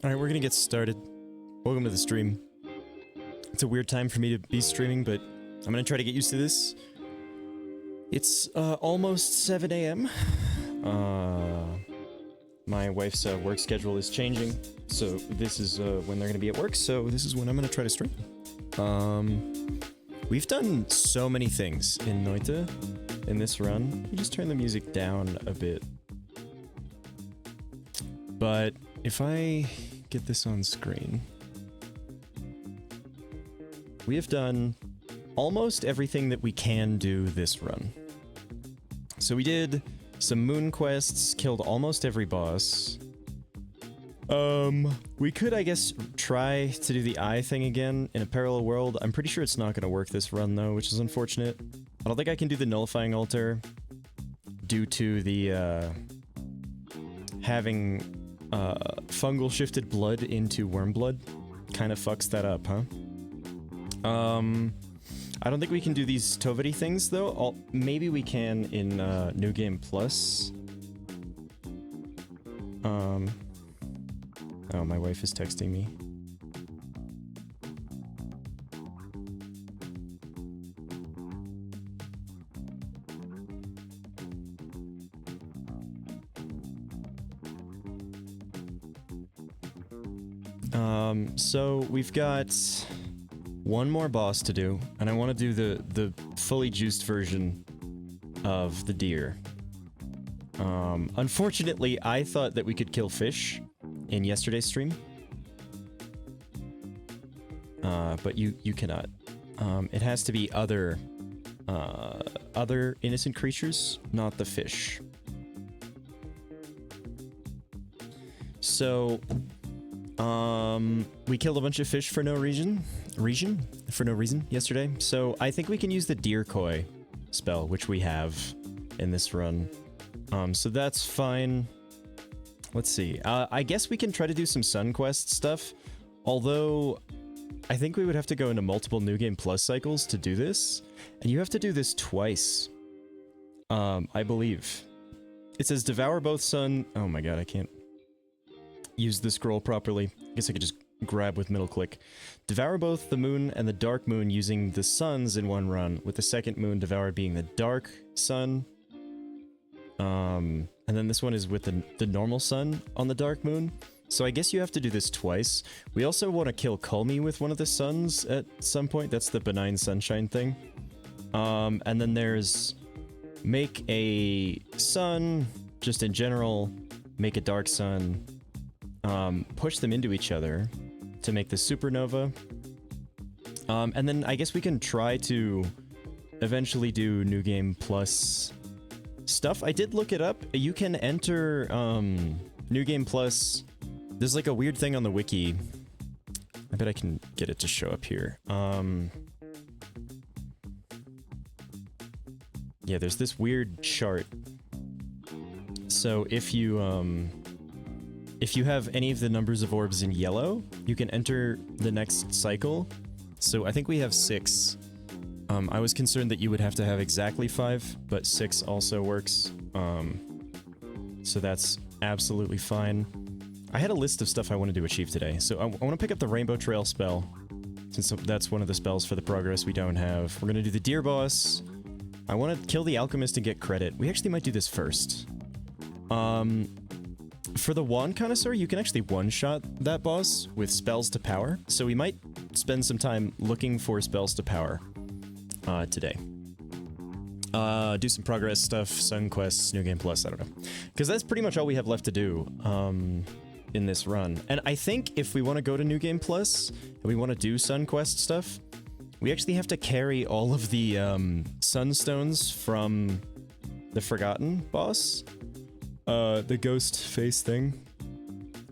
Alright, we're gonna get started. Welcome to the stream. It's a weird time for me to be streaming, but I'm gonna try to get used to this. It's almost 7 a.m. My wife's work schedule is changing, so this is when they're gonna be at work, so this is when I'm gonna try to stream. We've done so many things in Noita in this run. Let me just turn the music down a bit. But if I get this on screen, we have done almost everything that we can do this run. So we did some moon quests, killed almost every boss. We could, I guess, try to do the eye thing again in a parallel world. I'm pretty sure it's not going to work this run, though, which is unfortunate. I don't think I can do the nullifying altar due to the, having, fungal shifted blood into worm blood. Kind of fucks that up, huh? I don't think we can do these Tovity things, though. Maybe we can in, New Game Plus. Oh, my wife is texting me. So we've got one more boss to do, and I want to do the fully juiced version of the deer. Unfortunately, I thought that we could kill fish in yesterday's stream. But you cannot. It has to be other innocent creatures, not the fish. So, we killed a bunch of fish for no reason yesterday. So I think we can use the deer koi spell, which we have in this run. So that's fine. Let's see. I guess we can try to do some Sun Quest stuff, although I think we would have to go into multiple New Game Plus cycles to do this, and you have to do this twice. I believe. It says devour both sun... Oh my god, I can't use the scroll properly. I guess I could just grab with middle click. Devour both the moon and the dark moon using the suns in one run, with the second moon devoured being the dark sun. And then this one is with the normal sun on the dark moon. So I guess you have to do this twice. We also want to kill Culmi with one of the suns at some point. That's the benign sunshine thing. And then there's make a sun, just in general, make a dark sun, push them into each other to make the supernova. And then I guess we can try to eventually do New Game Plus stuff. I did look it up. You can enter New Game Plus. There's like a weird thing on the wiki. I bet I can get it to show up here. Yeah, there's this weird chart. So if you have any of the numbers of orbs in yellow, you can enter the next cycle. So I think we have 6. I was concerned that you would have to have exactly 5, but 6 also works. So that's absolutely fine. I had a list of stuff I wanted to achieve today, so I want to pick up the Rainbow Trail spell, since that's one of the spells for the progress we don't have. We're going to do the deer boss. I want to kill the alchemist and get credit. We actually might do this first. For the wand connoisseur, you can actually one-shot that boss with spells to power, so we might spend some time looking for spells to power today. Do some progress stuff, Sun Quests, New Game Plus, I don't know. Because that's pretty much all we have left to do in this run. And I think if we want to go to New Game Plus, and we want to do Sun Quest stuff, we actually have to carry all of the Sunstones from the Forgotten boss, the ghost face thing,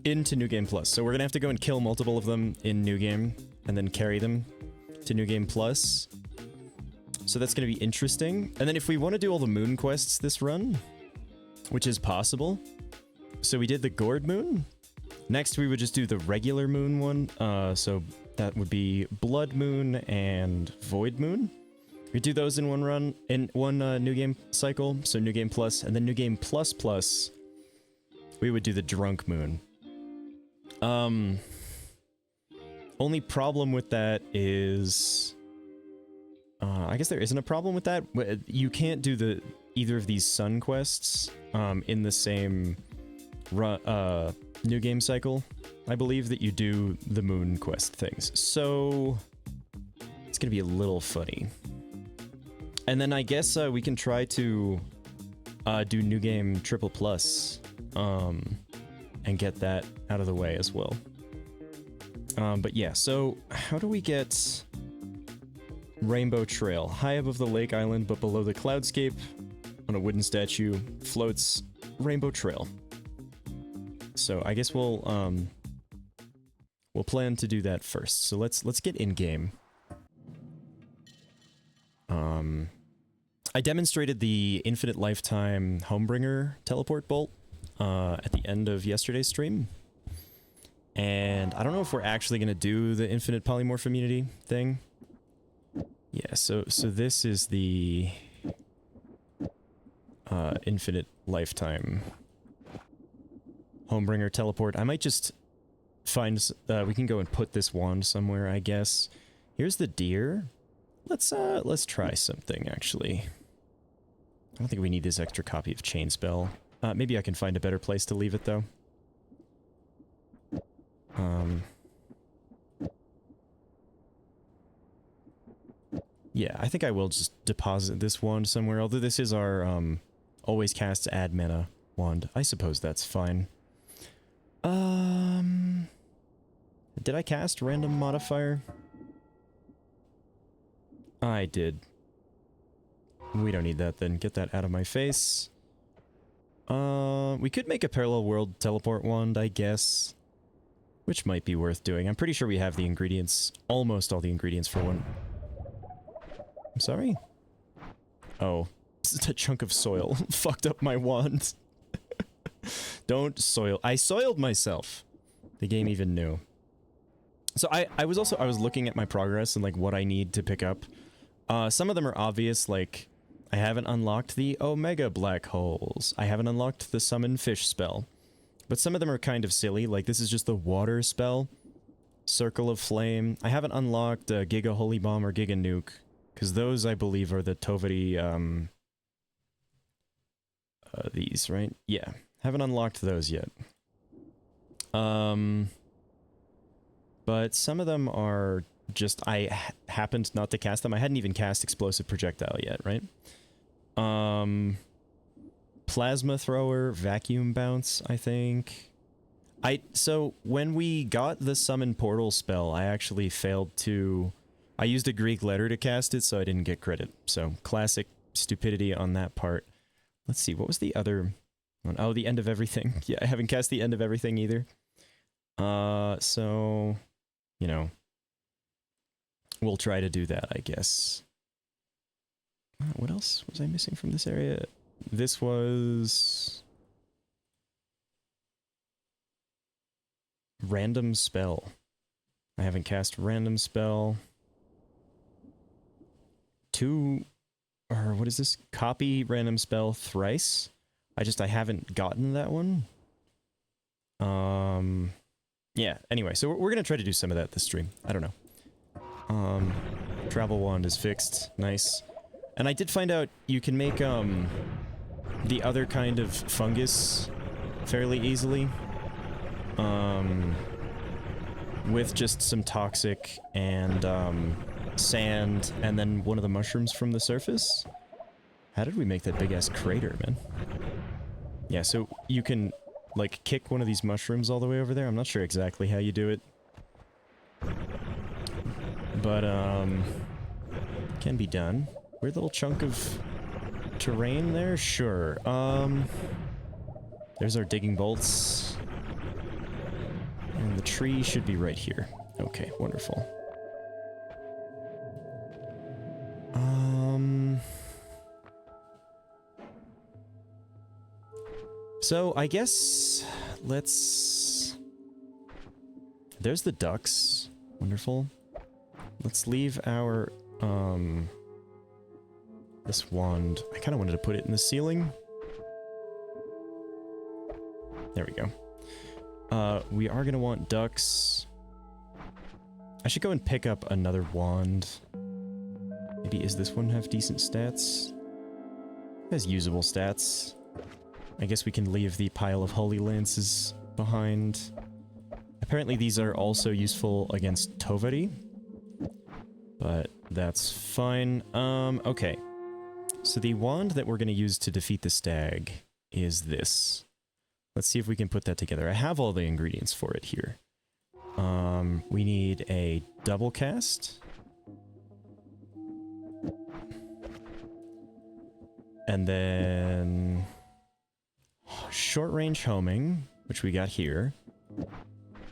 into New Game Plus. So we're gonna have to go and kill multiple of them in New Game, and then carry them to New Game Plus. So that's gonna be interesting. And then if we want to do all the moon quests this run, which is possible, so we did the Gourd Moon. Next we would just do the regular moon one, so that would be Blood Moon and Void Moon. We do those in one run, in one New Game cycle, so New Game Plus, and then New Game Plus Plus, we would do the Drunk Moon. Only problem with that is... I guess there isn't a problem with that. You can't do either of these sun quests in the same new game cycle. I believe that you do the moon quest things. So it's gonna be a little funny. And then I guess we can try to do new game triple plus and get that out of the way as well. But yeah, so how do we get Rainbow Trail? High above the lake island, but below the cloudscape, on a wooden statue, floats Rainbow Trail. So I guess we'll plan to do that first. So let's get in game. I demonstrated the infinite lifetime Homebringer teleport bolt at the end of yesterday's stream. And I don't know if we're actually going to do the infinite polymorph immunity thing. Yeah, so this is the infinite lifetime Homebringer teleport. I might just find we can go and put this wand somewhere, I guess. Here's the deer. Let's try something actually. I don't think we need this extra copy of Chain Spell. Maybe I can find a better place to leave it though. Yeah, I think I will just deposit this wand somewhere, although this is our, always casts add mana wand. I suppose that's fine. Did I cast random modifier? I did. We don't need that then. Get that out of my face. We could make a parallel world teleport wand, I guess. Which might be worth doing. I'm pretty sure we have the ingredients, almost all the ingredients for one. I'm sorry? Oh, this is a chunk of soil. Fucked up my wand. Don't soil. I soiled myself. The game even knew. So I was looking at my progress and like what I need to pick up. Some of them are obvious, like I haven't unlocked the Omega Black Holes. I haven't unlocked the Summon Fish spell. But some of them are kind of silly, like this is just the water spell. Circle of Flame. I haven't unlocked Giga Holy Bomb or Giga Nuke. Because those, I believe, are the Tovary, these, right? Yeah. Haven't unlocked those yet. But some of them are just, I happened not to cast them. I hadn't even cast Explosive Projectile yet, right? Plasma Thrower, Vacuum Bounce, I think. So, when we got the Summon Portal spell, I actually failed to... I used a Greek letter to cast it, so I didn't get credit. So, classic stupidity on that part. Let's see, what was the other one? Oh, the End of Everything. Yeah, I haven't cast the End of Everything either. So, you know, we'll try to do that, I guess. What else was I missing from this area? This was... Random Spell. I haven't cast Random Spell. What is this? Copy Random Spell thrice. I haven't gotten that one. Yeah, anyway, so we're gonna try to do some of that this stream. I don't know. Travel Wand is fixed. Nice. And I did find out you can make, the other kind of fungus fairly easily. With just some toxic and, sand, and then one of the mushrooms from the surface. How did we make that big-ass crater, man? Yeah, so you can, like, kick one of these mushrooms all the way over there. I'm not sure exactly how you do it. But, can be done. Weird little chunk of terrain there? Sure. There's our digging bolts. And the tree should be right here. Okay, wonderful. So, I guess... let's... There's the ducks. Wonderful. Let's leave our, this wand. I kind of wanted to put it in the ceiling. There we go. We are gonna want ducks. I should go and pick up another wand. Maybe, is this one have decent stats? It has usable stats. I guess we can leave the pile of holy lances behind. Apparently these are also useful against Tovari. But that's fine. Okay. So the wand that we're going to use to defeat the stag is this. Let's see if we can put that together. I have all the ingredients for it here. We need a double cast. And then short range homing, which we got here.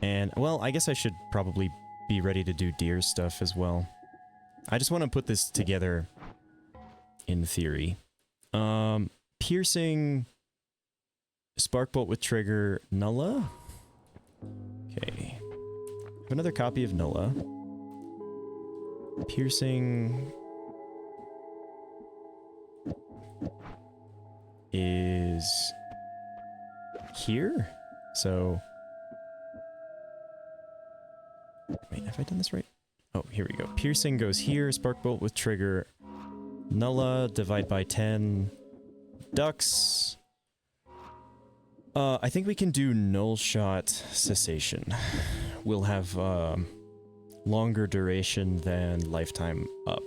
And, well, I guess I should probably be ready to do deer stuff as well. I just want to put this together in theory. Piercing, Sparkbolt with trigger, Nulla. Okay. Have another copy of Nulla. Piercing is here. So, wait, have I done this right? Oh, here we go. Piercing goes here, Sparkbolt with trigger, Nulla, divide by 10, ducks. I think we can do null shot cessation. We'll have longer duration than lifetime up.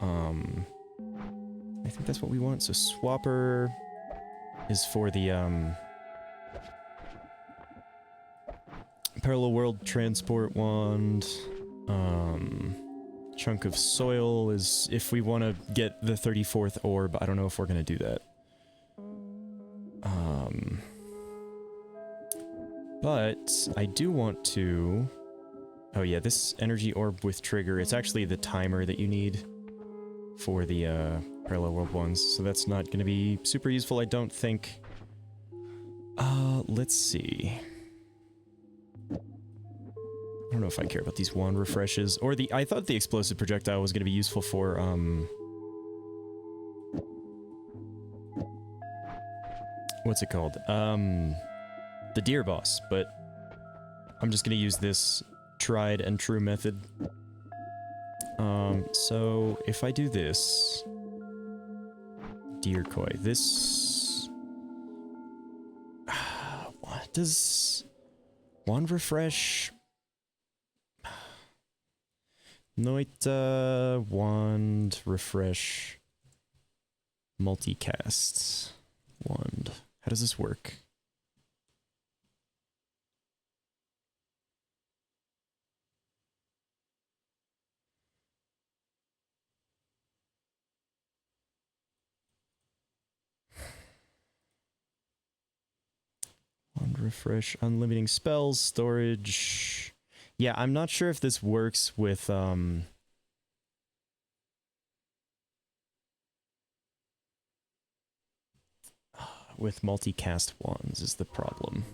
I think that's what we want. So swapper is for the parallel world transport wand. Chunk of soil is if we want to get the 34th orb. I don't know if we're going to do that. But I do want to... Oh yeah, this energy orb with trigger, it's actually the timer that you need for the parallel world ones, so that's not going to be super useful, I don't think. Let's see. I don't know if I care about these wand refreshes, or the... I thought the explosive projectile was going to be useful for, what's it called? The deer boss, but I'm just going to use this tried and true method. So if I do this... Deer koi, this... What does... Wand refresh... Noita, wand, refresh, multicast, wand. How does this work? Wand, refresh, unlimiting spells, storage... Yeah, I'm not sure if this works with, with multicast wands is the problem.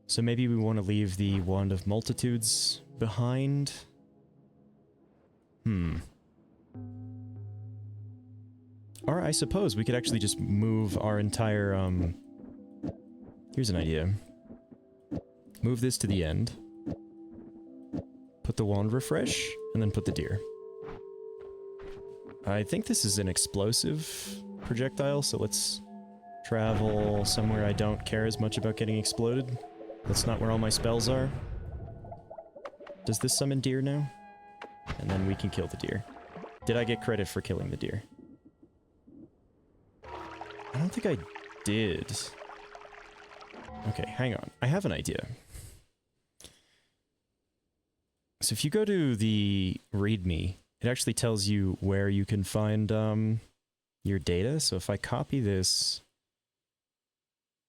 So maybe we want to leave the Wand of Multitudes behind? Or I suppose we could actually just move our entire, Here's an idea. Move this to the end. Put the wand refresh, and then put the deer. I think this is an explosive projectile, so let's travel somewhere I don't care as much about getting exploded. That's not where all my spells are. Does this summon deer now? And then we can kill the deer. Did I get credit for killing the deer? I don't think I did. Okay, hang on. I have an idea. So if you go to the README, it actually tells you where you can find your data. So if I copy this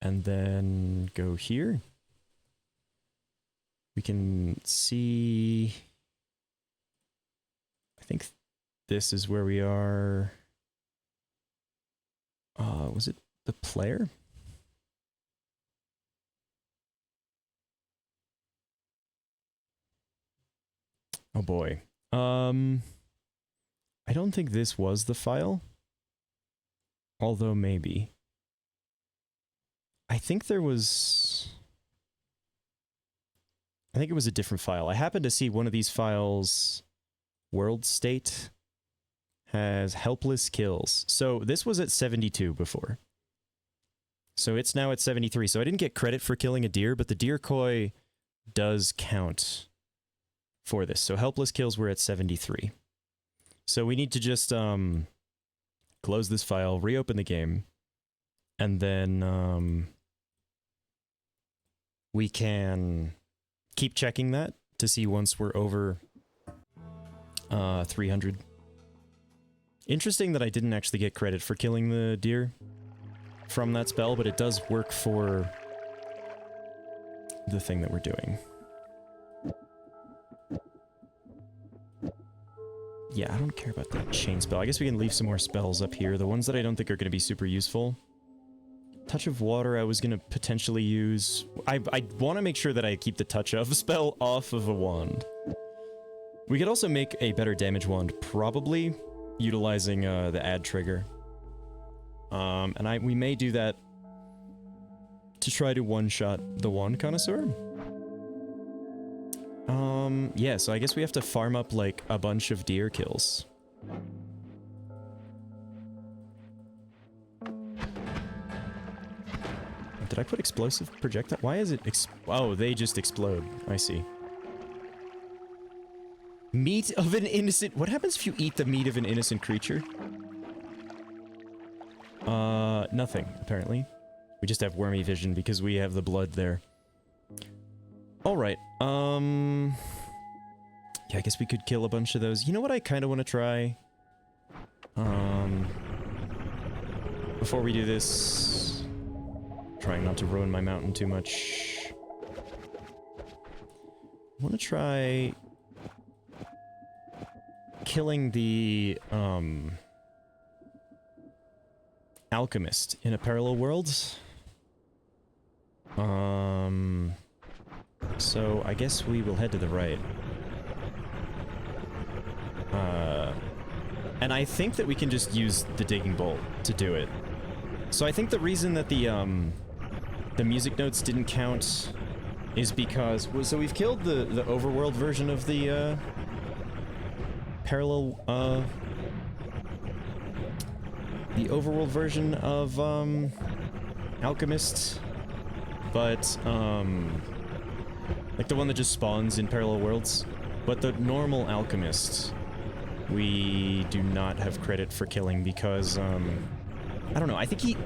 and then go here, we can see... I think this is where we are. Was it the player? Oh boy. I don't think this was the file. Although maybe. I think there was... I think it was a different file. I happened to see one of these files, world state, has helpless kills. So this was at 72 before. So it's now at 73. So I didn't get credit for killing a deer, but the deer koi does count for this. So helpless kills were at 73. So we need to just close this file, reopen the game, and then we can keep checking that to see once we're over 300. Interesting that I didn't actually get credit for killing the deer from that spell, but it does work for the thing that we're doing. Yeah, I don't care about that chain spell. I guess we can leave some more spells up here. The ones that I don't think are going to be super useful. Touch of Water I was going to potentially use. I want to make sure that I keep the Touch of spell off of a wand. We could also make a better damage wand, probably, utilizing the add trigger. And we may do that to try to one-shot the Wand Connoisseur. Yeah, so I guess we have to farm up, like, a bunch of deer kills. Did I put explosive projectile? Why is it oh, they just explode. I see. Meat of an innocent... What happens if you eat the meat of an innocent creature? Nothing, apparently. We just have wormy vision because we have the blood there. Alright, yeah, I guess we could kill a bunch of those. You know what I kind of want to try? Before we do this... Trying not to ruin my mountain too much. I want to try... killing the, alchemist in a parallel world. So I guess we will head to the right. And I think that we can just use the digging bolt to do it. So I think the reason that the music notes didn't count is because... So we've killed the overworld version of the, parallel, the overworld version of, Alchemist, but, like the one that just spawns in parallel worlds. But the normal Alchemist, we do not have credit for killing because, I don't know, I think he,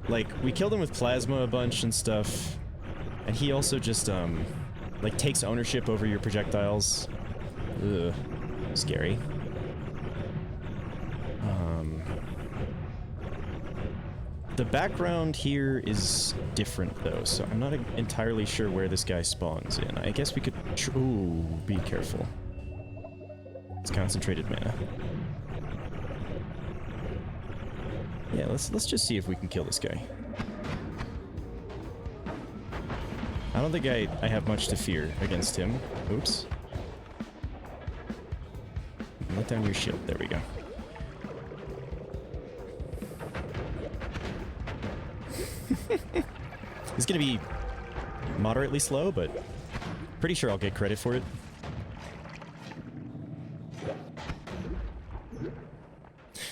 like, we killed him with plasma a bunch and stuff, and he also just, like, takes ownership over your projectiles. Ugh. Scary. The background here is different, though, so I'm not entirely sure where this guy spawns in. I guess we could... Ooh, be careful. It's concentrated mana. Yeah, let's just see if we can kill this guy. I don't think I have much to fear against him. Oops. Let down your shield. There we go. It's gonna be moderately slow, but pretty sure I'll get credit for it.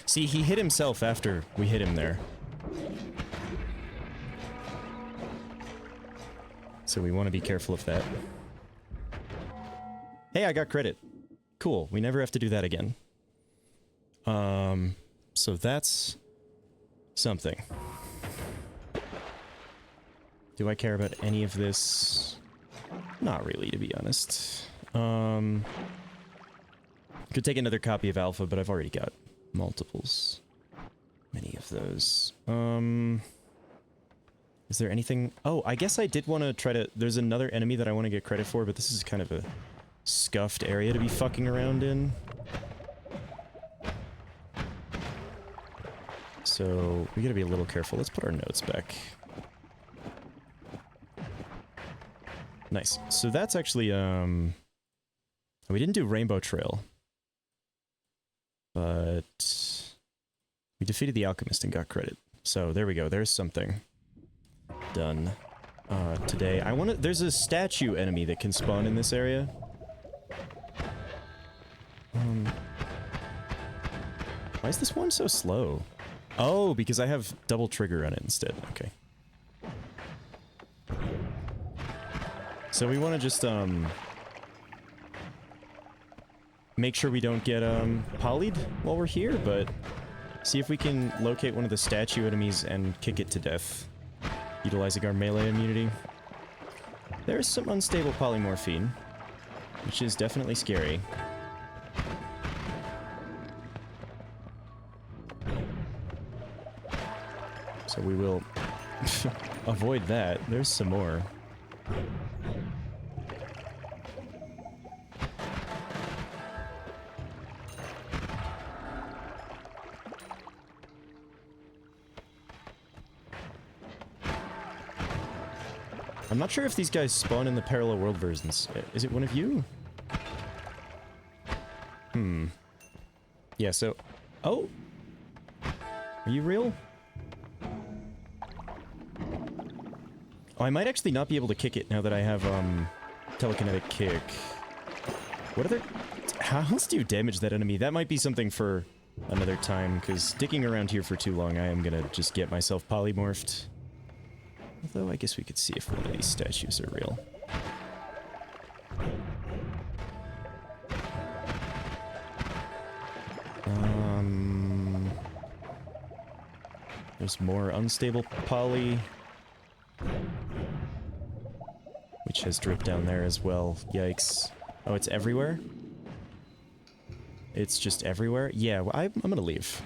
See, he hit himself after we hit him there. So we want to be careful of that. Hey, I got credit. Cool, we never have to do that again. So that's something. Do I care about any of this? Not really, to be honest. Could take another copy of Alpha, but I've already got multiples. Many of those. Is there anything... Oh, I guess I did want to try to... There's another enemy that I want to get credit for, but this is kind of a scuffed area to be fucking around in. So, we gotta be a little careful. Let's put our notes back. Nice. So that's actually, we didn't do Rainbow Trail. But we defeated the Alchemist and got credit. So there we go. There's something. done today. I want to... There's a statue enemy that can spawn in this area. Why is this one so slow? Oh, because I have double trigger on it instead. Okay. So we want to just, make sure we don't get, polyed while we're here, but see if we can locate one of the statue enemies and kick it to death, utilizing our melee immunity. There's some unstable polymorphine, which is definitely scary. So we will avoid that. There's some more. I'm not sure if these guys spawn in the parallel world versions. Is it one of you? Yeah, so... Oh! Are you real? Oh, I might actually not be able to kick it now that I have, telekinetic kick. What other... How else do you damage that enemy? That might be something for another time, because sticking around here for too long, I am gonna just get myself polymorphed. Although, I guess we could see if one of these statues are real. There's more unstable poly. Which has dripped down there as well. Yikes. Oh, it's everywhere? It's just everywhere? Yeah, well, I'm gonna leave.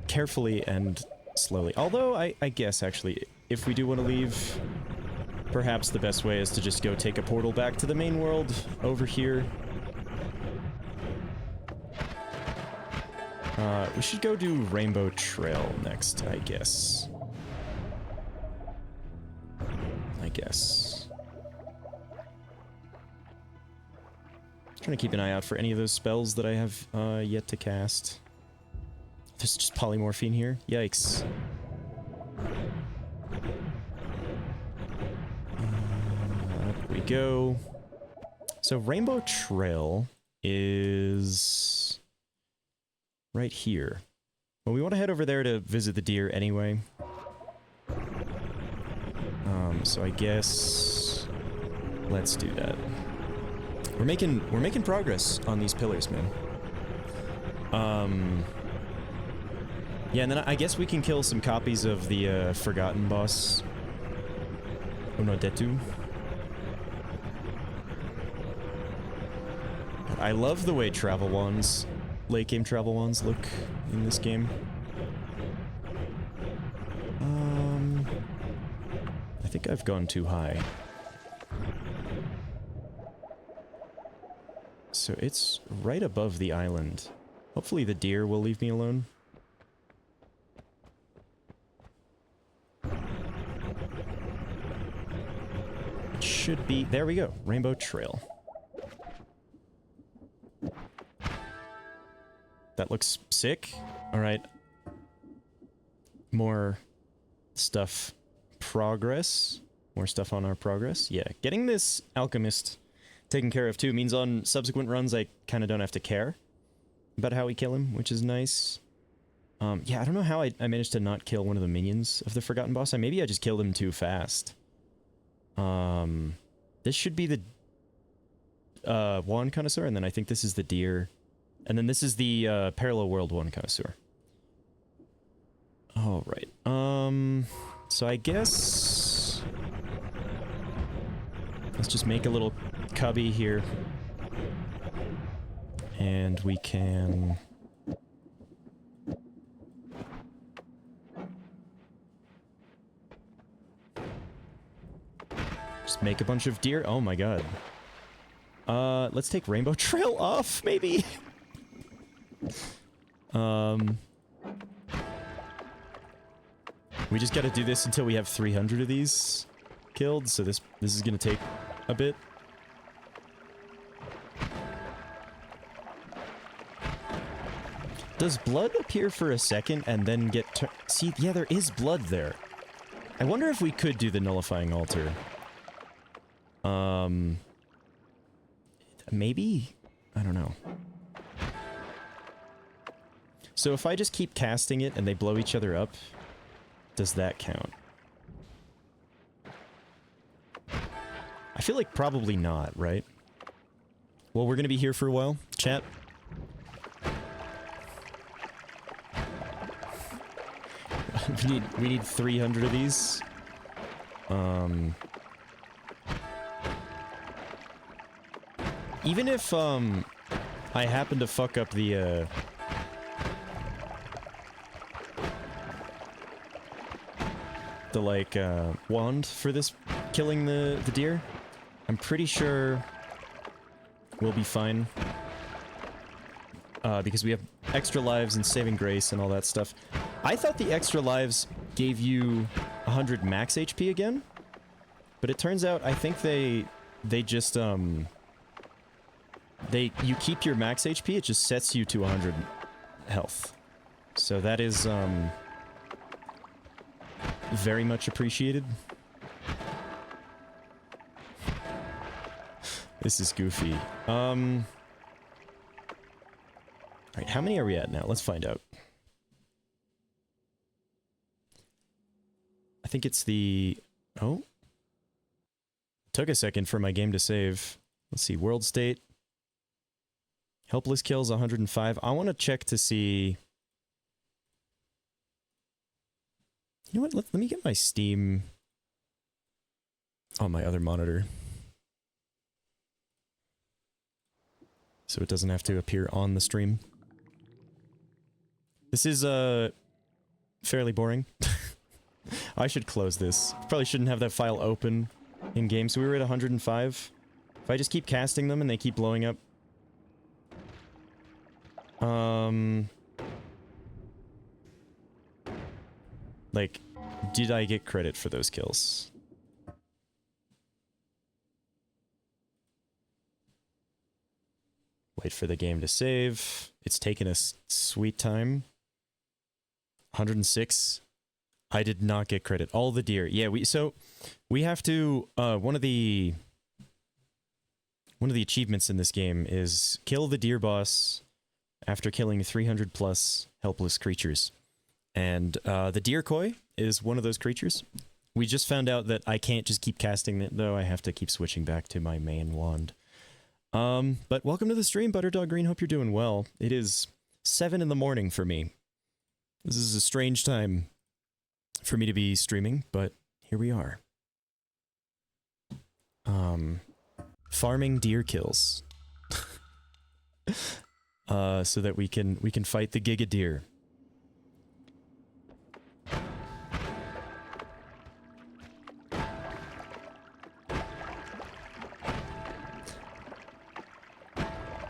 Carefully and slowly. Although, I guess, actually, if we do want to leave, perhaps the best way is to just go take a portal back to the main world over here. We should go do Rainbow Trail next, I guess. Trying to keep an eye out for any of those spells that I have yet to cast. There's just polymorphine here. Yikes. Up we go. So Rainbow Trail is right here. Well, we want to head over there to visit the deer anyway. So I guess let's do that. We're making progress on these pillars, man. Yeah, and then I guess we can kill some copies of the forgotten boss, Unodetu. I love the way travel wands, late game travel wands look in this game. I think I've gone too high. So it's right above the island. Hopefully the deer will leave me alone. It should be... There we go. Rainbow Trail. That looks sick. Alright. More stuff. Progress. More stuff on our progress. Yeah, getting this alchemist taken care of too means on subsequent runs I kind of don't have to care about how we kill him, which is nice. Yeah, I don't know how I managed to not kill one of the minions of the forgotten boss. Maybe I just killed him too fast. This should be the wand connoisseur, and then I think this is the deer. And then this is the parallel world wand connoisseur. Alright. So I guess let's just make a little cubby here. And we can... just make a bunch of deer. Oh my god. Let's take Rainbow Trail off, maybe? We just gotta do this until we have 300 of these killed, so this is gonna take a bit. Does blood appear for a second and then get see, yeah, there is blood there. I wonder if we could do the nullifying altar. Maybe? I don't know. So if I just keep casting it and they blow each other up, does that count? I feel like probably not, right? Well, we're gonna be here for a while. Chat. we need 300 of these. Even if, I happen to fuck up the, like, wand for this killing the deer, I'm pretty sure we'll be fine. Because we have extra lives and saving grace and all that stuff. I thought the extra lives gave you 100 max HP again, but it turns out I think they just, you keep your max HP, it just sets you to 100 health. So that is, very much appreciated. This is goofy. Alright, how many are we at now? Let's find out. I think it's the... Oh? Took a second for my game to save. Let's see, world state. Helpless kills 105. I want to check to see... You know what? Let me get my Steam on my other monitor. So it doesn't have to appear on the stream. This is, fairly boring. I should close this. Probably shouldn't have that file open in-game. So we were at 105. If I just keep casting them and they keep blowing up... Like, did I get credit for those kills? Wait for the game to save. It's taken us sweet time. 106. I did not get credit. All the deer. Yeah, we have to, one of the achievements in this game is kill the deer boss after killing 300 plus helpless creatures. And the deer koi is one of those creatures. We just found out that I can't just keep casting it, though. I have to keep switching back to my main wand. But welcome to the stream, Butterdog Green. Hope you're doing well. It is 7 in the morning for me. This is a strange time for me to be streaming, but here we are. Farming deer kills. So that we can fight the Giga Deer.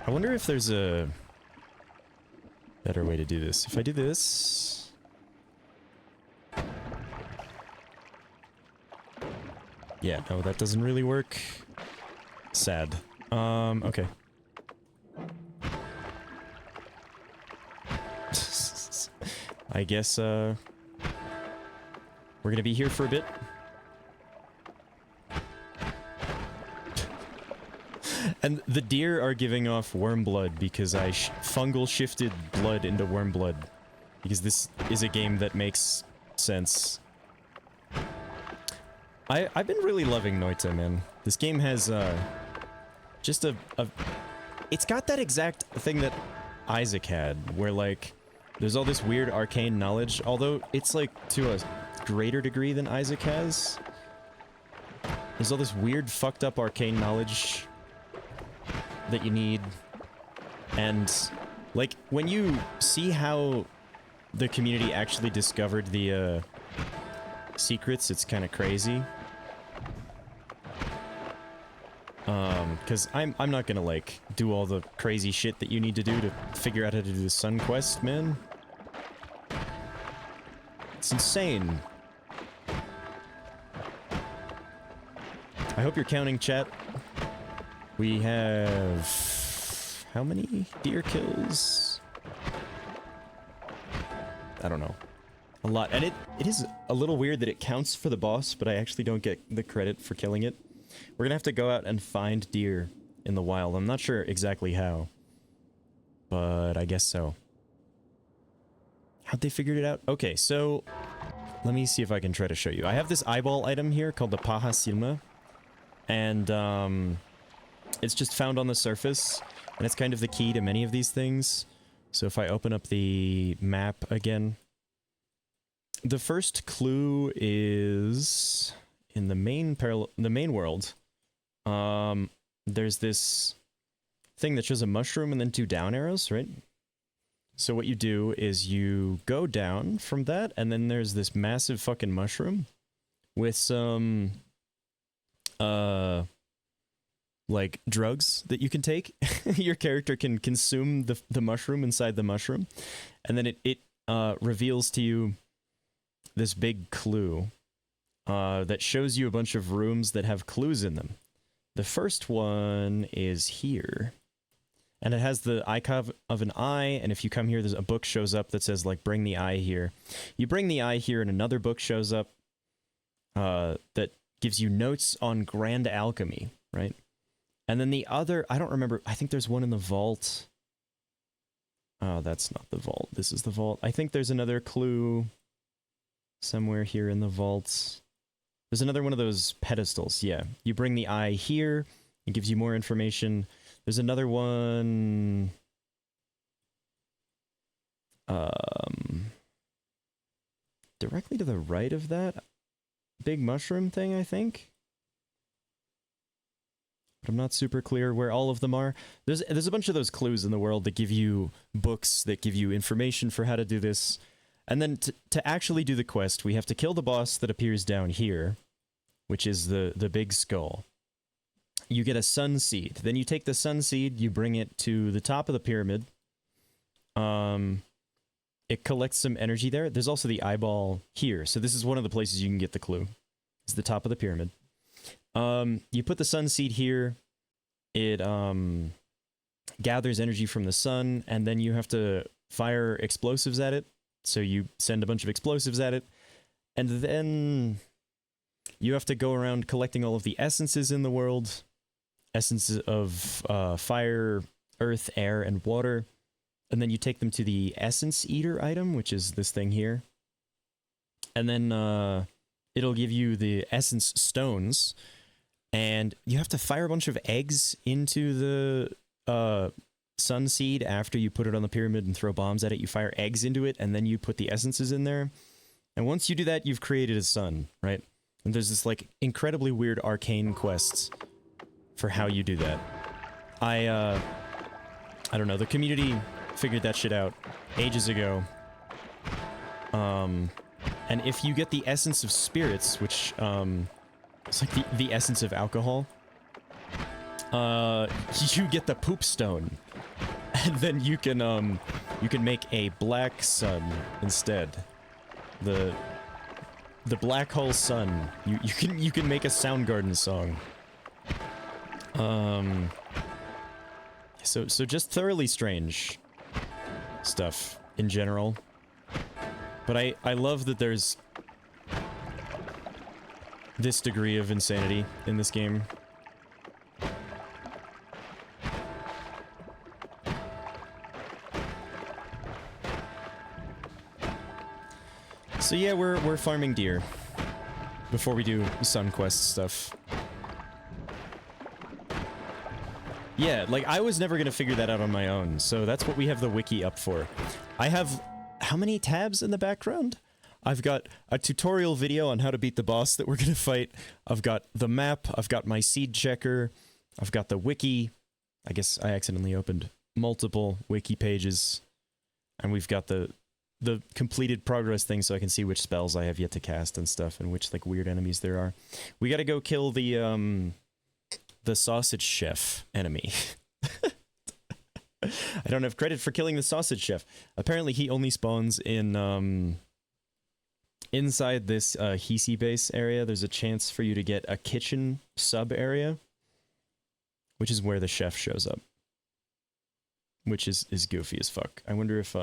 I wonder if there's a better way to do this. If I do this... Yeah, no, that doesn't really work. Sad. Okay. I guess, we're gonna be here for a bit. And the deer are giving off worm blood because I fungal shifted blood into worm blood. Because this is a game that makes sense. I've been really loving Noita, man. This game has, just it's got that exact thing that Isaac had, where, like, there's all this weird arcane knowledge, although it's, like, to a greater degree than Isaac has. There's all this weird, fucked up arcane knowledge that you need, and, like, when you see how the community actually discovered the, secrets, it's kind of crazy. Because I'm not gonna, like, do all the crazy shit that you need to do to figure out how to do the Sun Quest, man. It's insane. I hope you're counting, chat. We have... how many deer kills? I don't know. a lot. And it is a little weird that it counts for the boss, but I actually don't get the credit for killing it. We're gonna have to go out and find deer in the wild. I'm not sure exactly how, but I guess so. How'd they figured it out? Okay, so let me see if I can try to show you. I have this eyeball item here called the Paha Silma, and it's just found on the surface, and it's kind of the key to many of these things. So if I open up the map again, the first clue is in the main world. There's this thing that shows a mushroom and then 2 down arrows, right? So what you do is you go down from that, and then there's this massive fucking mushroom with some like drugs that you can take. Your character can consume the mushroom inside the mushroom, and then it reveals to you this big clue that shows you a bunch of rooms that have clues in them. The first one is here, and it has the icon of an eye, and if you come here, there's a book shows up that says, like, bring the eye here. You bring the eye here, and another book shows up that gives you notes on grand alchemy, right? And then the other, I don't remember, I think there's one in the vault. Oh, that's not the vault. This is the vault. I think there's another clue somewhere here in the vault. There's another one of those pedestals, yeah. You bring the eye here, it gives you more information. There's another one... directly to the right of that big mushroom thing, I think? But I'm not super clear where all of them are. There's a bunch of those clues in the world that give you books, that give you information for how to do this. And then to actually do the quest, we have to kill the boss that appears down here, which is the big skull. You get a sun seed. Then you take the sun seed, you bring it to the top of the pyramid. It collects some energy there. There's also the eyeball here. So this is one of the places you can get the clue. It's the top of the pyramid. You put the sun seed here. It gathers energy from the sun, and then you have to fire explosives at it. So you send a bunch of explosives at it, and then you have to go around collecting all of the essences in the world. Essences of fire, earth, air, and water. And then you take them to the Essence Eater item, which is this thing here. And then it'll give you the Essence Stones. And you have to fire a bunch of eggs into the sun seed after you put it on the pyramid and throw bombs at it. You fire eggs into it, and then you put the essences in there. And once you do that, you've created a sun, right? And there's this, like, incredibly weird arcane quests for how you do that. I don't know, the community figured that shit out ages ago. And if you get the essence of spirits, which, it's like the essence of alcohol, you get the poop stone. And then you can make a black sun instead. The black hole sun. You can make a Soundgarden song. So just thoroughly strange stuff in general. But I love that there's this degree of insanity in this game. So yeah, we're farming deer before we do Sun Quest stuff. Yeah, like, I was never gonna figure that out on my own, so that's what we have the wiki up for. I have... how many tabs in the background? I've got a tutorial video on how to beat the boss that we're gonna fight. I've got the map, I've got my seed checker, I've got the wiki. I guess I accidentally opened multiple wiki pages. And we've got the completed progress thing so I can see which spells I have yet to cast and stuff, and which, like, weird enemies there are. We gotta go kill the sausage chef enemy. I don't have credit for killing the sausage chef. Apparently he only spawns in, inside this, Hisi base area. There's a chance for you to get a kitchen sub-area, which is where the chef shows up. Which is goofy as fuck. I wonder if,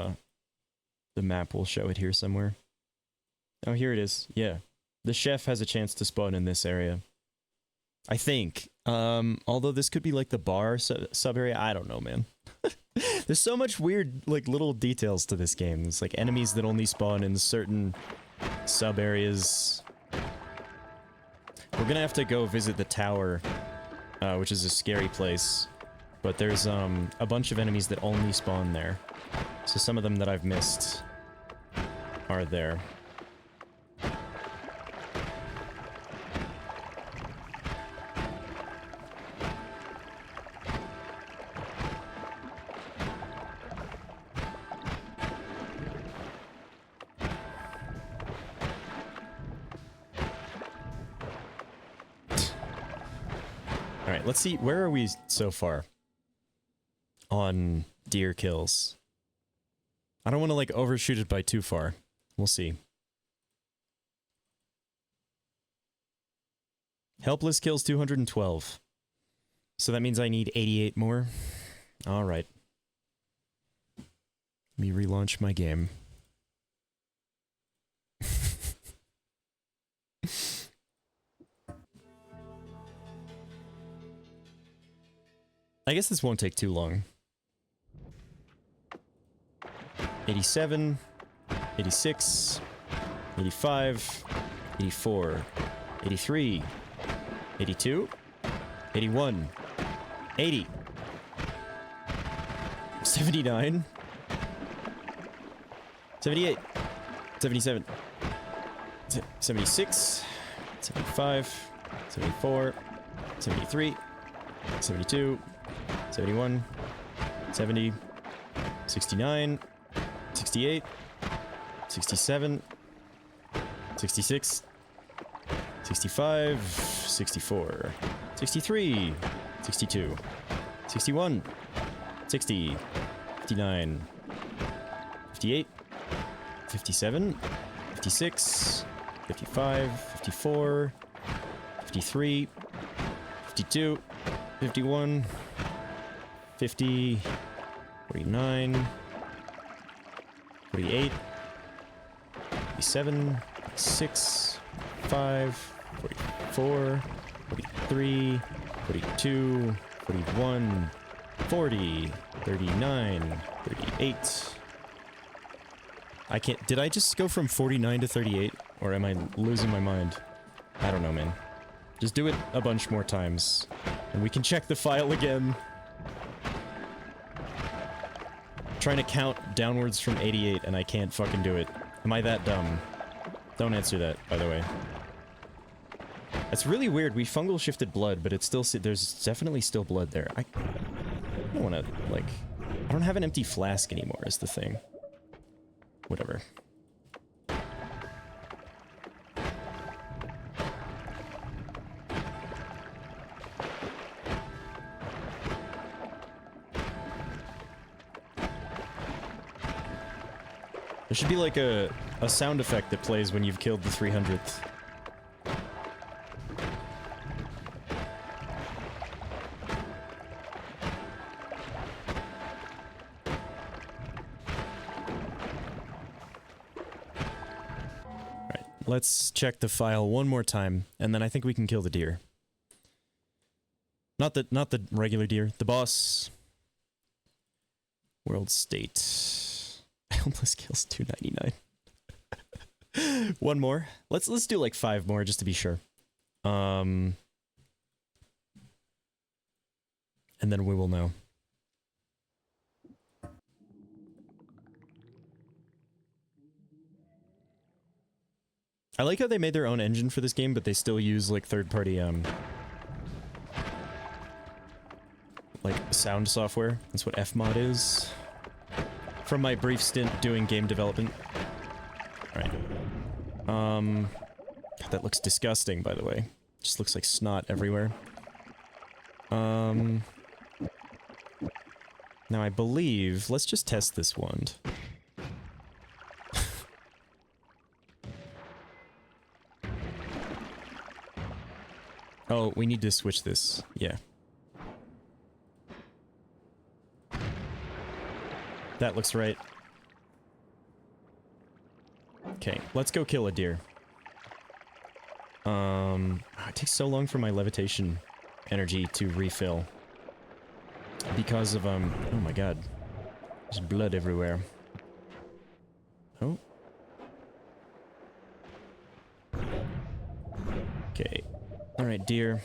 the map will show it here somewhere. Oh, here it is. Yeah. The chef has a chance to spawn in this area. I think. Although this could be like the bar sub area. I don't know, man. There's so much weird, like, little details to this game. It's like enemies that only spawn in certain sub areas. We're gonna have to go visit the tower, which is a scary place. But there's a bunch of enemies that only spawn there. So some of them that I've missed are there. Alright, let's see. Where are we so far? On deer kills. I don't want to, like, overshoot it by too far. We'll see. Helpless kills 212. So that means I need 88 more. Alright. Let me relaunch my game. I guess this won't take too long. 87, 86, 85, 84, 83, 82, 81, 80, 79, 78, 77, 76, 75, 74, 73, 72, 71, 70, 69, 68, 67, 66, 65, 64, 63, 62, 61, 60, 59, 58, 57, 56, 55, 54, 53, 52, 51, 50, 49, 48, 47, 46, 5, 44, 43, 42, 41, 40, 39, 38. I can't— did I just go from 49 to 38? Or am I losing my mind? I don't know, man. Just do it a bunch more times, and we can check the file again. Trying to count downwards from 88 and I can't fucking do it. Am I that dumb? Don't answer that, by the way. That's really weird. We fungal shifted blood, but it's still— there's definitely still blood there. I don't want to, like— I don't have an empty flask anymore is the thing. Whatever. There should be like a sound effect that plays when you've killed the 300th. Alright, let's check the file one more time, and then I think we can kill the deer. Not the regular deer, the boss. World state. Helpless kills 299. One more. Let's do like 5 more just to be sure. And then we will know. I like how they made their own engine for this game, but they still use like third-party like sound software. That's what Fmod is. From my brief stint doing game development. Alright. God, that looks disgusting, by the way. Just looks like snot everywhere. Now I believe— let's just test this wand. Oh, we need to switch this. Yeah. That looks right. Okay. let's go kill a deer. It takes so long for my levitation energy to refill. Because of, oh my god. There's blood everywhere. Oh. Okay. Alright, deer.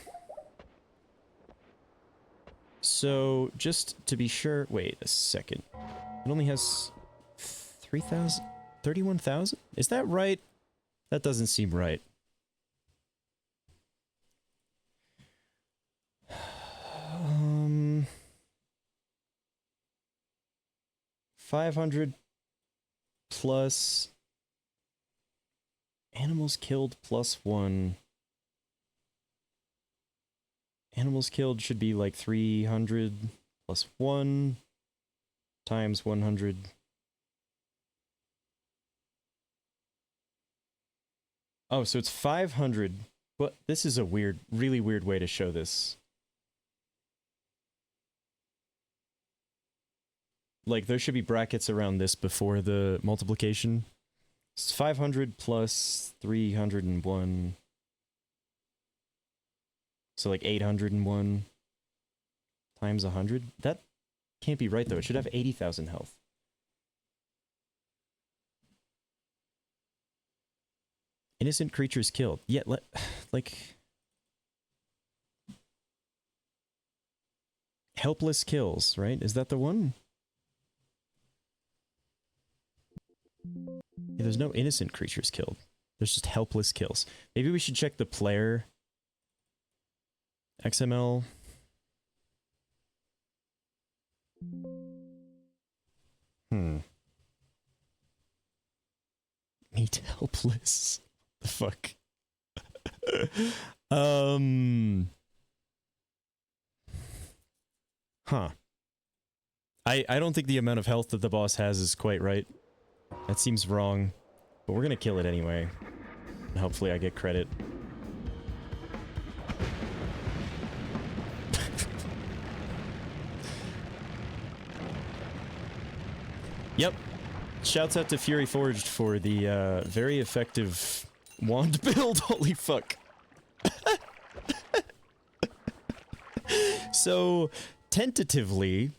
So, just to be sure... Wait a second. It only has 3,000... 31,000? Is that right? That doesn't seem right. 500 plus animals killed plus 1. Animals killed should be like 300 plus 1 times 100. Oh, so it's 500. But this is a weird, really weird way to show this. Like, there should be brackets around this before the multiplication. It's 500 plus 301. So, like, 801 times 100? That can't be right, though. It should have 80,000 health. Innocent creatures killed. Yeah, like... Helpless kills, right? Is that the one? Yeah, there's no innocent creatures killed. There's just helpless kills. Maybe we should check the player XML. Meet helpless. The fuck? Huh. I don't think the amount of health that the boss has is quite right. That seems wrong. But we're gonna kill it anyway. And hopefully I get credit. Yep. Shouts out to Fury Forged for the very effective wand build. Holy fuck. So, tentatively,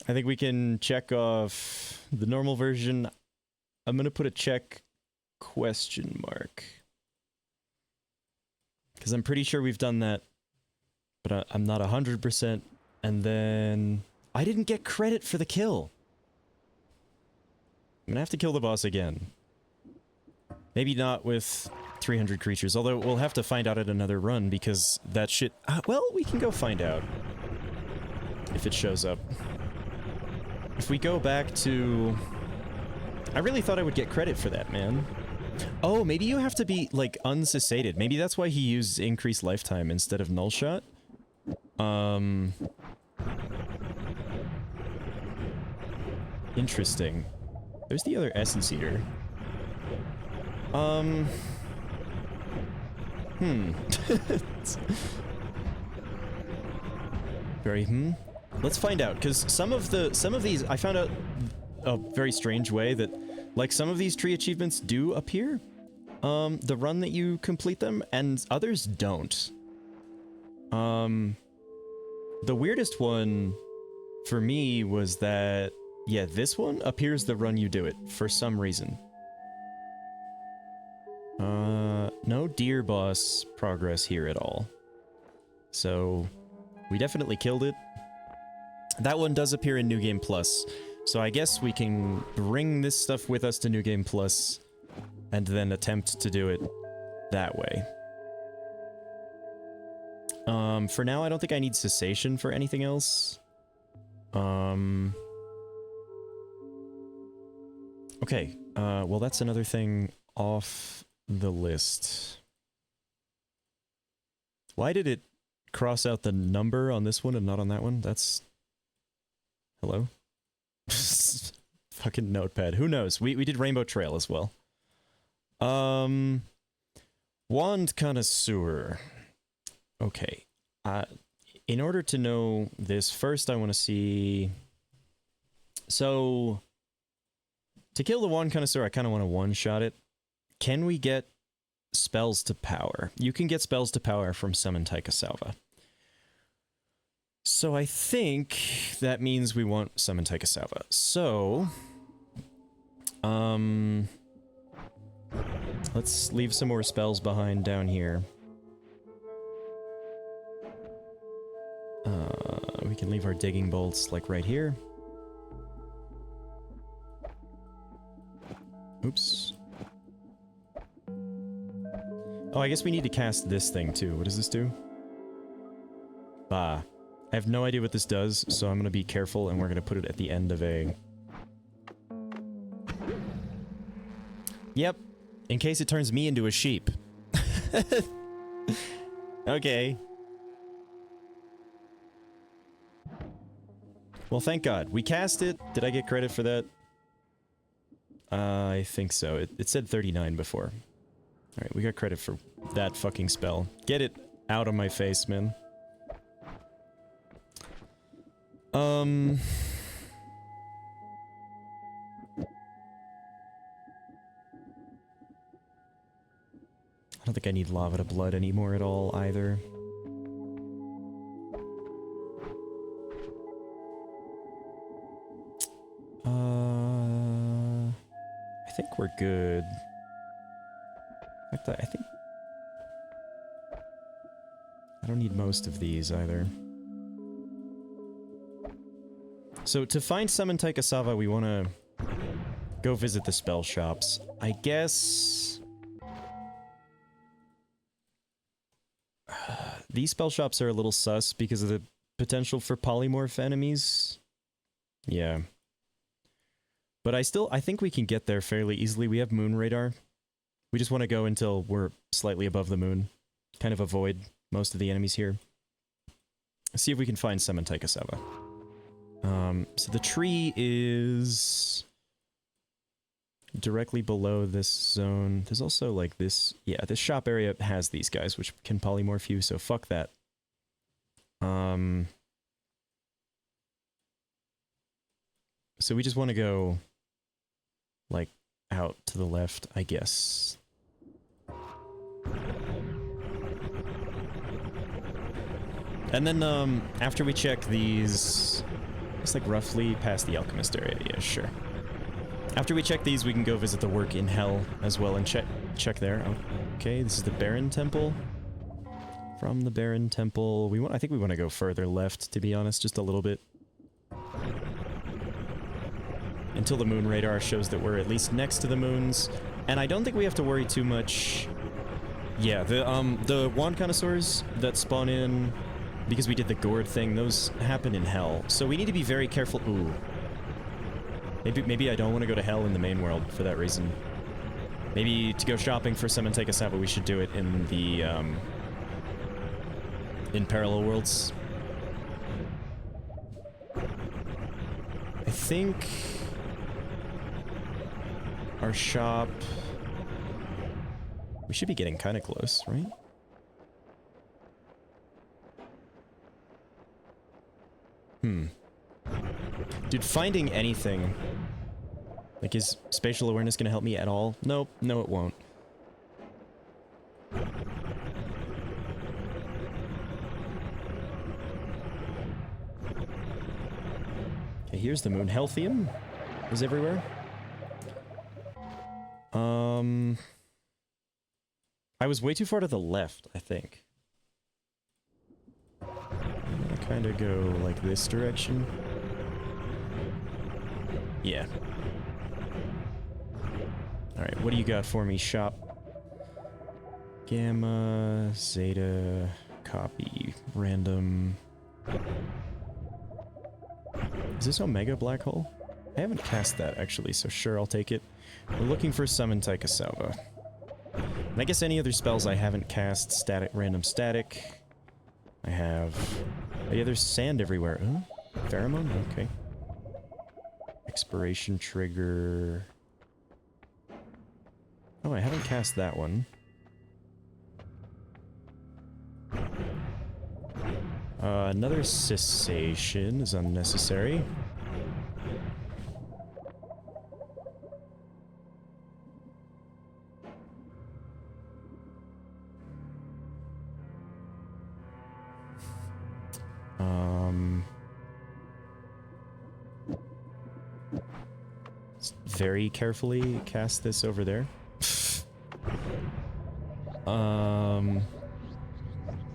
I think we can check off the normal version. I'm gonna put a check question mark. Because I'm pretty sure we've done that. But I'm not 100%. And then... I didn't get credit for the kill. I'm gonna have to kill the boss again. Maybe not with 300 creatures, although we'll have to find out at another run because that shit... well, we can go find out. If it shows up. If we go back to... I really thought I would get credit for that, man. Oh, maybe you have to be, like, unsatiated. Maybe that's why he used increased lifetime instead of null shot. Interesting. There's the other Essence Eater. Very, Let's find out, because some of these, I found out a very strange way that, like, some of these tree achievements do appear, the run that you complete them, and others don't. The weirdest one for me was that, yeah, this one appears the run you do it, for some reason. No deer boss progress here at all. So, we definitely killed it. That one does appear in New Game Plus, so I guess we can bring this stuff with us to New Game Plus, and then attempt to do it that way. For now, I don't think I need cessation for anything else. Okay, well that's another thing off the list. Why did it cross out the number on this one and not on that one? That's... Hello? Fucking notepad. Who knows? We did Rainbow Trail as well. Wand Connoisseur. Okay. In order to know this, first I want to see... So... To kill the Wand Connoisseur, I kind of want to one-shot it. Can we get spells to power? You can get spells to power from Summon Taika Salva. So I think that means we want Summon Taika Salva. So, let's leave some more spells behind down here. We can leave our digging bolts, like, right here. Oops. Oh, I guess we need to cast this thing, too. What does this do? Bah. I have no idea what this does, so I'm gonna be careful, and we're gonna put it at the end of a... Yep. In case it turns me into a sheep. Okay. Well, thank God. We cast it. Did I get credit for that? I think so. It said 39 before. Alright, we got credit for that fucking spell. Get it out of my face, man. I don't think I need Lava to Blood anymore at all, either. I think we're good. I think... I don't need most of these, either. So, to find Summon Taika Salva, we want to go visit the spell shops. I guess... these spell shops are a little sus because of the potential for polymorph enemies. Yeah. But I think we can get there fairly easily. We have moon radar. We just want to go until we're slightly above the moon. Kind of avoid most of the enemies here. See if we can find Summon Taika Salva. So the tree is directly below this zone. There's also like this, yeah, this shop area has these guys, which can polymorph you, so fuck that. So we just want to go, like, out to the left, I guess. And then, after we check these... It's like roughly past the alchemist area, yeah, sure. After we check these, we can go visit the work in hell as well and check there. Okay, this is the Baron Temple. From the Baron Temple, I think we want to go further left, to be honest, just a little bit. Until the moon radar shows that we're at least next to the moons. And I don't think we have to worry too much. Yeah, the wand connoisseurs that spawn in... Because we did the gourd thing, those happen in hell. So we need to be very careful. Ooh. Maybe I don't want to go to hell in the main world for that reason. Maybe to go shopping for Summon Taika Salva, we should do it in the, in parallel worlds. I think... our shop... We should be getting kind of close, right? Dude, finding anything... Like, is spatial awareness gonna help me at all? Nope. No, it won't. Okay, here's the moon. Healthium is everywhere. I was way too far to the left, I think. I'm gonna kind of go like this direction. Yeah. Alright, what do you got for me, shop? Gamma, Zeta, copy, random. Is this Omega Black Hole? I haven't cast that, actually, so sure, I'll take it. We're looking for Summon Taika Salva. And I guess any other spells I haven't cast, static, random static. I have... Oh yeah, there's sand everywhere. Huh? Pheromone? Okay. Expiration trigger... Oh, I haven't cast that one. Another cessation is unnecessary. Let's very carefully cast this over there.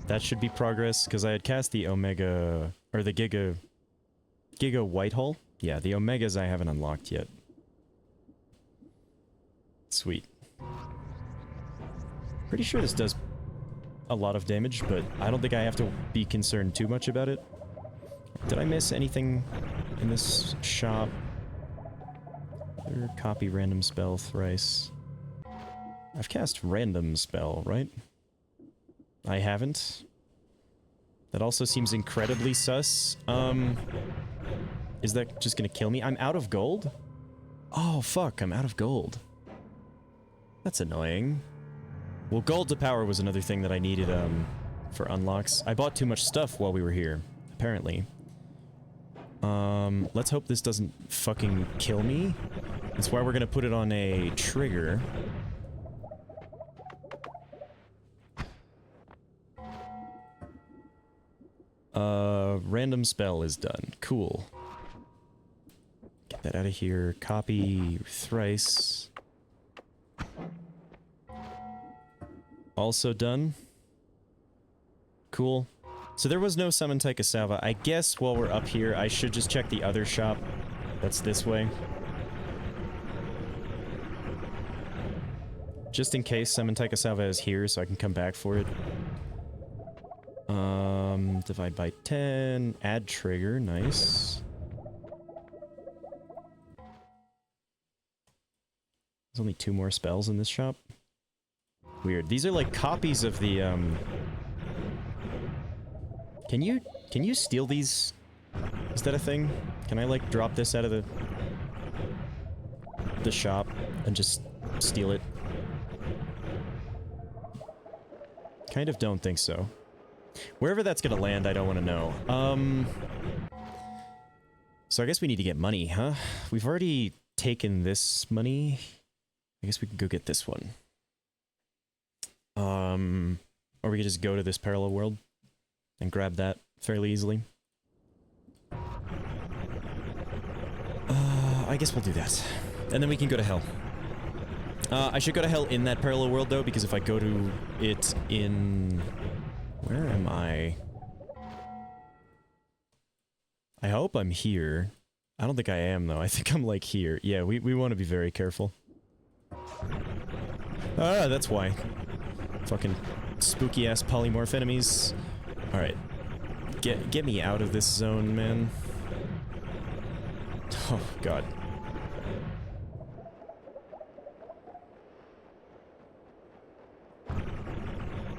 That should be progress, because I had cast the Omega, or the Giga Whitehall. Yeah, the Omegas I haven't unlocked yet. Sweet. Pretty sure this does a lot of damage, but I don't think I have to be concerned too much about it. Did I miss anything in this shop? Copy random spell thrice. I've cast random spell, right? I haven't. That also seems incredibly sus. Is that just gonna kill me? I'm out of gold? Oh, fuck, I'm out of gold. That's annoying. Well, gold to power was another thing that I needed, for unlocks. I bought too much stuff while we were here, apparently. Let's hope this doesn't fucking kill me. That's why we're gonna put it on a trigger. Random spell is done. Cool. Get that out of here. Copy thrice. Also done. Cool. So there was no summon Taika Salva. I guess while we're up here, I should just check the other shop. That's this way. Just in case summon Taika Salva is here, so I can come back for it. Divide by 10. Add trigger. Nice. There's only 2 more spells in this shop. Weird. These are like copies of the, Can you steal these? Is that a thing? Can I, like, drop this out of the shop and just steal it? Kind of don't think so. Wherever that's gonna land, I don't want to know. So I guess we need to get money, huh? We've already taken this money. I guess we can go get this one. Or we could just go to this parallel world and grab that fairly easily. I guess we'll do that. And then we can go to hell. I should go to hell in that parallel world, though, because if I go to it in... Where am I? I hope I'm here. I don't think I am, though. I think I'm, like, here. Yeah, we want to be very careful. Ah, that's why. Fucking spooky-ass polymorph enemies. Alright. Get me out of this zone, man. Oh, God.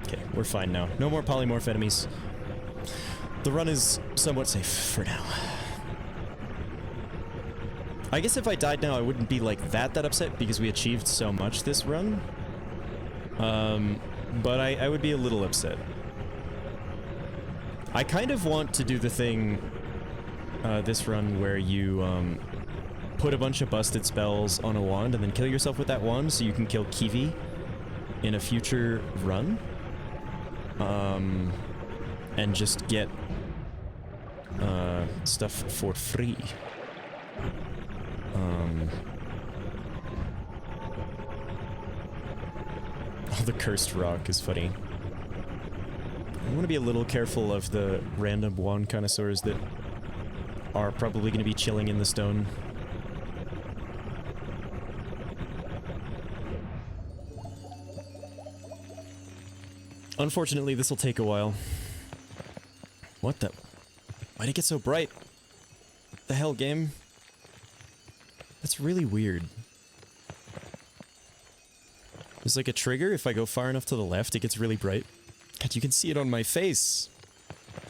Okay, we're fine now. No more polymorph enemies. The run is somewhat safe for now. I guess if I died now, I wouldn't be like that upset because we achieved so much this run. But I would be a little upset. I kind of want to do the thing, this run where you, put a bunch of busted spells on a wand and then kill yourself with that wand so you can kill Kiwi in a future run. And just get, stuff for free. Oh, the cursed rock is funny. I want to be a little careful of the random wand connoisseurs that are probably going to be chilling in the stone. Unfortunately, this will take a while. What the... Why'd it get so bright? The hell, game? That's really weird. There's like a trigger. If I go far enough to the left, it gets really bright. God, you can see it on my face.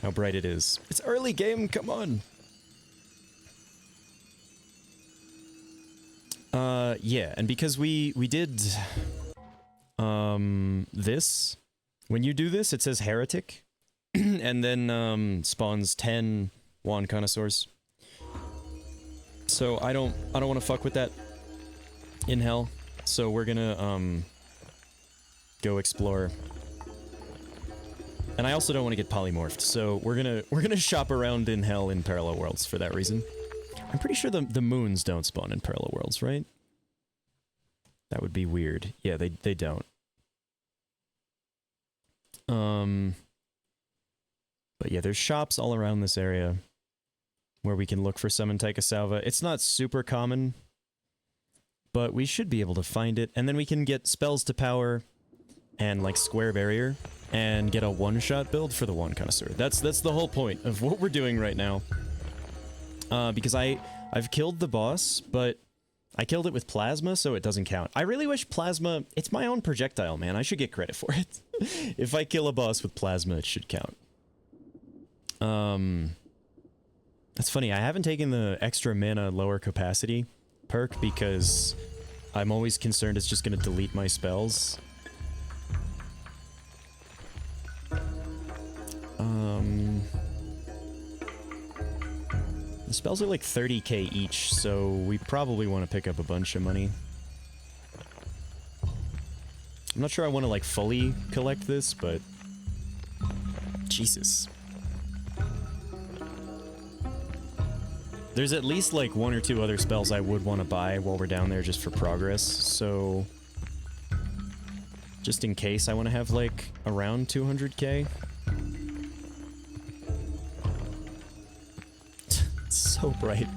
How bright it is. It's early game, come on! Yeah, and because we did... this... When you do this, it says heretic, and then, spawns 10 wand connoisseurs. So I don't want to fuck with that in hell. So we're gonna, go explore And I also don't want to get polymorphed, so we're gonna shop around in hell in parallel worlds for that reason. I'm pretty sure the moons don't spawn in parallel worlds, right? That would be weird. Yeah, they don't. But yeah, there's shops all around this area where we can look for summon Taika Salva. It's not super common, but we should be able to find it. And then we can get spells to power and like square barrier and get a one-shot build for the Wand Connoisseur. That's the whole point of what we're doing right now. Because I've killed the boss, but I killed it with plasma, so it doesn't count. I really wish plasma... It's my own projectile, man. I should get credit for it. If I kill a boss with plasma, it should count. That's funny. I haven't taken the extra mana lower capacity perk because I'm always concerned it's just going to delete my spells. The spells are like 30k each, so we probably want to pick up a bunch of money. I'm not sure I want to like fully collect this, but... Jesus. There's at least like one or two other spells I would want to buy while we're down there just for progress, so... Just in case I want to have like around 200k. It's so bright.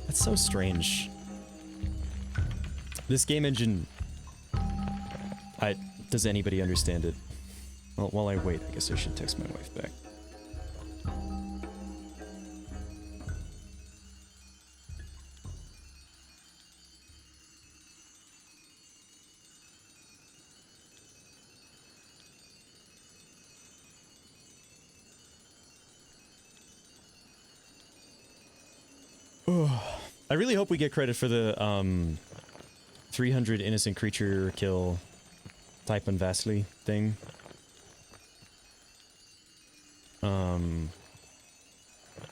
That's so strange. This game engine... Does anybody understand it? Well, while I wait, I guess I should text my wife back. I really hope we get credit for the 300 innocent creature kill type and Vasily thing.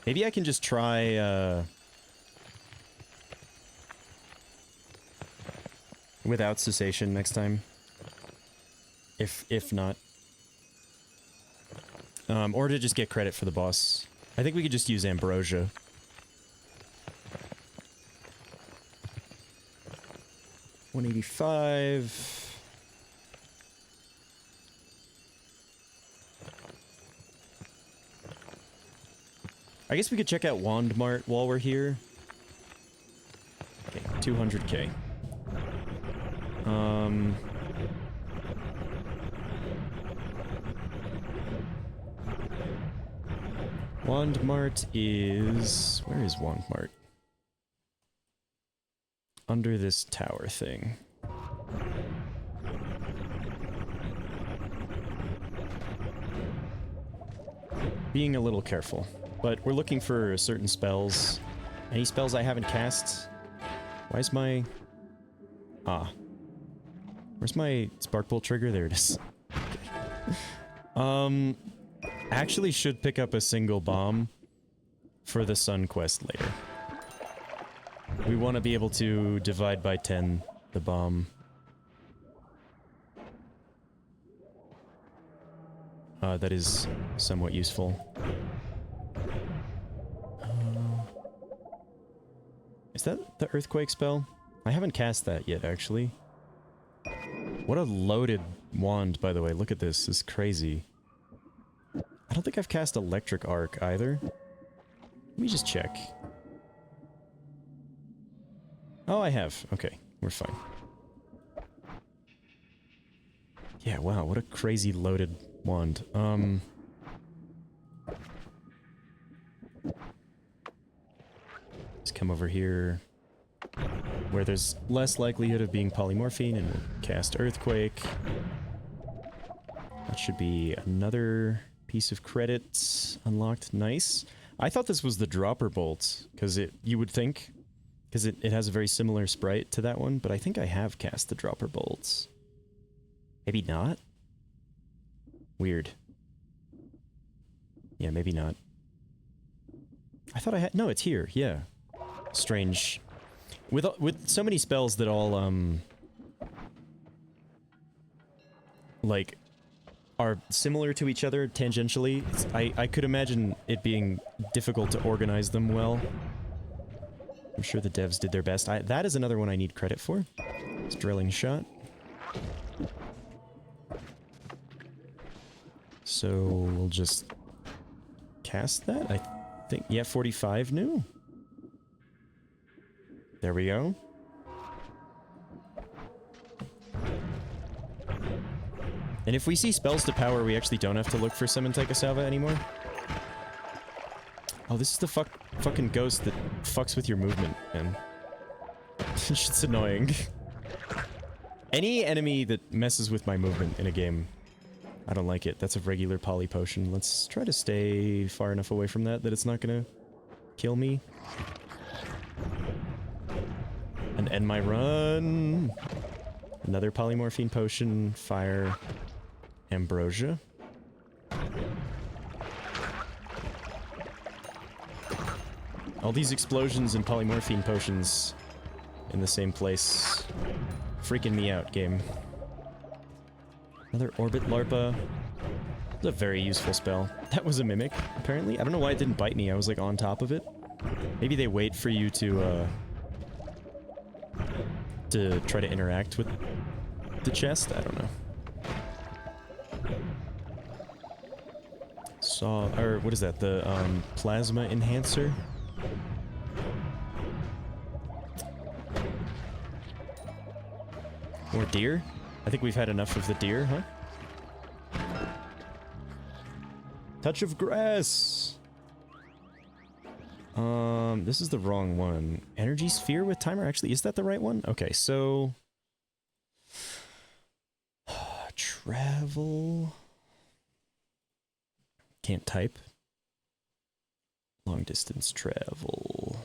Maybe I can just try without cessation next time. If not. Or to just get credit for the boss. I think we could just use Ambrosia. $185. I guess we could check out Wand Mart while we're here. Okay, 200k. Wand Mart is... Where is Wand Mart? Under this tower thing. Being a little careful. But we're looking for certain spells. Any spells I haven't cast? Why is my... Ah. Where's my Sparkbolt trigger? There it is. Okay. Actually should pick up a single bomb for the Sun quest later. We want to be able to divide by 10 the bomb. That is somewhat useful. Is that the Earthquake spell? I haven't cast that yet, actually. What a loaded wand, by the way. Look at this. This is crazy. I don't think I've cast Electric Arc, either. Let me just check. Oh, I have. Okay, we're fine. Yeah, wow, what a crazy loaded wand. Let's come over here, where there's less likelihood of being polymorphine, and we'll cast Earthquake. That should be another piece of credits unlocked. Nice. I thought this was the Dropper Bolt, because you would think, because it has a very similar sprite to that one, but I think I have cast the Dropper Bolts. Maybe not? Weird. Yeah, maybe not. I thought I had... No, it's here, yeah. Strange. With so many spells that all, like, are similar to each other tangentially. I could imagine it being difficult to organize them well. I'm sure the devs did their best. That is another one I need credit for. It's drilling shot. So we'll just cast that. I think, yeah, 45 new. There we go. And if we see spells to power, we actually don't have to look for Summon Taikasawa anymore. Oh, this is the fucking ghost that fucks with your movement, man. Shit's annoying. Any enemy that messes with my movement in a game, I don't like it. That's a regular poly potion. Let's try to stay far enough away from that it's not gonna kill me. And end my run. Another polymorphine potion, fire, ambrosia. All these explosions and polymorphine potions in the same place. Freaking me out, game. Another orbit larpa. That's a very useful spell. That was a mimic, apparently. I don't know why it didn't bite me. I was like on top of it. Maybe they wait for you to try to interact with the chest? I don't know. Or what is that? The plasma enhancer? More deer? I think we've had enough of the deer, huh? Touch of grass! This is the wrong one. Energy sphere with timer? Actually, is that the right one? Okay, so... travel... Can't type. Long distance travel.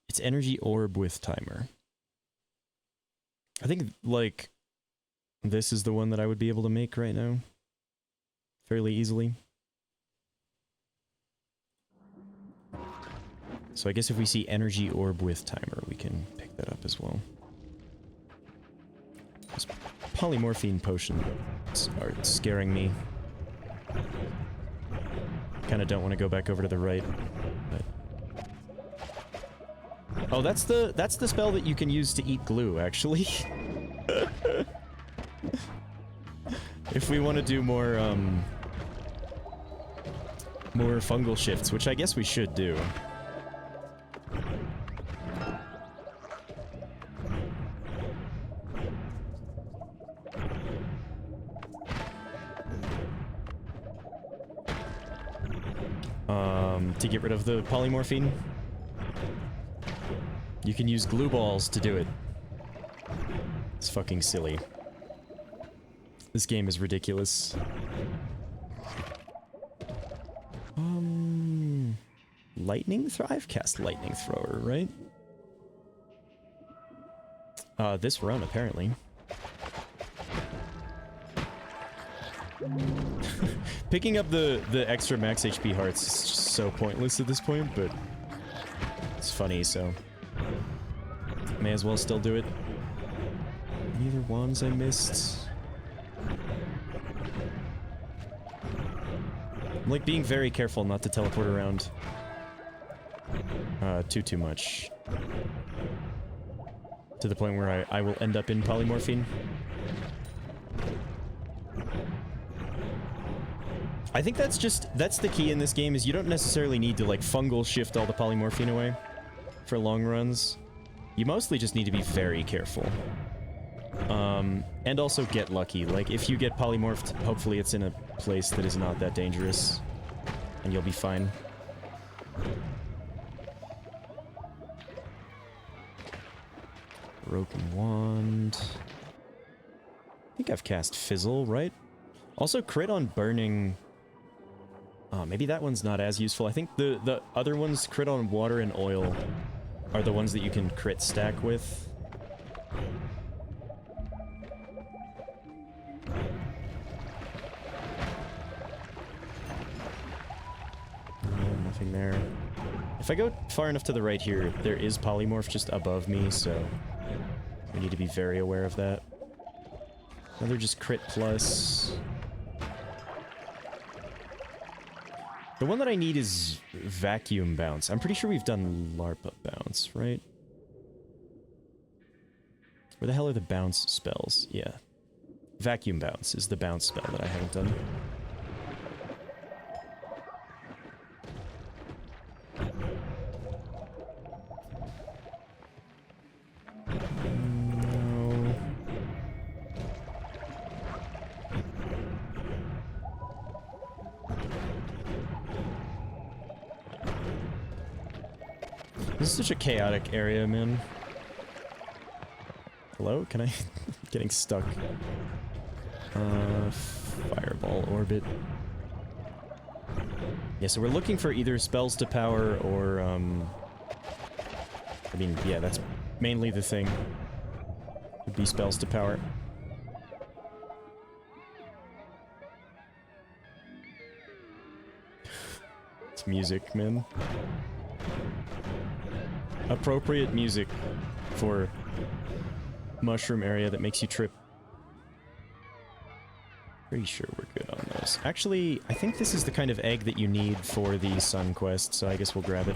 It's energy orb with timer. I think, like, this is the one that I would be able to make right now. Fairly easily. So I guess if we see energy orb with timer, we can pick that up as well. These polymorphine potions are scaring me. Kind of don't want to go back over to the right. But... oh, that's the spell that you can use to eat glue, actually. If we want to do more more fungal shifts, which I guess we should do. To get rid of the polymorphine. You can use glue balls to do it. It's fucking silly. This game is ridiculous. Lightning throw? I've cast lightning thrower, right? This run, apparently. Picking up the extra max HP hearts is just so pointless at this point, but it's funny, so may as well still do it. Any other wands I missed? I'm like being very careful not to teleport around too much. To the point where I will end up in polymorphine. I think that's the key in this game, is you don't necessarily need to like fungal shift all the polymorphine away for long runs. You mostly just need to be very careful. And also get lucky. Like, if you get polymorphed, hopefully it's in a place that is not that dangerous, and you'll be fine. Broken wand. I think I've cast Fizzle, right? Also crit on burning. Maybe that one's not as useful. I think the other ones, crit on water and oil, are the ones that you can crit stack with. Nothing there. If I go far enough to the right here, there is polymorph just above me, so we need to be very aware of that. Another just crit plus. The one that I need is vacuum bounce. I'm pretty sure we've done LARPA bounce, right? Where the hell are the bounce spells? Yeah. Vacuum bounce is the bounce spell that I haven't done. No. This is such a chaotic area, man. Hello? Can I... getting stuck. Fireball orbit. Yeah, so we're looking for either spells to power or, I mean, yeah, that's mainly the thing. Would be spells to power. It's music, man. Appropriate music for mushroom area that makes you trip. Pretty sure we're good on those. Actually, I think this is the kind of egg that you need for the sun quest, so I guess we'll grab it.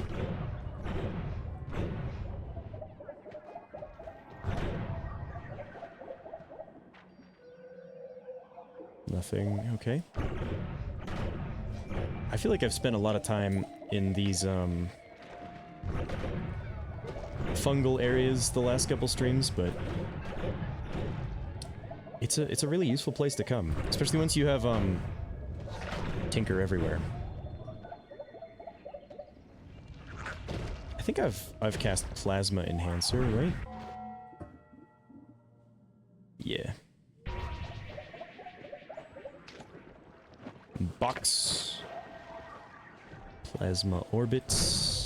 Nothing. Okay. I feel like I've spent a lot of time in these, fungal areas the last couple streams, but it's a really useful place to come, especially once you have Tinker everywhere. I think I've cast Plasma Enhancer, right? Yeah. Box. Plasma Orbits.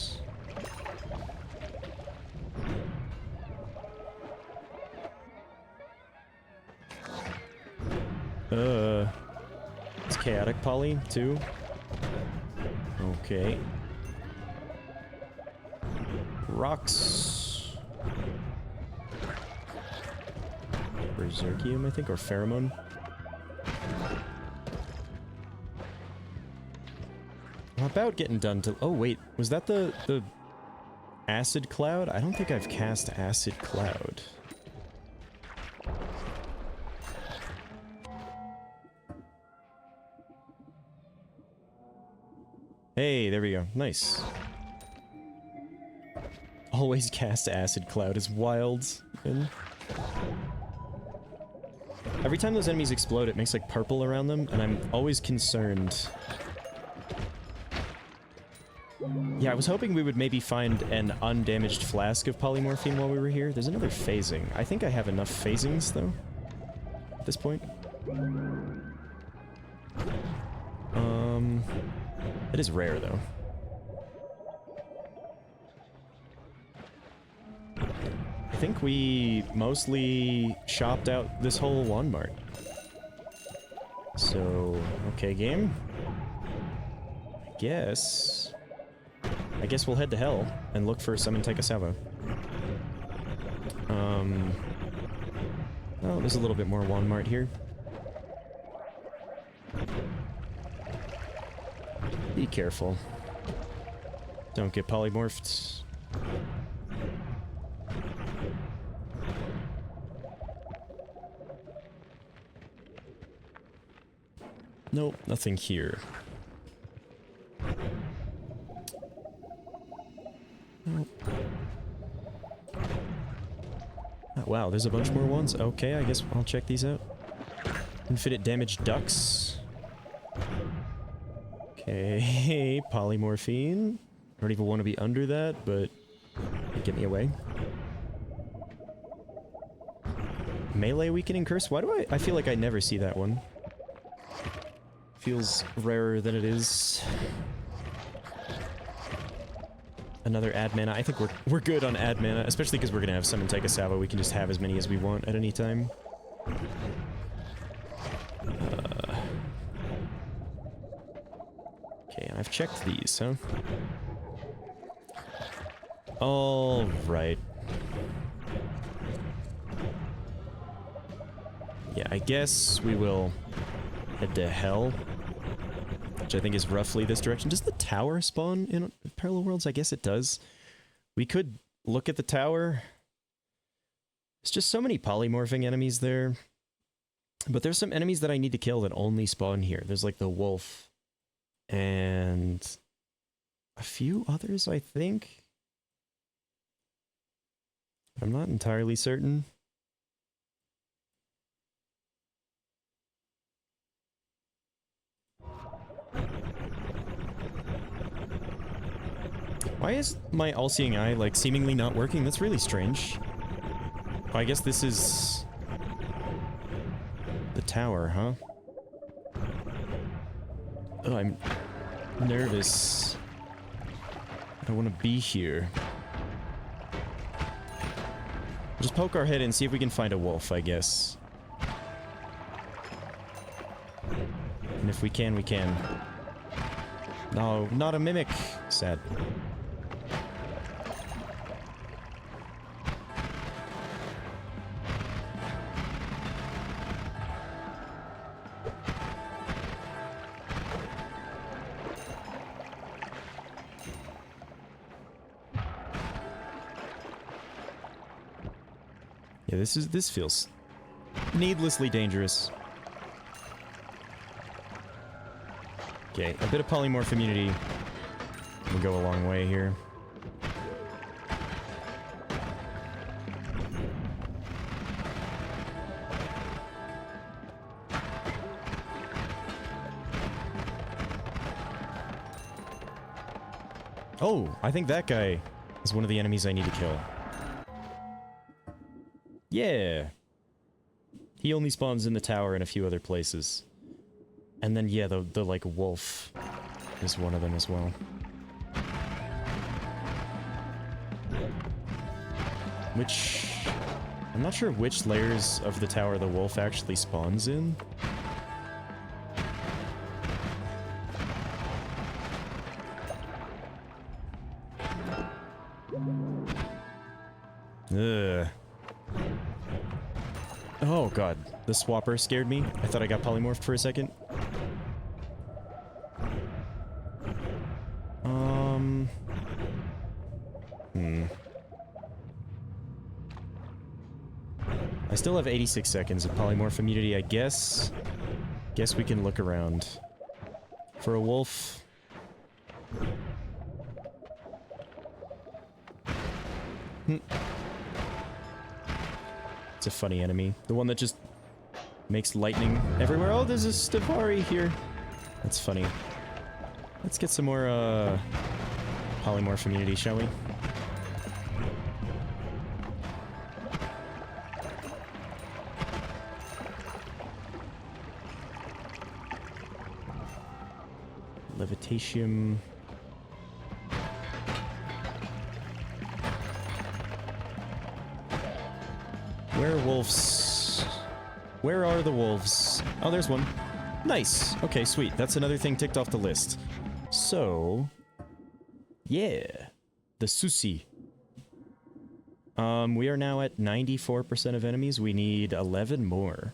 It's chaotic poly, too. Okay. Rocks. Berserkium, I think, or Pheromone. I'm about getting done to... Oh, wait. Was that the Acid Cloud? I don't think I've cast Acid Cloud. Hey, there we go. Nice. Always cast Acid Cloud is wild. And every time those enemies explode, it makes like purple around them, and I'm always concerned. Yeah, I was hoping we would maybe find an undamaged flask of polymorphine while we were here. There's another phasing. I think I have enough phasings, though, at this point. It is rare, though. I think we mostly shopped out this whole Walmart. So, okay, game. I guess we'll head to hell and look for Summon Taikasawa. Oh, there's a little bit more Walmart here. Be careful. Don't get polymorphed. Nope, nothing here. Nope. Oh, wow, there's a bunch more ones? Okay, I guess I'll check these out. Infinite damage ducks. Okay, polymorphine. I don't even want to be under that, but get me away. Melee weakening curse? Why do I feel like I never see that one? Feels rarer than it is. Another add mana. I think we're good on add mana, especially because we're gonna have Summon Taikasawa. We can just have as many as we want at any time. Okay, I've checked these, huh? All right. Yeah, I guess we will head to hell, which I think is roughly this direction. Does the tower spawn in Parallel Worlds? I guess it does. We could look at the tower. There's just so many polymorphing enemies there. But there's some enemies that I need to kill that only spawn here. There's like the wolf and a few others, I think. I'm not entirely certain. Why is my all-seeing eye, like, seemingly not working? That's really strange. Oh, I guess this is the tower, huh? Oh, I'm nervous. I don't want to be here. Just poke our head and see if we can find a wolf, I guess. And if we can, we can. No, not a mimic. Sad. Yeah, this feels needlessly dangerous. Okay, a bit of polymorph immunity will go a long way here. Oh, I think that guy is one of the enemies I need to kill. Yeah. He only spawns in the tower and a few other places. And then, yeah, the like, wolf is one of them as well. Which... I'm not sure which layers of the tower the wolf actually spawns in. Ugh. Oh god, the swapper scared me. I thought I got polymorphed for a second. I still have 86 seconds of polymorph immunity, I guess. Guess we can look around for a wolf. It's a funny enemy. The one that just makes lightning everywhere. Oh, there's a Stavari here. That's funny. Let's get some more, polymorph immunity, shall we? Levitation. Werewolves. Where are the wolves? Oh, there's one. Nice. Okay, sweet. That's another thing ticked off the list. So... yeah. The Susi. We are now at 94% of enemies. We need 11 more.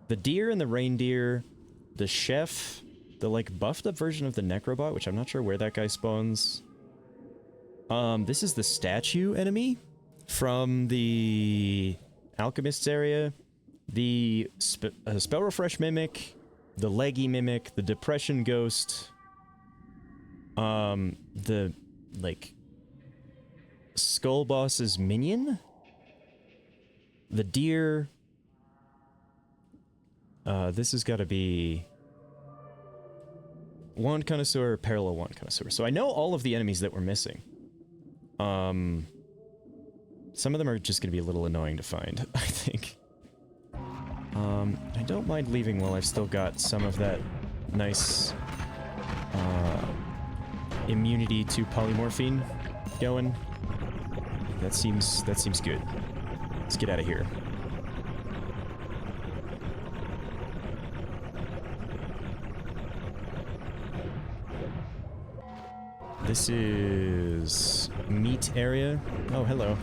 The deer and the reindeer. The chef. The, like, buffed up version of the Necrobot, which I'm not sure where that guy spawns. This is the statue enemy from the Alchemist's area. The Spell Refresh Mimic, the Leggy Mimic, the Depression Ghost, the, like, Skull Boss's minion, the deer, this has got to be Wand Connoisseur, Parallel Wand Connoisseur. So I know all of the enemies that we're missing. Some of them are just going to be a little annoying to find, I think. I don't mind leaving while I've still got some of that nice, immunity to polymorphine going. That seems good. Let's get out of here. This is meat area. Oh, hello.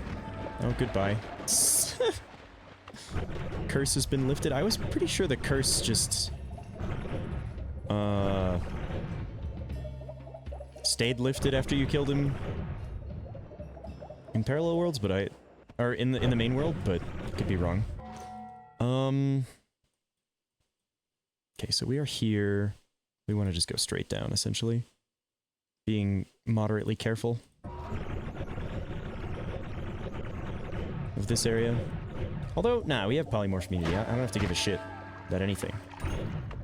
Oh, goodbye. curse has been lifted. I was pretty sure the curse just stayed lifted after you killed him in parallel worlds, but or in the main world, but could be wrong. Okay, so we are here. We want to just go straight down, essentially. Being moderately careful of this area. Although, nah, we have polymorph immunity. I don't have to give a shit about anything.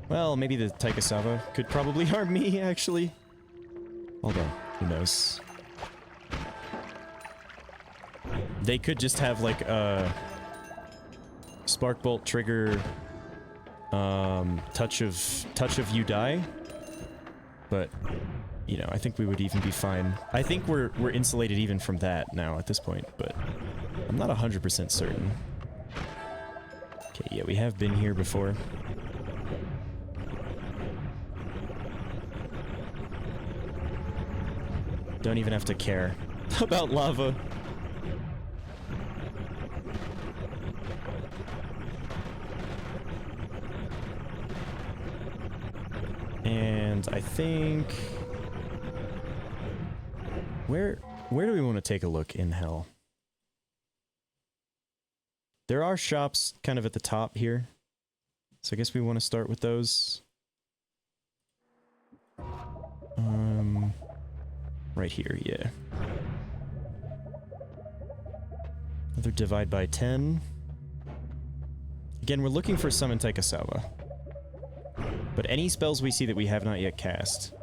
Well, maybe the Taikasava could probably harm me, actually. Although, who knows? They could just have, like, a Spark Bolt trigger, touch of you die. But, you know, I think we would even be fine. I think we're insulated even from that now at this point, but I'm not 100% certain. Okay, yeah, we have been here before. Don't even have to care about lava. And I think... Where do we want to take a look in hell? There are shops kind of at the top here. So I guess we want to start with those. Right here, yeah. Another divide by 10. Again, we're looking for summon Taikasava. But any spells we see that we have not yet cast,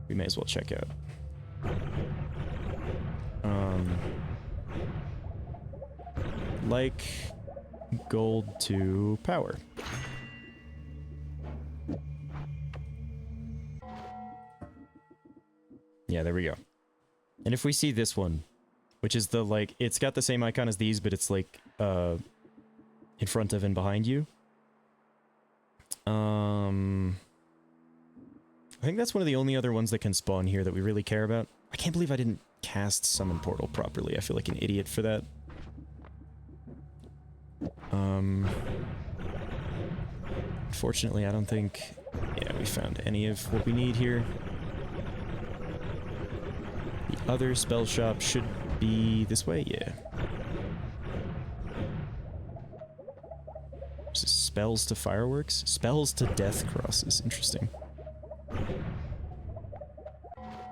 we may as well check out. Like gold to power. Yeah, there we go. And if we see this one, which is the, like, it's got the same icon as these, but it's like, in front of and behind you. I think that's one of the only other ones that can spawn here that we really care about. I can't believe I didn't cast Summon Portal properly. I feel like an idiot for that. Unfortunately, I don't think... Yeah, we found any of what we need here. The other spell shop should be this way, yeah. This is spells to fireworks? Spells to death crosses. Interesting.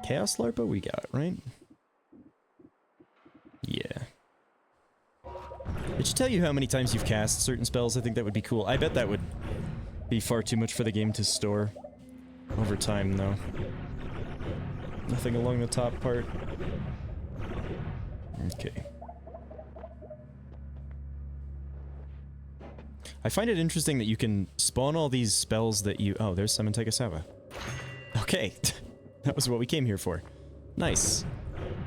Chaos Larpa we got, right? Yeah. It should tell you how many times you've cast certain spells. I think that would be cool. I bet that would be far too much for the game to store over time, though. Nothing along the top part. Okay. I find it interesting that you can spawn all these spells that you... Oh, there's Summon Taikasava. Okay. That was what we came here for. Nice.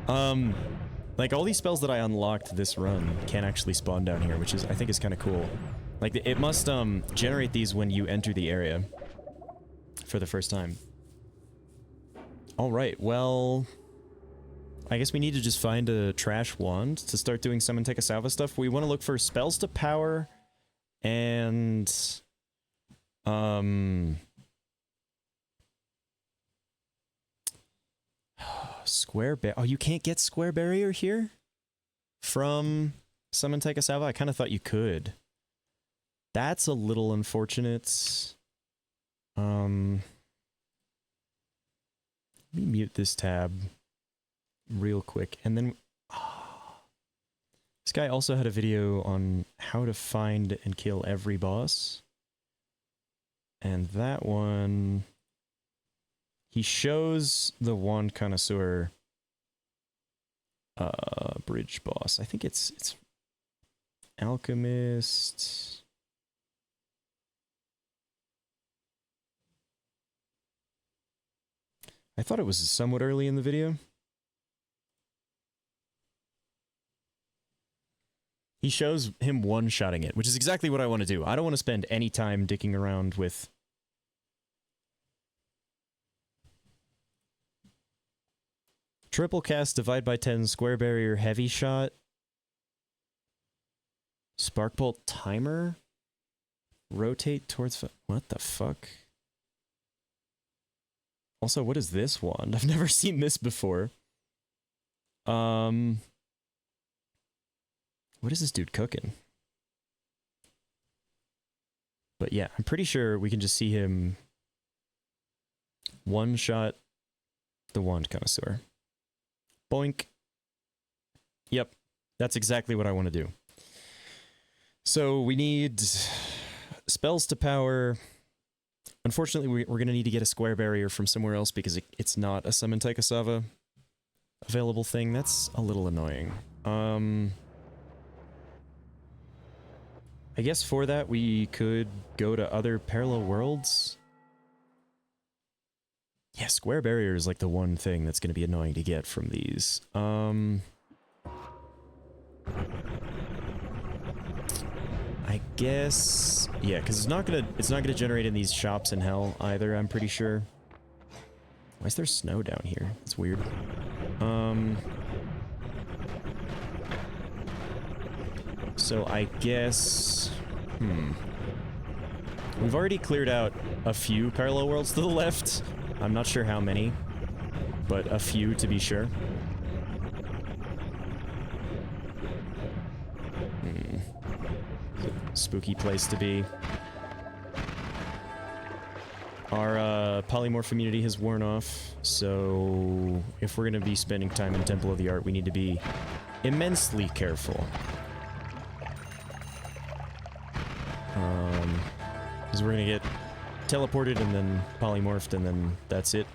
Like, all these spells that I unlocked this run can actually spawn down here, which is, I think, is kind of cool. Like, it must, generate these when you enter the area for the first time. Alright, well... I guess we need to just find a trash wand to start doing Summon Taikasava stuff. We want to look for spells to power and... Square barrier. Oh, you can't get square barrier here? From Summon Taikasava? I kind of thought you could. That's a little unfortunate. Let me mute this tab real quick, and then... This guy also had a video on how to find and kill every boss. And that one... He shows the Wand Connoisseur bridge boss. I think it's Alchemist. I thought it was somewhat early in the video. He shows him one-shotting it, which is exactly what I want to do. I don't want to spend any time dicking around with... Triple cast, divide by 10, square barrier, heavy shot. Spark bolt timer? Rotate towards... What the fuck? Also, what is this wand? I've never seen this before. What is this dude cooking? But yeah, I'm pretty sure we can just see him one-shot the wand connoisseur. Boink. Yep, that's exactly what I want to do. So we need spells to power. Unfortunately, we're going to need to get a square barrier from somewhere else because it's not a Summon Taikasava available thing. That's a little annoying. I guess for that, we could go to other parallel worlds. Yeah, square barrier is like the one thing that's going to be annoying to get from these. I guess, yeah, because it's not gonna generate in these shops in hell either. I'm pretty sure. Why is there snow down here? It's weird. So I guess, we've already cleared out a few parallel worlds to the left. I'm not sure how many, but a few to be sure. Spooky place to be. Our polymorph immunity has worn off, so if we're going to be spending time in Temple of the Art, we need to be immensely careful. Because we're going to get teleported and then polymorphed and then that's it.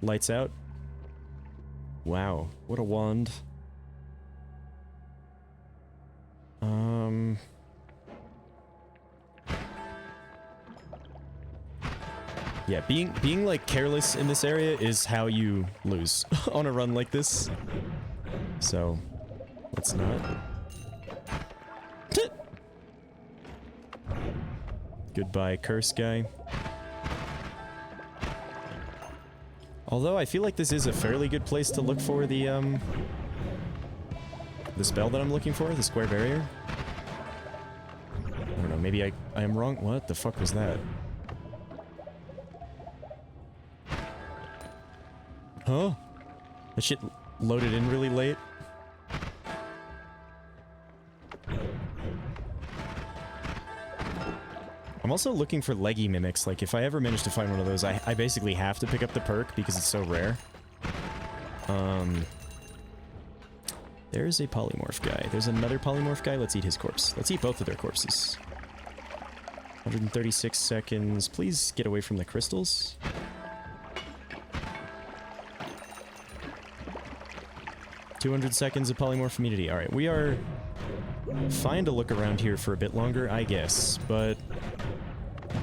Lights out. Wow, what a wand. Yeah, being like careless in this area is how you lose on a run like this. So, let's not. Goodbye, curse guy. Although I feel like this is a fairly good place to look for the spell that I'm looking for, the square barrier. I don't know, maybe I am wrong. What the fuck was that? Huh? That shit loaded in really late. I'm also looking for leggy mimics. Like, if I ever manage to find one of those, I basically have to pick up the perk because it's so rare. There's a polymorph guy. There's another polymorph guy. Let's eat his corpse. Let's eat both of their corpses. 136 seconds. Please get away from the crystals. $200 seconds of polymorph immunity. Alright, we are fine to look around here for a bit longer, I guess, but...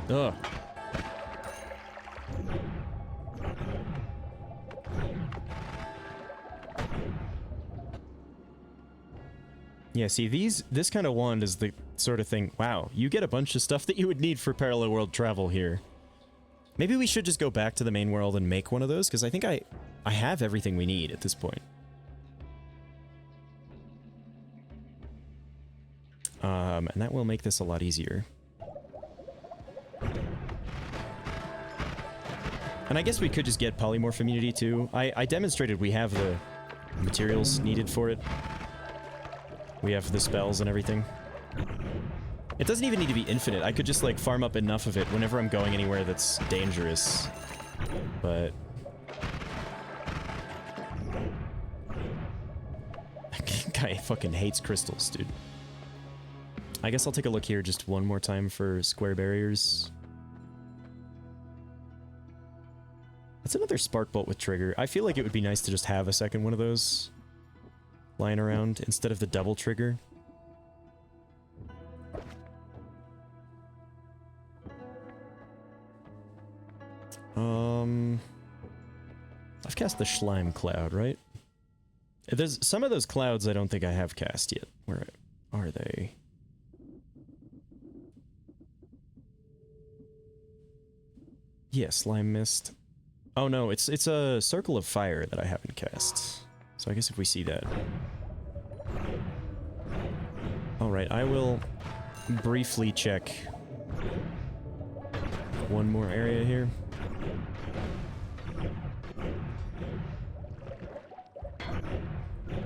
Ugh. Yeah, see, this kind of wand is the sort of thing... Wow, you get a bunch of stuff that you would need for parallel world travel here. Maybe we should just go back to the main world and make one of those, because I think I have everything we need at this point. And that will make this a lot easier. And I guess we could just get polymorph immunity too. I demonstrated we have the materials needed for it. We have the spells and everything. It doesn't even need to be infinite. I could just like farm up enough of it whenever I'm going anywhere that's dangerous. But... that guy fucking hates crystals, dude. I guess I'll take a look here just one more time for square barriers. That's another spark bolt with trigger. I feel like it would be nice to just have a second one of those lying around instead of the double trigger. I've cast the Schleim Cloud, right? There's some of those clouds I don't think I have cast yet. Where are they? Yeah, Slime Mist. Oh no, it's a Circle of Fire that I haven't cast. So I guess if we see that. Alright, I will briefly check one more area here.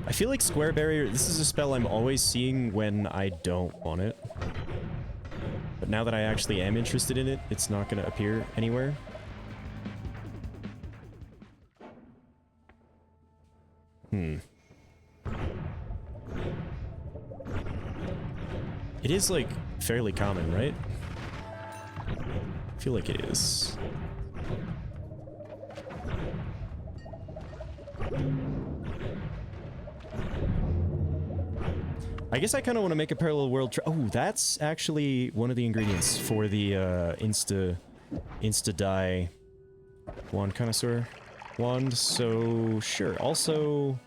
I feel like Square Barrier, this is a spell I'm always seeing when I don't want it. But now that I actually am interested in it, it's not going to appear anywhere. It is, like, fairly common, right? I feel like it is. I guess I kind of want to make a parallel world. Oh, that's actually one of the ingredients for the insta-die wand connoisseur wand. So sure. Also,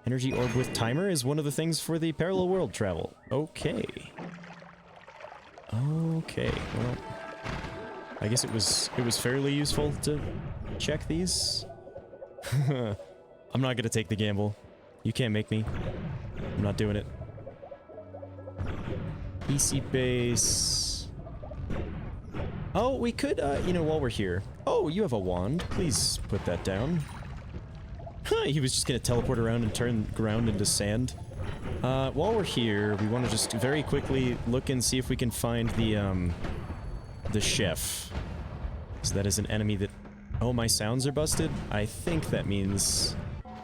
energy orb with timer is one of the things for the parallel world travel. Okay. Okay. Well, I guess it was fairly useful to check these. I'm not gonna take the gamble. You can't make me. I'm not doing it. EC base. Oh, we could, you know, while we're here. Oh, you have a wand. Please put that down. Huh, he was just gonna teleport around and turn ground into sand. While we're here, we want to just very quickly look and see if we can find the chef. So that is an enemy that... Oh, my sounds are busted? I think that means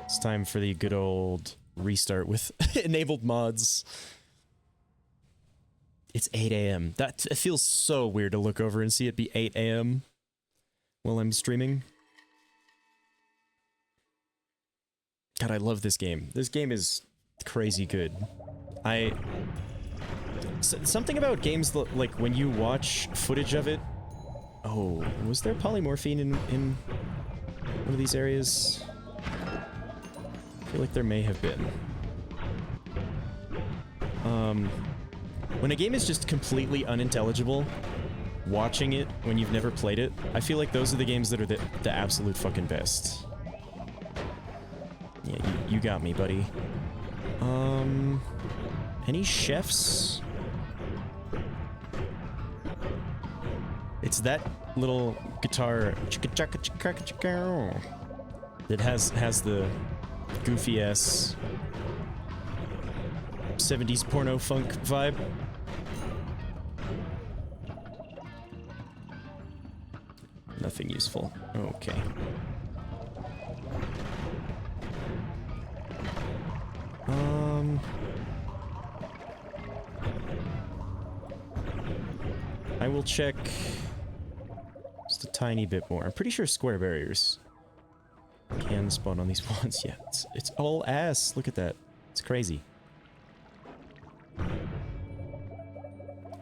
it's time for the good old restart with enabled mods. It's 8 a.m. It feels so weird to look over and see it be 8 a.m. while I'm streaming. God, I love this game. This game is crazy good. Something about games like when you watch footage of it... Oh, was there polymorphine in one of these areas? I feel like there may have been. When a game is just completely unintelligible, watching it when you've never played it, I feel like those are the games that are the absolute fucking best. Yeah, you got me, buddy. Any chefs? It's that little guitar that has the goofy ass 70s porno funk vibe. Nothing useful. Okay. I will check just a tiny bit more. I'm pretty sure square barriers can spawn on these ones. Yeah, it's all ass. Look at that. It's crazy.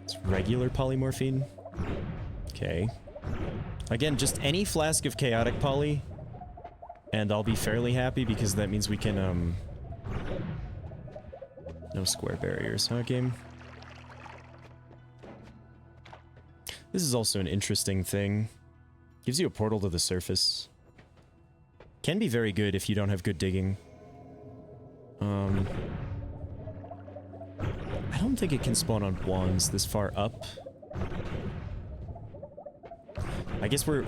It's regular polymorphine. Okay. Again, just any flask of chaotic poly, and I'll be fairly happy because that means we can, no square barriers, huh, game? This is also an interesting thing. Gives you a portal to the surface. Can be very good if you don't have good digging. I don't think it can spawn on wands this far up. I guess we're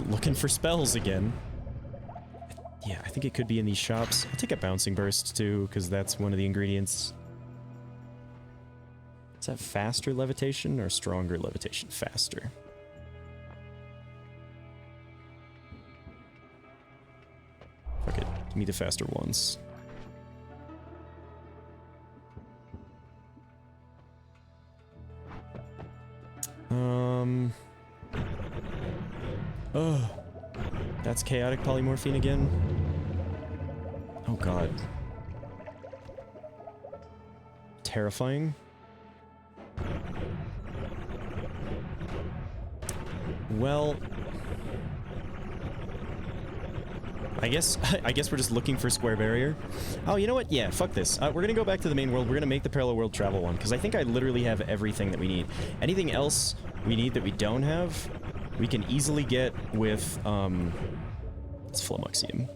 looking for spells again. Yeah, I think it could be in these shops. I'll take a bouncing burst too, because that's one of the ingredients. Is that faster levitation or stronger levitation? Faster. Fuck it. Give me the faster ones. Oh, that's chaotic polymorphine again. Oh god. Terrifying. Well, I guess we're just looking for square barrier. Oh, you know what? Yeah, fuck this. We're gonna go back to the main world. We're gonna make the parallel world travel one, because I think I literally have everything that we need. Anything else we need that we don't have, we can easily get with, it's Flummoxium.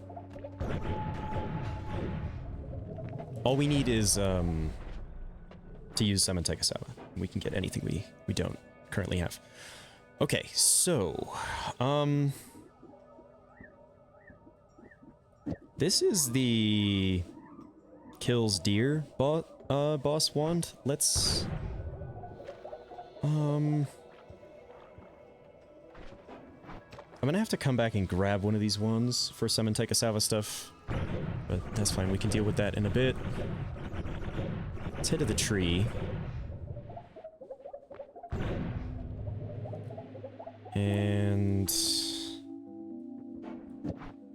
All we need is, to use Summon Tekasaba. We can get anything we don't currently have. Okay, so, this is the kills deer boss wand. Let's, I'm gonna have to come back and grab one of these ones for some Antaikasawa stuff, but that's fine, we can deal with that in a bit. Let's head to the tree. And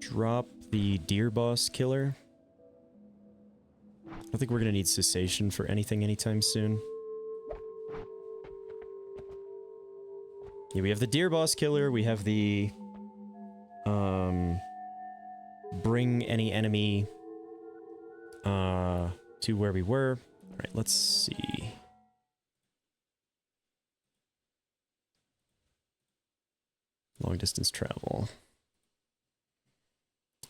drop the deer boss killer. I don't think we're gonna need cessation for anything anytime soon. Yeah, we have the deer boss killer, we have the bring any enemy to where we were. Alright, let's see. Long distance travel.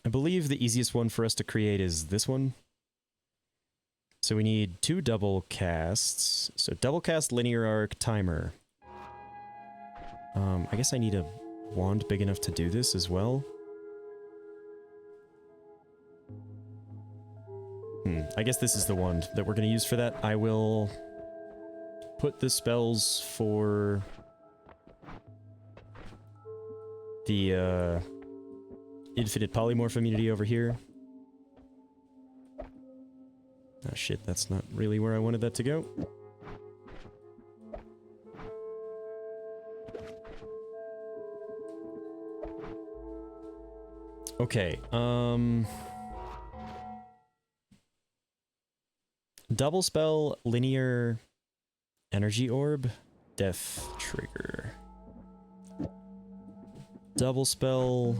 I believe the easiest one for us to create is this one. So we need 2 double casts. So double cast linear arc timer. I guess I need a wand big enough to do this as well. I guess this is the wand that we're going to use for that. I will put the spells for the infinite polymorph immunity over here. Oh shit, that's not really where I wanted that to go. Okay, double spell, linear energy orb, death trigger. Double spell,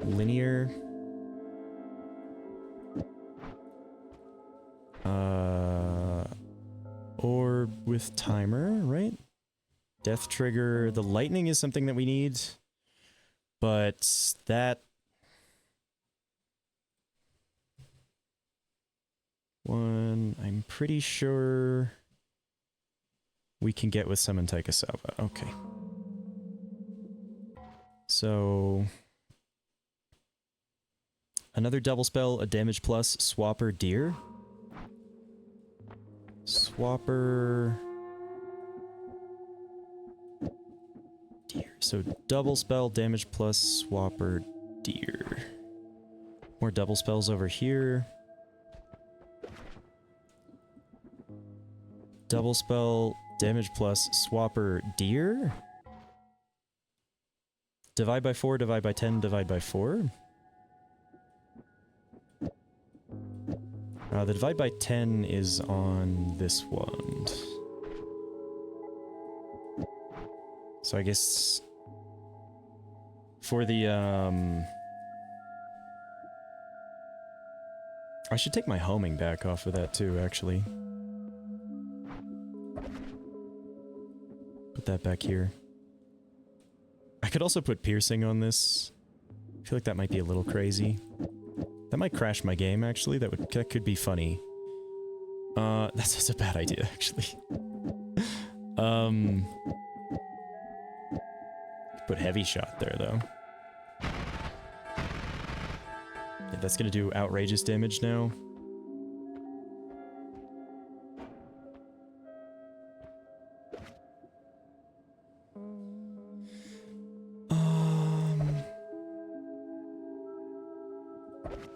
linear. Orb with timer, right? Death trigger. The lightning is something that we need. But that one, I'm pretty sure we can get with some Antaikasawa. Okay. So another double spell, a damage plus, swapper deer. Swapper deer. So double spell, damage plus, swapper deer. More double spells over here. Double spell, damage plus, swapper deer. Divide by 4, divide by 10, divide by 4. The divide by 10 is on this wand. So I guess for the, I should take my homing back off of that too, actually. Put that back here. I could also put piercing on this. I feel like that might be a little crazy. That might crash my game, actually. That could be funny. That's a bad idea, actually. Put heavy shot there, though. Yeah, that's gonna do outrageous damage now.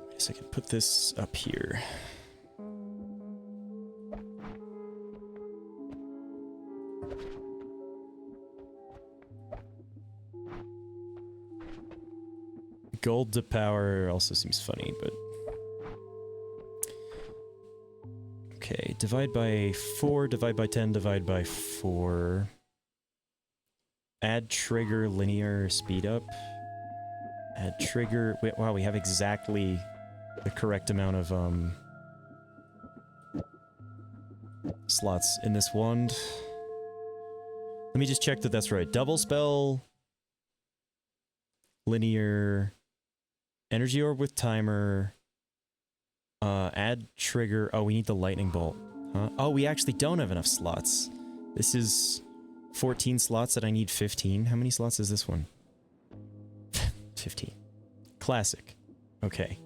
I guess I can put this up here. Gold to power also seems funny, but... Okay, divide by 4, divide by 10, divide by 4. Add trigger linear speed up. Add trigger... Wait, wow, we have exactly the correct amount of, slots in this wand. Let me just check that that's right. Double spell... Linear... Energy orb with timer. Add trigger. Oh, we need the lightning bolt. Huh? Oh, we actually don't have enough slots. This is 14 slots that I need 15. How many slots is this one? 15. Classic. Okay.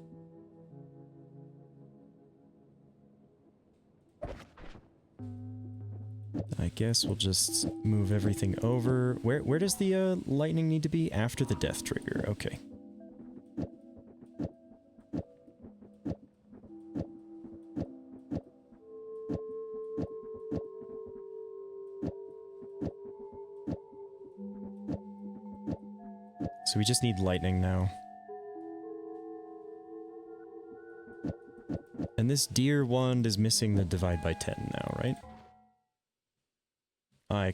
I guess we'll just move everything over. Where does the lightning need to be? After the death trigger. Okay. So we just need lightning now. And this deer wand is missing the divide by 10 now, right? I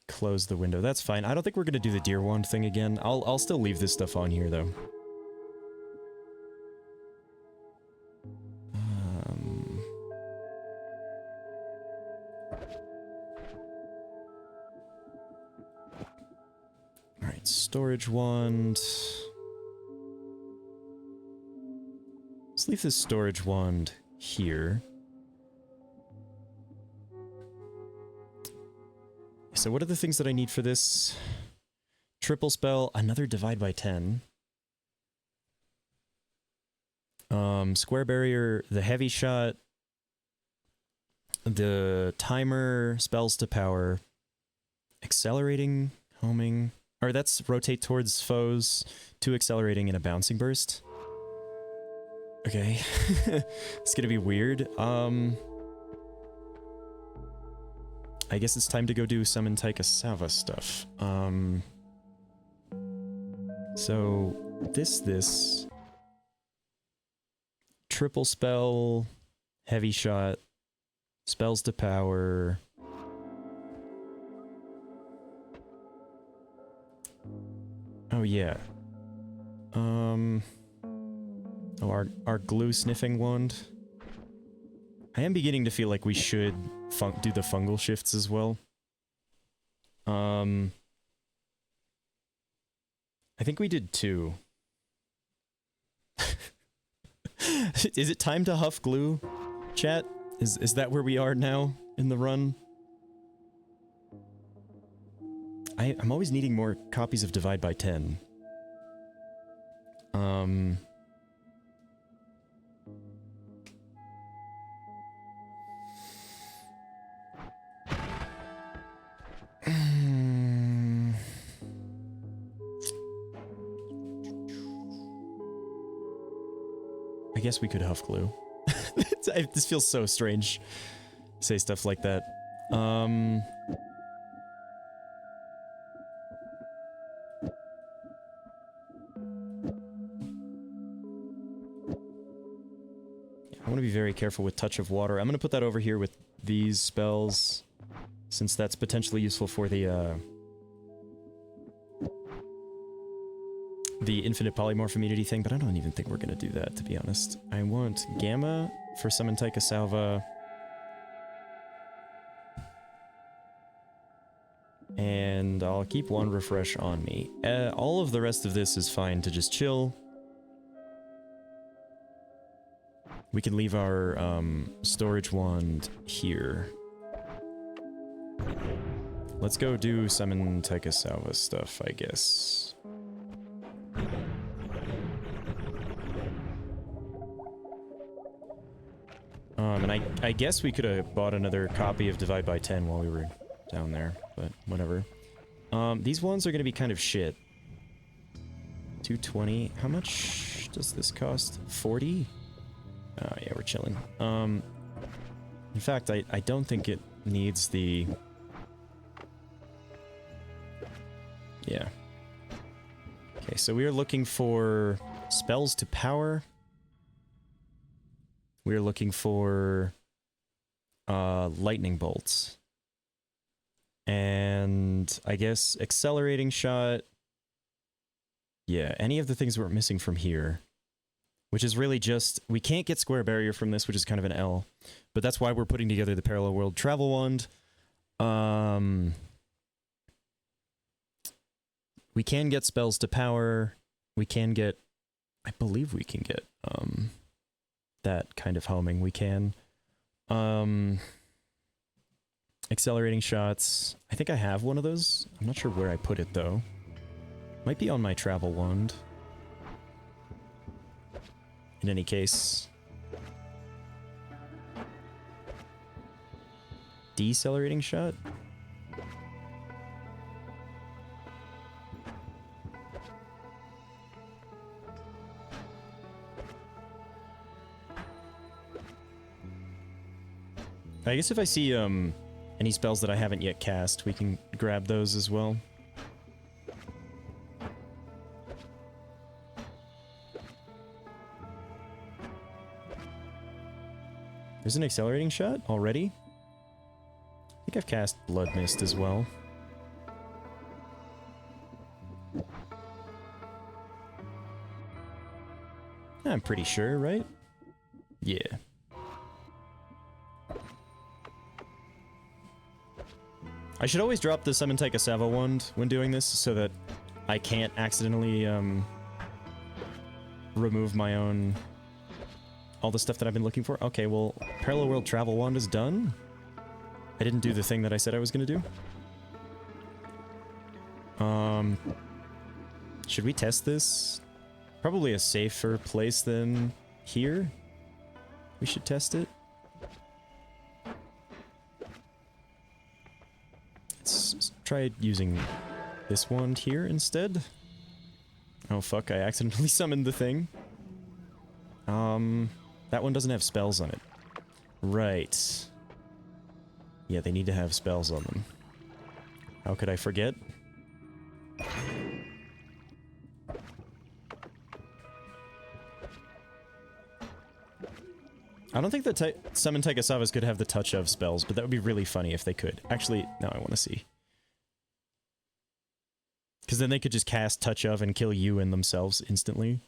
closed the window. That's fine. I don't think we're gonna do the deer wand thing again. I'll still leave this stuff on here though. Alright, storage wand. Let's leave this storage wand here. So what are the things that I need for this? Triple spell, another divide by 10. Square barrier, the heavy shot, the timer, spells to power, accelerating, homing, or that's rotate towards foes, 2 accelerating and a bouncing burst. Okay, it's gonna be weird. I guess it's time to go do Summon Taika Salva stuff. So, this... Triple spell, heavy shot, spells to power... Oh yeah. Oh, our glue sniffing wand. I am beginning to feel like we should do the fungal shifts as well. I think we did 2. Is it time to huff glue, chat? Is that where we are now in the run? I'm always needing more copies of Divide by 10. I guess we could huff glue. This feels so strange. Say stuff like that. I want to be very careful with Touch of Water. I'm going to put that over here with these spells, since that's potentially useful for the infinite polymorph immunity thing, but I don't even think we're going to do that, to be honest. I want Gamma for Summon Taika Salva. And I'll keep one refresh on me. All of the rest of this is fine to just chill. We can leave our storage wand here. Let's go do Summon Taika Salva stuff, I guess. And I guess we could have bought another copy of Divide by 10 while we were down there, but whatever. These ones are going to be kind of shit. 220. How much does this cost? 40? Oh, yeah, we're chilling. In fact, I don't think it needs the... Yeah. Okay, so we are looking for spells to power. We are looking for lightning bolts. And I guess accelerating shot. Yeah, any of the things we're missing from here. Which is really just, we can't get square barrier from this, which is kind of an L. But that's why we're putting together the parallel world travel wand. We can get spells to power. We can get, I believe we can get that kind of homing. We can. It Accelerating shots. I think I have one of those. I'm not sure where I put it, though. Might be on my travel wand. In any case. Decelerating shot? I guess if I see any spells that I haven't yet cast, we can grab those as well. There's an accelerating shot already? I think I've cast Blood Mist as well. I'm pretty sure, right? Yeah. I should always drop the Summon Taikasava wand when doing this so that I can't accidentally remove my own... all the stuff that I've been looking for. Okay, well, Parallel World Travel Wand is done. I didn't do the thing that I said I was gonna do. Should we test this? Probably a safer place than here. We should test it. Let's try using this wand here instead. Oh fuck, I accidentally summoned the thing. That one doesn't have spells on it. Right. Yeah, they need to have spells on them. How could I forget? I don't think the Summon Taikasavas could have the touch of spells, but that would be really funny if they could. Actually, no, I want to see. Because then they could just cast touch of and kill you and themselves instantly.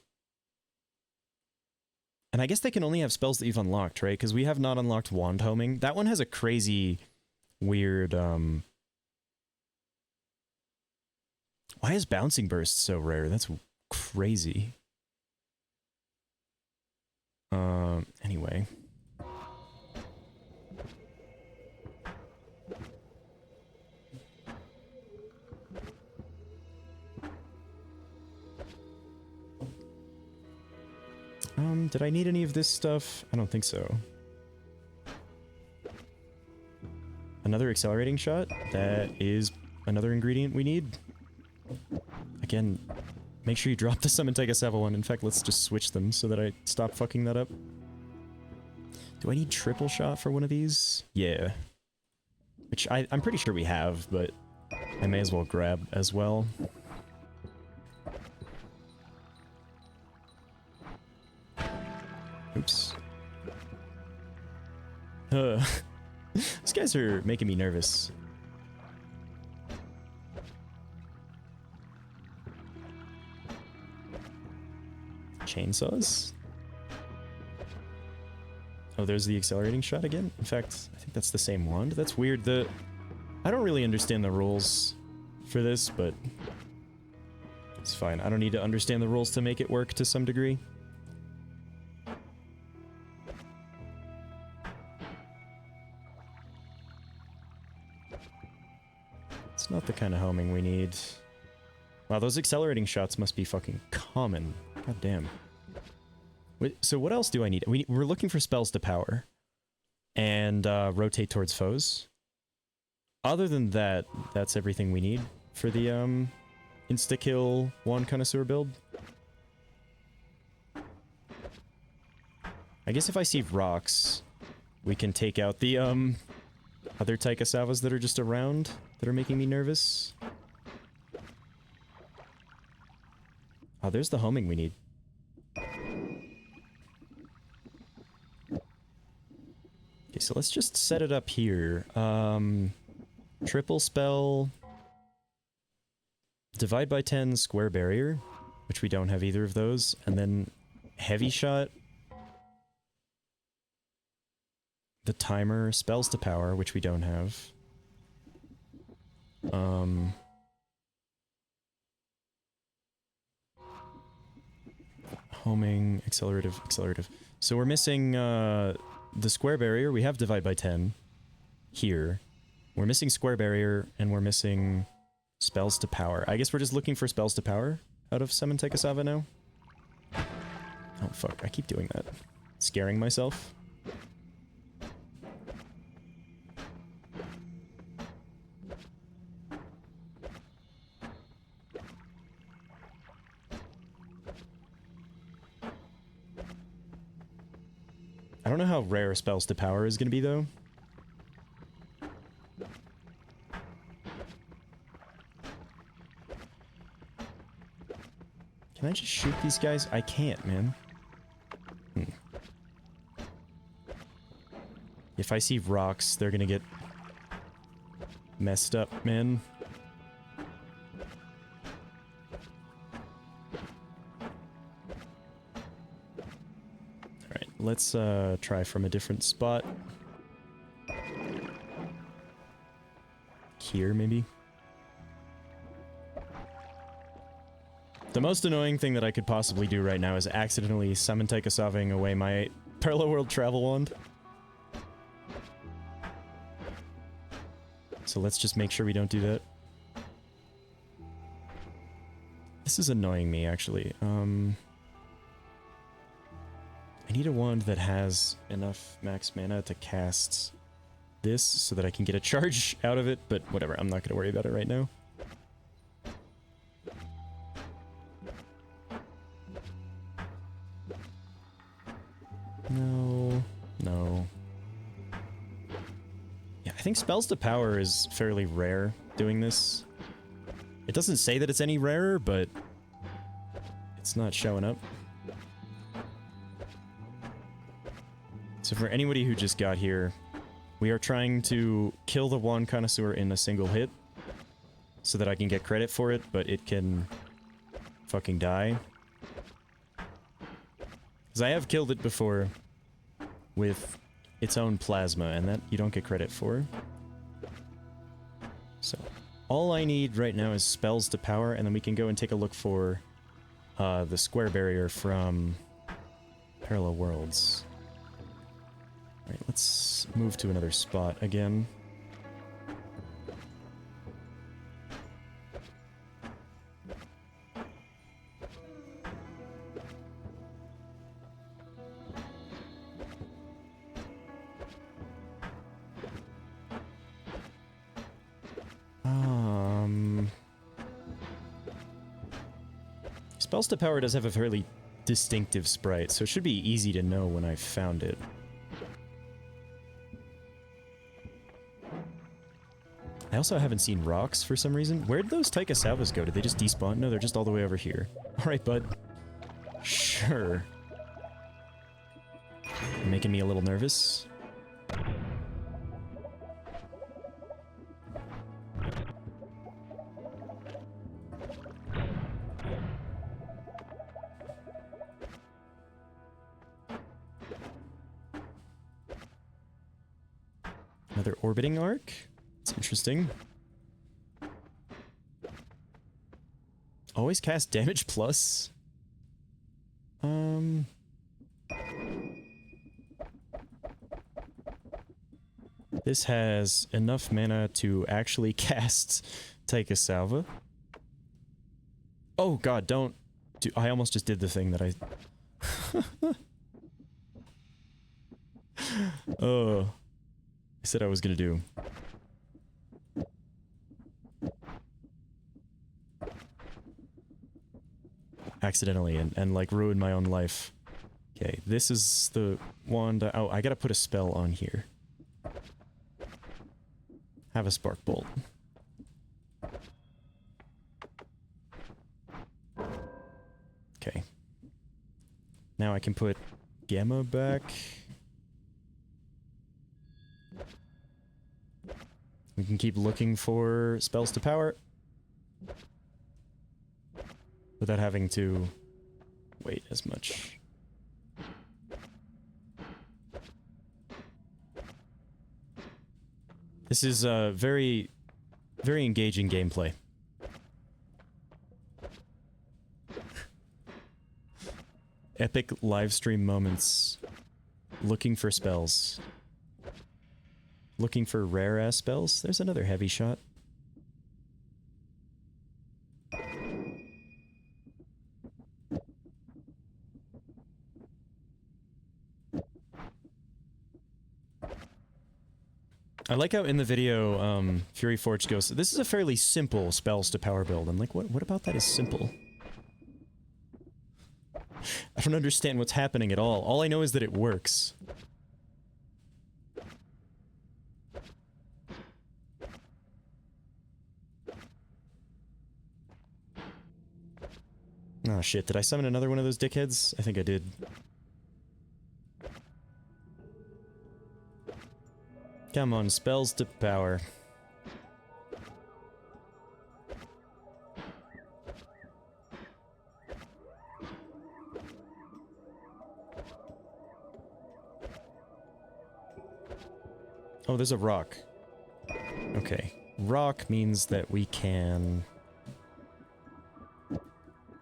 And I guess they can only have spells that you've unlocked, right? Because we have not unlocked Wand Homing. That one has a crazy, weird, Why is Bouncing Burst so rare? That's crazy. Anyway. Did I need any of this stuff? I don't think so. Another accelerating shot? That is another ingredient we need. Again, make sure you drop the Summon Taikasava one. In fact, let's just switch them so that I stop fucking that up. Do I need triple shot for one of these? Yeah. Which I'm pretty sure we have, but I may as well grab as well. Oops. These guys are making me nervous. Chainsaws? Oh, there's the accelerating shot again? In fact, I think that's the same wand. That's weird. I don't really understand the rules for this, but it's fine. I don't need to understand the rules to make it work to some degree. It's not the kind of homing we need. Wow, those accelerating shots must be fucking common. God damn. Wait, so what else do I need? We're looking for spells to power. And rotate towards foes. Other than that, that's everything we need for the insta-kill Wand Connoisseur build. I guess if I see rocks, we can take out the other Taikasavas that are just around that are making me nervous. Oh, there's the homing we need. Okay, so let's just set it up here. Triple spell. Divide by 10 square barrier, which we don't have either of those. And then heavy shot. The timer, spells to power, which we don't have. Homing, accelerative. So we're missing the square barrier. We have divide by 10 here. We're missing Square Barrier, and we're missing spells to power. I guess we're just looking for spells to power out of Summon Tekasava now. Oh fuck, I keep doing that. Scaring myself. I don't know how rare spells to power is going to be, though. Can I just shoot these guys? I can't, man. If I see rocks, they're going to get messed up, man. Let's try from a different spot. Here, maybe? The most annoying thing that I could possibly do right now is accidentally summon Tekasaving away my Parallel World Travel Wand. So let's just make sure we don't do that. This is annoying me, actually. I need a wand that has enough max mana to cast this so that I can get a charge out of it, but whatever, I'm not going to worry about it right now. No. No. Yeah, I think spells to power is fairly rare doing this. It doesn't say that it's any rarer, but it's not showing up. So for anybody who just got here, we are trying to kill the Wand Connoisseur in a single hit so that I can get credit for it, but it can fucking die. Because I have killed it before with its own plasma, and that you don't get credit for. So all I need right now is spells to power, and then we can go and take a look for the Square Barrier from Parallel Worlds. Alright, let's move to another spot again. Spells to Power does have a fairly distinctive sprite, so it should be easy to know when I've found it. I also haven't seen rocks for some reason. Where'd those Taika Salvas go? Did they just despawn? No, they're just all the way over here. Alright, bud. Sure. You're making me a little nervous. Another orbiting arc? It's interesting. Always cast damage plus? This has enough mana to actually cast Taika Salva. Oh god, don't do— I almost just did the thing that I... Oh. I said I was gonna do. Accidentally and like ruin my own life. Okay, this is the wand. Oh, I gotta put a spell on here. Have a spark bolt. Okay. Now I can put Gamma back. We can keep looking for spells to power without having to wait as much. This is very, very engaging gameplay. Epic livestream moments looking for spells. looking for rare-ass spells. There's another heavy shot. I like how in the video, Fury Forge goes, this is a fairly simple spells to power build. I'm like, what about that is simple? I don't understand what's happening at all. All I know is that it works. Oh shit, did I summon another one of those dickheads? I think I did. Come on, spells to power. Oh, there's a rock. Okay. Rock means that we can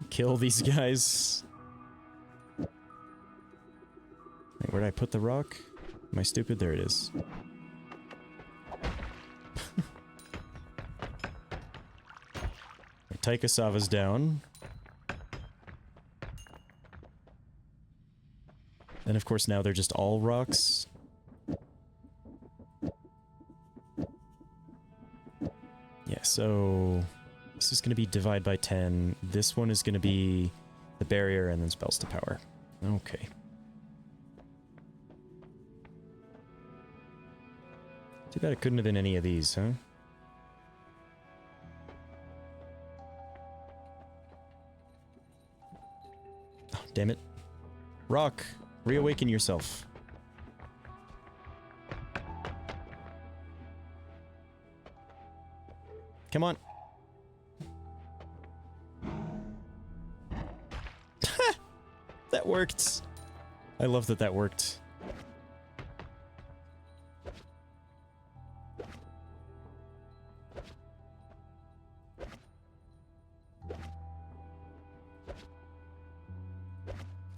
kill these guys. Wait, where did I put the rock? Am I stupid? There it is. Taikasava's down. And of course now they're just all rocks. Yeah, so this is going to be divide by 10. This one is going to be the barrier and then spells to power. Okay. Too bad it couldn't have been any of these, huh? Oh, damn it. Rock, reawaken yourself. Come on. That worked. I love that that worked.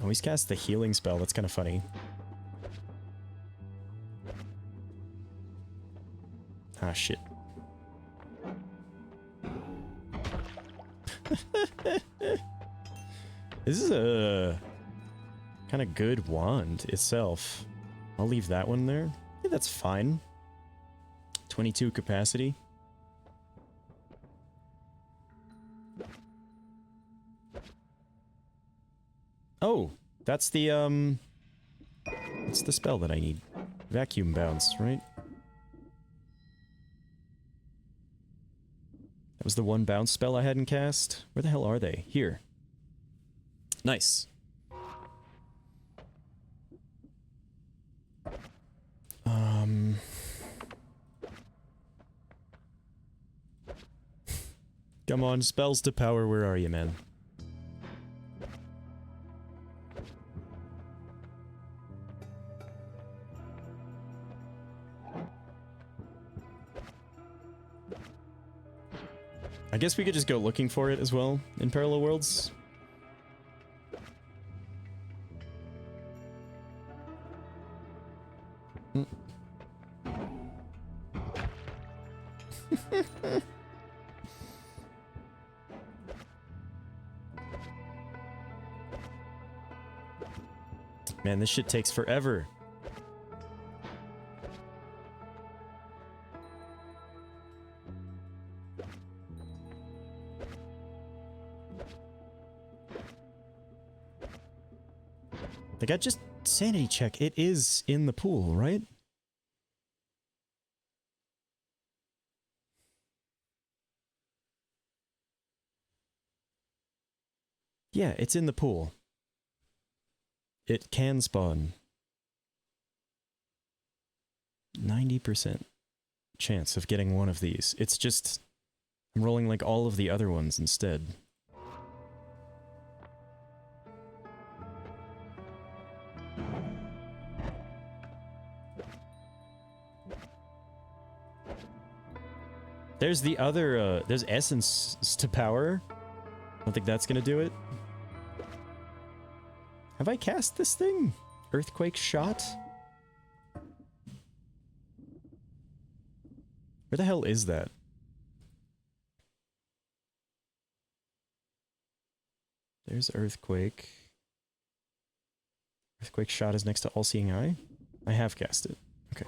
Oh, he's cast the healing spell. That's kind of funny. Ah, shit. This is a kind of good wand itself. I'll leave that one there. Yeah, that's fine. 22 capacity. Oh, that's the spell that I need. Vacuum bounce, right? That was the one bounce spell I hadn't cast. Where the hell are they? Here. Nice. Come on, spells to power, where are you, man? I guess we could just go looking for it as well in Parallel Worlds. Man, this shit takes forever. Like, I just sanity check. It is in the pool, right? Yeah, it's in the pool. It can spawn. 90% chance of getting one of these. It's just, I'm rolling like all of the other ones instead. There's the other, there's Essence to power. I don't think that's gonna do it. Have I cast this thing? Earthquake shot? Where the hell is that? There's Earthquake. Earthquake shot is next to All-Seeing Eye? I have cast it. Okay.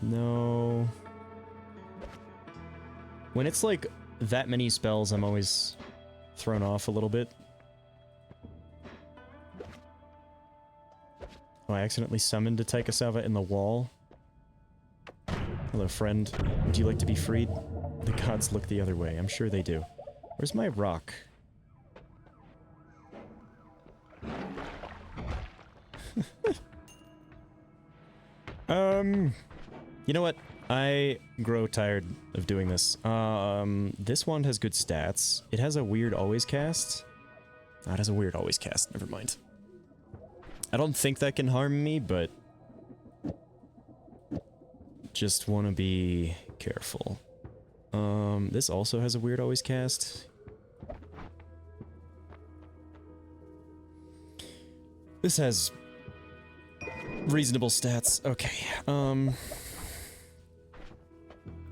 No. When it's like that many spells, I'm always thrown off a little bit. Oh, I accidentally summoned a Taikasawa in the wall. Hello, friend. Would you like to be freed? The gods look the other way. I'm sure they do. Where's my rock? You know what? I grow tired of doing this. This wand has good stats. It has a weird always cast. Oh, it has a weird always cast. Never mind. I don't think that can harm me, but just want to be careful. This also has a weird always cast. This has reasonable stats. Okay.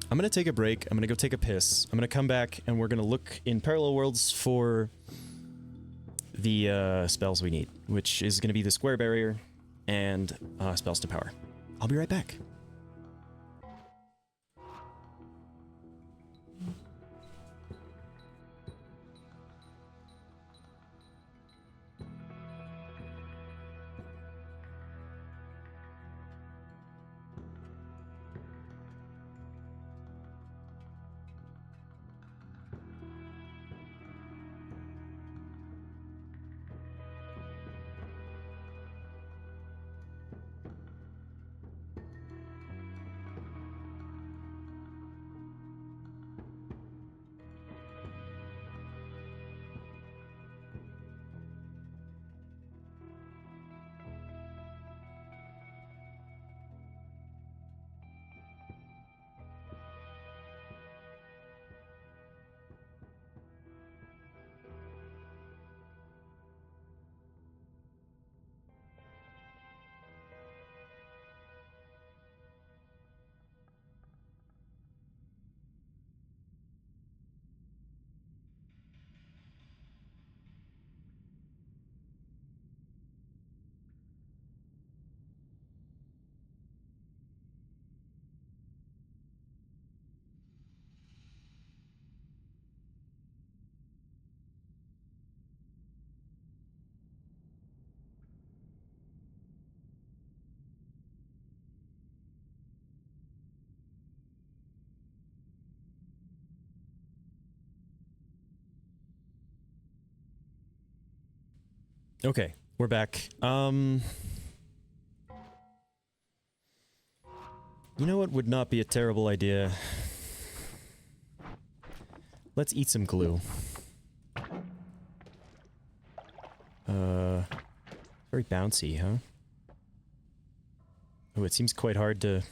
I'm gonna take a break. I'm gonna go take a piss. I'm gonna come back and we're gonna look in Parallel Worlds for the spells we need, which is gonna be the Square Barrier and spells to power. I'll be right back. Okay, we're back. You know what would not be a terrible idea? Let's eat some glue. Very bouncy, huh? Oh, it seems quite hard to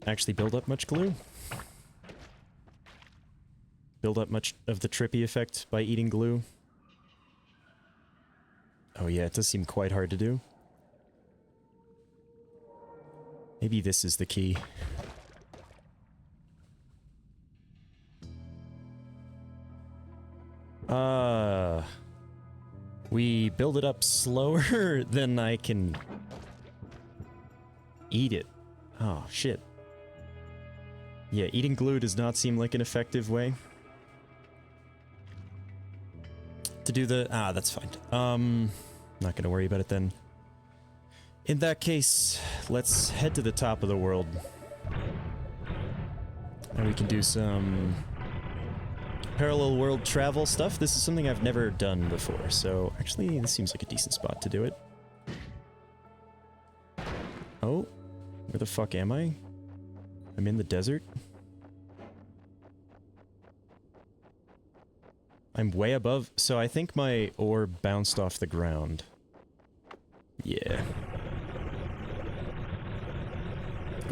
actually build up much glue. Build up much of the trippy effect by eating glue. Oh yeah, it does seem quite hard to do. Maybe this is the key. We build it up slower than I can eat it. Oh, shit. Yeah, eating glue does not seem like an effective way to do the... Ah, that's fine. Not gonna worry about it then. In that case, let's head to the top of the world. And we can do some parallel world travel stuff. This is something I've never done before, so actually this seems like a decent spot to do it. Oh, where the fuck am I? I'm in the desert? I'm way above, so I think my orb bounced off the ground. Yeah.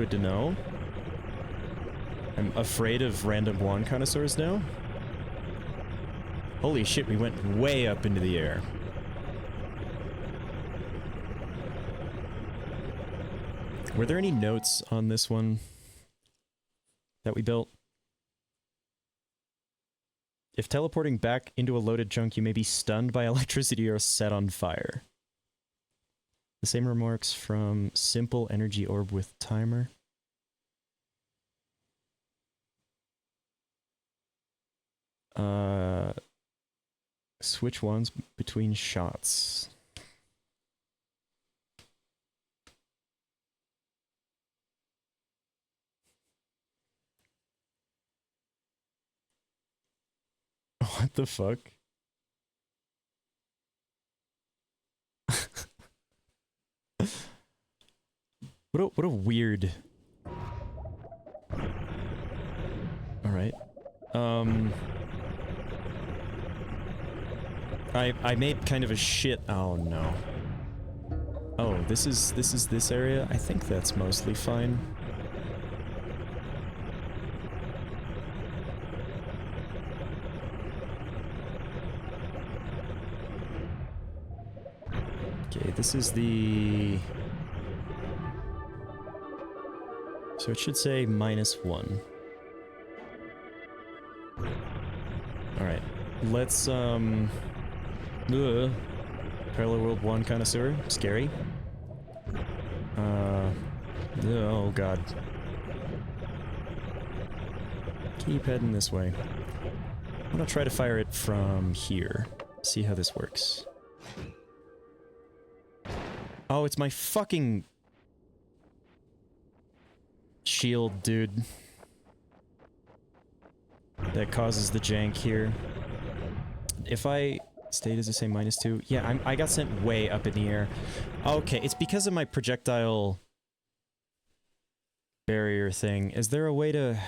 Good to know. I'm afraid of random wand connoisseurs now. Holy shit, we went way up into the air. Were there any notes on this one that we built? If teleporting back into a loaded chunk, you may be stunned by electricity or set on fire. The same remarks from Simple Energy Orb with Timer. Switch wands between shots. What the fuck? What a weird... Alright. I made kind of a shit... Oh no. Oh, this is this area? I think that's mostly fine. Okay, this is the... So it should say -1. Alright. Let's, Parallel World 1 connoisseur. Scary. Oh god. Keep heading this way. I'm gonna try to fire it from here. See how this works. Oh, it's my fucking... shield, dude. That causes the jank here. If I... Stay, does it say -2? Yeah, I got sent way up in the air. Okay, it's because of my projectile... barrier thing. Is there a way to...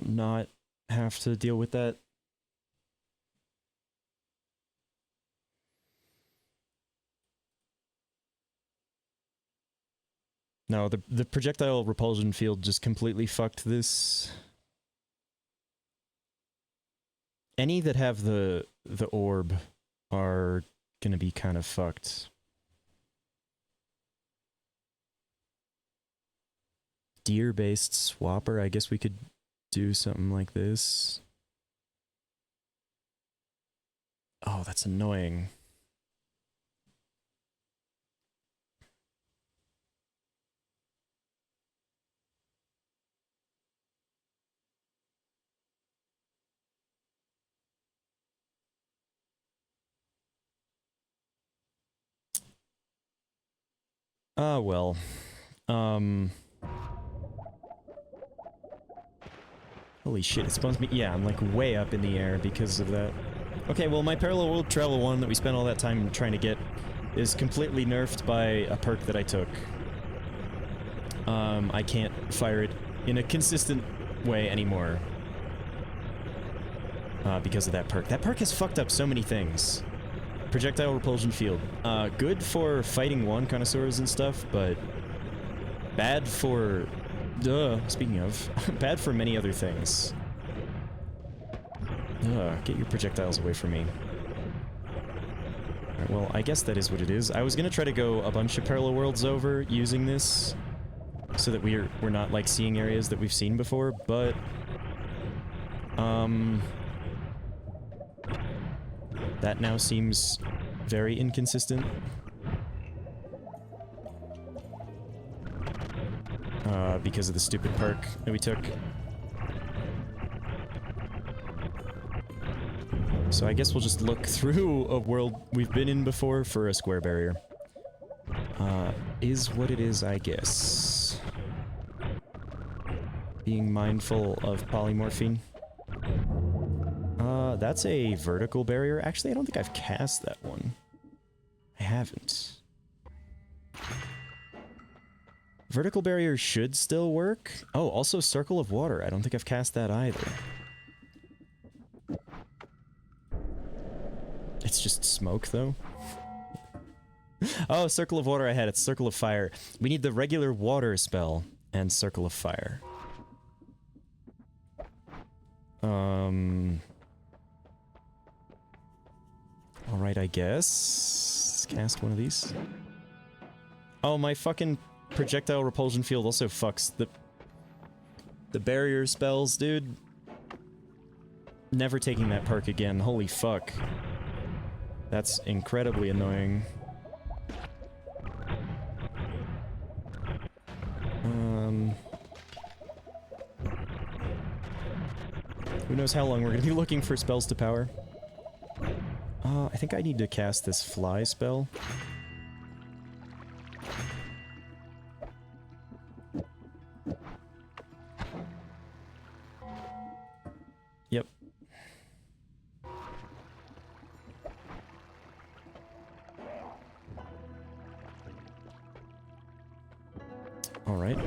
not have to deal with that? No, the projectile repulsion field just completely fucked this. Any that have the orb are gonna be kind of fucked. Deer-based swapper, I guess we could do something like this. Oh, that's annoying. Ah, well. Holy shit, it spawns me- yeah, I'm like way up in the air because of that. Okay, well my Parallel World Travel 1 that we spent all that time trying to get is completely nerfed by a perk that I took. I can't fire it in a consistent way anymore. Because of that perk. That perk has fucked up so many things. Projectile repulsion field. Good for fighting wand connoisseurs and stuff, but bad for... speaking of, bad for many other things. Get your projectiles away from me. Alright, well, I guess that is what it is. I was gonna try to go a bunch of parallel worlds over using this, so that we're not, like, seeing areas that we've seen before, but... that now seems very inconsistent. Because of the stupid perk that we took. So I guess we'll just look through a world we've been in before for a square barrier. Is what it is, I guess. Being mindful of polymorphine. That's a vertical barrier. Actually, I don't think I've cast that one. I haven't. Vertical barrier should still work. Oh, also Circle of Water. I don't think I've cast that either. It's just smoke, though. Oh, Circle of Water I had. It's Circle of Fire. We need the regular water spell. and Circle of Fire. Alright, I guess. Let's cast one of these. Oh, my fucking projectile repulsion field also fucks the barrier spells, dude. Never taking that perk again. Holy fuck. That's incredibly annoying. Who knows how long we're gonna be looking for spells to power. I think I need to cast this fly spell. Yep. All right.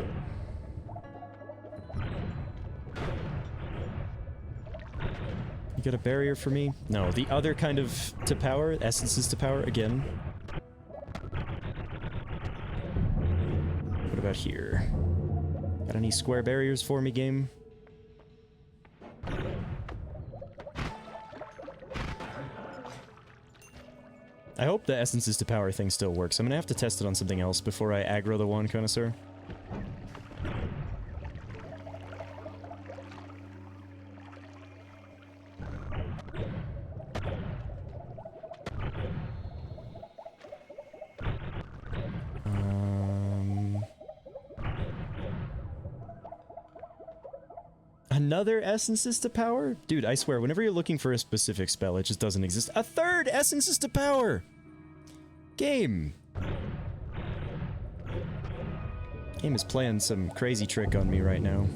You got a barrier for me? No, the other kind of to power, essences to power again. What about here? Got any square barriers for me, game? I hope the essences to power thing still works. I'm gonna have to test it on something else before I aggro the Wand Connoisseur. Another essences to power? Dude, I swear, whenever you're looking for a specific spell, it just doesn't exist. A third essences to power! Game! Game is playing some crazy trick on me right now.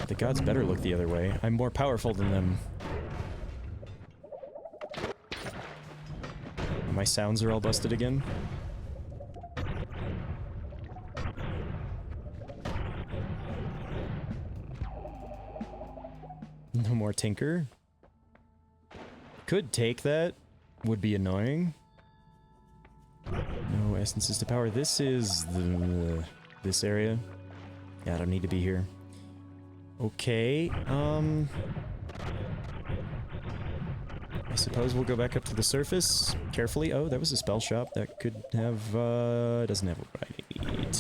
The gods better look the other way. I'm more powerful than them. My sounds are all busted again. No more Tinker. Could take that. Would be annoying. No essences to power. This is this area. Yeah, I don't need to be here. Okay, I suppose we'll go back up to the surface carefully. Oh, that was a spell shop. That could have, doesn't have what I need.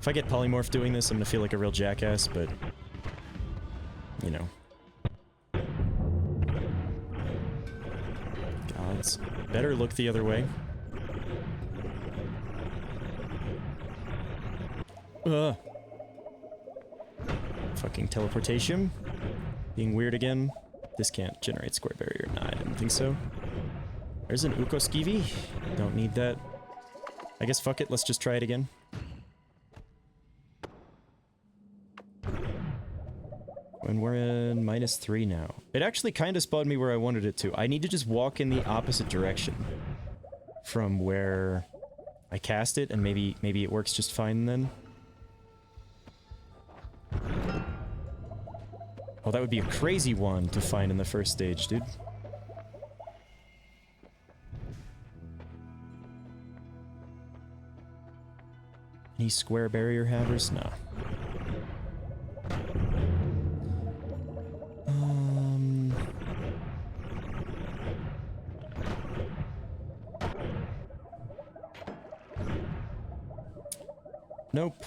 If I get polymorph doing this, I'm gonna feel like a real jackass, but, you know. Gods, better look the other way. Fucking teleportation. Being weird again. This can't generate square barrier. Nah, I didn't think so. There's an Ukoskivi. Don't need that. I guess fuck it, let's just try it again. And we're in -3 now. It actually kind of spawned me where I wanted it to. I need to just walk in the opposite direction from where I cast it, and maybe it works just fine then. Oh, that would be a crazy one to find in the first stage, dude. Any square barrier havers? Nah. Nope.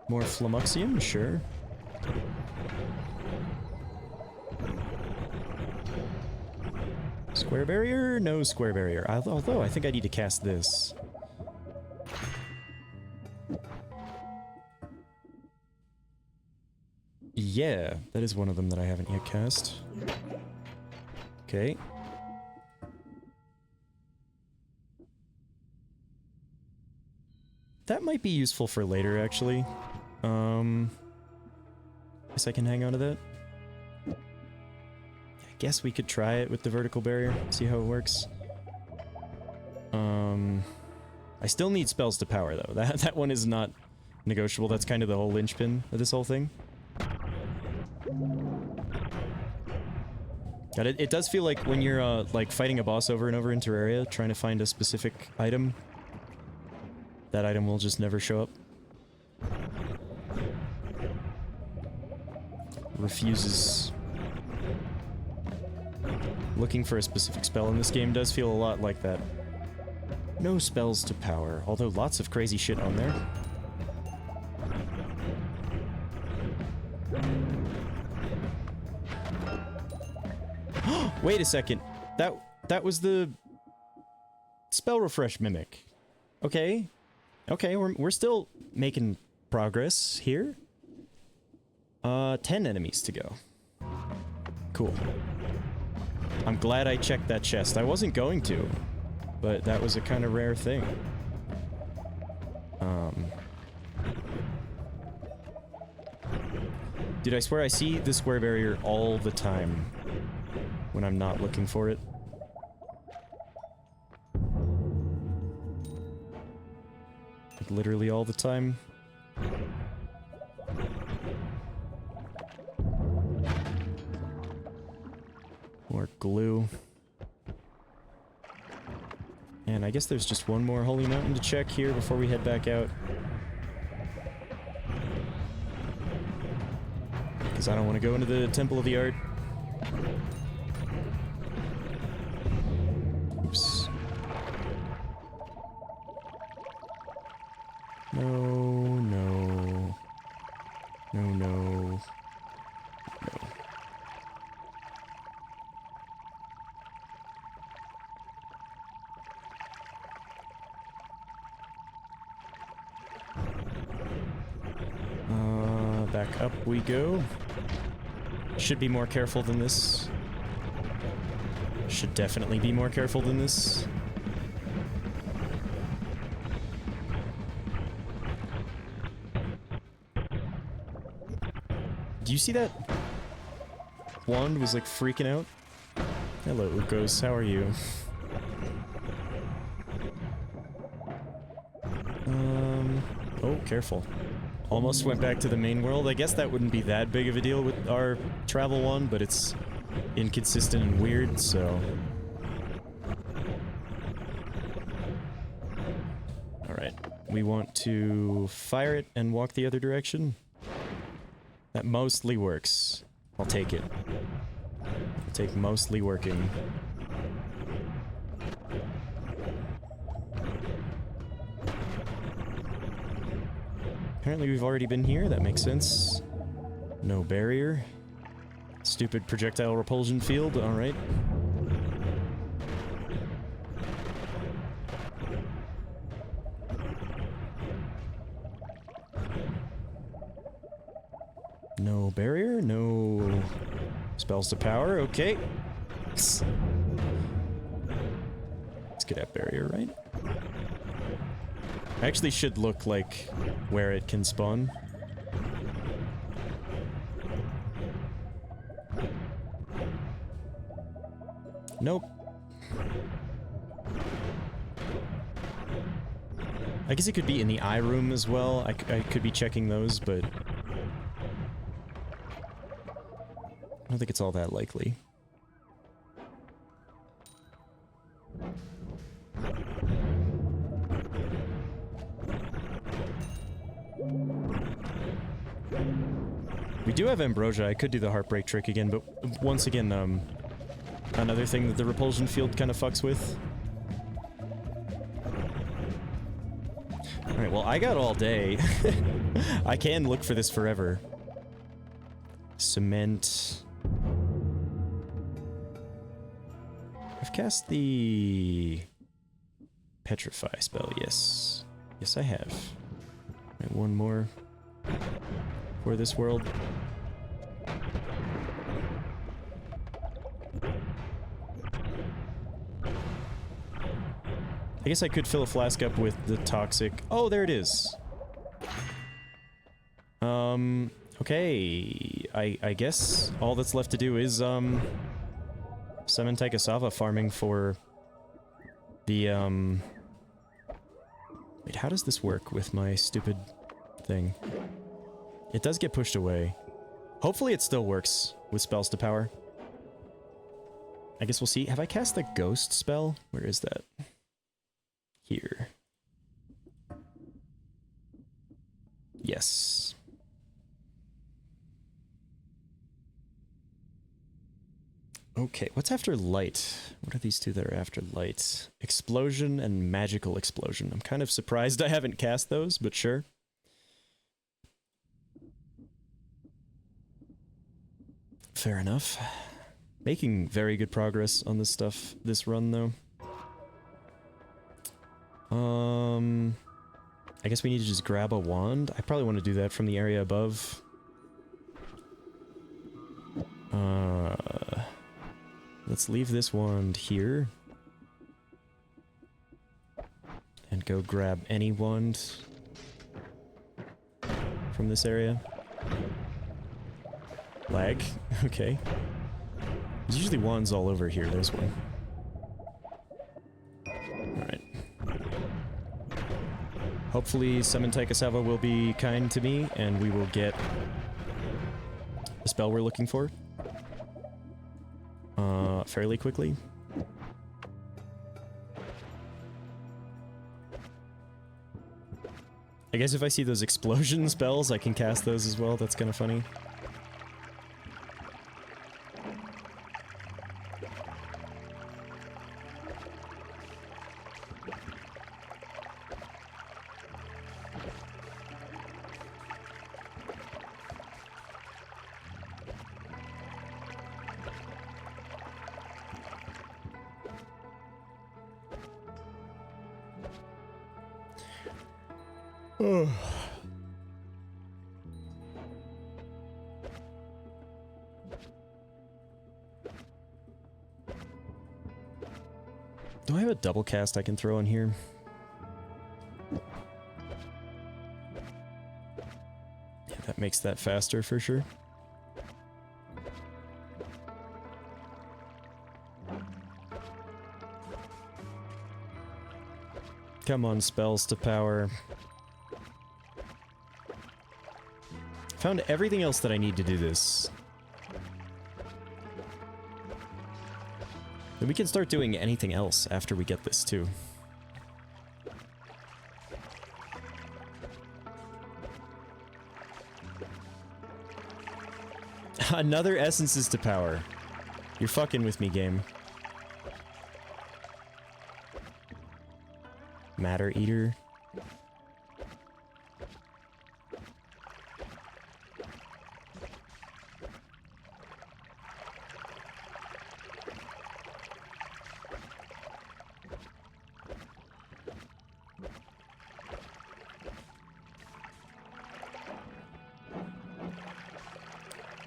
More Flamuxium? Sure. Square barrier? No square barrier. Although, I think I need to cast this. Yeah, that is one of them that I haven't yet cast. Okay. That might be useful for later, actually. Guess I can hang on to that. I guess we could try it with the vertical barrier, see how it works. I still need spells to power, though. That one is not negotiable. That's kind of the whole linchpin of this whole thing. God, it does feel like when you're, like, fighting a boss over and over in Terraria, trying to find a specific item, that item will just never show up. Refuses. Looking for a specific spell in this game does feel a lot like that. No spells to power, although lots of crazy shit on there. Wait a second. That was the spell refresh mimic. Okay. Okay, we're still making progress here. 10 enemies to go. Cool. I'm glad I checked that chest. I wasn't going to, but that was a kind of rare thing. Dude, I swear I see the square barrier all the time when I'm not looking for it. Like, literally all the time. More glue. And I guess there's just one more holy mountain to check here before we head back out. Because I don't want to go into the Temple of the Art. Oops. No, no. No, no. No. Back up we go. Should be more careful than this. Should definitely be more careful than this. Do you see that? Wand was like freaking out. Hello, Ukos. How are you? Oh, careful. Almost went back to the main world. I guess that wouldn't be that big of a deal with our travel one, but it's inconsistent and weird, so... Alright. We want to fire it and walk the other direction. That mostly works. I'll take it. I'll take mostly working. Apparently we've already been here, that makes sense. No barrier. Stupid projectile repulsion field, alright. No barrier, no spells to power, okay. Let's get that barrier, right? Actually should look like where it can spawn. Nope. I guess it could be in the eye room as well. I could be checking those, but I don't think it's all that likely. We do have Ambrosia. I could do the Heartbreak trick again, but once again, another thing that the repulsion field kind of fucks with. Alright, well, I got all day. I can look for this forever. Cement. I've cast the Petrify spell, yes. Yes, I have. Alright, one more for this world. I guess I could fill a flask up with the toxic... Oh, there it is! Okay... I guess all that's left to do is, summon Taikasava farming for The, Wait, how does this work with my stupid thing? It does get pushed away. Hopefully it still works with spells to power. I guess we'll see. Have I cast the ghost spell? Where is that? Here. Yes. Okay, what's after light? What are these two that are after light? Explosion and magical explosion. I'm kind of surprised I haven't cast those, but sure. Fair enough. Making very good progress on this stuff this run, though. I guess we need to just grab a wand. I probably want to do that from the area above. Let's leave this wand here. And go grab any wand from this area. Lag? Okay. There's usually wands all over here. There's one. Alright. Hopefully Summon Taikasava will be kind to me, and we will get the spell we're looking for. Fairly quickly. I guess if I see those explosion spells, I can cast those as well. That's kind of funny. Do I have a double cast I can throw in here? Yeah, that makes that faster for sure. Come on, spells to power. Found everything else that I need to do this. And we can start doing anything else after we get this, too. Another essences to power. You're fucking with me, game. Matter Eater.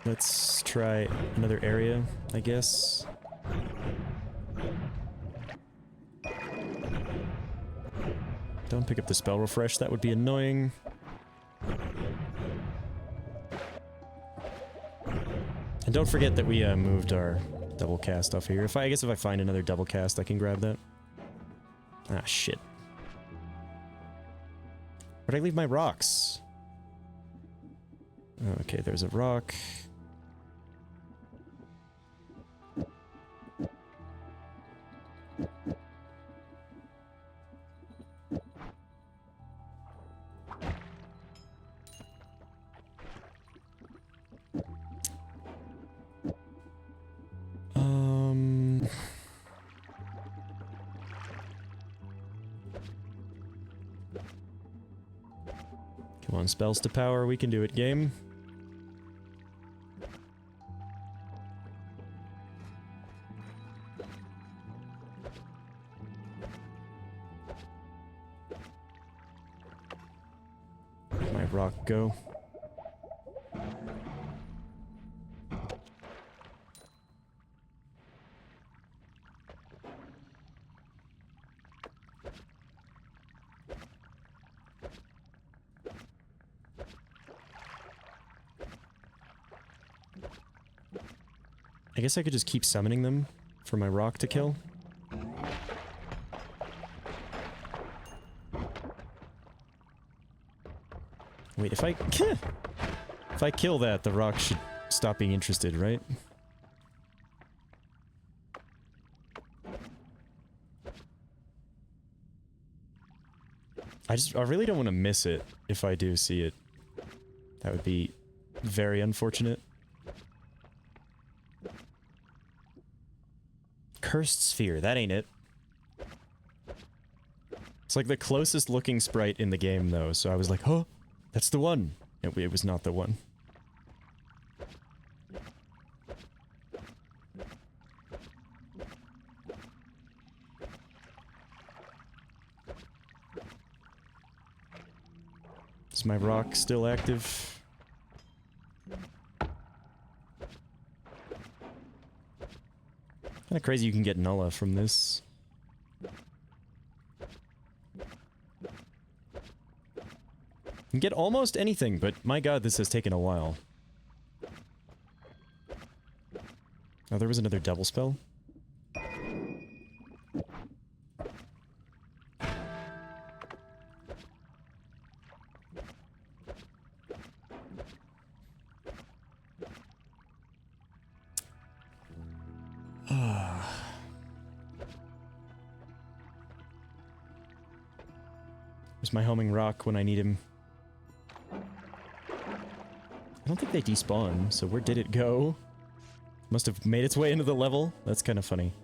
Let's try another area, I guess. Don't pick up the spell refresh, that would be annoying. And don't forget that we moved our double cast off here. I guess if I find another double cast, I can grab that. Ah, shit. Where'd I leave my rocks? Okay, there's a rock. Come on, spells to power, we can do it, game. Where'd my rock go? I guess I could just keep summoning them for my rock to kill. Wait, if I kill that, the rock should stop being interested, right? I really don't want to miss it if I do see it. That would be very unfortunate. Cursed Sphere, that ain't it. It's like the closest looking sprite in the game though, so I was like, oh, that's the one. It was not the one. Is my rock still active? Kinda crazy you can get Nulla from this. You can get almost anything, but my god, this has taken a while. Oh, there was another double spell? Where's my homing rock when I need him? I don't think they despawn, so where did it go? Must have made its way into the level? That's kind of funny.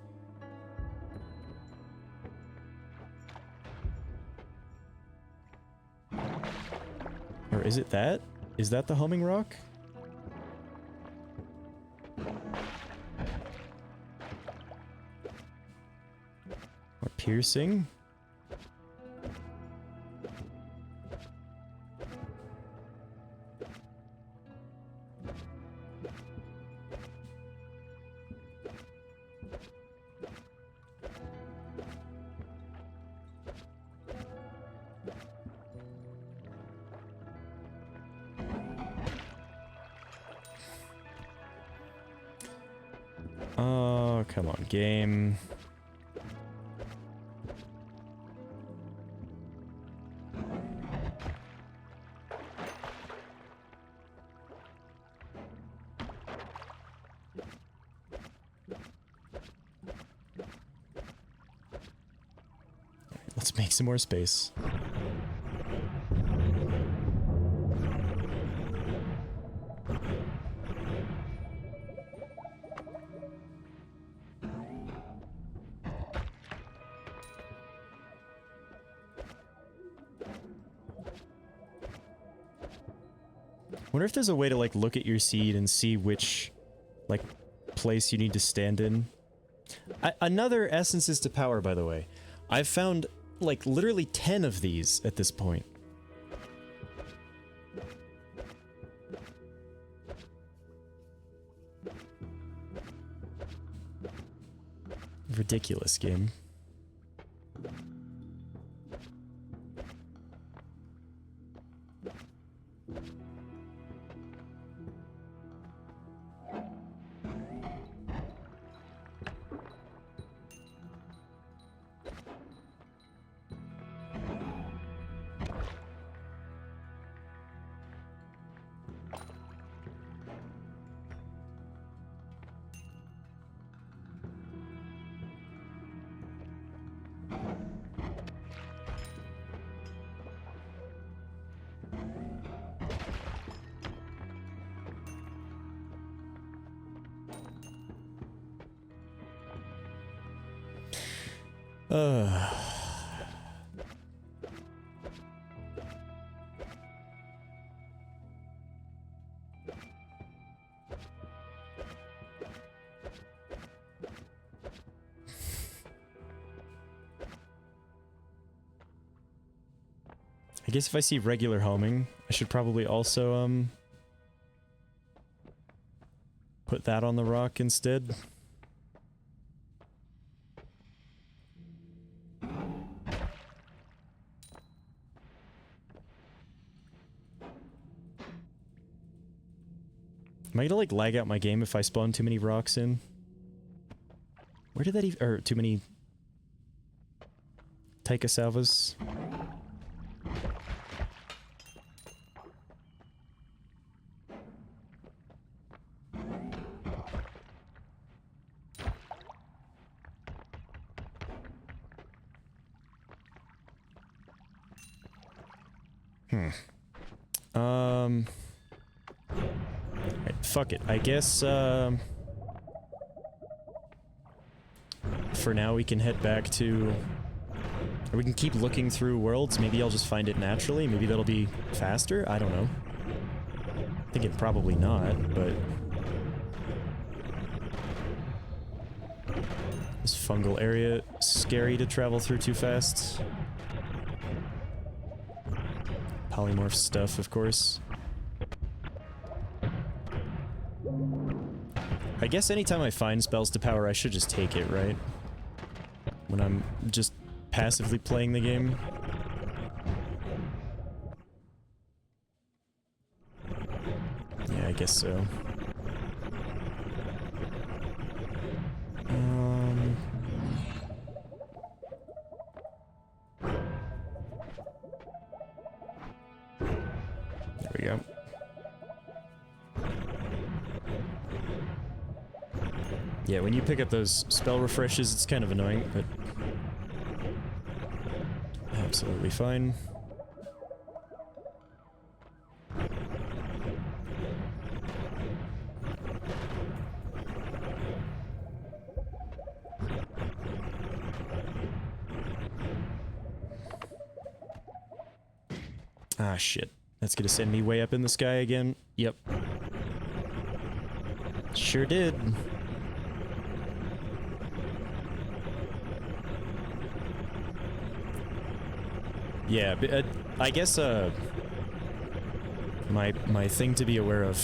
Or is it that? Is that the homing rock? Or piercing? Oh, come on, game. Let's make some more space. Wonder if there's a way to, like, look at your seed and see which, like, place you need to stand in. Another Essences to Power, by the way. I've found, like, literally 10 of these at this point. Ridiculous game. I guess if I see regular homing, I should probably also, put that on the rock instead. Am I gonna, like, lag out my game if I spawn too many rocks in? Where did that even— or too many Taika Salvas? Alright, fuck it. I guess, for now we can head back to... Or we can keep looking through worlds. Maybe I'll just find it naturally. Maybe that'll be faster. I don't know. I think it probably not, but... This fungal area, scary to travel through too fast. Polymorph stuff, of course. I guess anytime I find spells to power, I should just take it, right? When I'm just passively playing the game. Yeah, I guess so. There we go. Yeah, when you pick up those spell refreshes, it's kind of annoying, but... absolutely fine. Ah, shit. That's gonna send me way up in the sky again. Yep. Sure did. Yeah, but, I guess, my thing to be aware of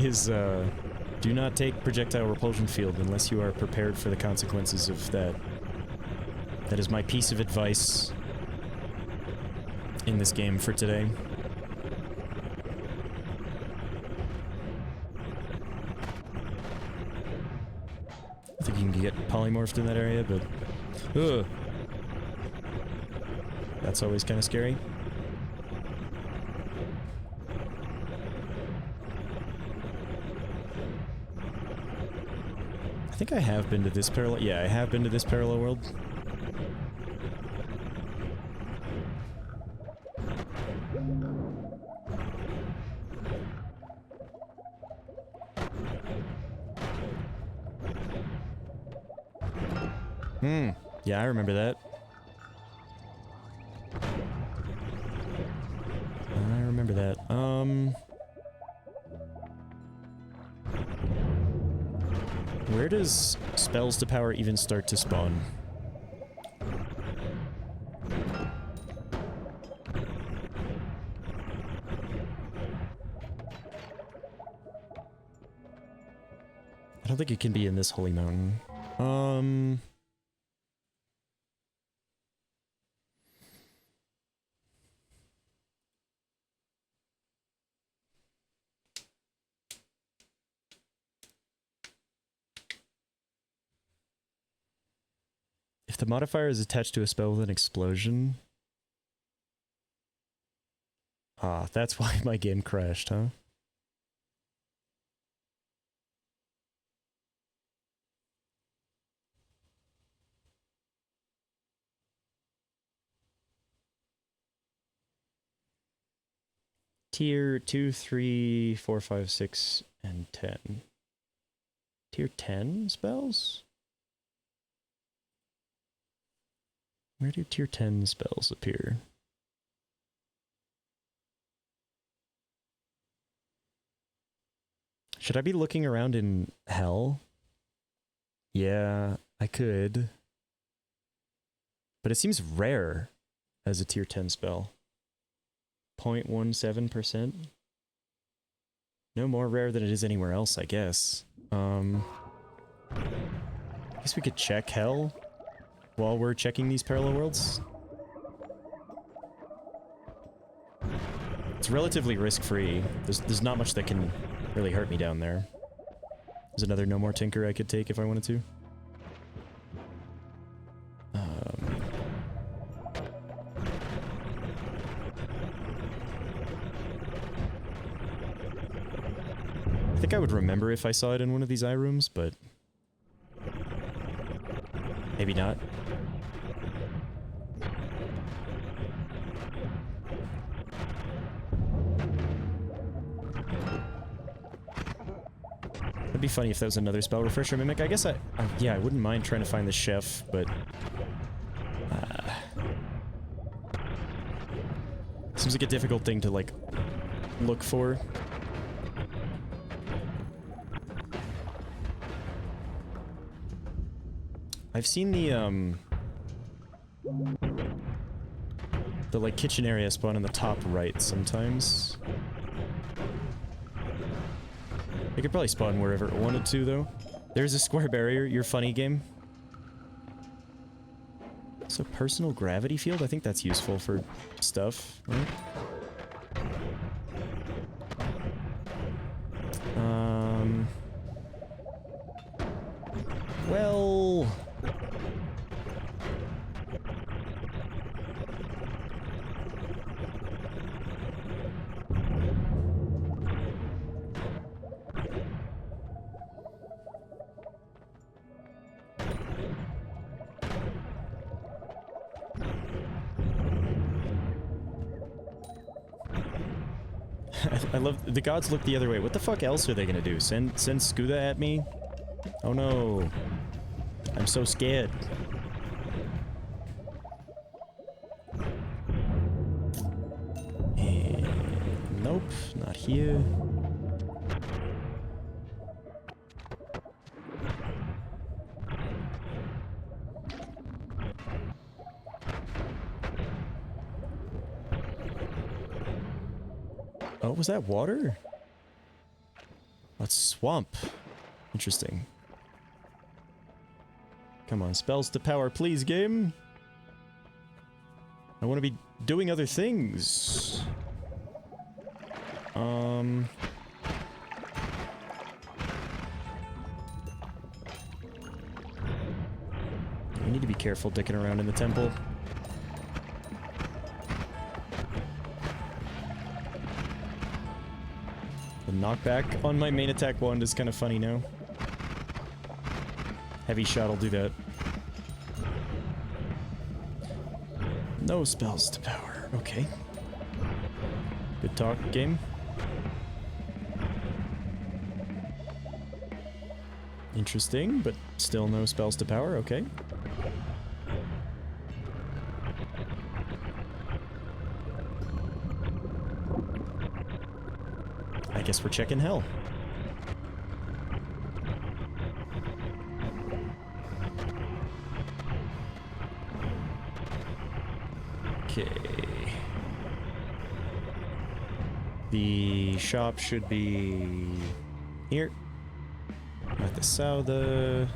is, do not take projectile repulsion field unless you are prepared for the consequences of that. That is my piece of advice in this game for today. I think you can get polymorphed in that area, but... ugh. That's always kind of scary. I think I have been to this parallel... yeah, I have been to this parallel world. Yeah, I remember that. I remember that. Where does spells to power even start to spawn? I don't think it can be in this holy mountain. If the modifier is attached to a spell with an explosion... ah, that's why my game crashed, huh? Tier 2, 3, 4, 5, 6, and 10. Tier 10 spells? Where do tier 10 spells appear? Should I be looking around in hell? Yeah, I could. But it seems rare as a tier 10 spell. 0.17%? No more rare than it is anywhere else, I guess. I guess we could check hell while we're checking these parallel worlds. It's relatively risk-free. There's not much that can really hurt me down there. There's another no more tinker I could take if I wanted to. I think I would remember if I saw it in one of these eye rooms, but maybe not. be funny if that was another spell refresher mimic. I guess yeah, I wouldn't mind trying to find the chef, but seems like a difficult thing to like look for. I've seen the like kitchen area spawn in the top right sometimes. It could probably spawn wherever it wanted to, though. There's a square barrier, your funny game. So personal gravity field? I think that's useful for stuff, right? Well... I love the gods look the other way. What the fuck else are they gonna do? Send Scuda at me? Oh no. I'm so scared. Nope, not here. Oh, was that water? That's swamp. Interesting. Come on, spells to power, please, game. I want to be doing other things. We need to be careful dicking around in the temple. The knockback on my main attack wand is kind of funny now. Heavy shot will do that. No spells to power. Okay. Good talk, game. Interesting, but still no spells to power. Okay. I guess we're checking hell. Okay. The shop should be here. At the south. Other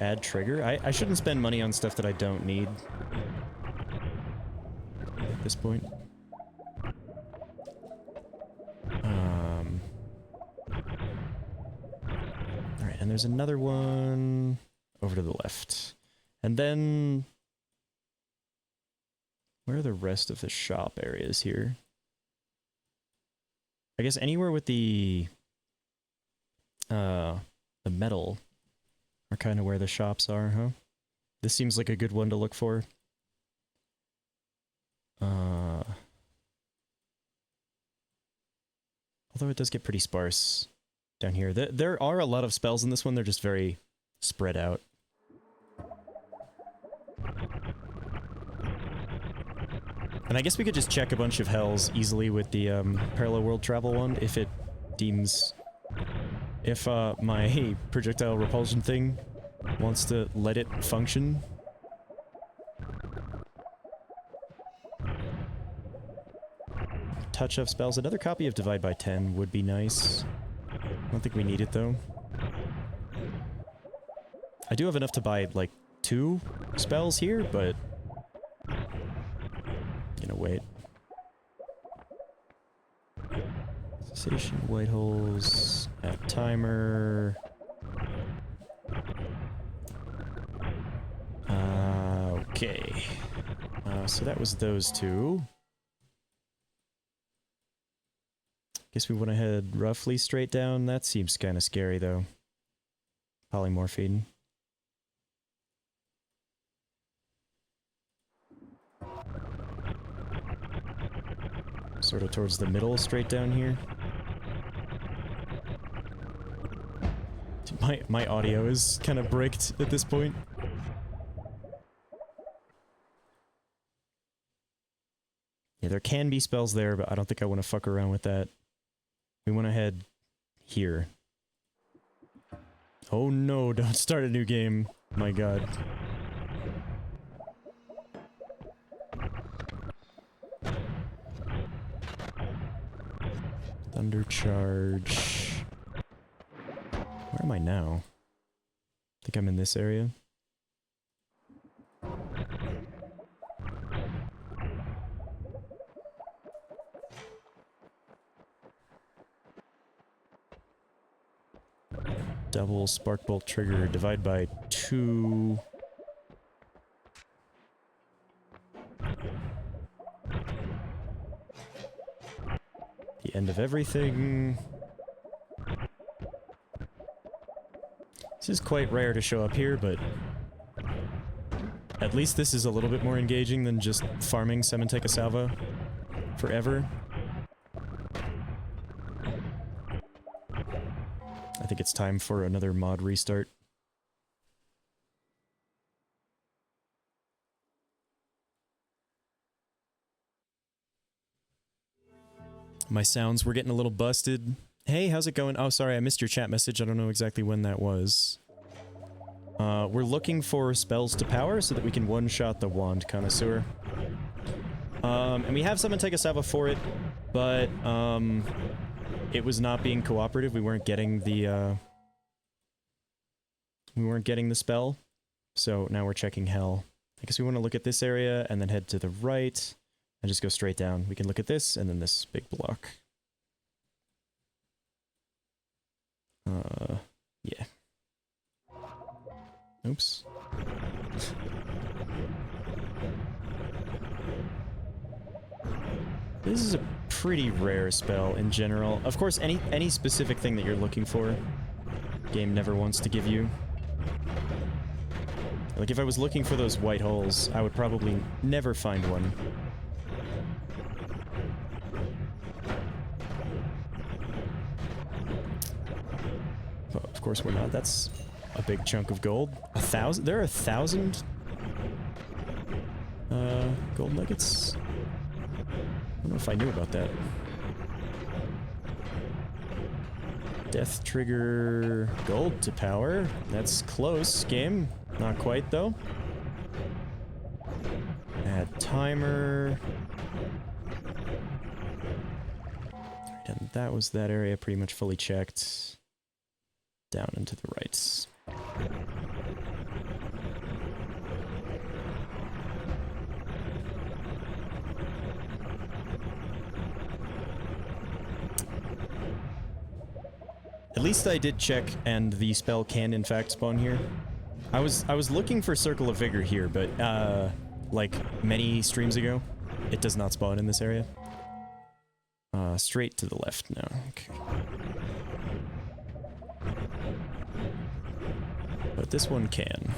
add trigger? I shouldn't spend money on stuff that I don't need at this point. Alright, and there's another one over to the left. And then... where are the rest of the shop areas here? I guess anywhere with the metal are kind of where the shops are, huh? This seems like a good one to look for. Although it does get pretty sparse down here. There are a lot of spells in this one, they're just very spread out. And I guess we could just check a bunch of hells easily with the parallel world travel one if it deems... if my projectile repulsion thing wants to let it function. Touch of spells. Another copy of Divide by 10 would be nice. I don't think we need it though. I do have enough to buy like 2 spells here, but... wait. Cessation, white holes, add timer. Okay. So that was those 2. Guess we went ahead roughly straight down. That seems kind of scary though. Polymorphine. Sort of towards the middle, straight down here. My audio is kind of bricked at this point. Yeah, there can be spells there, but I don't think I want to fuck around with that. We want to head here. Oh no, don't start a new game. My god. Thunder charge. Where am I now? I think I'm in this area. Double spark bolt trigger, divide by 2. The end of everything. This is quite rare to show up here, but at least this is a little bit more engaging than just farming Sementeca Salva forever. I think it's time for another mod restart. My sounds were getting a little busted. Hey, how's it going? Oh, sorry, I missed your chat message. I don't know exactly when that was. We're looking for spells to power so that we can one-shot the Wand Connoisseur. And we have Sementeca Salva for it, but, it was not being cooperative. We weren't getting the, spell. So now we're checking Hell. I guess we want to look at this area and then head to the right and just go straight down. We can look at this and then this big block. Yeah. Oops. This is a pretty rare spell in general. Of course, any specific thing that you're looking for, game never wants to give you. Like, if I was looking for those white holes, I would probably never find one. But of course we're not. That's a big chunk of gold. 1,000? There are 1,000 gold nuggets? I don't know if I knew about that. Death trigger gold to power. That's close, game. Not quite, though. Add timer. And that was that area pretty much fully checked. Down and to the right. At least I did check, and the spell can in fact spawn here. I was looking for Circle of Vigor here, but like many streams ago, it does not spawn in this area. Straight to the left now. Okay. But this one can.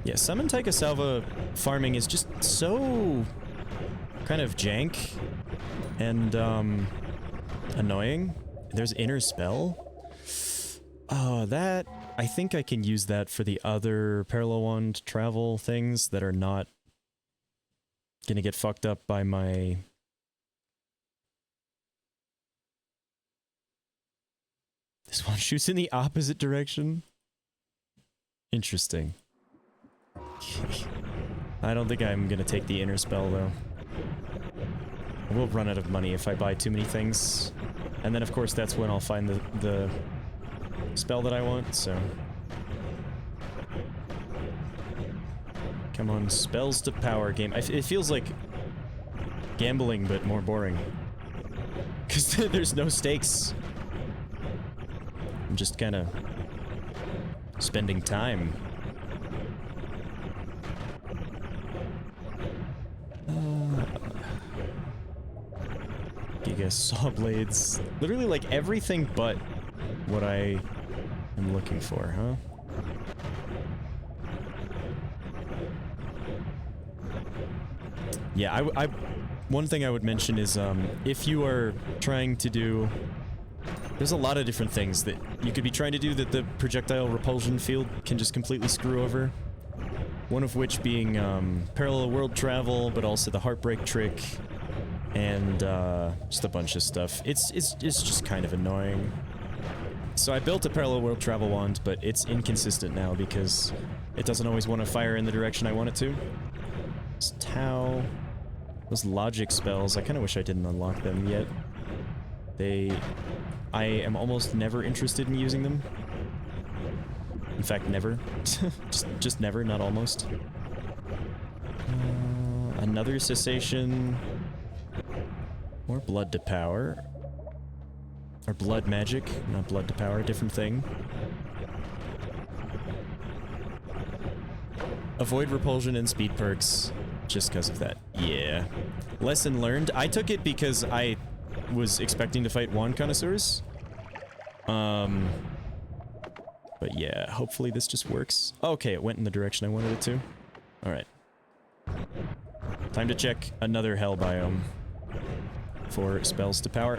Yeah, Sementeca Salva farming is just so kind of jank and annoying. There's Inner Spell. Oh, that... I think I can use that for the other Parallel Wand travel things that are not gonna get fucked up by my... This one shoots in the opposite direction? Interesting. I don't think I'm gonna take the Inner Spell, though. I will run out of money if I buy too many things. And then, of course, that's when I'll find the spell that I want, so... Come on, spells to power game. It feels like gambling, but more boring. Because there's no stakes. I'm just kind of spending time. Giga saw blades. Literally like everything but what I am looking for, huh? Yeah, one thing I would mention is, if you are trying to do... There's a lot of different things that you could be trying to do that the projectile repulsion field can just completely screw over. One of which being, parallel world travel, but also the heartbreak trick, and, just a bunch of stuff. It's just kind of annoying. So I built a parallel world travel wand, but it's inconsistent now because it doesn't always want to fire in the direction I want it to. It's Tau. Those logic spells, I kind of wish I didn't unlock them yet. I am almost never interested in using them. In fact, never. just never, not almost. Another cessation. More blood to power. Or blood magic, not blood to power, different thing. Avoid repulsion and speed perks, just because of that. Yeah. Lesson learned. I took it because I was expecting to fight wand connoisseurs. But yeah, hopefully this just works. Okay, it went in the direction I wanted it to. Alright. Time to check another hell biome for spells to power.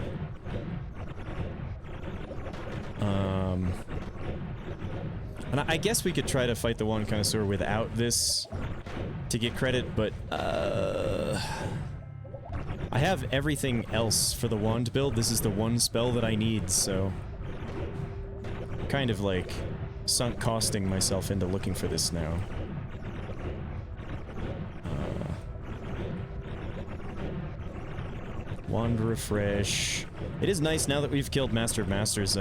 And I guess we could try to fight the wand connoisseur without this to get credit, but I have everything else for the wand build. This is the one spell that I need, so kind of like sunk costing myself into looking for this now. Wand refresh. It is nice now that we've killed Master of Masters,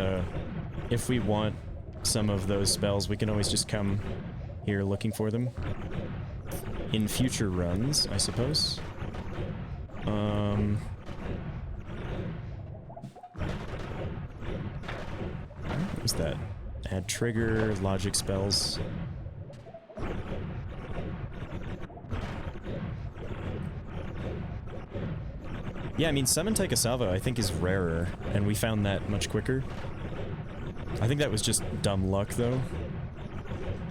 if we want some of those spells, we can always just come here looking for them. In future runs, I suppose. What was that? Add trigger, logic spells. Yeah, I mean, Summon Taikasawa I think is rarer, and we found that much quicker. I think that was just dumb luck, though.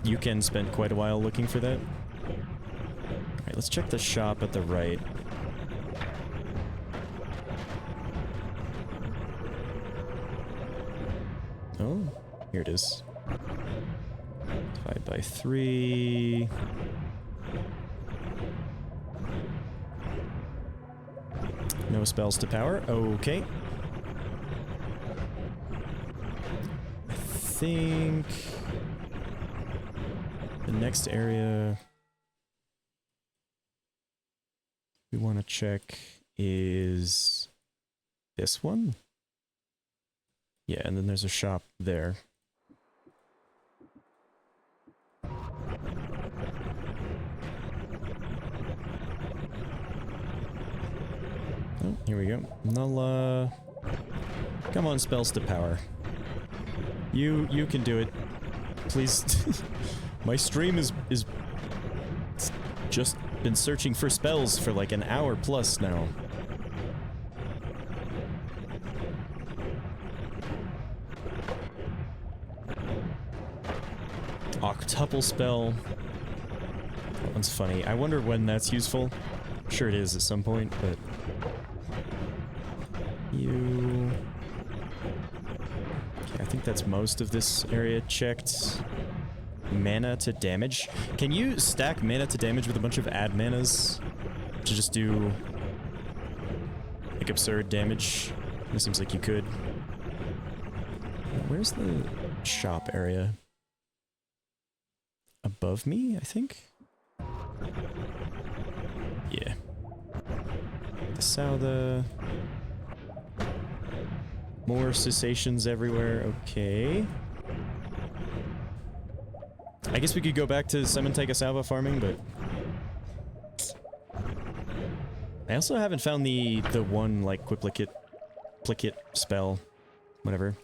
Yuken spent quite a while looking for that. Alright, let's check the shop at the right. Oh, here it is. Divide by 3... No spells to power. Okay. I think the next area we want to check is this one. Yeah, and then there's a shop there. Oh, here we go. Nulla. Come on, spells to power. You can do it. Please. My stream is just been searching for spells for like an hour plus now. Octuple spell. That one's funny. I wonder when that's useful. I'm sure it is at some point, but... You... Okay, I think that's most of this area checked. Mana to damage. Can you stack mana to damage with a bunch of add manas to just do like absurd damage? It seems like you could. Where's the shop area? Above me, I think? Yeah. The Sauda. More cessations everywhere, okay. I guess we could go back to Summon Taikasawa farming, but... I also haven't found the one, like, Quiplicate spell, whatever,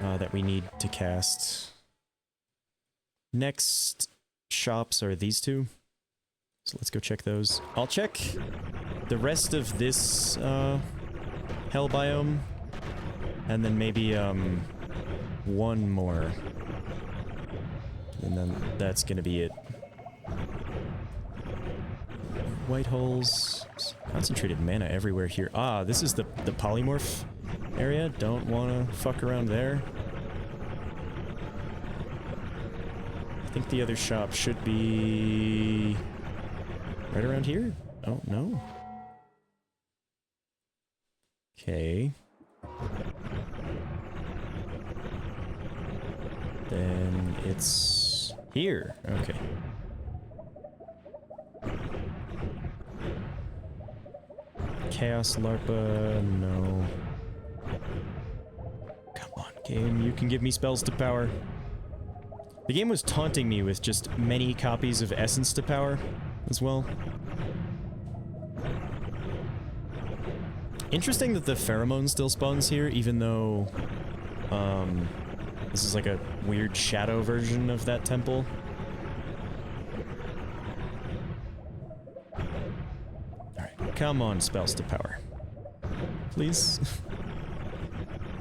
that we need to cast. Next shops are these two. So let's go check those. I'll check the rest of this, hell biome. And then maybe, one more. And then that's gonna be it. white holes. Concentrated mana everywhere here. Ah, this is the polymorph area. Don't want to fuck around there. I think the other shop should be right around here. Oh, no. Okay. Then it's here. Okay. Chaos Larpa, no. Come on, game, you can give me spells to power. The game was taunting me with just many copies of Essence to power as well. Interesting that the pheromone still spawns here, even though this is like a weird shadow version of that temple. Alright, come on, spells to power. Please.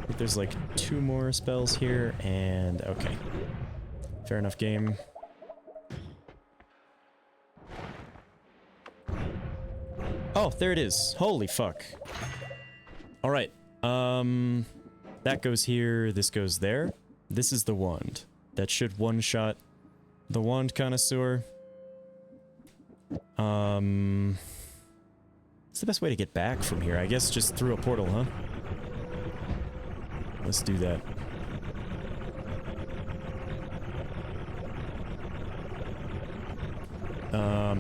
I think there's like 2 more spells here, and okay. Fair enough, game. Oh, there it is. Holy fuck. Alright, that goes here, this goes there. This is the wand. That should one-shot the wand connoisseur. What's the best way to get back from here? I guess just through a portal, huh? Let's do that.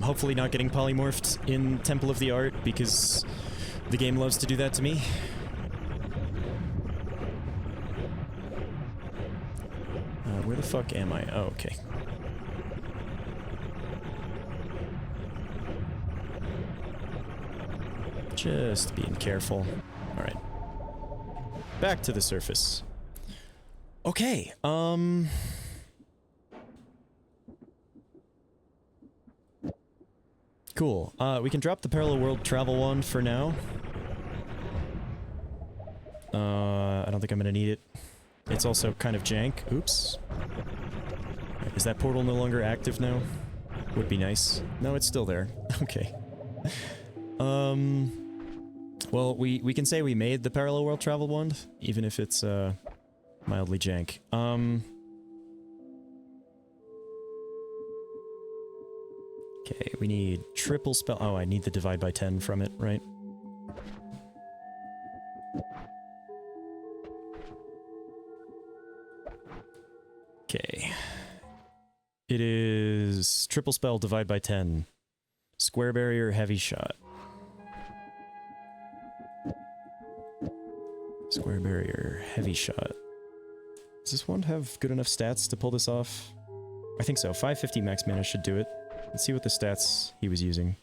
Hopefully not getting polymorphed in Temple of the Art, because the game loves to do that to me. Where the fuck am I? Oh, okay. Just being careful. Alright. Back to the surface. Okay, cool. We can drop the Parallel World Travel Wand for now. I don't think I'm gonna need it. It's also kind of jank. Oops. Is that portal no longer active now? Would be nice. No, it's still there. Okay. Well, we can say we made the Parallel World Travel Wand, even if it's, mildly jank. Okay, we need triple spell. Oh, I need the divide by 10 from it, right? Okay. It is triple spell, divide by 10. Square barrier, heavy shot. Square barrier, heavy shot. Does this one have good enough stats to pull this off? I think so. 550 max mana should do it. Let's see what the stats he was using.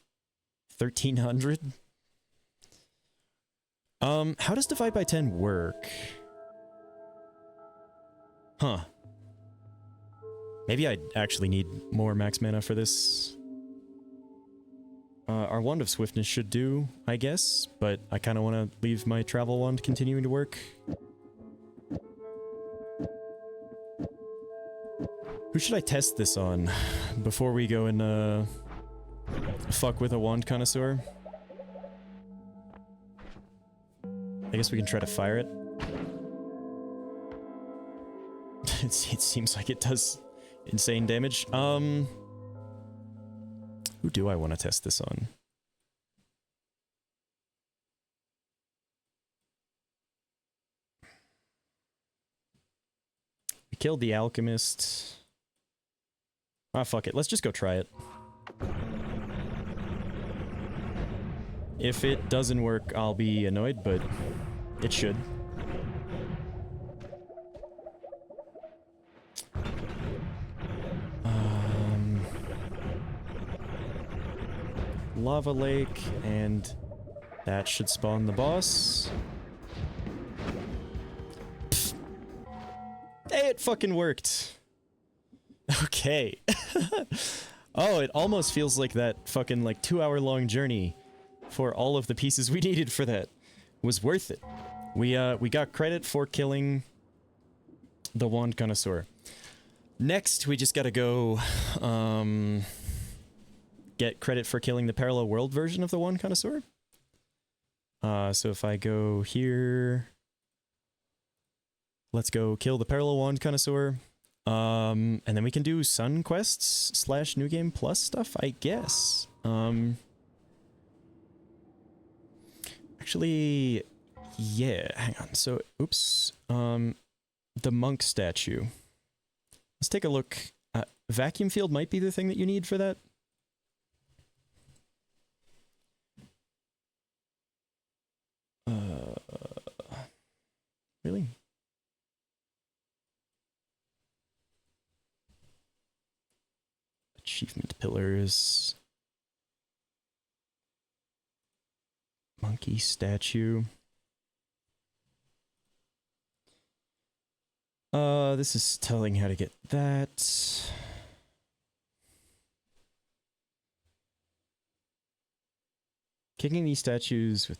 1300? How does divide by 10 work? Huh. Maybe I actually need more max mana for this. Our Wand of Swiftness should do, I guess, but I kind of want to leave my Travel Wand continuing to work. Who should I test this on before we go and, fuck with a Wand Connoisseur? I guess we can try to fire it. It seems like it does insane damage. Who do I want to test this on? We killed the alchemist. Ah, fuck it. Let's just go try it. If it doesn't work, I'll be annoyed, but it should. Lava lake, and that should spawn the boss. Pfft. Hey, it fucking worked. Okay. Oh, it almost feels like that fucking like 2-hour-long journey for all of the pieces we needed for that was worth it. We got credit for killing the Wand Connoisseur. Next, we just gotta go, get credit for killing the parallel world version of the Wand Connoisseur. So if I go here, let's go kill the parallel Wand Connoisseur. And then we can do Sun quests / New Game Plus stuff, I guess. Actually, yeah, hang on. So, oops. The monk statue. Let's take a look. Vacuum field might be the thing that you need for that. Really? Achievement pillars. Monkey statue. This is telling how to get that. Kicking these statues with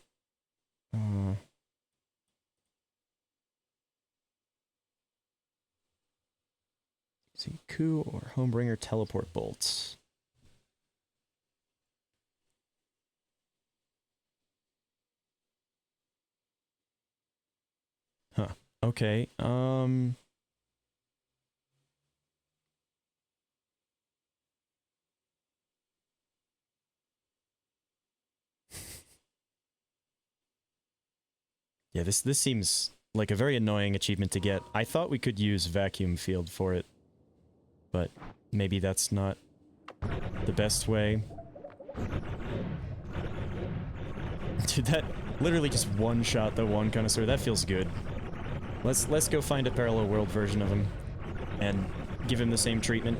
using coup or homebringer teleport bolts. Huh. Okay. Yeah, this seems like a very annoying achievement to get. I thought we could use vacuum field for it, but maybe that's not the best way. Dude, that literally just one-shot the Wand Connoisseur. That feels good. Let's go find a parallel world version of him and give him the same treatment.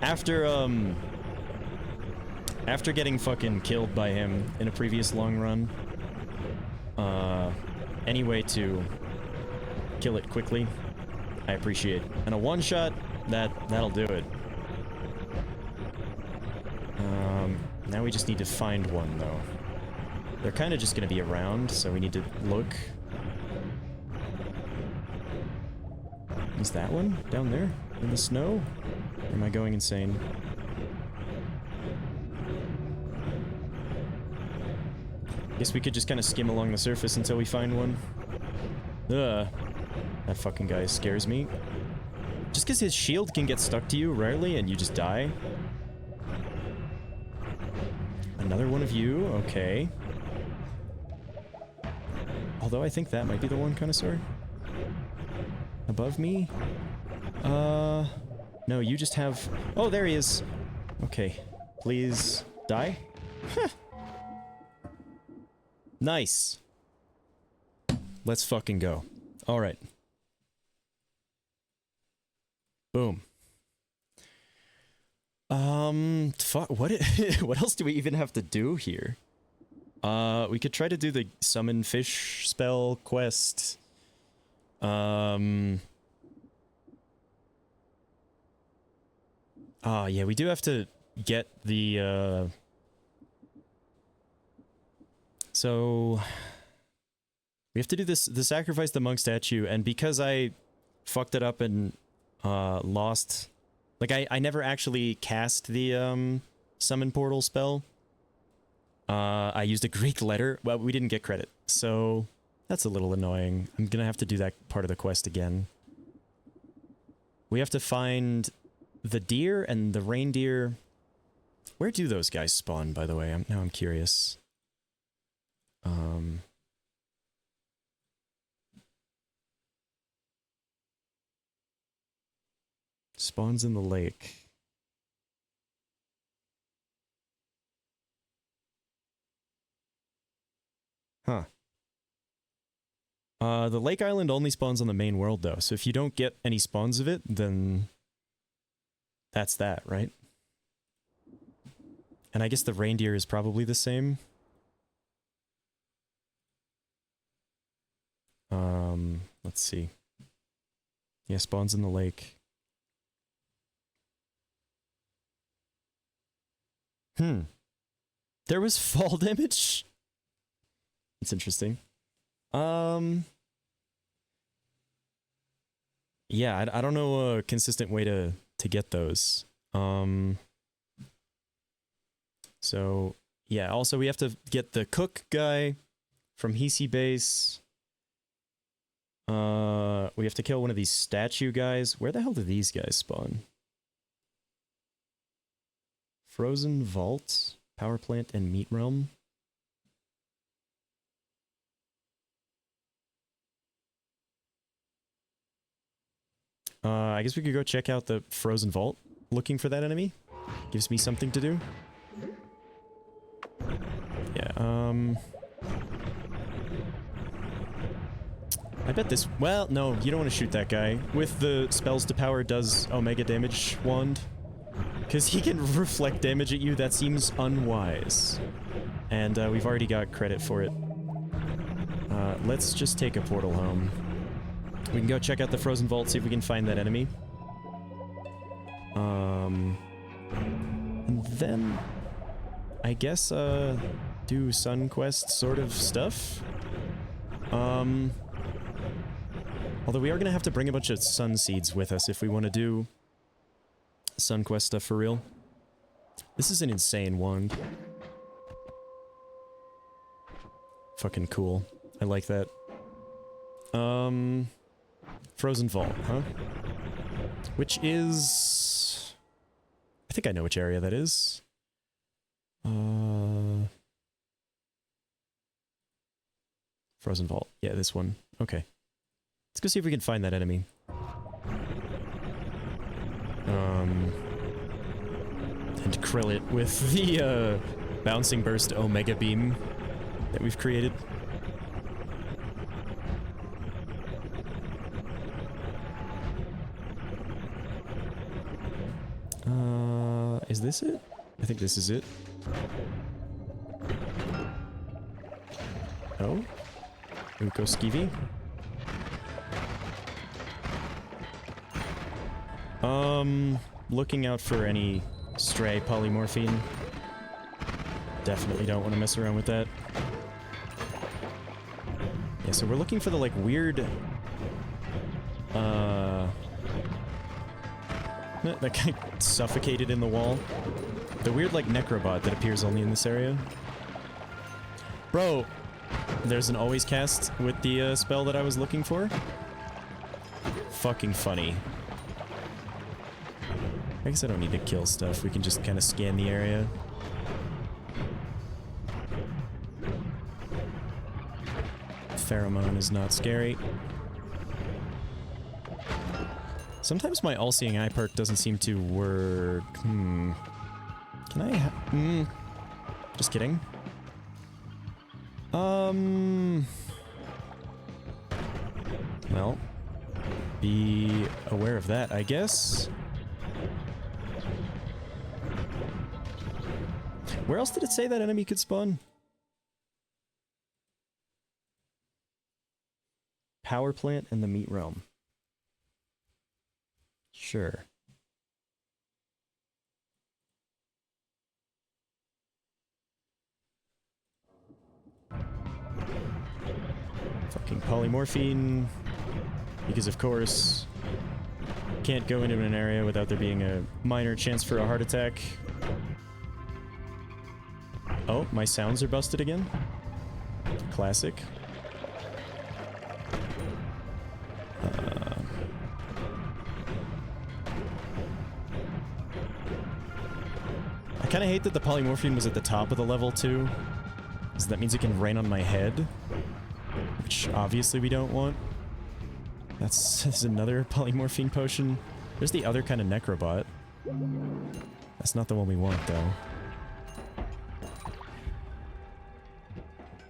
After getting fucking killed by him in a previous long run, any way to kill it quickly, I appreciate. And a one-shot, that'll do it. Now we just need to find one, though. They're kind of just gonna be around, so we need to look. Is that one? Down there? In the snow? Or am I going insane? Guess we could just kind of skim along the surface until we find one. Ugh. That fucking guy scares me. Just because his shield can get stuck to you rarely and you just die. Another one of you? Okay. Although I think that might be the Wand Connoisseur. Above me? No, you just have... Oh, there he is! Okay. Please die? Huh. Nice. Let's fucking go. Alright. Boom. Fuck, what else do we even have to do here? We could try to do the summon fish spell quest. Yeah, we do have to get the, So... We have to do this, the sacrifice the monk statue, and because I fucked it up and, lost... Like, I never actually cast the, summon portal spell. I used a Greek letter. Well, we didn't get credit, so that's a little annoying. I'm gonna have to do that part of the quest again. We have to find the deer and the reindeer. Where do those guys spawn, by the way? Now I'm curious. Spawns in the lake. Huh. The lake island only spawns on the main world, though, so if you don't get any spawns of it, then that's that, right? And I guess the reindeer is probably the same. Let's see. Yeah, spawns in the lake. There was fall damage? It's interesting. Yeah, I don't know a consistent way to get those. So, yeah, also we have to get the cook guy from Hisi base. We have to kill one of these statue guys. Where the hell do these guys spawn? Frozen Vault, Power Plant, and Meat Realm. I guess we could go check out the Frozen Vault, looking for that enemy. Gives me something to do. Yeah, I bet this... Well, no, you don't want to shoot that guy. With the spells to power does Omega damage wand. Because he can reflect damage at you, that seems unwise. And we've already got credit for it. Let's just take a portal home. We can go check out the Frozen Vault, see if we can find that enemy. And then... I guess, do Sun Quest sort of stuff? Although we are gonna have to bring a bunch of Sun Seeds with us if we want to do Sun Quest stuff for real. This is an insane wand. Fucking cool. I like that. Frozen Vault, huh? Which is... I think I know which area that is. Frozen Vault. Yeah, this one. Okay. Let's go see if we can find that enemy. And krill it with the, Bouncing Burst Omega Beam that we've created. Is this it? I think this is it. Oh? Uko Skivy? Looking out for any stray polymorphine. Definitely don't want to mess around with that. Yeah, so we're looking for the, like, weird... That guy suffocated in the wall. The weird, like, necrobot that appears only in this area. Bro, there's an always cast with the spell that I was looking for. Fucking funny. I guess I don't need to kill stuff. We can just kind of scan the area. Pheromone is not scary. Sometimes my all-seeing eye perk doesn't seem to work. Can I just kidding. Well, be aware of that, I guess. Where else did it say that enemy could spawn? Power plant and the meat realm. Sure. Fucking polymorphine. Because of course, can't go into an area without there being a minor chance for a heart attack. Oh, my sounds are busted again. Classic. I kind of hate that the polymorphine was at the top of the level too, because that means it can rain on my head, which obviously we don't want. That's another polymorphine potion. There's the other kind of necrobot. That's not the one we want though.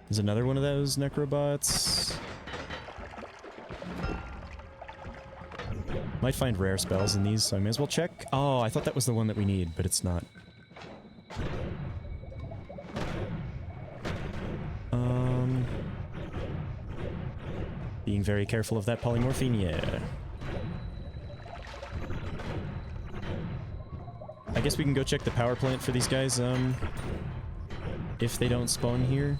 There's another one of those necrobots. Might find rare spells in these, so I may as well check. Oh, I thought that was the one that we need, but it's not. Being very careful of that polymorphine, yeah. I guess we can go check the power plant for these guys, if they don't spawn here.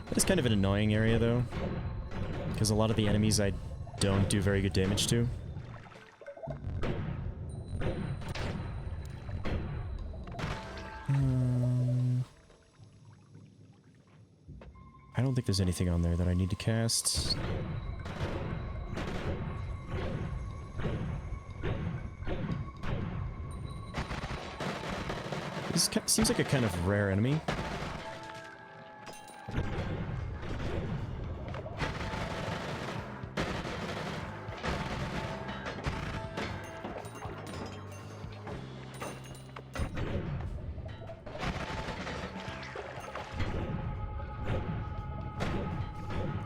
That is kind of an annoying area, though, because a lot of the enemies I don't do very good damage to. don't think there's anything on there that I need to cast. This seems like a kind of rare enemy.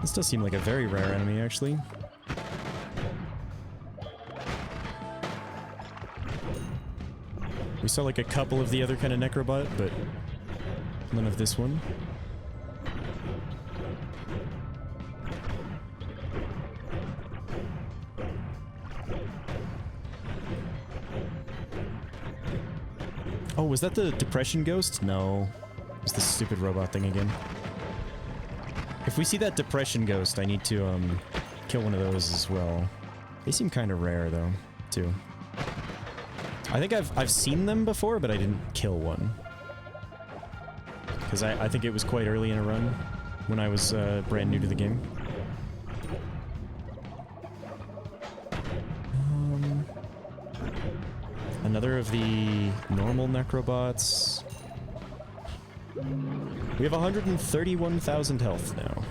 This does seem like a very rare enemy, actually. We saw like a couple of the other kind of Necrobot, but none of this one. Oh, was that the Depression Ghost? No. It was the stupid robot thing again. If we see that Depression Ghost, I need to, kill one of those as well. They seem kind of rare, though, too. I think I've seen them before, but I didn't kill one. Because I think it was quite early in a run, when I was, brand new to the game. Another of the normal Necrobots. We have 131,000 health now.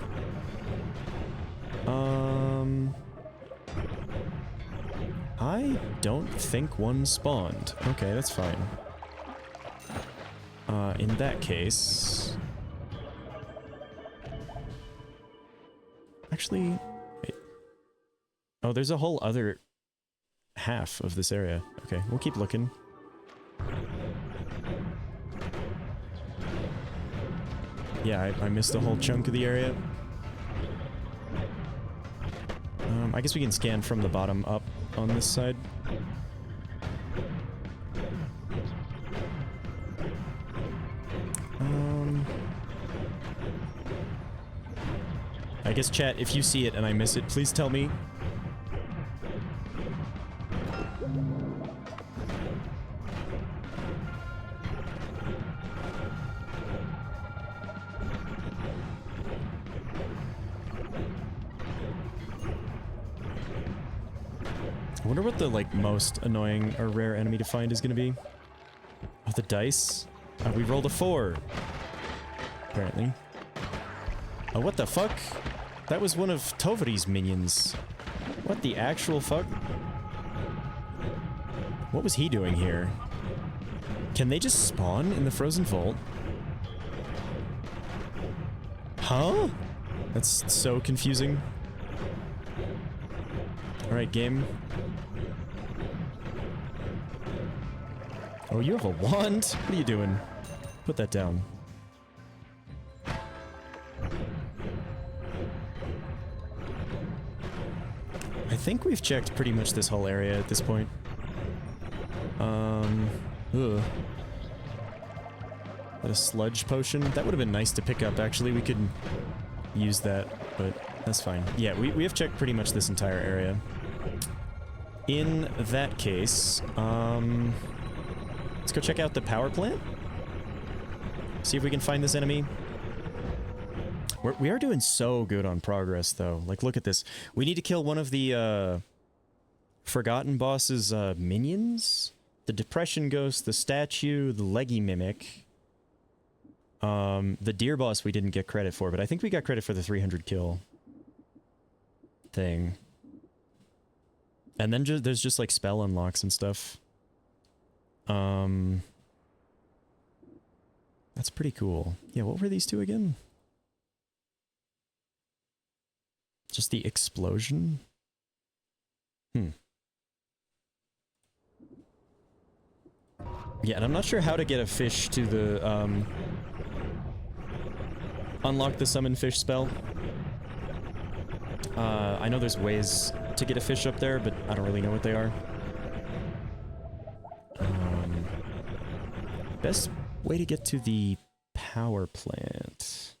I don't think one spawned. Okay, that's fine. In that case... Actually... Wait. Oh, there's a whole other half of this area. Okay, we'll keep looking. Yeah, I missed a whole chunk of the area. I guess we can scan from the bottom up on this side. I guess, chat, if you see it and I miss it, please tell me. I wonder what the, like, most annoying or rare enemy to find is gonna be. Oh, the dice? We rolled a 4. Apparently. Oh, what the fuck? That was one of Tovari's minions. What the actual fuck? What was he doing here? Can they just spawn in the Frozen Vault? Huh? That's so confusing. Alright, game. Oh, you have a wand? What are you doing? Put that down. I think we've checked pretty much this whole area at this point. Ugh. That a sludge potion? That would have been nice to pick up, actually. We could use that, but that's fine. Yeah, we have checked pretty much this entire area. In that case, let's go check out the power plant. See if we can find this enemy. We are doing so good on progress, though. Like, look at this. We need to kill one of the, Forgotten Boss's, minions? The Depression Ghost, the Statue, the Leggy Mimic. The Deer Boss we didn't get credit for, but I think we got credit for the 300 kill thing. And then there's just, like, spell unlocks and stuff. That's pretty cool. Yeah, what were these two again? Just the explosion? Yeah, and I'm not sure how to get a fish to the, unlock the summon fish spell. I know there's ways to get a fish up there, but I don't really know what they are. Best way to get to the power plant.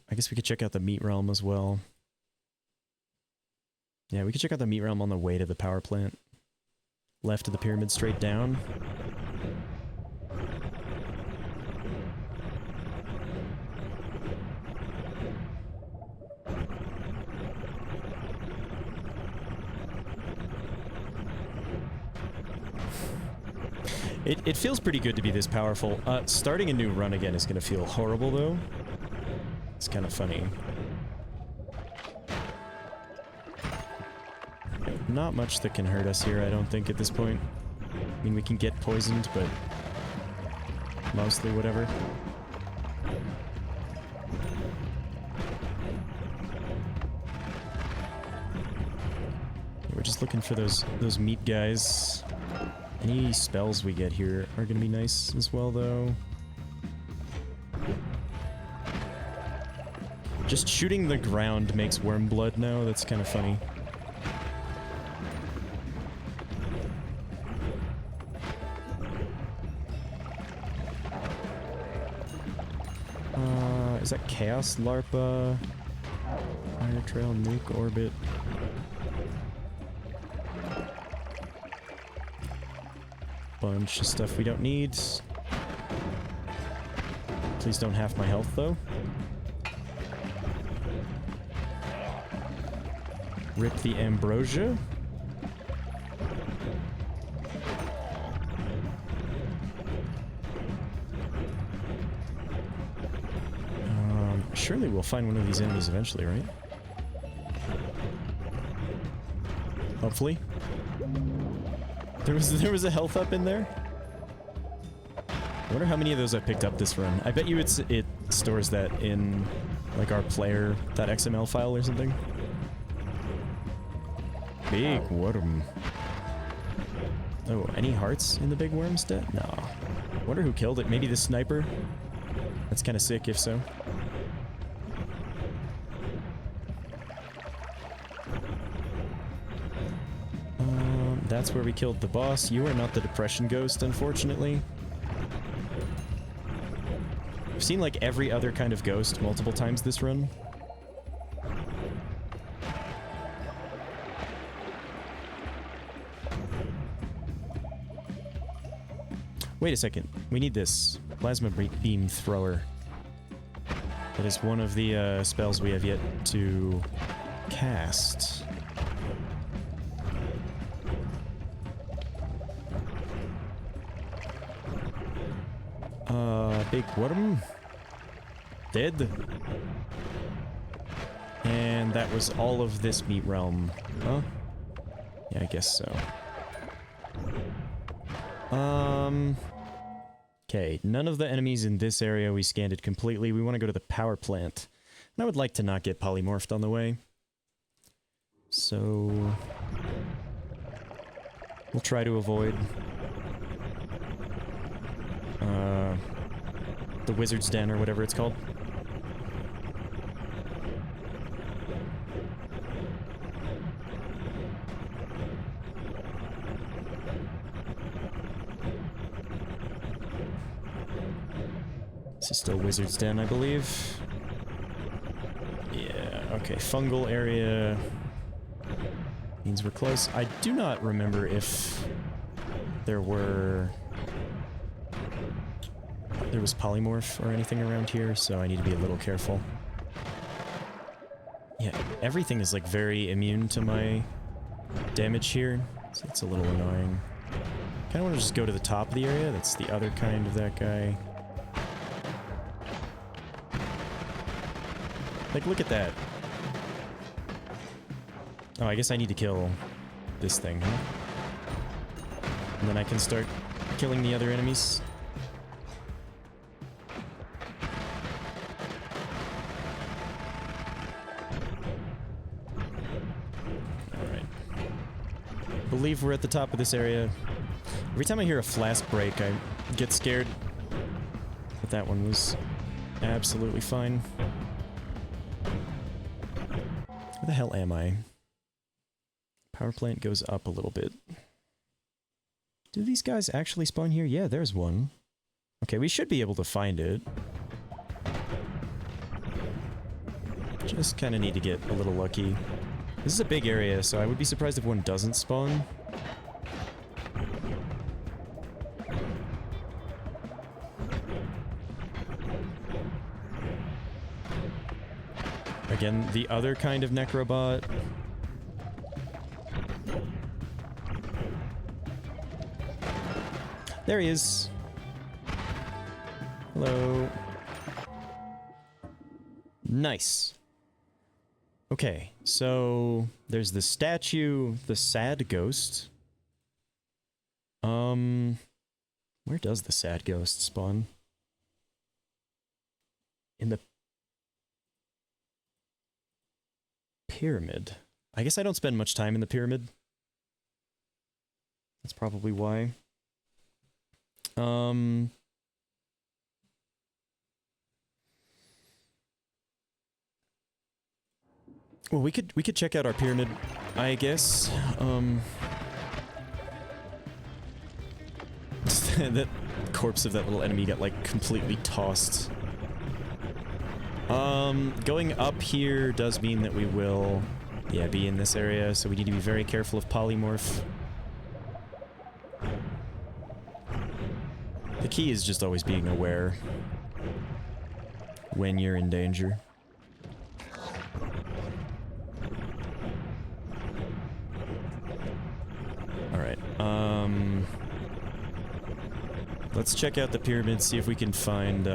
I guess we could check out the meat realm as well. Yeah, we could check out the meat realm on the way to the power plant. Left of the pyramid, straight down. It feels pretty good to be this powerful. Starting a new run again is gonna feel horrible, though. It's kind of funny. Not much that can hurt us here, I don't think, at this point. I mean, we can get poisoned, but mostly whatever. We're just looking for those meat guys. Any spells we get here are gonna be nice as well, though. Just shooting the ground makes worm blood now. That's kind of funny. Is that Chaos Larpa? Fire Trail, Nuke Orbit. Bunch of stuff we don't need. Please don't half my health, though. Rip the Ambrosia. Surely we'll find one of these enemies eventually, right? Hopefully. There was a health up in there. I wonder how many of those I picked up this run. I bet you it stores that in like our player.xml file or something. Big worm. Oh, any hearts in the big worm's dead? No. I wonder who killed it. Maybe the sniper? That's kind of sick if so. That's where we killed the boss. You are not the Depression Ghost, unfortunately. I've seen like every other kind of ghost multiple times this run. Wait a second. We need this plasma beam thrower. That is one of the spells we have yet to cast. Big worm. Dead. And that was all of this meat realm. Huh? Yeah, I guess so. Okay, none of the enemies in this area we scanned it completely. We want to go to the power plant. And I would like to not get polymorphed on the way. So we'll try to avoid the Wizard's Den or whatever it's called. This is still Wizard's Den, I believe. Yeah, okay, fungal area means we're close. I do not remember if there was polymorph or anything around here, so I need to be a little careful. Yeah, everything is like very immune to my damage here, so it's a little annoying. Kinda wanna just go to the top of the area. That's the other kind of that guy. Like, look at that. Oh, I guess I need to kill this thing, huh? And then I can start killing the other enemies. Alright. I believe we're at the top of this area. Every time I hear a flask break, I get scared. But that one was absolutely fine. Where the hell am I? Power plant goes up a little bit. Do these guys actually spawn here? Yeah, there's one. Okay, we should be able to find it. Just kind of need to get a little lucky. This is a big area, so I would be surprised if one doesn't spawn. Again, the other kind of Necrobot. There he is. Hello. Nice. Okay, so there's the statue, the sad ghost. Where does the sad ghost spawn? In the pyramid. I guess I don't spend much time in the pyramid. That's probably why. Well, we could check out our pyramid, I guess. That corpse of that little enemy got like completely tossed. Going up here does mean that we will, yeah, be in this area, so we need to be very careful of polymorph. The key is just always being aware when you're in danger. Alright, let's check out the pyramid, see if we can find,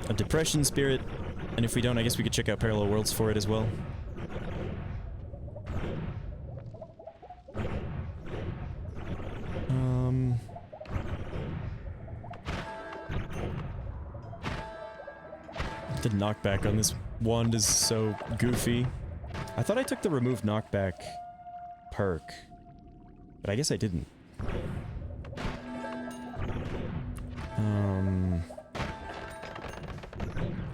a depression spirit, and if we don't, I guess we could check out parallel worlds for it as well. The knockback on this wand is so goofy. I thought I took the remove knockback perk, but I guess I didn't. I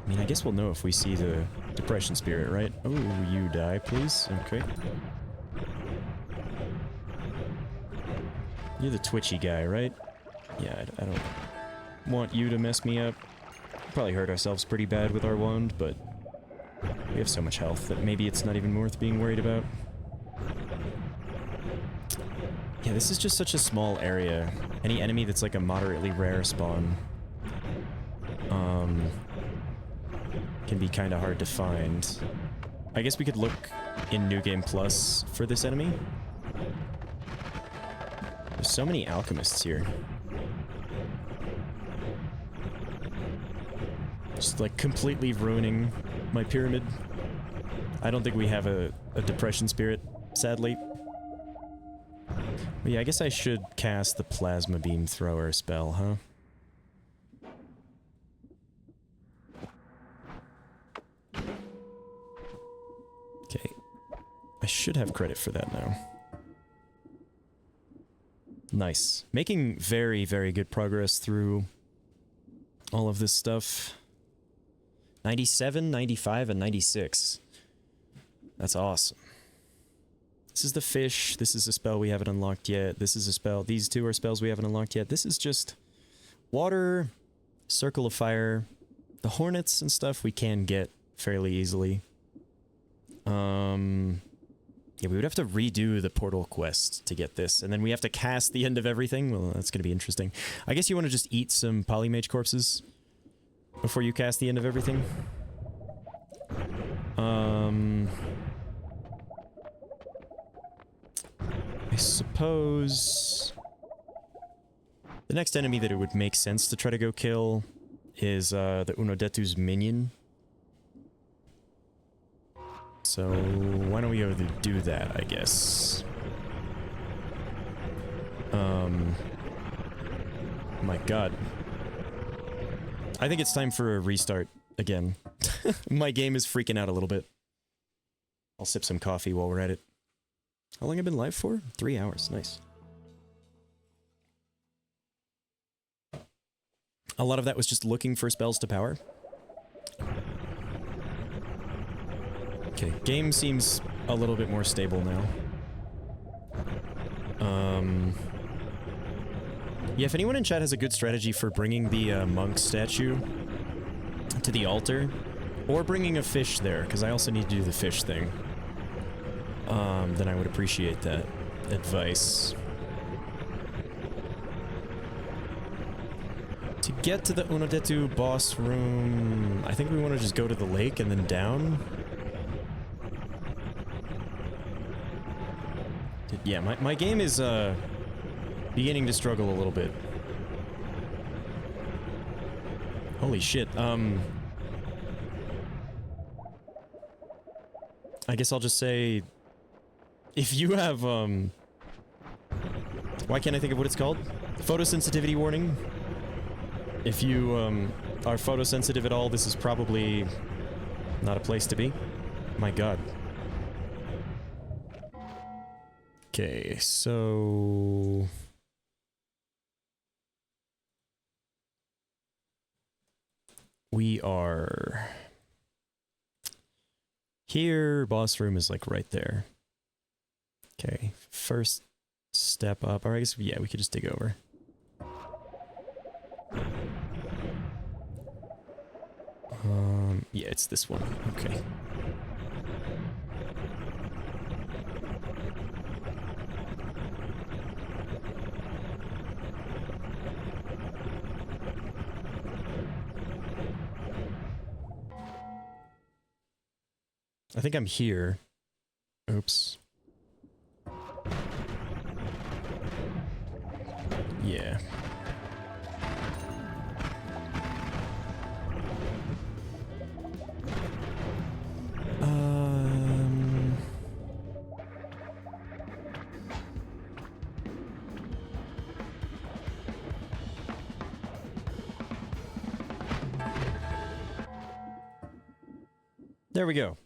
mean, I guess we'll know if we see the depression spirit, right? Oh, you die, please. Okay. You're the twitchy guy, right? Yeah, I don't want you to mess me up. Probably hurt ourselves pretty bad with our wand, but we have so much health that maybe it's not even worth being worried about. Yeah, this is just such a small area. Any enemy that's like a moderately rare spawn can be kind of hard to find. I guess we could look in New Game Plus for this enemy. There's so many alchemists here. Just like completely ruining my pyramid. I don't think we have a depression spirit, sadly. But yeah, I guess I should cast the plasma beam thrower spell, huh? Okay. I should have credit for that now. Nice. Making very, very good progress through all of this stuff. 97, 95, and 96. That's awesome. This is the fish. This is a spell we haven't unlocked yet. This is a spell. These two are spells we haven't unlocked yet. This is just water, circle of fire. The hornets and stuff we can get fairly easily. Yeah, we would have to redo the portal quest to get this, and then we have to cast the end of everything. Well, that's gonna be interesting. I guess you want to just eat some polymage corpses before you cast the end of everything. I suppose the next enemy that it would make sense to try to go kill is the Unodetu's minion. So why don't we go to do that, I guess. My god. I think it's time for a restart again. My game is freaking out a little bit. I'll sip some coffee while we're at it. How long have I been live for? 3 hours. Nice. A lot of that was just looking for spells to power. Okay, game seems a little bit more stable now. Yeah, if anyone in chat has a good strategy for bringing the monk statue to the altar, or bringing a fish there, because I also need to do the fish thing, then I would appreciate that advice. To get to the Unodetu boss room, I think we want to just go to the lake and then down. Yeah, my game is beginning to struggle a little bit. Holy shit. I guess I'll just say, if you have why can't I think of what it's called? Photosensitivity warning. If you are photosensitive at all, this is probably not a place to be. My god. Okay, so we are here. Boss room is like right there. Okay, first step up. Or I guess, yeah, we could just dig over. Yeah, it's this one. Okay. I think I'm here. Oops. Yeah. There we go.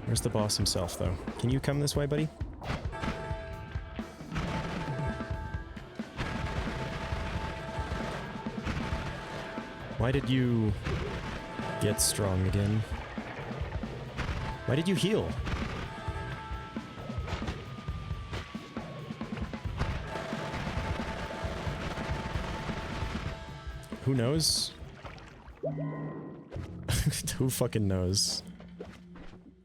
Where's the boss himself, though? Can you come this way, buddy? Why did you get strong again? Why did you heal? Who knows? Who fucking knows?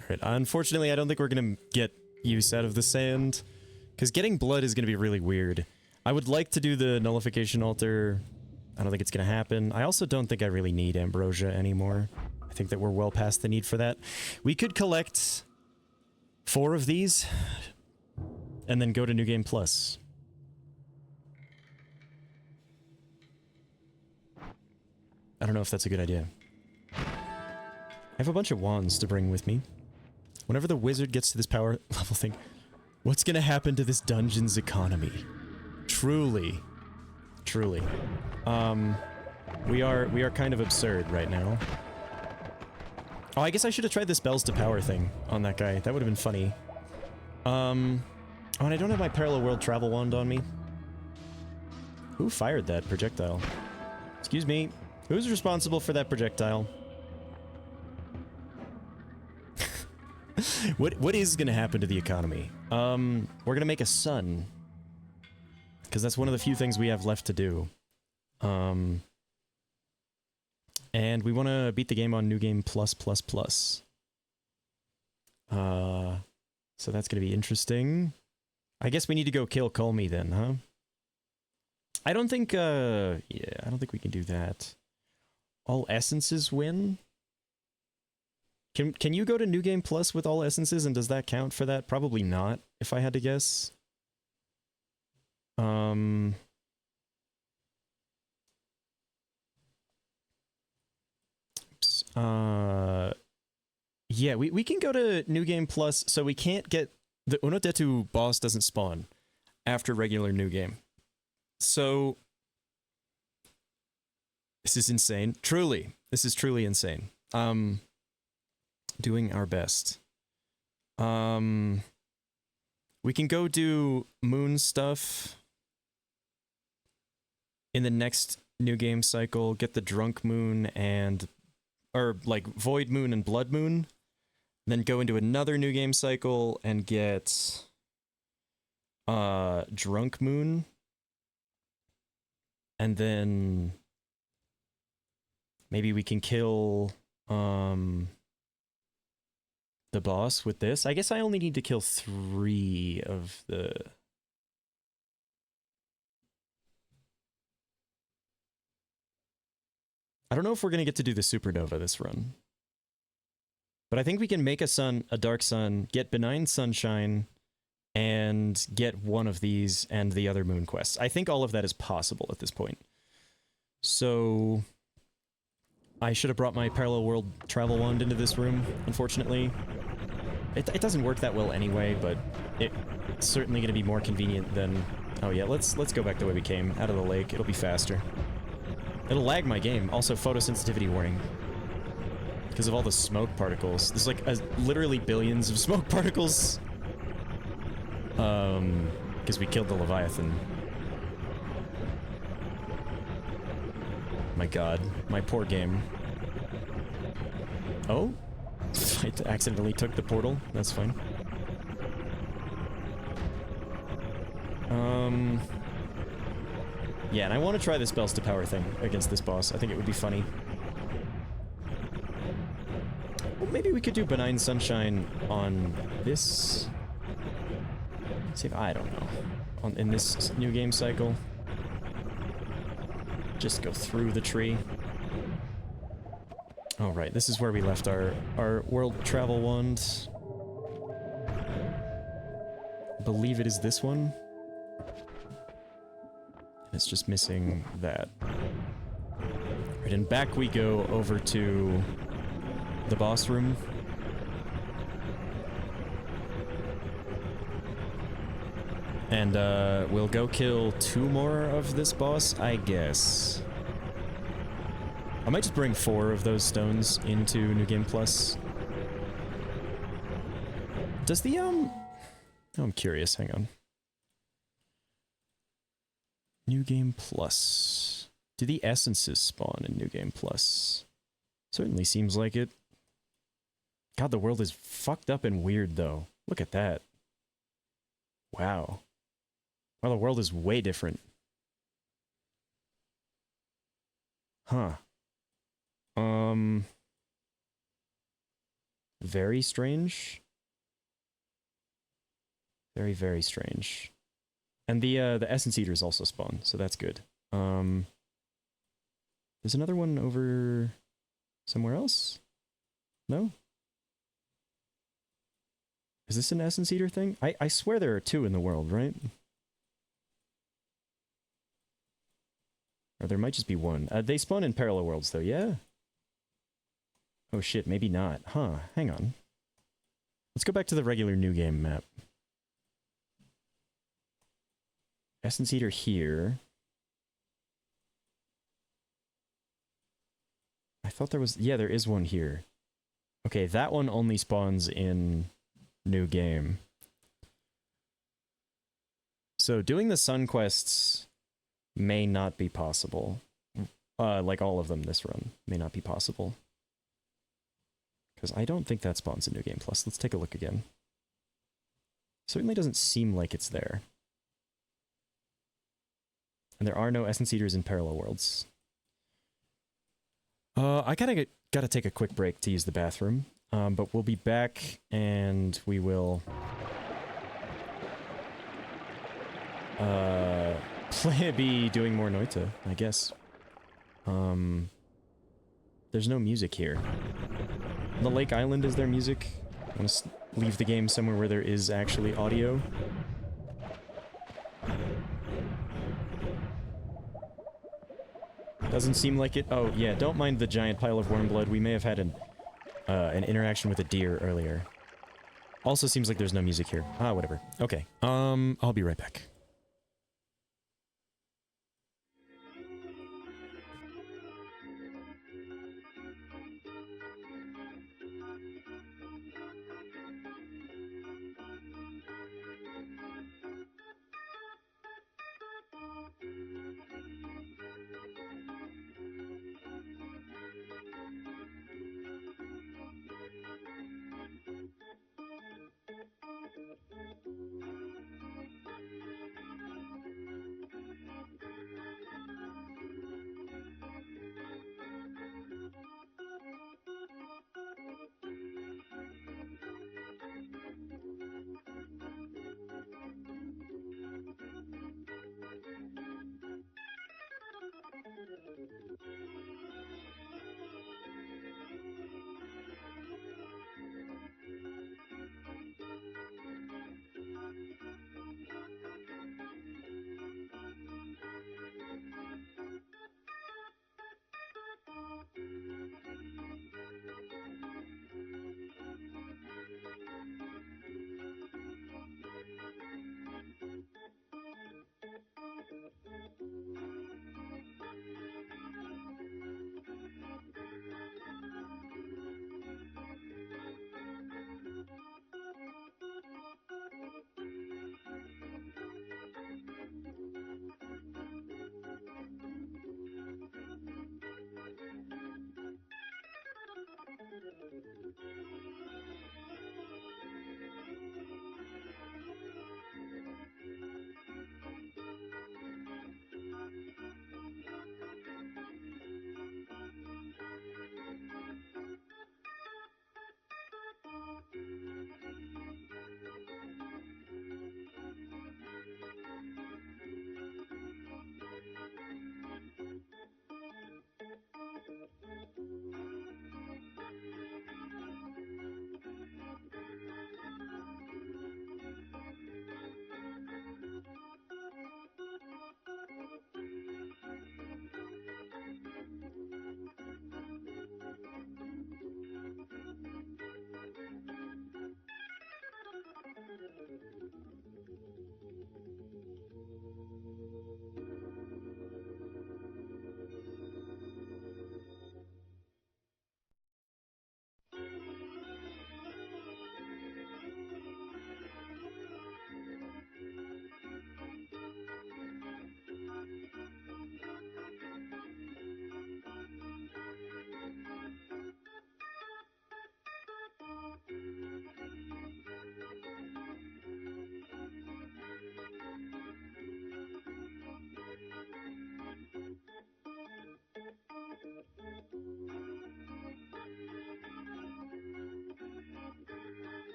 Alright, unfortunately, I don't think we're gonna get use out of the sand, because getting blood is gonna be really weird. I would like to do the nullification altar. I don't think it's gonna happen. I also don't think I really need ambrosia anymore. I think that we're well past the need for that. We could collect 4 of these, and then go to New Game Plus. I don't know if that's a good idea. I have a bunch of wands to bring with me. Whenever the wizard gets to this power level thing, what's gonna happen to this dungeon's economy? Truly. Truly. We are kind of absurd right now. Oh, I guess I should have tried the spells to power thing on that guy. That would have been funny. Oh, and I don't have my parallel world travel wand on me. Who fired that projectile? Excuse me. Who's responsible for that projectile? What is gonna happen to the economy? We're gonna make a sun. Because that's one of the few things we have left to do. And we want to beat the game on New Game Plus. So that's gonna be interesting. I guess we need to go kill Colmy then, huh? I don't think, yeah, I don't think we can do that. All essences win? Can you go to New Game Plus with all essences, and does that count for that? Probably not, if I had to guess. Oops. Yeah, we can go to New Game Plus, so we can't get... The Unotetu boss doesn't spawn after regular New Game. So... This is insane. Truly. This is truly insane. Doing our best. We can go do moon stuff in the next New Game cycle, get the drunk moon and... or, like, void moon and blood moon. Then go into another New Game cycle and get... drunk moon. And then... maybe we can kill... the boss with this. I guess I only need to kill 3 of the... I don't know if we're gonna get to do the supernova this run. But I think we can make a sun, a dark sun, get benign sunshine, and get one of these and the other moon quests. I think all of that is possible at this point. So I should have brought my parallel world travel wand into this room, unfortunately. It doesn't work that well anyway, but it's certainly going to be more convenient than... Oh yeah, let's go back the way we came, out of the lake. It'll be faster. It'll lag my game. Also, photosensitivity warning. Because of all the smoke particles. There's like literally billions of smoke particles. Because we killed the Leviathan. My god, my poor game. Oh? I accidentally took the portal. That's fine. Yeah, and I want to try the spells to power thing against this boss. I think it would be funny. Well, maybe we could do Benign Sunshine on this... See if... I don't know. In this new game cycle. Just go through the tree. Oh, right. This is where we left our world travel wand. I believe it is this one. It's just missing that. Right, and back we go over to the boss room. And we'll go kill 2 more of this boss, I guess. I might just bring 4 of those stones into New Game Plus. Does the, Oh, I'm curious, hang on. New Game Plus. Do the essences spawn in New Game Plus? Certainly seems like it. God, the world is fucked up and weird, though. Look at that. Wow. Well, the world is way different. Huh. Very strange. Very, very strange. And the Essence Eaters also spawn, so that's good. There's another one over somewhere else? No? Is this an Essence Eater thing? I swear there are 2 in the world, right? Or there might just be 1. They spawn in parallel worlds, though, yeah? Oh shit, maybe not. Huh, hang on. Let's go back to the regular New Game map. Essence Eater here. I thought there was... Yeah, there is one here. Okay, that one only spawns in New Game. So doing the Sun quests may not be possible. Like all of them this run may not be possible. Because I don't think that spawns in New Game Plus. Let's take a look again. Certainly doesn't seem like it's there. And there are no Essence Eaters in parallel worlds. I gotta take a quick break to use the bathroom. But we'll be back and we will be doing more Noita, I guess. There's no music here. On the Lake Island, is there music? I want to leave the game somewhere where there is actually audio. Doesn't seem like it. Oh, yeah, don't mind the giant pile of worm blood. We may have had an interaction with a deer earlier. Also seems like there's no music here. Ah, whatever. Okay. I'll be right back.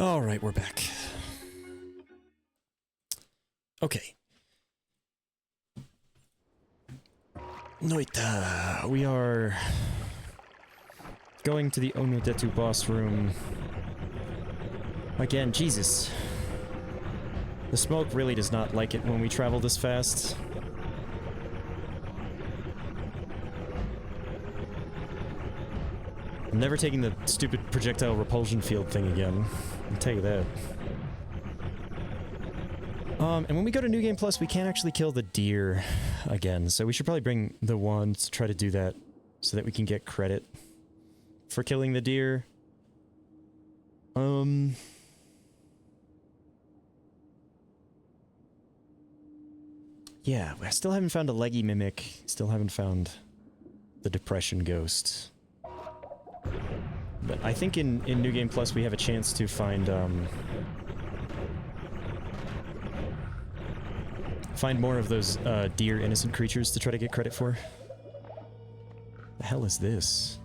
Alright, we're back. Okay. Noita, we are going to the Onodetu boss room. Again, Jesus. The smoke really does not like it when we travel this fast. I'm never taking the stupid projectile repulsion field thing again. I'll tell you that. And when we go to New Game Plus, we can't actually kill the deer again, so we should probably bring the wand to try to do that so that we can get credit for killing the deer. Yeah, I still haven't found a leggy mimic. Still haven't found the depression ghost. But I think in New Game Plus we have a chance to find more of those deer innocent creatures to try to get credit for. The hell is this?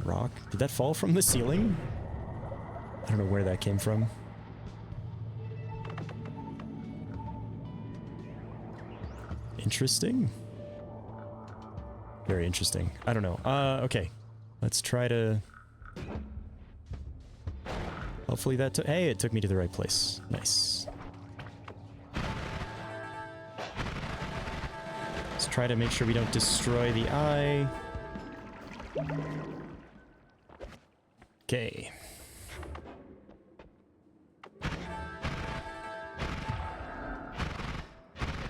Rock? Did that fall from the ceiling? I don't know where that came from. Interesting. Very interesting. I don't know. Okay. Let's try to... Hopefully that took... Hey, it took me to the right place. Nice. Let's try to make sure we don't destroy the eye. Okay.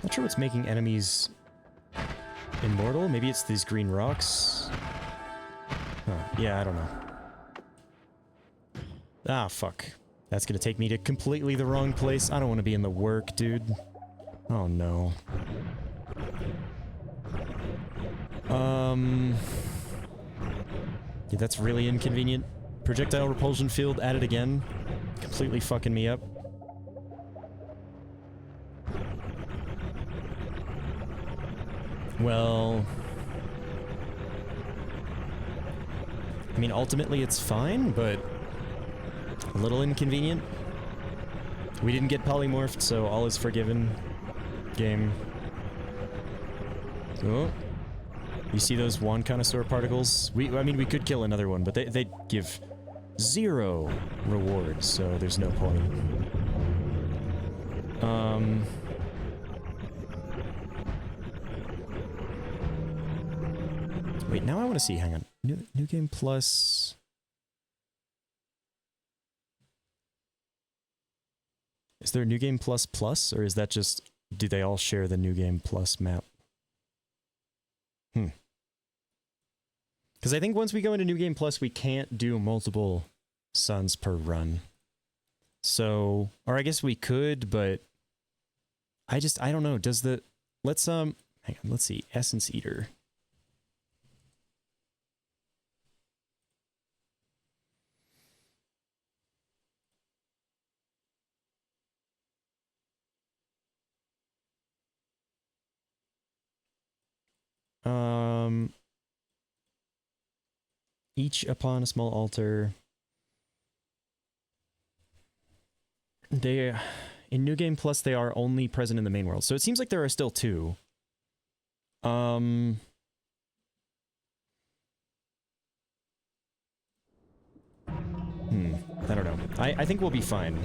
Not sure what's making enemies immortal. Maybe it's these green rocks. Huh. Yeah, I don't know. Ah, fuck. That's gonna take me to completely the wrong place. I don't want to be in the work, dude. Oh, no. Yeah, that's really inconvenient. Projectile repulsion field added again. Completely fucking me up. Well... I mean, ultimately it's fine, but... a little inconvenient. We didn't get polymorphed, so all is forgiven. Game. Oh. You see those wand connoisseur particles? I mean, we could kill another one, but they give 0 rewards, so there's no point. Wait, now I want to see, hang on. New Game Plus... Is there a New Game Plus Plus, or is that just... do they all share the New Game Plus map? Because I think once we go into New Game Plus, we can't do multiple suns per run. So... or I guess we could, but... I don't know, does the... Let's, hang on, let's see. Essence Eater. Each upon a small altar. They, in New Game Plus, they are only present in the main world. So it seems like there are still 2. I don't know. I think we'll be fine.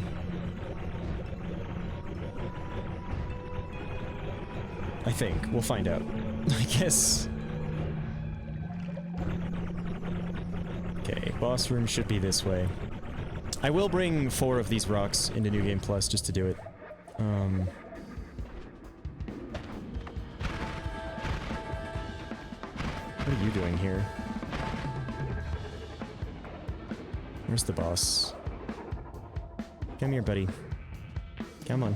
I think. We'll find out. I guess. Okay, boss room should be this way. I will bring 4 of these rocks into New Game Plus just to do it. What are you doing here? Where's the boss? Come here, buddy. Come on.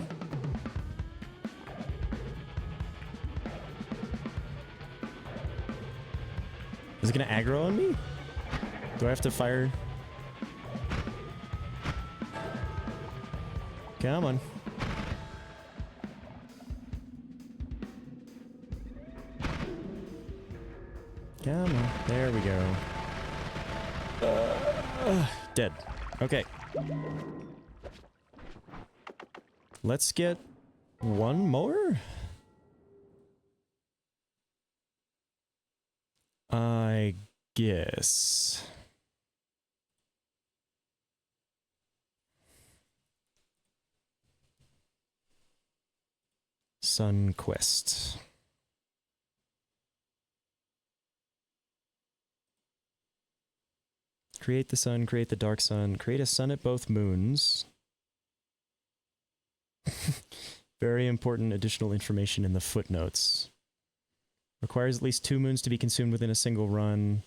Is it gonna aggro on me? Do I have to fire? Come on. Come on. There we go. Dead. Okay. Let's get one more? I guess. Sun Quest. Create the sun, create the dark sun, create a sun at both moons. Very important additional information in the footnotes. Requires at least 2 moons to be consumed within a single run.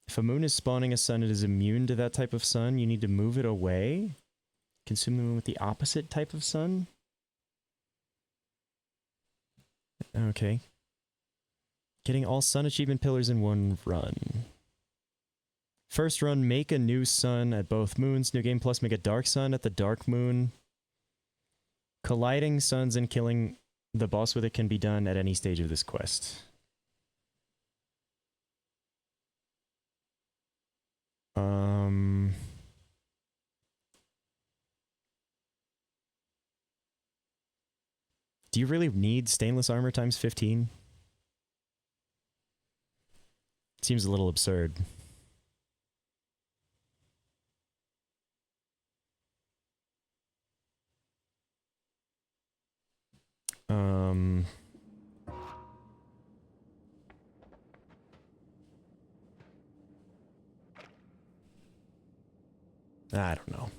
If a moon is spawning a sun, it is immune to that type of sun. You need to move it away. Consume the moon with the opposite type of sun. Okay. Getting all sun achievement pillars in one run. First run, make a new sun at both moons. New game plus, make a dark sun at the dark moon. Colliding suns and killing the boss with it can be done at any stage of this quest. Do you really need stainless armor times 15? Seems a little absurd. I don't know.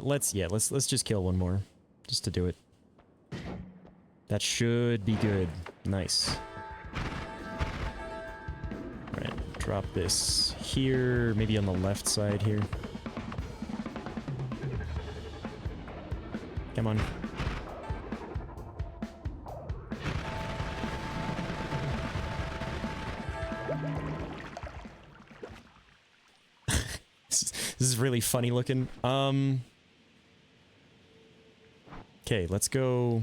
Let's just kill one more. Just to do it. That should be good. Nice. Alright, drop this here, maybe on the left side here. Come on. This is really funny looking. Okay, let's go.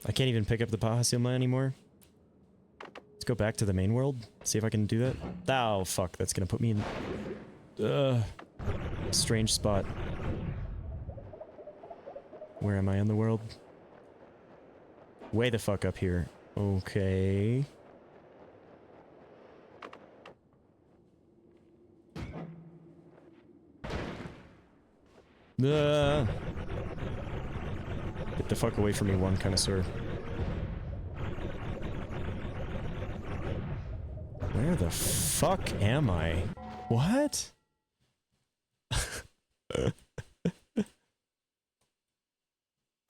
I can't even pick up the Paha Silma anymore. Let's go back to the main world. See if I can do that. Oh, fuck. That's gonna put me in a strange spot. Where am I in the world? Way the fuck up here. Okay. Get the fuck away from me, one connoisseur. Where the fuck am I? What?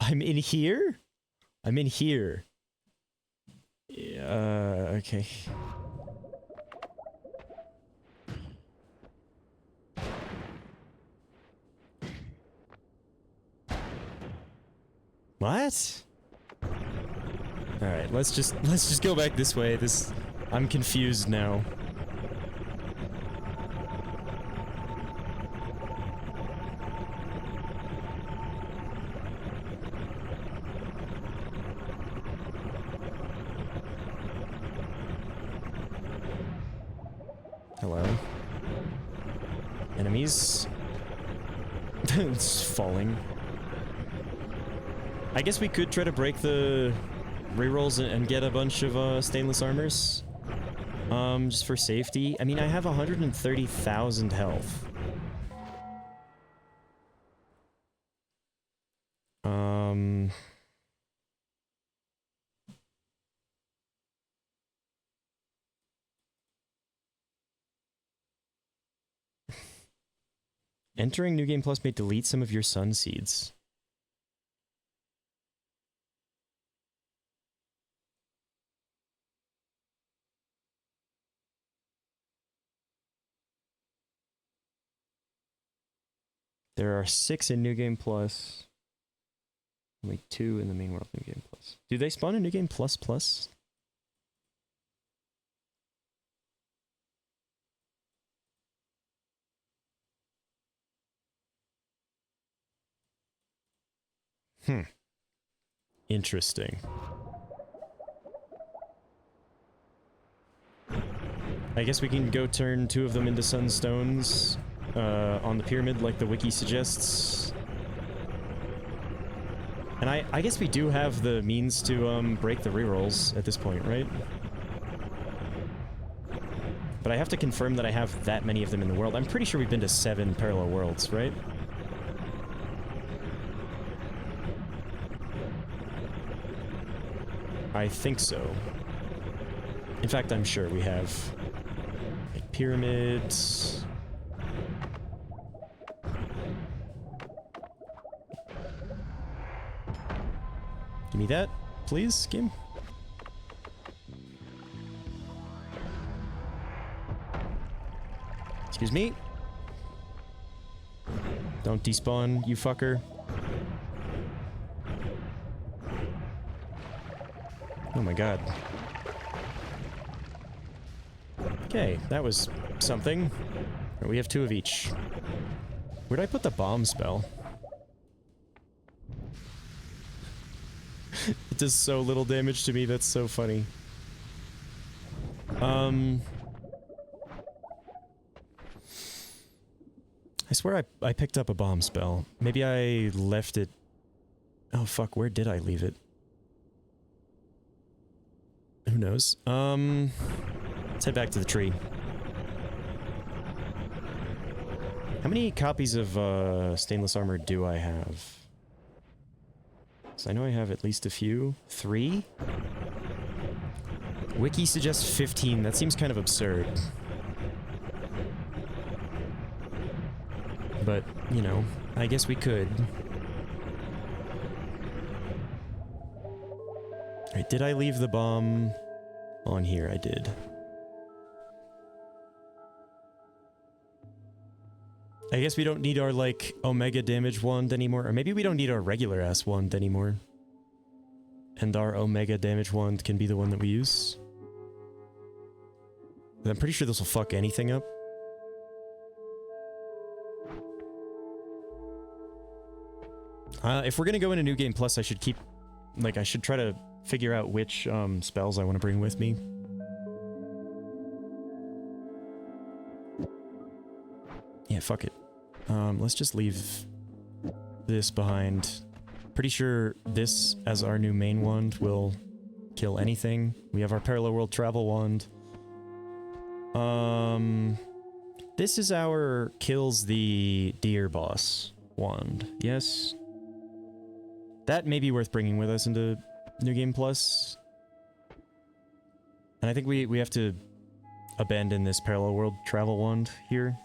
I'm in here? I'm in here. Okay. What? Alright, let's just go back this way. I'm confused now. Hello? Enemies? It's falling. I guess we could try to break the rerolls and get a bunch of stainless armors. Just for safety. I mean, I have 130,000 health. Entering New Game Plus may delete some of your sun seeds. There are 6 in New Game Plus. Only 2 in the main world New Game Plus. Do they spawn in New Game Plus Plus? Interesting. I guess we can go turn 2 of them into sunstones on the pyramid like the wiki suggests. And I guess we do have the means to break the rerolls at this point, right? But I have to confirm that I have that many of them in the world. I'm pretty sure we've been to 7 parallel worlds, right? I think so. In fact, I'm sure we have like pyramids. Give me that, please, game. Excuse me. Don't despawn, you fucker. Oh my god. Okay, that was something. We have 2 of each. Where'd I put the bomb spell? It does so little damage to me, that's so funny. I swear I picked up a bomb spell. Maybe I left it... Oh fuck, where did I leave it? Who knows? Let's head back to the tree. How many copies of stainless armor do I have? So I know I have at least a few. 3? Wiki suggests 15. That seems kind of absurd. But, you know, I guess we could. Alright, did I leave the bomb on here? I did. I guess we don't need our, like, Omega damage wand anymore. Or maybe we don't need our regular-ass wand anymore. And our Omega damage wand can be the one that we use. But I'm pretty sure this will fuck anything up. If we're gonna go into New Game Plus, I should keep... Like, I should try to figure out which, spells I want to bring with me. Yeah, fuck it. Let's just leave this behind. Pretty sure this, as our new main wand, will kill anything. We have our Parallel World Travel wand. This is our kills the deer boss wand. Yes? That may be worth bringing with us into New Game Plus. And I think we have to abandon this Parallel World Travel wand here.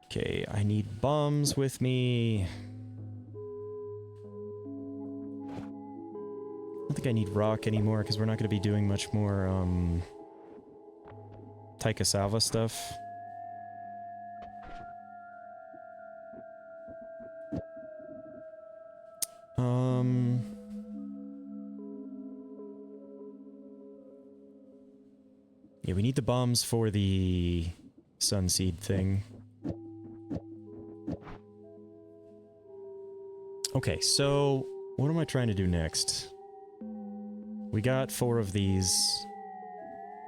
Okay, I need bombs with me. I don't think I need rock anymore, because we're not going to be doing much more, Taikasawa stuff. Yeah, we need the bombs for the Sunseed thing. Okay, so what am I trying to do next? We got 4 of these.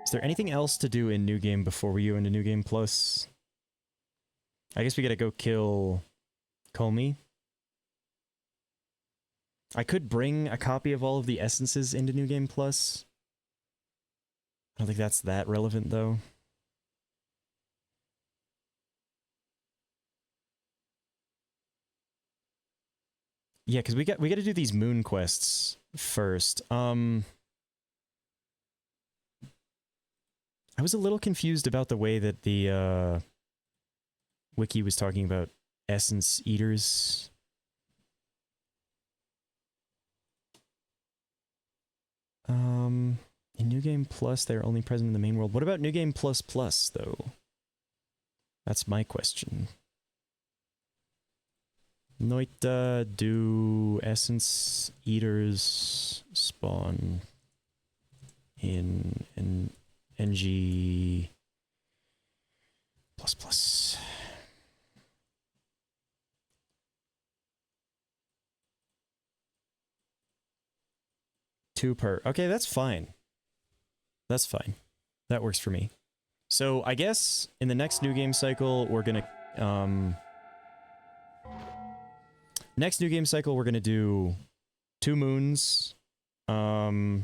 Is there anything else to do in New Game before we go into New Game Plus? I guess we gotta go kill Comey. I could bring a copy of all of the essences into New Game Plus. I don't think that's that relevant, though. Yeah, because we got to do these moon quests first. I was a little confused about the way that the wiki was talking about essence eaters. In New Game Plus, they're only present in the main world. What about New Game Plus Plus, though? That's my question. Noita, do essence eaters spawn in NG plus plus? Two per. Okay, that's fine. That's fine. That works for me. So I guess in the next new game cycle, we're gonna, next new game cycle, we're gonna do 2 moons. I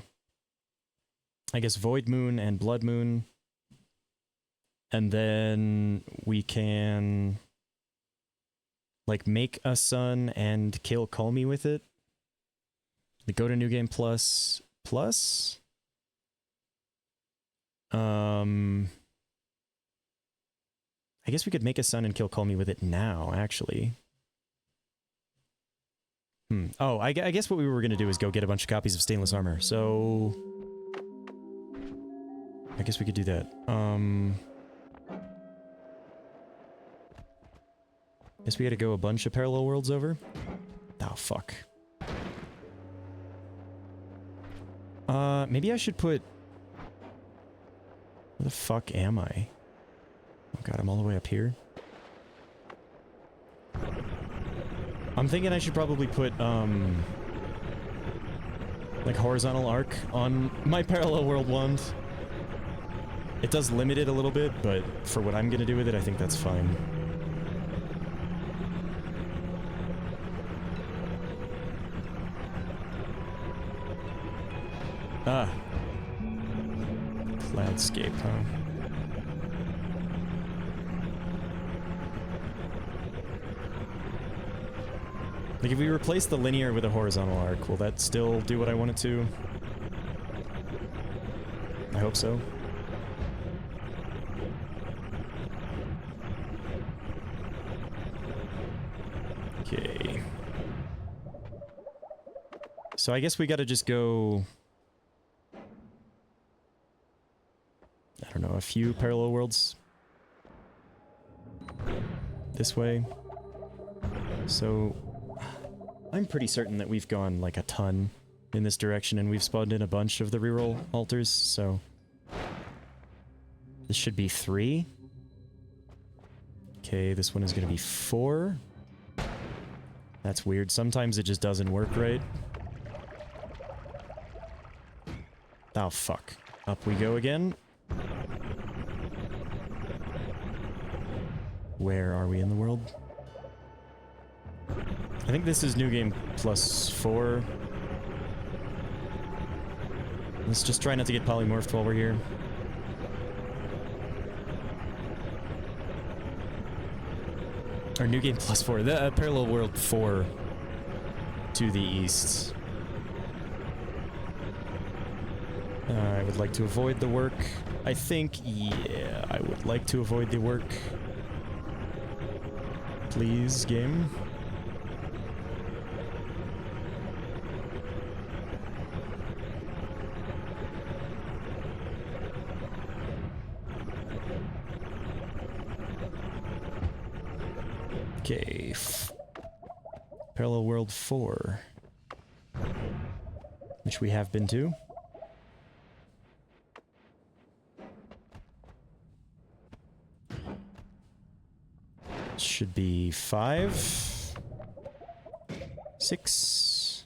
guess Void Moon and Blood Moon. And then we can, like, make a sun and kill Call Me with it. We go to New Game Plus. I guess we could make a sun and kill Call Me with it now, actually. Oh, I guess what we were gonna do is go get a bunch of copies of Stainless Armor, so... I guess we could do that. Guess we gotta go a bunch of parallel worlds over. Oh, fuck. Maybe I should put... Where the fuck am I? Oh god, I'm all the way up here. I'm thinking I should probably put, like, horizontal arc on my parallel world wand. It does limit it a little bit, but for what I'm gonna do with it, I think that's fine. Ah. Cloudscape, huh? Like, if we replace the linear with a horizontal arc, will that still do what I want it to? I hope so. Okay. So I guess we gotta just go... I don't know, a few parallel worlds. This way. So... I'm pretty certain that we've gone, like, a ton in this direction, and we've spawned in a bunch of the reroll altars, so... This should be 3. Okay, this one is gonna be 4. That's weird. Sometimes it just doesn't work right. Oh, fuck. Up we go again. Where are we in the world? I think this is New Game Plus 4. Let's just try not to get polymorphed while we're here. Or New Game Plus 4. The Parallel World 4 to the east. I would like to avoid the work. I think, yeah, I would like to avoid the work. Please, game. Okay. Parallel World 4. Which we have been to. Should be 5. 6.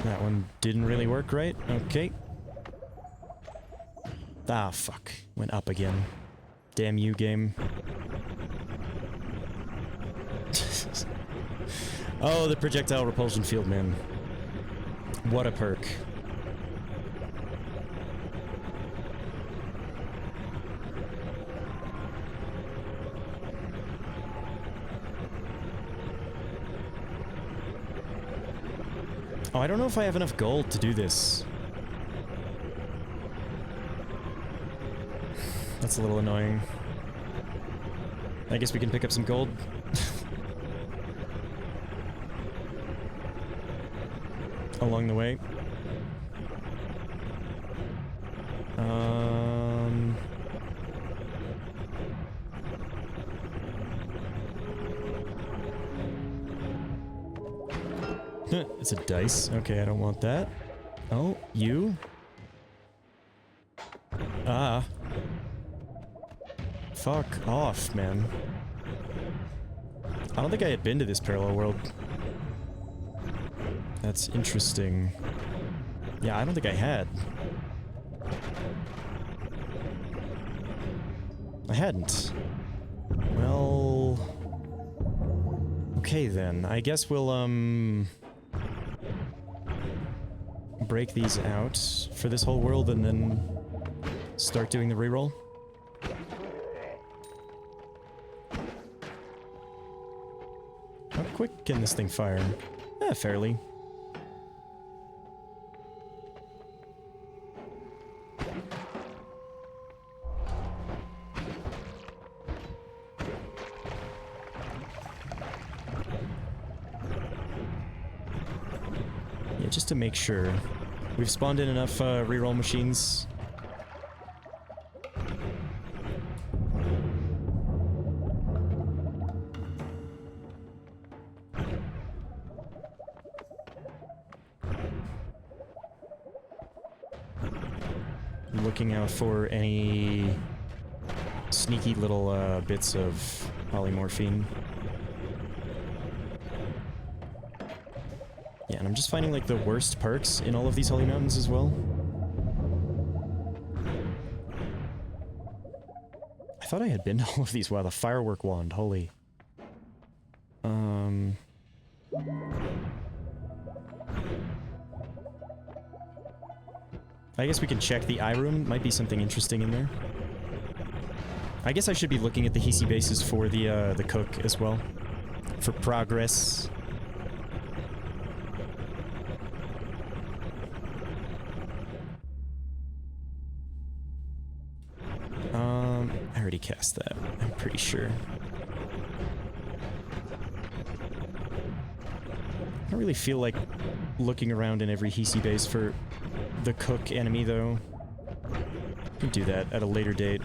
That one didn't really work right. Okay. Ah, fuck. Went up again. Damn you, game. Oh, the projectile repulsion field, man. What a perk. Oh, I don't know if I have enough gold to do this. That's a little annoying. I guess we can pick up some gold. Along the way. It's a dice. Okay, I don't want that. Oh, you? Ah. Fuck off, man. I don't think I had been to this parallel world. That's interesting. Yeah, I don't think I had. I hadn't. Well... Okay then, I guess we'll, break these out for this whole world and then start doing the reroll. How quick can this thing fire? Fairly. Yeah, just to make sure. We've spawned in enough reroll machines. Looking out for any sneaky little bits of polymorphine. Yeah, and I'm just finding like the worst perks in all of these holy mountains as well. I thought I had been to all of these. Wow, the firework wand, holy. I guess we can check the eye room. Might be something interesting in there. I guess I should be looking at the Hisi bases for the cook as well. For progress. I already cast that, I'm pretty sure. I don't really feel like looking around in every Hisi base for the cook enemy, though. We can do that at a later date.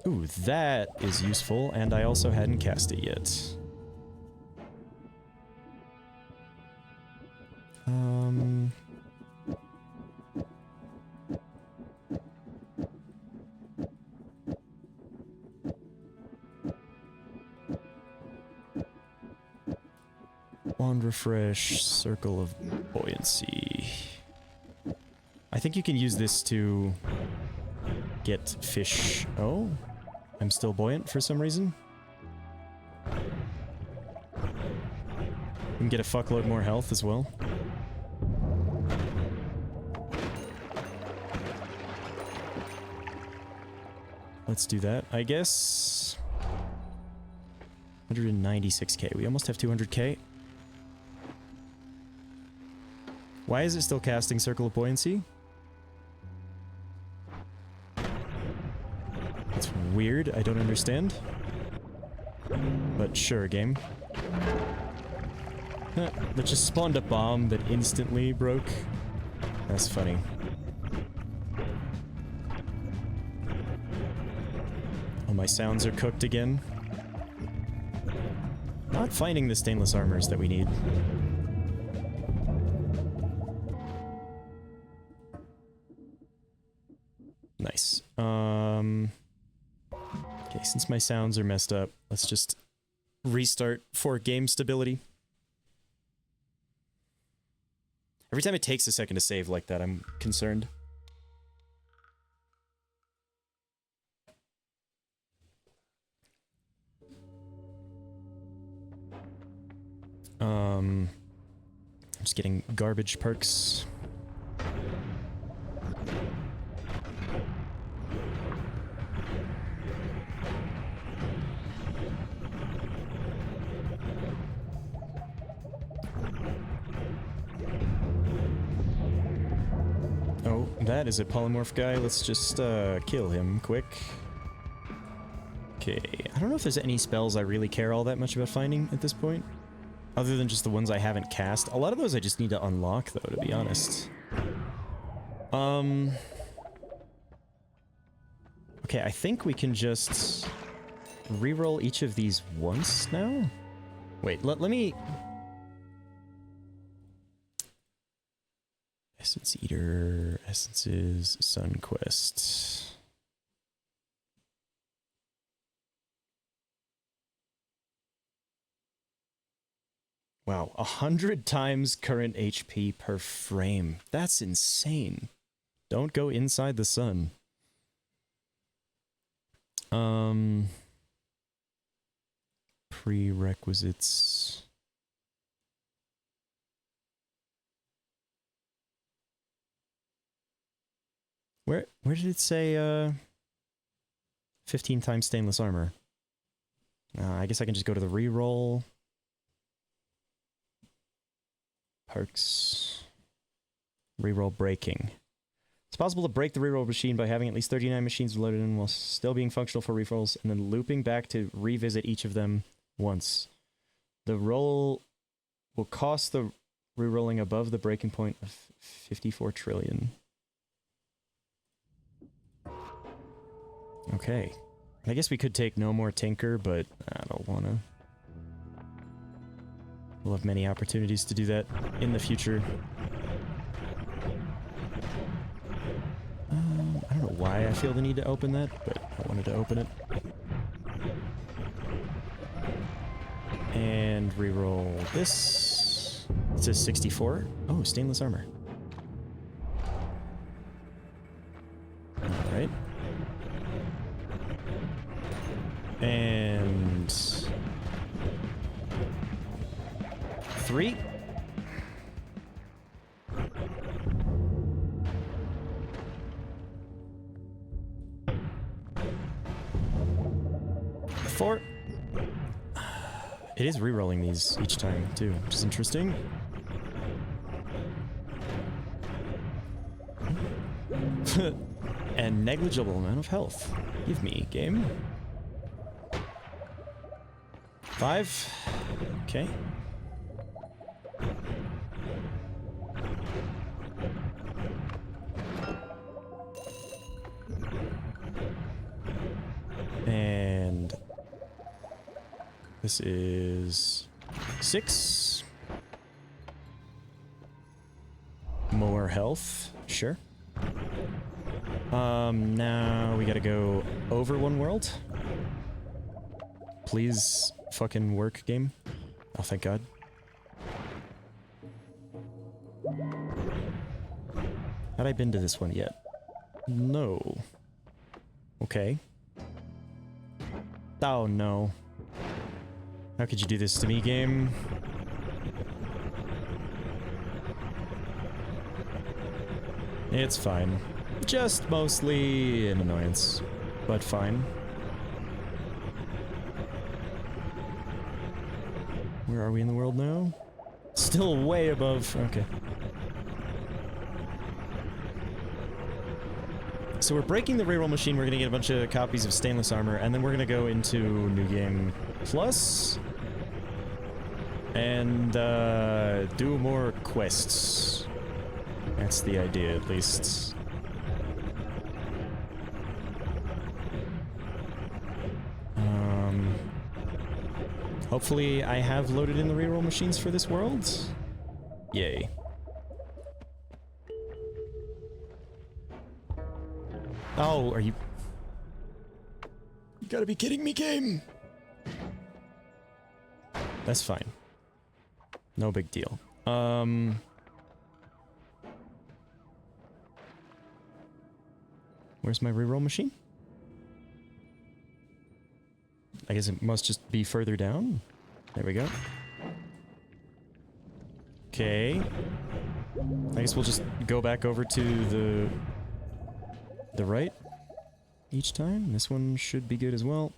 Ooh, that is useful, and I also hadn't cast it yet. Wand refresh, circle of buoyancy. I think you can use this to get fish. Oh, I'm still buoyant for some reason. You can get a fuckload more health as well. Let's do that, I guess. 196k. We almost have 200k. Why is it still casting Circle of Buoyancy? It's weird, I don't understand. But sure, game. That just spawned a bomb that instantly broke. That's funny. Oh, my sounds are cooked again. Not finding the stainless armors that we need. Nice. Okay, since my sounds are messed up, let's just restart for game stability. Every time it takes a second to save like that, I'm concerned. I'm just getting garbage perks. Oh, that is a polymorph guy. Let's just kill him quick. Okay, I don't know if there's any spells I really care all that much about finding at this point. Other than just the ones I haven't cast. A lot of those I just need to unlock, though, to be honest. Okay, I think we can just reroll each of these once now? Wait, let me... Essence Eater, Essences, Sunquest... Wow, 100 times current HP per frame. That's insane. Don't go inside the sun. Prerequisites. Where did it say 15 times stainless armor? I guess I can just go to the reroll. Perks. Reroll breaking. It's possible to break the reroll machine by having at least 39 machines loaded in while still being functional for refills, and then looping back to revisit each of them once. The roll will cost the rerolling above the breaking point of 54 trillion. Okay. I guess we could take no more Tinker, but I don't want to. We'll have many opportunities to do that in the future. I don't know why I feel the need to open that, but I wanted to open it. And reroll this. It says 64. Oh, stainless armor. Alright. And 3. Four. It is re-rolling these each time too, which is interesting. And negligible amount of health. Give me, game. 5. Okay. And this is 6. More health, sure. Now we gotta go over one world. Please fucking work, game. Oh, thank God. Had I been to this one yet? No. Okay. Oh, no. How could you do this to me, game? It's fine. Just mostly an annoyance, but fine. Where are we in the world now? Still way above. Okay. So we're breaking the reroll machine. We're gonna get a bunch of copies of stainless armor, and then we're gonna go into New Game Plus and do more quests. That's the idea, at least. Hopefully I have loaded in the reroll machines for this world. Yay. Oh, are you... You gotta be kidding me, game! That's fine. No big deal. Where's my reroll machine? I guess it must just be further down. There we go. Okay. I guess we'll just go back over to the right each time. This one should be good as well.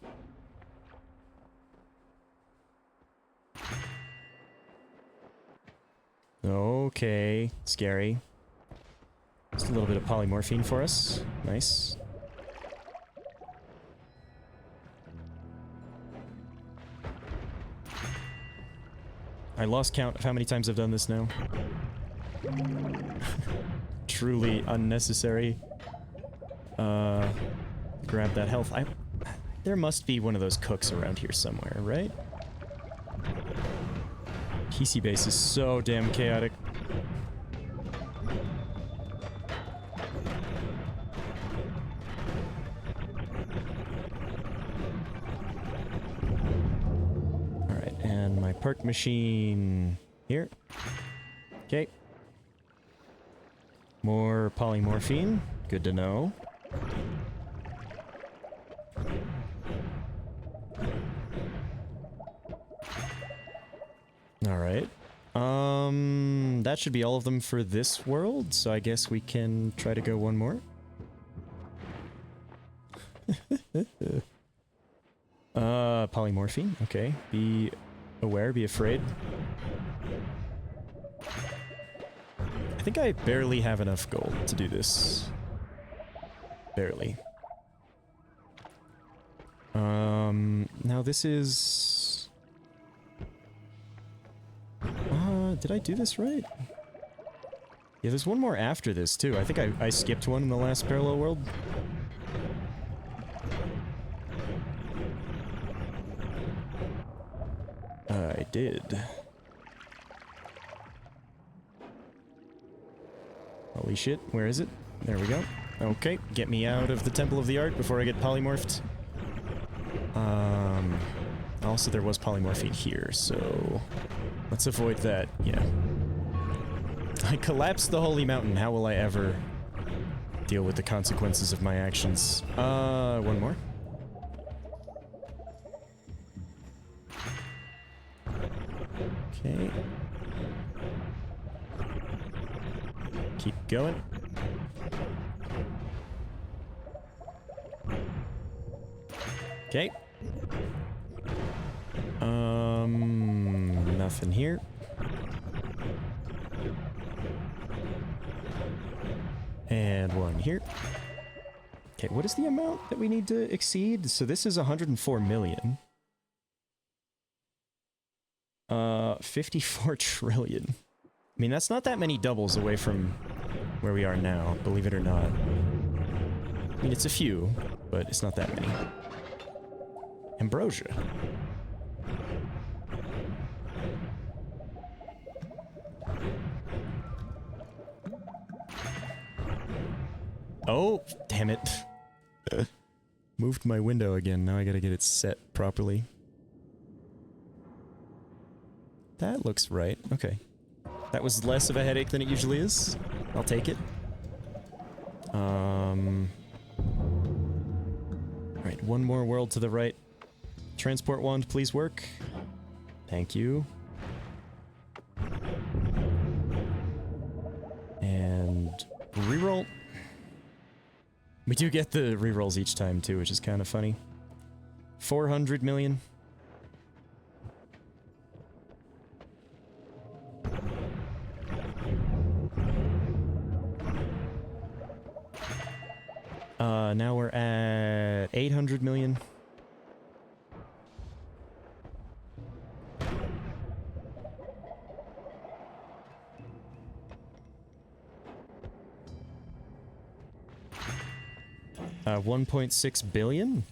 Okay. Scary. Just a little bit of polymorphine for us. Nice. I lost count of how many times I've done this now. Truly unnecessary. Grab that health. There must be one of those cooks around here somewhere, right? PC base is so damn chaotic. park machine here. Okay. More polymorphine. Good to know. Alright. That should be all of them for this world, so I guess we can try to go one more. Polymorphine, okay. Be aware, be afraid. I think I barely have enough gold to do this. Barely. Now this is... did I do this right? Yeah, there's one more after this, too. I think I skipped one in the last parallel world. I did. Holy shit, where is it? There we go. Okay, get me out of the Temple of the Art before I get polymorphed. Also there was polymorphine here, so... let's avoid that, yeah. I collapsed the Holy Mountain, how will I ever deal with the consequences of my actions? One more. Okay. Keep going. Okay. Nothing here. And one here. Okay, what is the amount that we need to exceed? So this is 104 million. 54 trillion. I mean, that's not that many doubles away from where we are now, believe it or not. I mean, it's a few, but it's not that many. Ambrosia. Oh, damn it. Moved my window again. Now I gotta get it set properly. That looks right. Okay. That was less of a headache than it usually is. I'll take it. Alright, one more world to the right. Transport wand, please work. Thank you. And reroll. We do get the rerolls each time too, which is kind of funny. 400 million. Now we're at 800 million. $1.6 billion?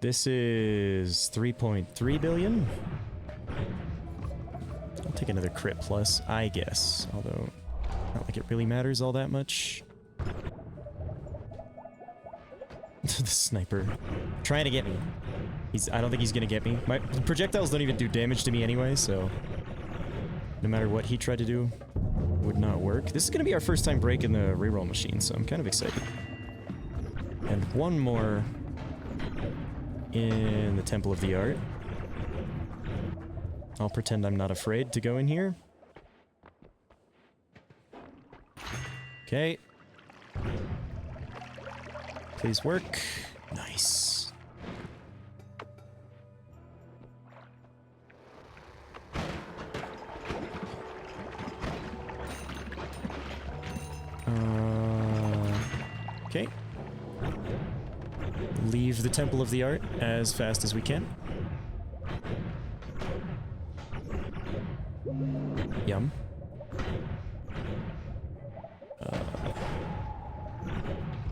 This is 3.3 billion? I'll take another crit plus, I guess. Although, not like it really matters all that much. The sniper. Trying to get me. I don't think he's gonna get me. My projectiles don't even do damage to me anyway, so... no matter what he tried to do, would not work. This is gonna be our first time breaking the reroll machine, so I'm kind of excited. And one more... in the Temple of the Art. I'll pretend I'm not afraid to go in here. Okay. Please work. Nice. Okay. Leave the Temple of the Art as fast as we can. Yum.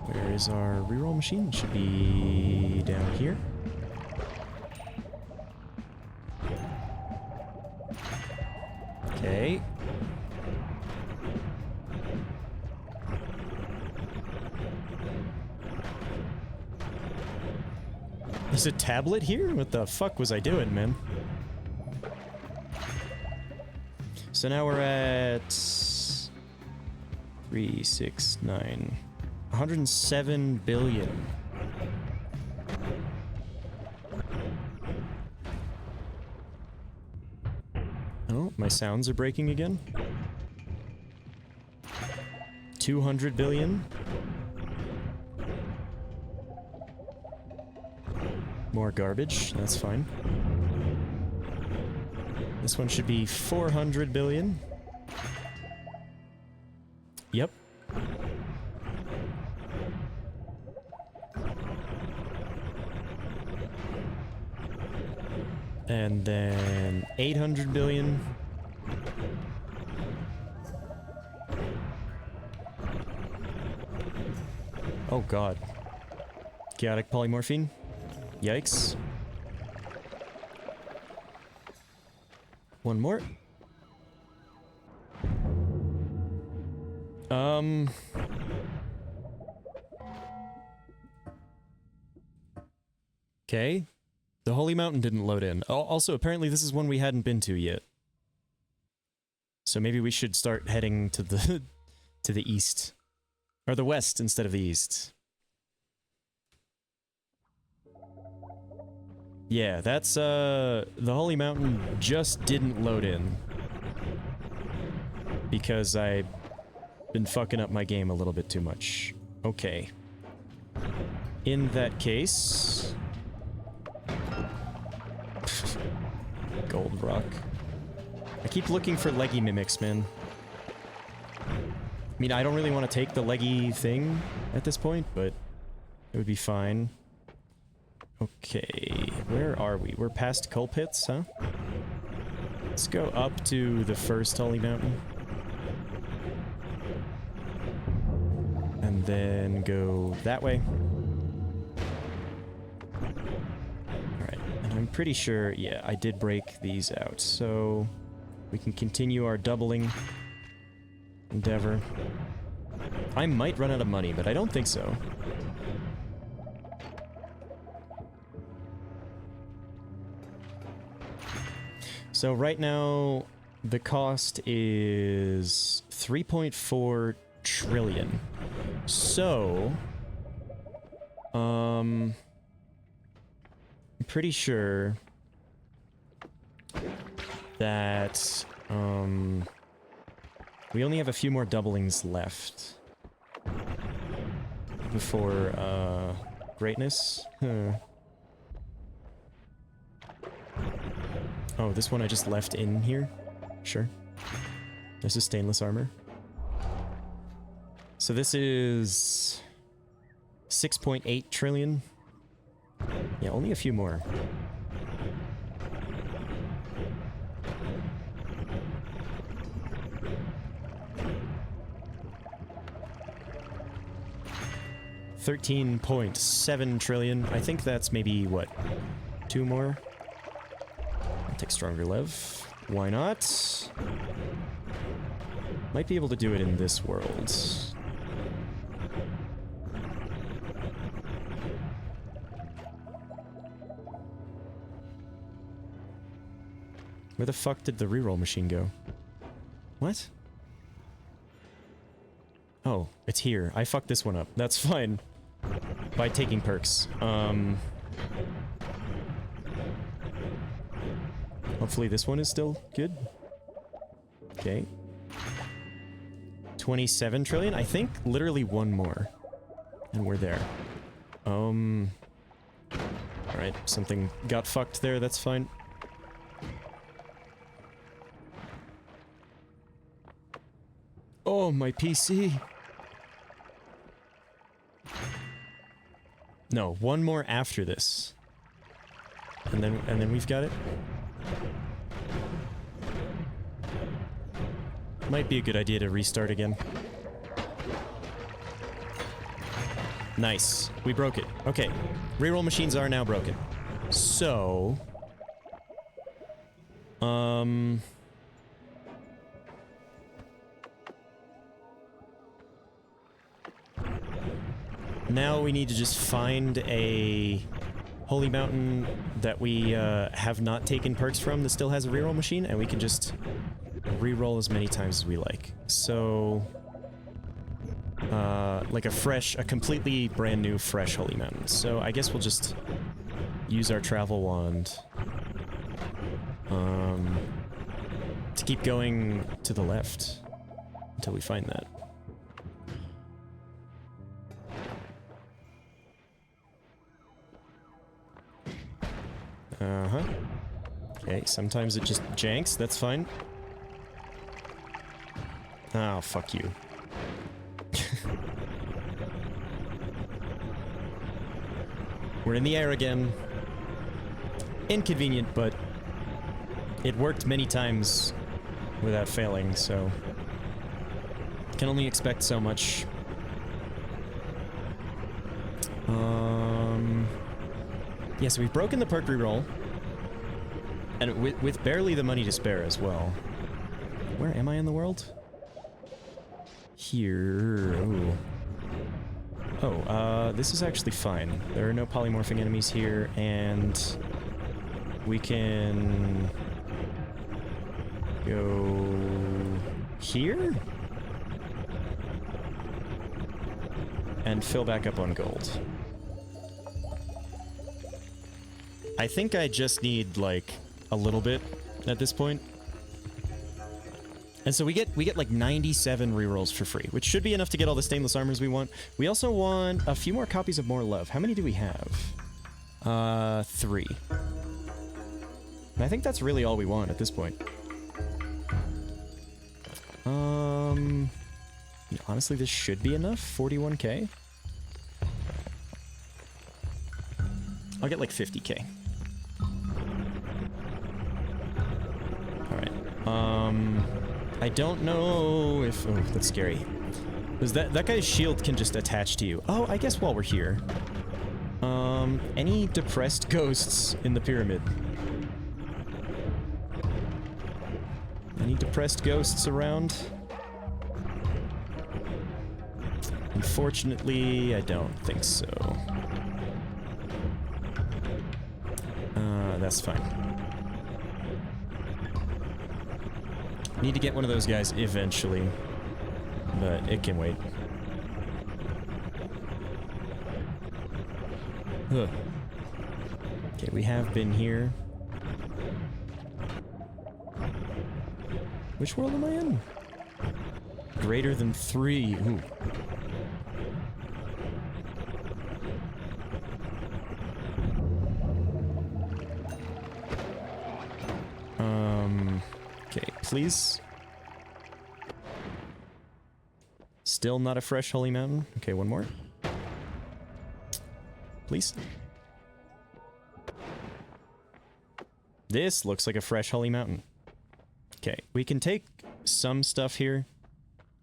Where is our reroll machine? It should be down here. Okay. There's a tablet here? What the fuck was I doing, man? So now we're at 369. 107 billion. Oh, my sounds are breaking again. 200 billion. More garbage, that's fine. This one should be 400 billion. Yep. And then 800 billion. Oh god. Chaotic polymorphine. Yikes. One more. Okay. The Holy Mountain didn't load in. Also, apparently this is one we hadn't been to yet. So maybe we should start heading to the to the east. Or the west instead of the east. Yeah, that's, the Holy Mountain just didn't load in. Because I've been fucking up my game a little bit too much. Okay. In that case... Gold rock. I keep looking for leggy mimics, man. I mean, I don't really want to take the leggy thing at this point, but it would be fine. Okay, where are we? We're past coal pits, huh? Let's go up to the first Holy Mountain. And then go that way. Alright, and I'm pretty sure, yeah, I did break these out, so we can continue our doubling endeavor. I might run out of money, but I don't think so. So right now, the cost is 3.4 trillion. So, I'm pretty sure that, we only have a few more doublings left before, greatness. Huh. Oh, this one I just left in here? Sure. This is stainless armor. So this is 6.8 trillion. Yeah, only a few more. $13.7 trillion. I think that's maybe, what, 2 more? I'll take stronger lev. Why not? Might be able to do it in this world. Where the fuck did the reroll machine go? What? Oh, it's here. I fucked this one up. That's fine. By taking perks. Hopefully this one is still good. Okay. 27 trillion? I think literally one more. And we're there. Alright, something got fucked there, that's fine. Oh, my PC. No, one more after this. And then we've got it. Might be a good idea to restart again. Nice. We broke it. Okay. Reroll machines are now broken. So... now we need to just find a Holy Mountain that we have not taken perks from that still has a reroll machine, and we can just reroll as many times as we like. So, like a completely brand new, fresh Holy Mountain. So I guess we'll just use our travel wand to keep going to the left until we find that. Uh-huh. Okay, sometimes it just janks, that's fine. Oh, fuck you. We're in the air again. Inconvenient, but it worked many times without failing, so can only expect so much. Yeah, so we've broken the perk reroll, and with barely the money to spare as well. Where am I in the world? Here. Ooh. Oh, this is actually fine. There are no polymorphing enemies here, and we can go here and fill back up on gold. I think I just need like a little bit at this point. And so we get like 97 rerolls for free, which should be enough to get all the stainless armors we want. We also want a few more copies of More Love. How many do we have? 3. And I think that's really all we want at this point. Honestly, this should be enough. 41k. I'll get like 50k. Alright. I don't know if... Oh, that's scary. Because that guy's shield can just attach to you. Oh, I guess while we're here. Any depressed ghosts in the pyramid? Any depressed ghosts around? Unfortunately, I don't think so. That's fine. Need to get one of those guys eventually, but it can wait. Huh. Okay, we have been here. Which world am I in? Greater than 3. Ooh. Okay, please. Still not a fresh Holy Mountain. Okay, one more. Please. This looks like a fresh Holy Mountain. Okay, we can take some stuff here.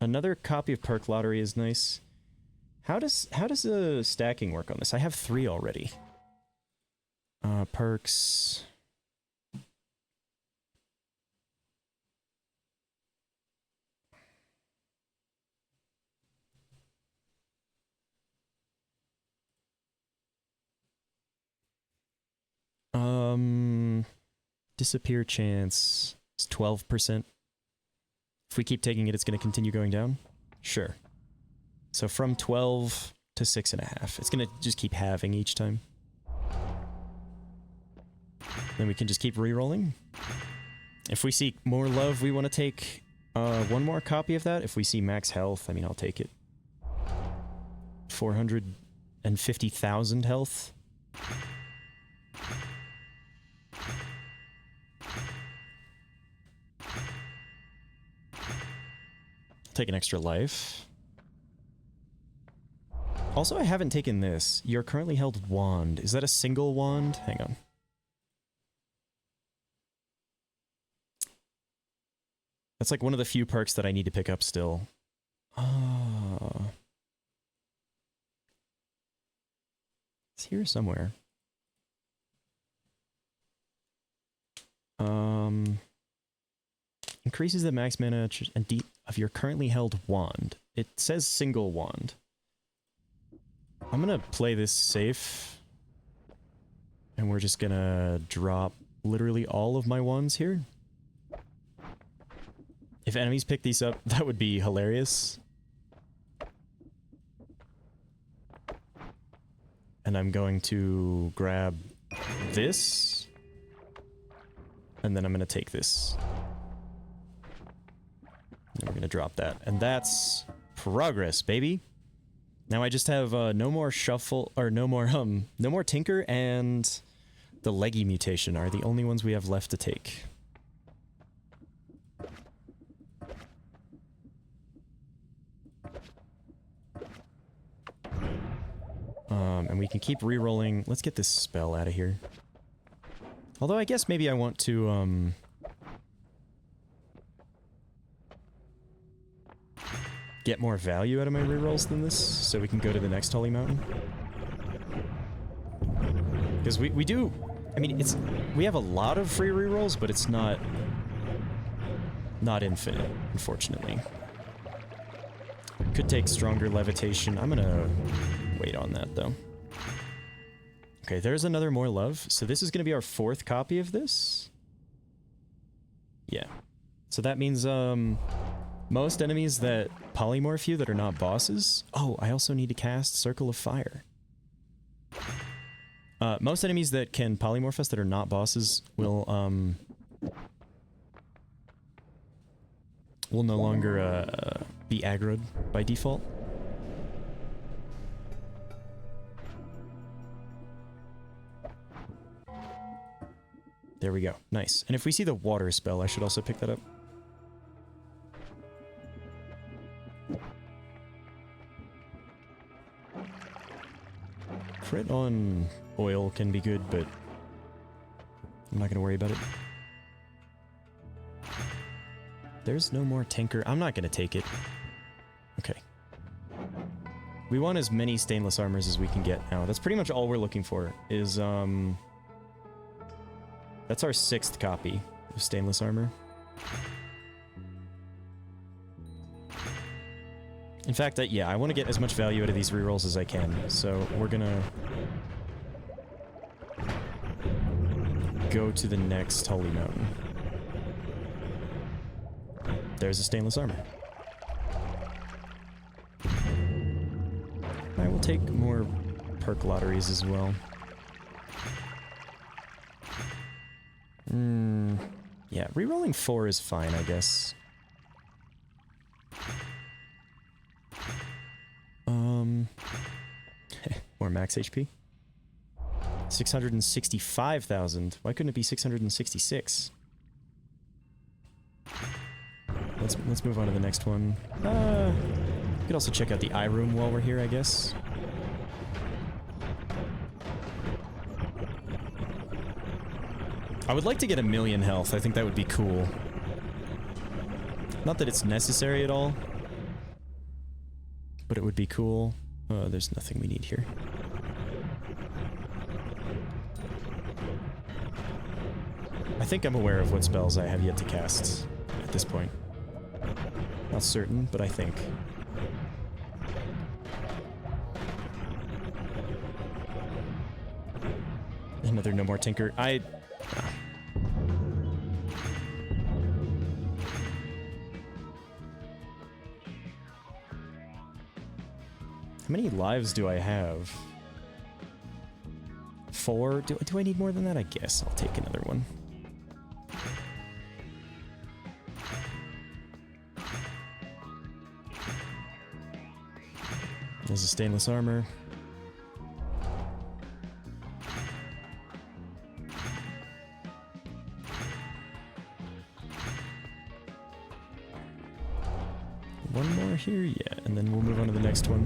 Another copy of Perk Lottery is nice. How does the stacking work on this? I have 3 already. Perks. Disappear chance is 12%. If we keep taking it, it's going to continue going down? Sure. So from 12 to 6.5. It's going to just keep halving each time. Then we can just keep re-rolling. If we see More Love, we want to take one more copy of that. If we see max health, I mean, I'll take it. 450,000 health. Take an extra life. Also, I haven't taken this. Your currently held wand. Is that a single wand? Hang on. That's like one of the few perks that I need to pick up still. Ah. It's here somewhere. Increases the max mana and deep of your currently held wand. It says single wand. I'm gonna play this safe. And we're just gonna drop literally all of my ones here. If enemies pick these up, that would be hilarious. And I'm going to grab this. And then I'm going to take this. And we're going to drop that. And that's progress, baby. Now I just have no more shuffle, or no more tinker, and the leggy mutation are the only ones we have left to take. And we can keep re-rolling. Let's get this spell out of here. Although I guess maybe I want to, get more value out of my rerolls than this, so we can go to the next Holy Mountain. Because we do... I mean, we have a lot of free rerolls, but it's not infinite, unfortunately. Could take stronger levitation. I'm gonna wait on that, though. Okay, there's another More Love. So this is gonna be our 4th copy of this? Yeah. So that means, most enemies that polymorph you that are not bosses... Oh, I also need to cast Circle of Fire. Most enemies that can polymorph us that are not bosses will no longer, be aggroed by default. There we go. Nice. And if we see the water spell, I should also pick that up. Crit on oil can be good, but I'm not going to worry about it. There's no more tinker. I'm not going to take it. Okay. We want as many stainless armors as we can get now. That's pretty much all we're looking for, is, that's our 6th copy of stainless armor. In fact, yeah, I want to get as much value out of these rerolls as I can, so we're gonna go to the next Holy Mountain. There's a stainless armor. I will take more perk lotteries as well. Yeah, rerolling 4 is fine, I guess. More max HP. 665,000. Why couldn't it be 666? Let's move on to the next one. We could also check out the eye room while we're here, I guess. I would like to get 1,000,000 health. I think that would be cool. Not that it's necessary at all, but it would be cool. There's nothing we need here. I think I'm aware of what spells I have yet to cast at this point. Not certain, but I think. Another no more tinker. How many lives do I have? 4? Do I need more than that? I guess I'll take another one. There's a stainless armor. One more here? Yeah, and then we'll move on to the next one.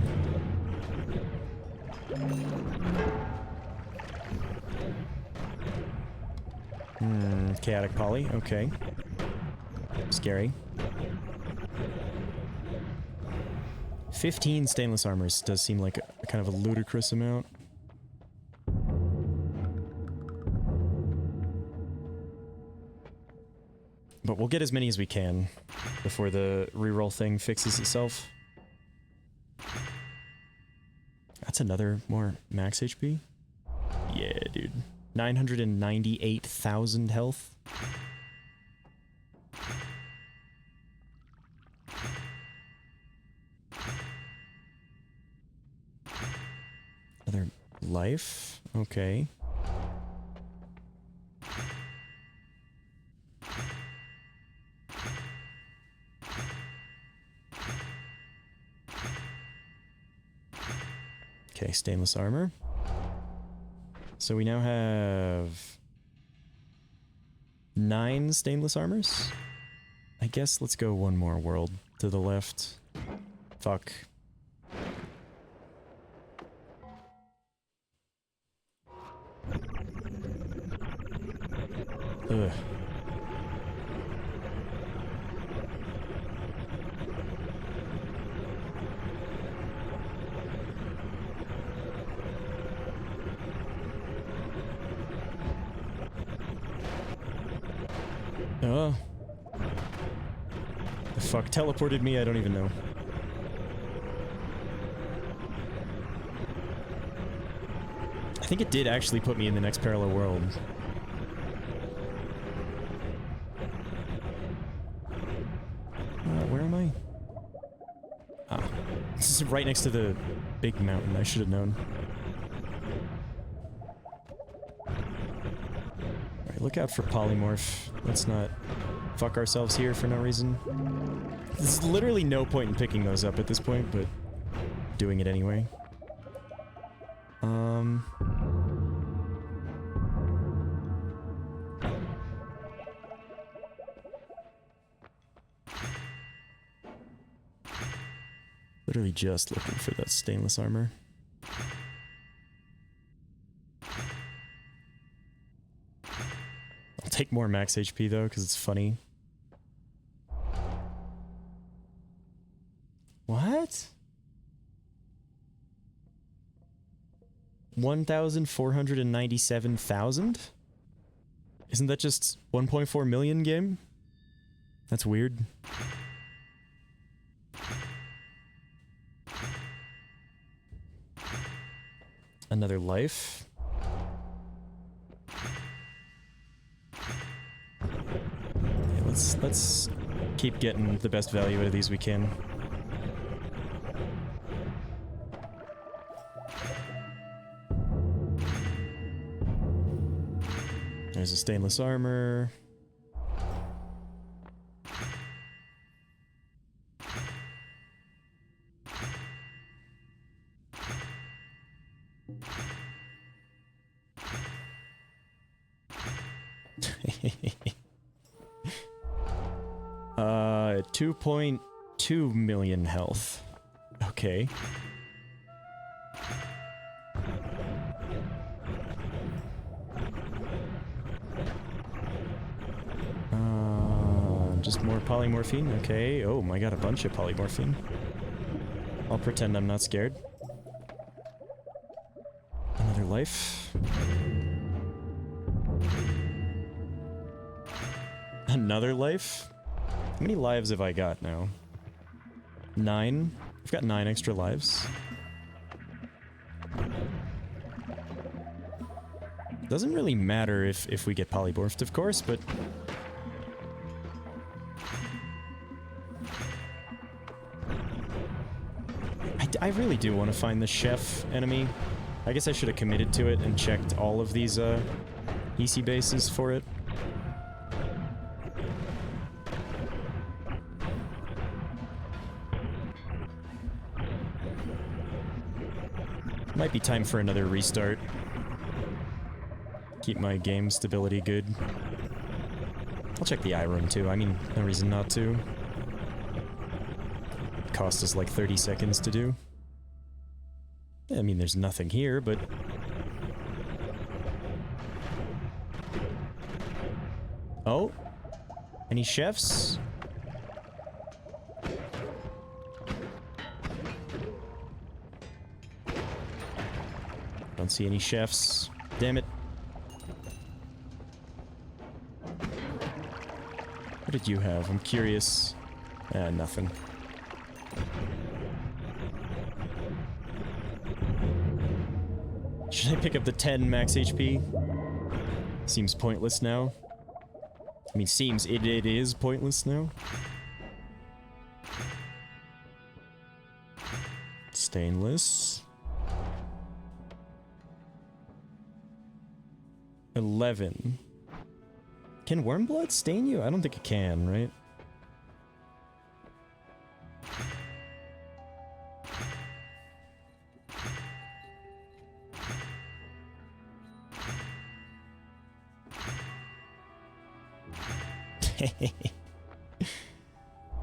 Chaotic Poly, okay. Scary. 15 stainless armors does seem like a kind of a ludicrous amount. But we'll get as many as we can before the reroll thing fixes itself. That's another more max HP? Yeah, dude. 998,000 health. Another life? Okay. Okay, stainless armor. So we now have 9 stainless armors. I guess let's go one more world to the left. Fuck. Ugh. Oh. The fuck teleported me? I don't even know. I think it did actually put me in the next parallel world. Where am I? Ah. This is right next to the big mountain. I should have known. Alright, look out for polymorph. Let's not fuck ourselves here for no reason. There's literally no point in picking those up at this point, but doing it anyway. Literally just looking for that stainless armor. I'll take more max HP though, because it's funny. What? 1,497,000? Isn't that just 1.4 million game? That's weird. Another life. Yeah, let's keep getting the best value out of these we can. There's a stainless armor. Uh, 2.2 million health. Okay. Just more polymorphine. Okay. Oh my god, a bunch of polymorphine. I'll pretend I'm not scared. Another life. Another life? How many lives have I got now? 9? I've got 9 extra lives. Doesn't really matter if we get polymorphed, of course, but... I really do want to find the chef enemy. I guess I should have committed to it and checked all of these, EC bases for it. Might be time for another restart. Keep my game stability good. I'll check the eye room too, I mean, no reason not to. It cost us like 30 seconds to do. I mean, there's nothing here, but... Oh? Any chefs? Don't see any chefs. Damn it. What did you have? I'm curious. Nothing. Should I pick up the 10 max HP? Seems pointless now. I mean, it is pointless now. Stainless. 11. Can worm blood stain you? I don't think it can, right?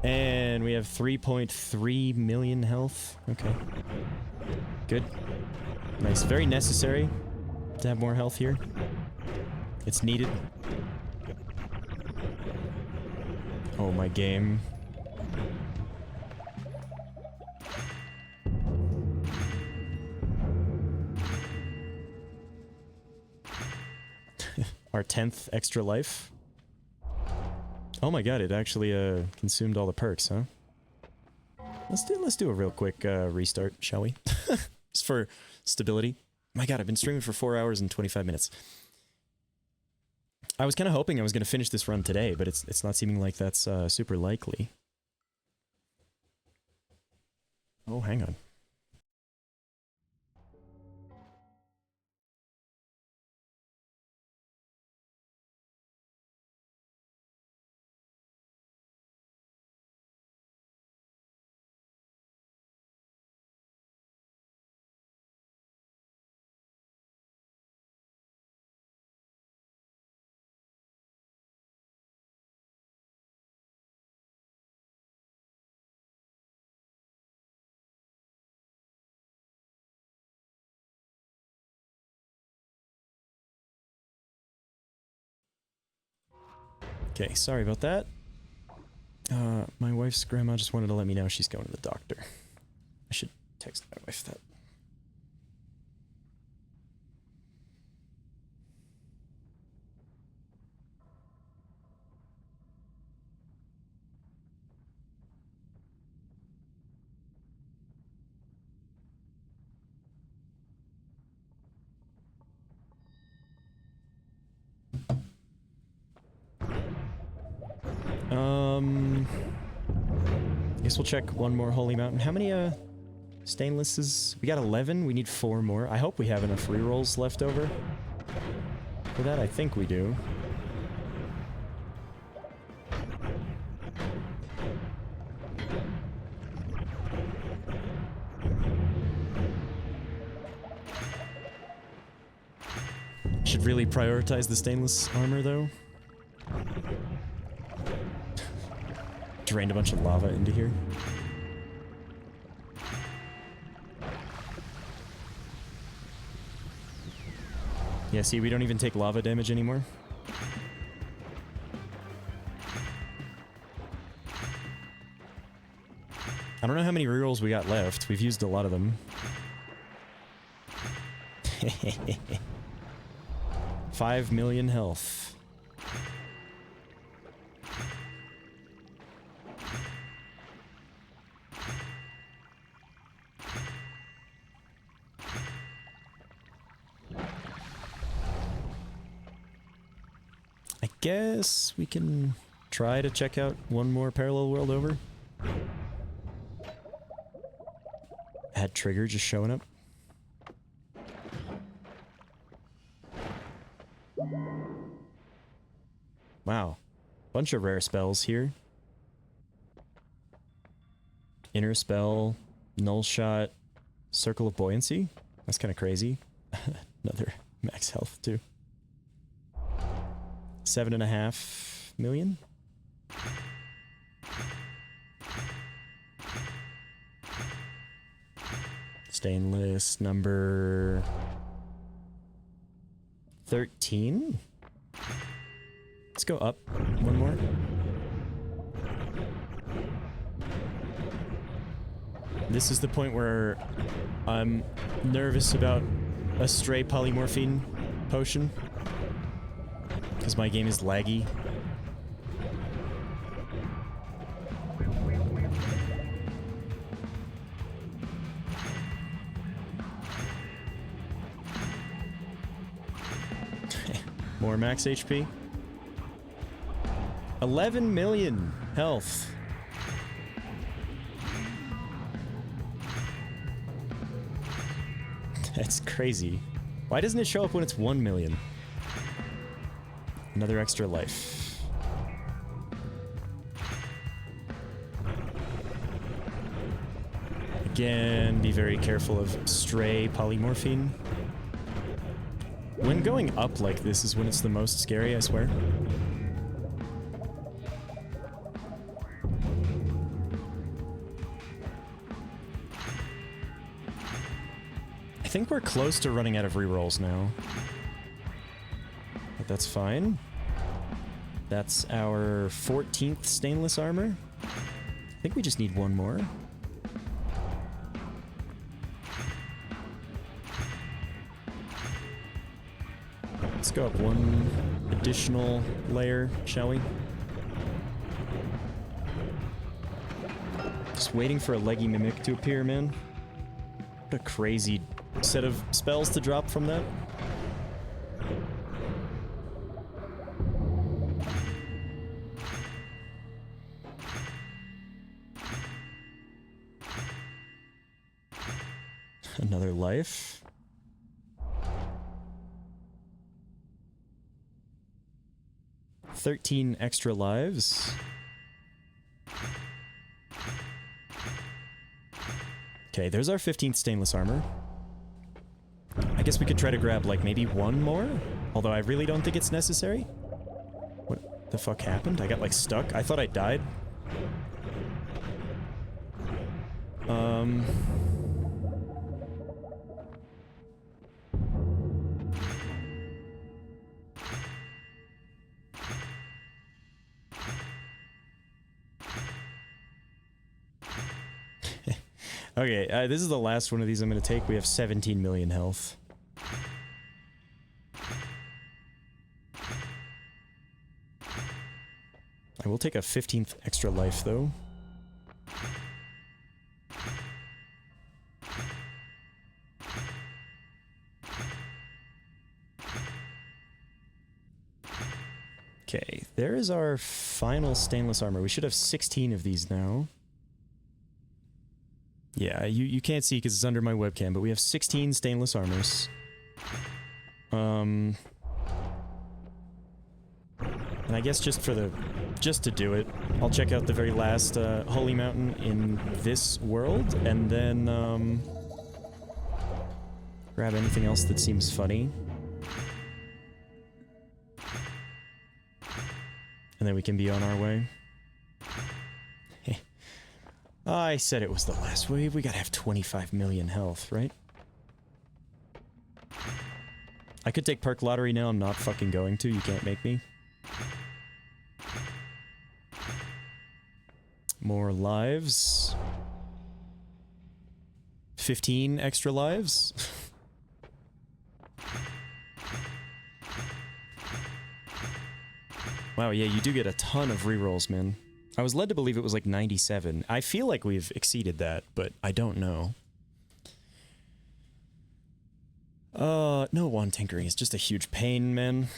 And we have 3.3 million health. Okay. Good. Nice. Very necessary to have more health here. It's needed. Oh, my game. Our 10th extra life. Oh my god, it actually consumed all the perks, huh? Let's do a real quick restart, shall we? Just for stability. My god, I've been streaming for 4 hours and 25 minutes. I was kind of hoping I was going to finish this run today, but it's not seeming like that's super likely. Oh, hang on. Okay, sorry about that. My wife's grandma just wanted to let me know she's going to the doctor. I should text my wife that. I guess we'll check one more Holy Mountain. How many, stainlesses? We got 11. We need 4 more. I hope we have enough rerolls left over for that. I think we do. Should really prioritize the stainless armor, though. Drained a bunch of lava into here. Yeah, see, we don't even take lava damage anymore. I don't know how many rerolls we got left. We've used a lot of them. 5 million health. Guess we can try to check out one more parallel world over. Add trigger just showing up. Wow. Bunch of rare spells here. Inner spell, null shot, circle of buoyancy. That's kind of crazy. Another max health too. 7.5 million. Stainless number 13. Let's go up one more. This is the point where I'm nervous about a stray polymorphine potion. Because my game is laggy. More max HP. 11 million health. That's crazy. Why doesn't it show up when it's 1 million? Another extra life. Again, be very careful of stray polymorphine. When going up like this is when it's the most scary, I swear. I think we're close to running out of rerolls now. But that's fine. That's our 14th stainless armor. I think we just need one more. Let's go up one additional layer, shall we? Just waiting for a leggy mimic to appear, man. What a crazy set of spells to drop from that. Another life. $13 extra lives. Okay, there's our 15th stainless armor. I guess we could try to grab, like, maybe one more? Although I really don't think it's necessary. What the fuck happened? I got, like, stuck. I thought I died. Okay, this is the last one of these I'm going to take. We have 17 million health. I will take a 15th extra life, though. Okay, there is our final stainless armor. We should have 16 of these now. Yeah, you can't see because it's under my webcam, but we have 16 stainless armors. And I guess just to do it, I'll check out the very last holy mountain in this world, and then grab anything else that seems funny. And then we can be on our way. I said it was the last wave. We gotta have 25 million health, right? I could take Perk Lottery now. I'm not fucking going to. You can't make me. More lives. 15 extra lives. Wow, yeah, you do get a ton of rerolls, man. I was led to believe it was like 97. I feel like we've exceeded that, but I don't know. No wand tinkering is just a huge pain, man.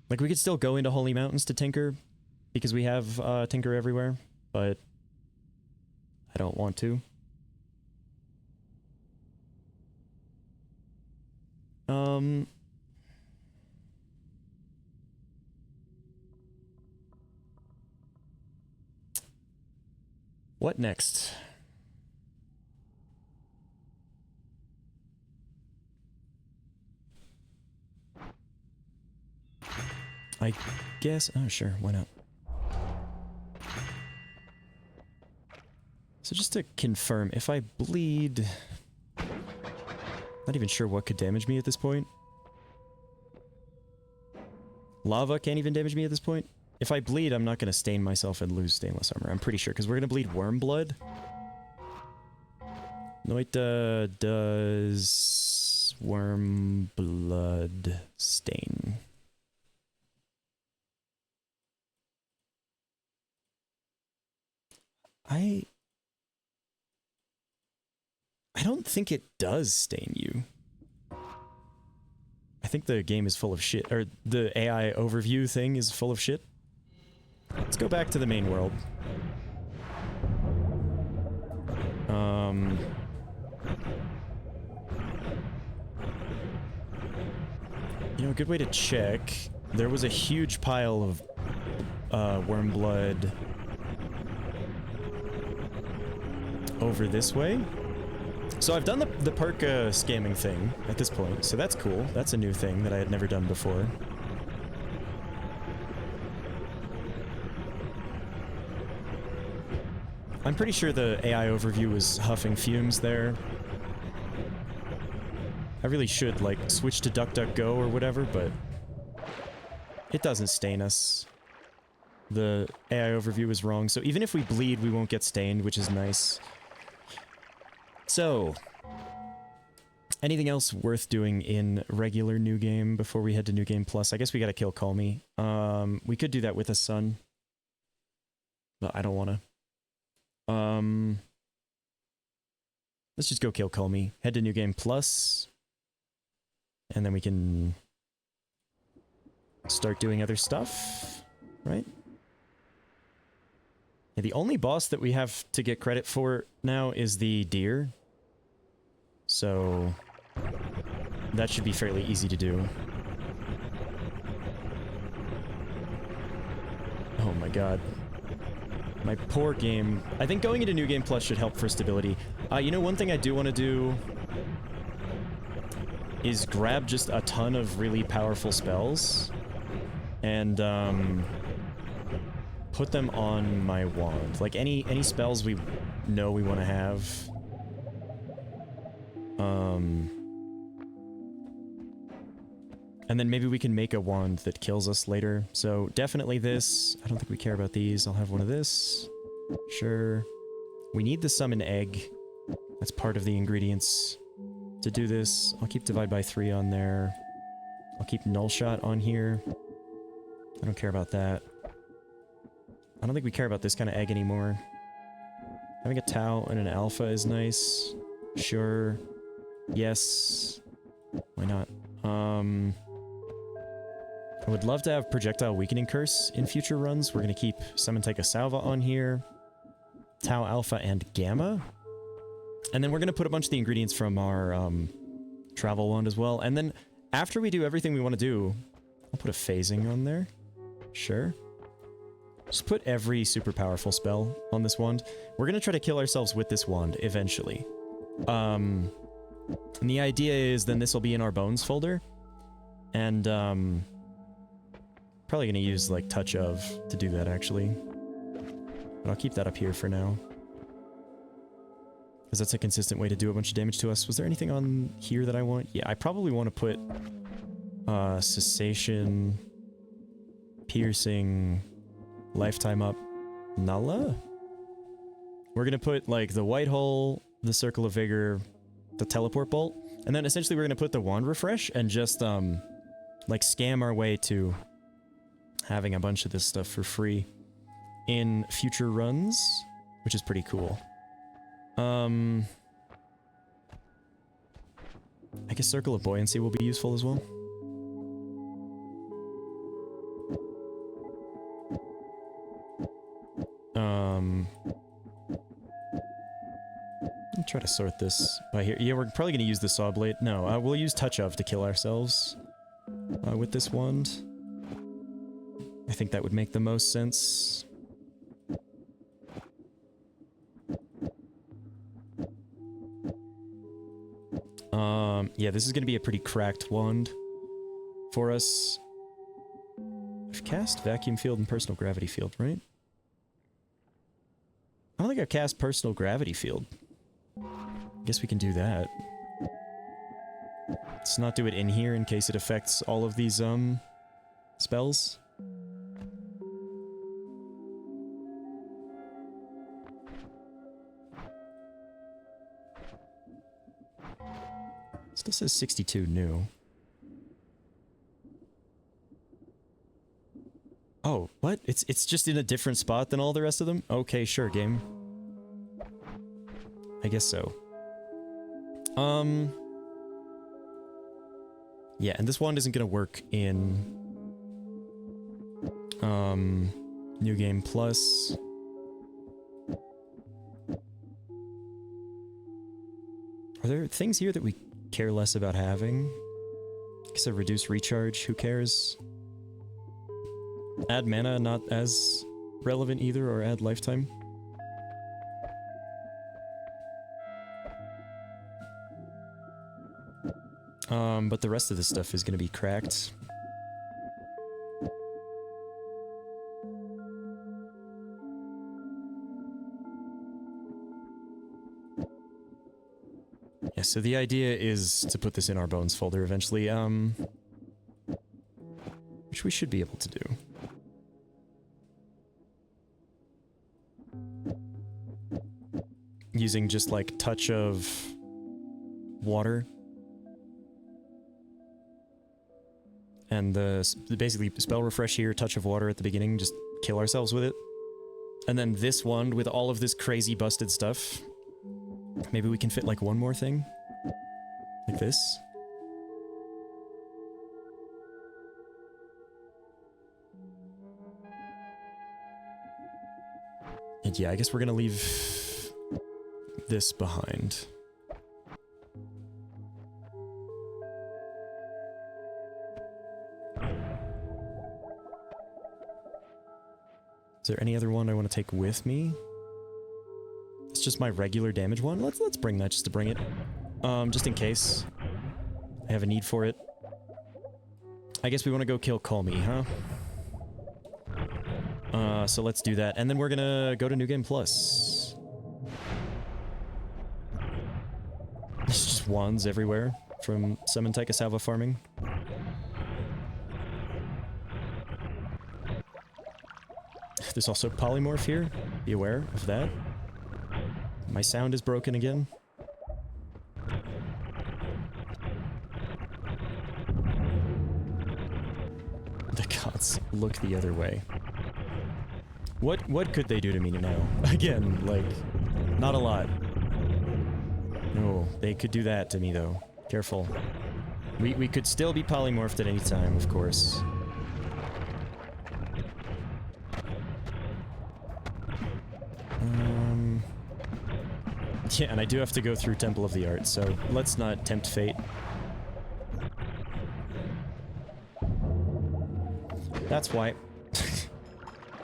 Like, we could still go into Holy Mountains to tinker, because we have tinker everywhere, but I don't want to. What next? I guess... Oh, sure, why not? So just to confirm, if I bleed... Not even sure what could damage me at this point. Lava can't even damage me at this point. If I bleed, I'm not going to stain myself and lose stainless armor. I'm pretty sure, because we're going to bleed worm blood. Noita does worm blood stain. I don't think it does stain you. I think the game is full of shit, or the AI overview thing is full of shit. Let's go back to the main world. You know, a good way to check. There was a huge pile of worm blood over this way. So I've done the perk scamming thing at this point, so that's cool. That's a new thing that I had never done before. I'm pretty sure the AI overview was huffing fumes there. I really should, like, switch to DuckDuckGo or whatever, but it doesn't stain us. The AI overview is wrong, so even if we bleed, we won't get stained, which is nice. So, anything else worth doing in regular New Game before we head to New Game Plus? I guess we gotta kill Call Me. We could do that with a sun, but I don't wanna. Let's just go kill Call Me. Head to New Game Plus, and then we can start doing other stuff, right? Yeah, the only boss that we have to get credit for now is the deer. So that should be fairly easy to do. Oh my god. My poor game. I think going into New Game Plus should help for stability. You know, one thing I do want to do is grab just a ton of really powerful spells and put them on my wand. Like any spells we know we want to have. And then maybe we can make a wand that kills us later. So definitely this. I don't think we care about these. I'll have one of this. Sure. We need the summon egg. That's part of the ingredients to do this. I'll keep divide by 3 on there. I'll keep null shot on here. I don't care about that. I don't think we care about this kind of egg anymore. Having a Tau and an Alpha is nice. Sure. Yes. Why not? I would love to have Projectile Weakening Curse in future runs. We're going to keep Summon Taika Salva on here. Tau Alpha and Gamma. And then we're going to put a bunch of the ingredients from our Travel Wand as well. And then after we do everything we want to do, I'll put a phasing on there. Sure. Just put every super powerful spell on this wand. We're going to try to kill ourselves with this wand eventually. And the idea is then this will be in our bones folder. And probably going to use like Touch of to do that actually. But I'll keep that up here for now. Because that's a consistent way to do a bunch of damage to us. Was there anything on here that I want? Yeah, I probably want to put Cessation, Piercing, Lifetime up, Nulla? We're going to put like the White Hole, the Circle of Vigor, the Teleport Bolt, and then essentially we're going to put the Wand Refresh and just like scam our way to having a bunch of this stuff for free in future runs, which is pretty cool. I guess Circle of Buoyancy will be useful as well. I'll try to sort this by here. Yeah, we're probably going to use the Saw Blade. No, we'll use Touch of to kill ourselves with this wand. I think that would make the most sense. Yeah, this is going to be a pretty cracked wand for us. I've cast Vacuum Field and Personal Gravity Field, right? I don't think I've cast Personal Gravity Field. Guess we can do that. Let's not do it in here in case it affects all of these, spells. Still says 62 new. Oh, what? It's just in a different spot than all the rest of them? Okay, sure, game. I guess so. Yeah, and this wand isn't gonna work in New Game Plus. Are there things here that we care less about having? Guess a reduced recharge, who cares? Add mana, not as relevant either, or add lifetime. But the rest of this stuff is gonna be cracked. Yeah, so the idea is to put this in our bones folder eventually, which we should be able to do. Using just like touch of water. And basically spell refresh here, touch of water at the beginning, just kill ourselves with it. And then this one with all of this crazy busted stuff. Maybe we can fit like one more thing? Like this? And yeah, I guess we're gonna leave this behind. Is there any other one I want to take with me? It's just my regular damage one. Let's bring that just to bring it. Just in case I have a need for it. I guess we want to go kill Call Me, huh? So let's do that. And then we're gonna go to New Game Plus. There's just wands everywhere from Summon Taikasawa farming. There's also polymorph here. Be aware of that. My sound is broken again. The gods look the other way. What could they do to me now? Again, like, not a lot. No, they could do that to me though. Careful. We could still be polymorphed at any time, of course. Yeah, and I do have to go through Temple of the Art, so let's not tempt fate. That's why. You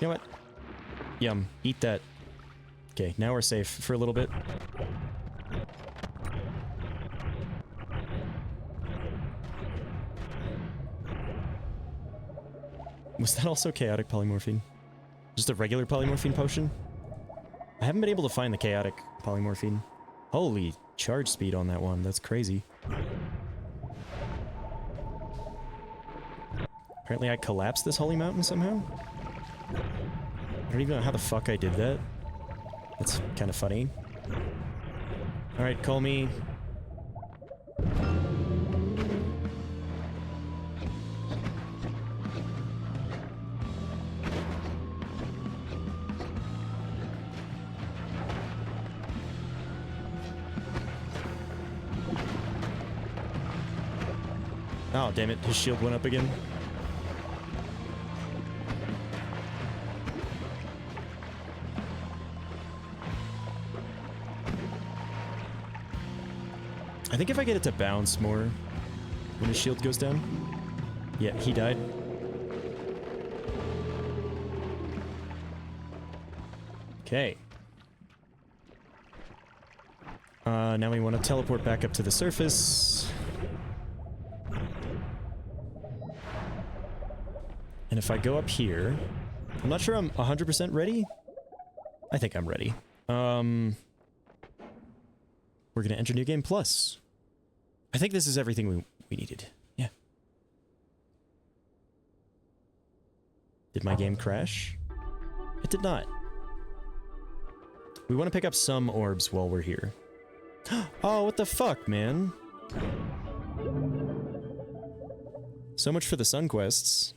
know what? Yum. Eat that. Okay, now we're safe for a little bit. Was that also chaotic polymorphine? Just a regular polymorphine potion? I haven't been able to find the chaotic polymorphine. Holy charge speed on that one, that's crazy. Apparently I collapsed this holy mountain somehow? I don't even know how the fuck I did that. That's kind of funny. Alright, call me. Oh, damn it, his shield went up again. I think if I get it to bounce more when his shield goes down. Yeah, he died. Okay. Now we want to teleport back up to the surface. And if I go up here, I'm not sure I'm 100% ready. I think I'm ready. We're gonna enter New Game Plus. I think this is everything we needed. Yeah. Did my game crash? It did not. We want to pick up some orbs while we're here. Oh, what the fuck, man? So much for the sun quests.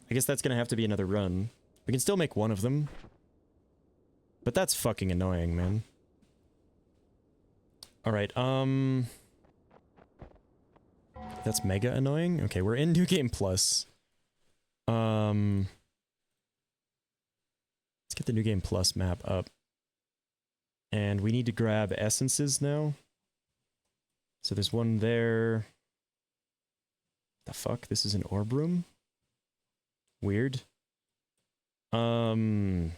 I guess that's gonna have to be another run. We can still make one of them. But that's fucking annoying, man. Alright, That's mega annoying. Okay, we're in New Game Plus. Let's get the New Game Plus map up. And we need to grab essences now. So there's one there. The fuck? This is an orb room? Weird. That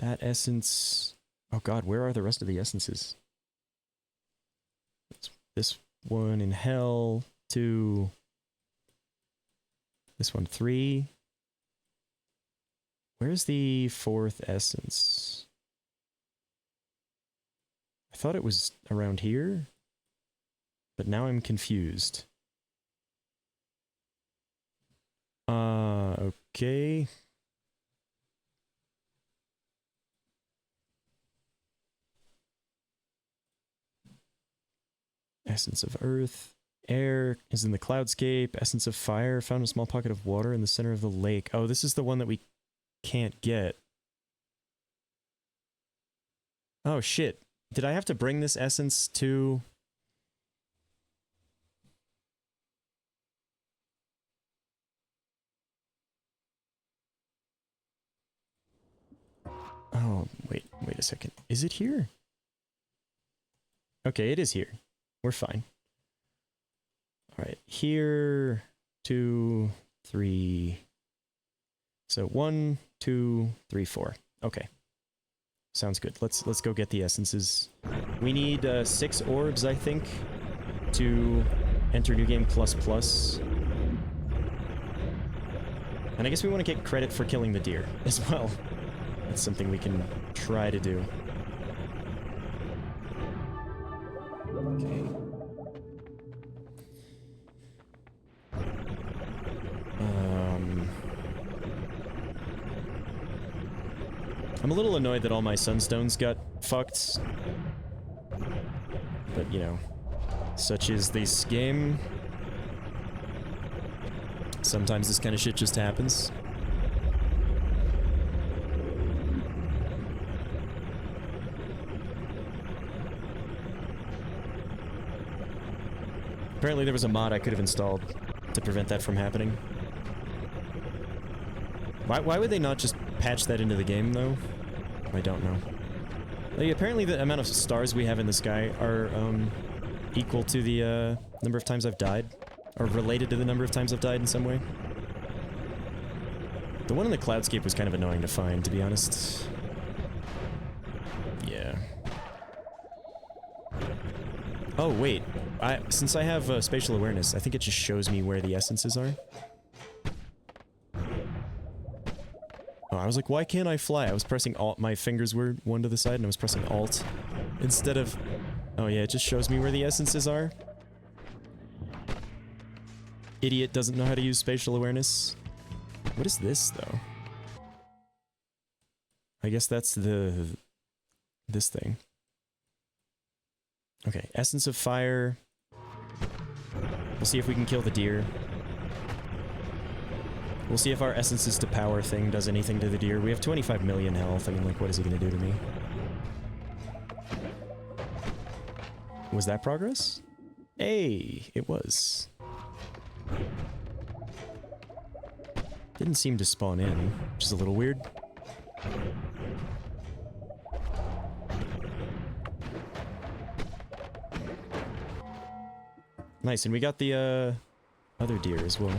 essence... Oh god, where are the rest of the essences? This one in hell, 2. This one, 3. Where's the 4th essence? I thought it was around here, but now I'm confused. Okay. Essence of earth. Air is in the cloudscape. Essence of fire. Found a small pocket of water in the center of the lake. Oh, this is the one that we can't get. Oh, shit. Did I have to bring this essence to... Oh, wait a second. Is it here? Okay, it is here. We're fine. Alright, here, 2, 3... So 1, 2, 3, 4. Okay. Sounds good. Let's go get the essences. We need 6 orbs, I think, to enter New Game Plus. And I guess we want to get credit for killing the deer as well. That's something we can try to do. Okay. I'm a little annoyed that all my sunstones got fucked. But, you know, such is this game. Sometimes this kind of shit just happens. Apparently there was a mod I could have installed to prevent that from happening. Why would they not just patch that into the game, though? I don't know. Like, apparently the amount of stars we have in the sky are, equal to the, number of times I've died. Or related to the number of times I've died in some way. The one in the cloudscape was kind of annoying to find, to be honest. Yeah. Oh, wait. Since I have spatial awareness, I think it just shows me where the essences are. Oh, I was like, why can't I fly? I was pressing Alt. My fingers were one to the side, and I was pressing Alt. Instead of... Oh yeah, it just shows me where the essences are. Idiot doesn't know how to use spatial awareness. What is this, though? I guess that's this thing. Okay, Essence of Fire. We'll see if we can kill the deer. We'll see if our Essences to Power thing does anything to the deer. We have 25 million health. I mean, like, what is he gonna do to me? Was that progress? Hey, it was. Didn't seem to spawn in, which is a little weird. Nice, and we got the, other deer as well.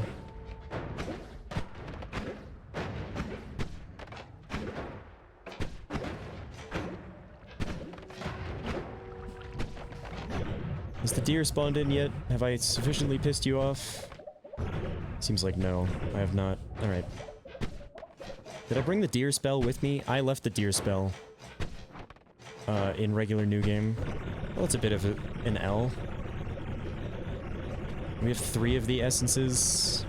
Has the deer spawned in yet? Have I sufficiently pissed you off? Seems like no, I have not. Alright. Did I bring the deer spell with me? I left the deer spell in regular new game. Well, it's a bit of an L. We have 3 of the essences.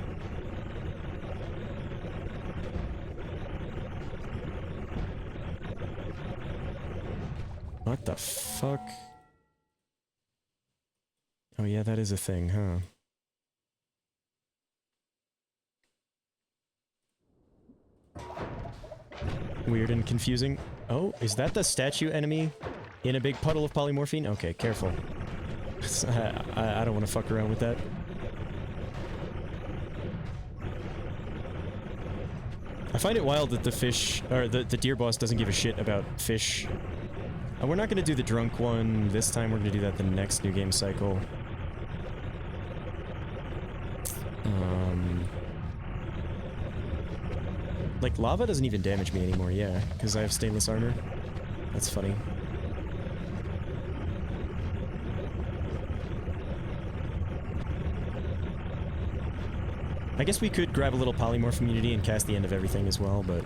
What the fuck? Oh yeah, that is a thing, huh? Weird and confusing. Oh, is that the statue enemy in a big puddle of polymorphine? Okay, careful. I don't want to fuck around with that. I find it wild that the fish, or the deer boss doesn't give a shit about fish. We're not going to do the drunk one this time, we're going to do that the next new game cycle. Like, lava doesn't even damage me anymore, yeah, because I have stainless armor. That's funny. I guess we could grab a little polymorph immunity and cast the end of everything as well, but...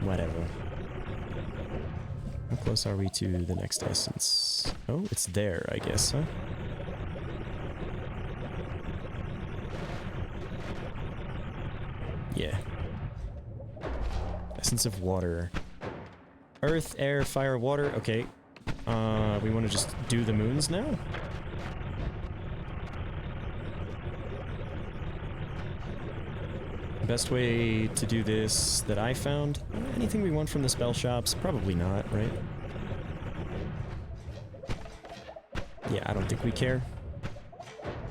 whatever. How close are we to the next essence? Oh, it's there, I guess, huh? Yeah. Essence of water. Earth, air, fire, water. Okay. We want to just do the moons now? Best way to do this that I found? Anything we want from the spell shops? Probably not, right? Yeah, I don't think we care.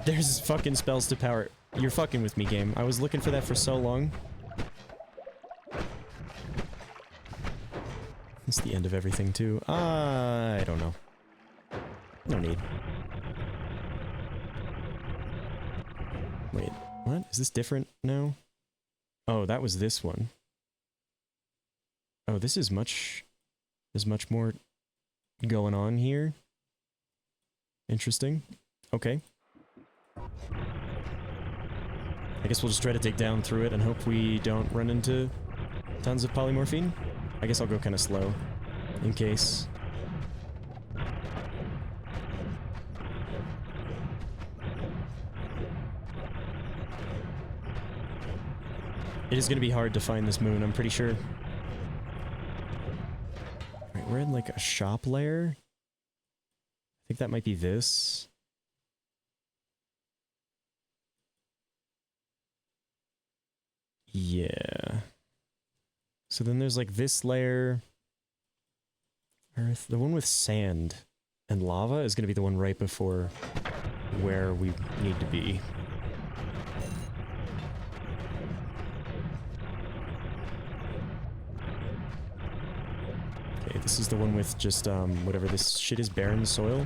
There's fucking spells to power. You're fucking with me, game. I was looking for that for so long. It's the end of everything, too. I don't know. No need. Wait, what? Is this different now? Oh, that was this one. Oh, this is much... there's much more going on here. Interesting. Okay. I guess we'll just try to dig down through it and hope we don't run into tons of polymorphine. I guess I'll go kind of slow, in case. It is going to be hard to find this moon, I'm pretty sure. Alright, we're in like a shop lair. I think that might be this. Yeah. So then there's like this layer. Earth. The one with sand and lava is going to be the one right before where we need to be. Okay, this is the one with just, whatever this shit is, barren soil.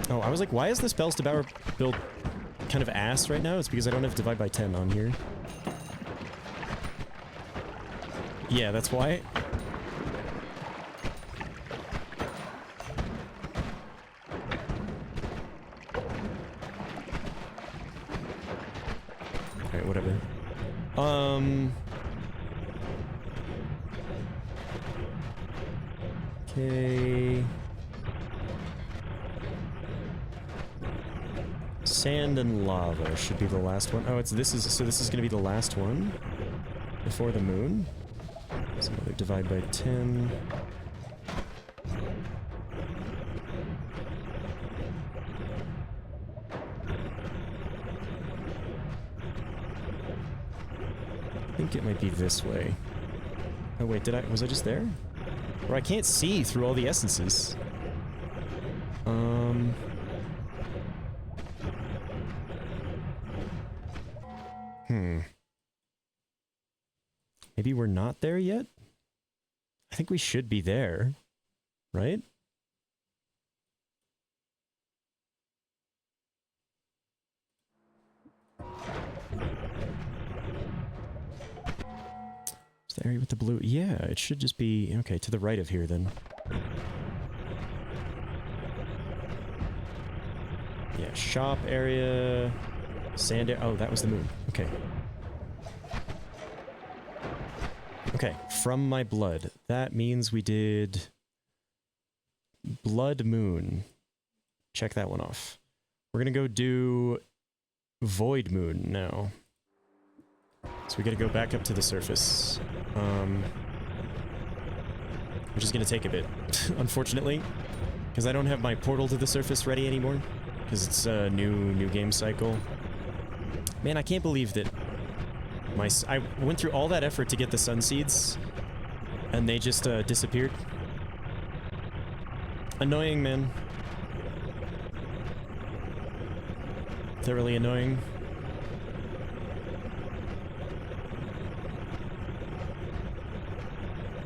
Oh, I was like, why is the spells to power build kind of ass right now? It's because I don't have divide by 10 on here. Yeah, that's why. Alright, whatever. Okay. Sand and lava should be the last one. Oh, this is gonna be the last one before the moon. So another divide by 10. I think it might be this way. Oh wait, was I just there? Or I can't see through all the essences. Maybe we're not there yet? I think we should be there, right? Is the area with the blue? Yeah, it should just be... okay, to the right of here then. Yeah, shop area... sand area... oh, that was the moon. Okay. Okay, from my blood. That means we did... Blood Moon. Check that one off. We're gonna go do... Void Moon now. So we gotta go back up to the surface. Which is gonna take a bit, unfortunately. Because I don't have my portal to the surface ready anymore. Because it's a new game cycle. Man, I can't believe that I went through all that effort to get the sun seeds, and they just disappeared. Annoying, man. Thoroughly annoying.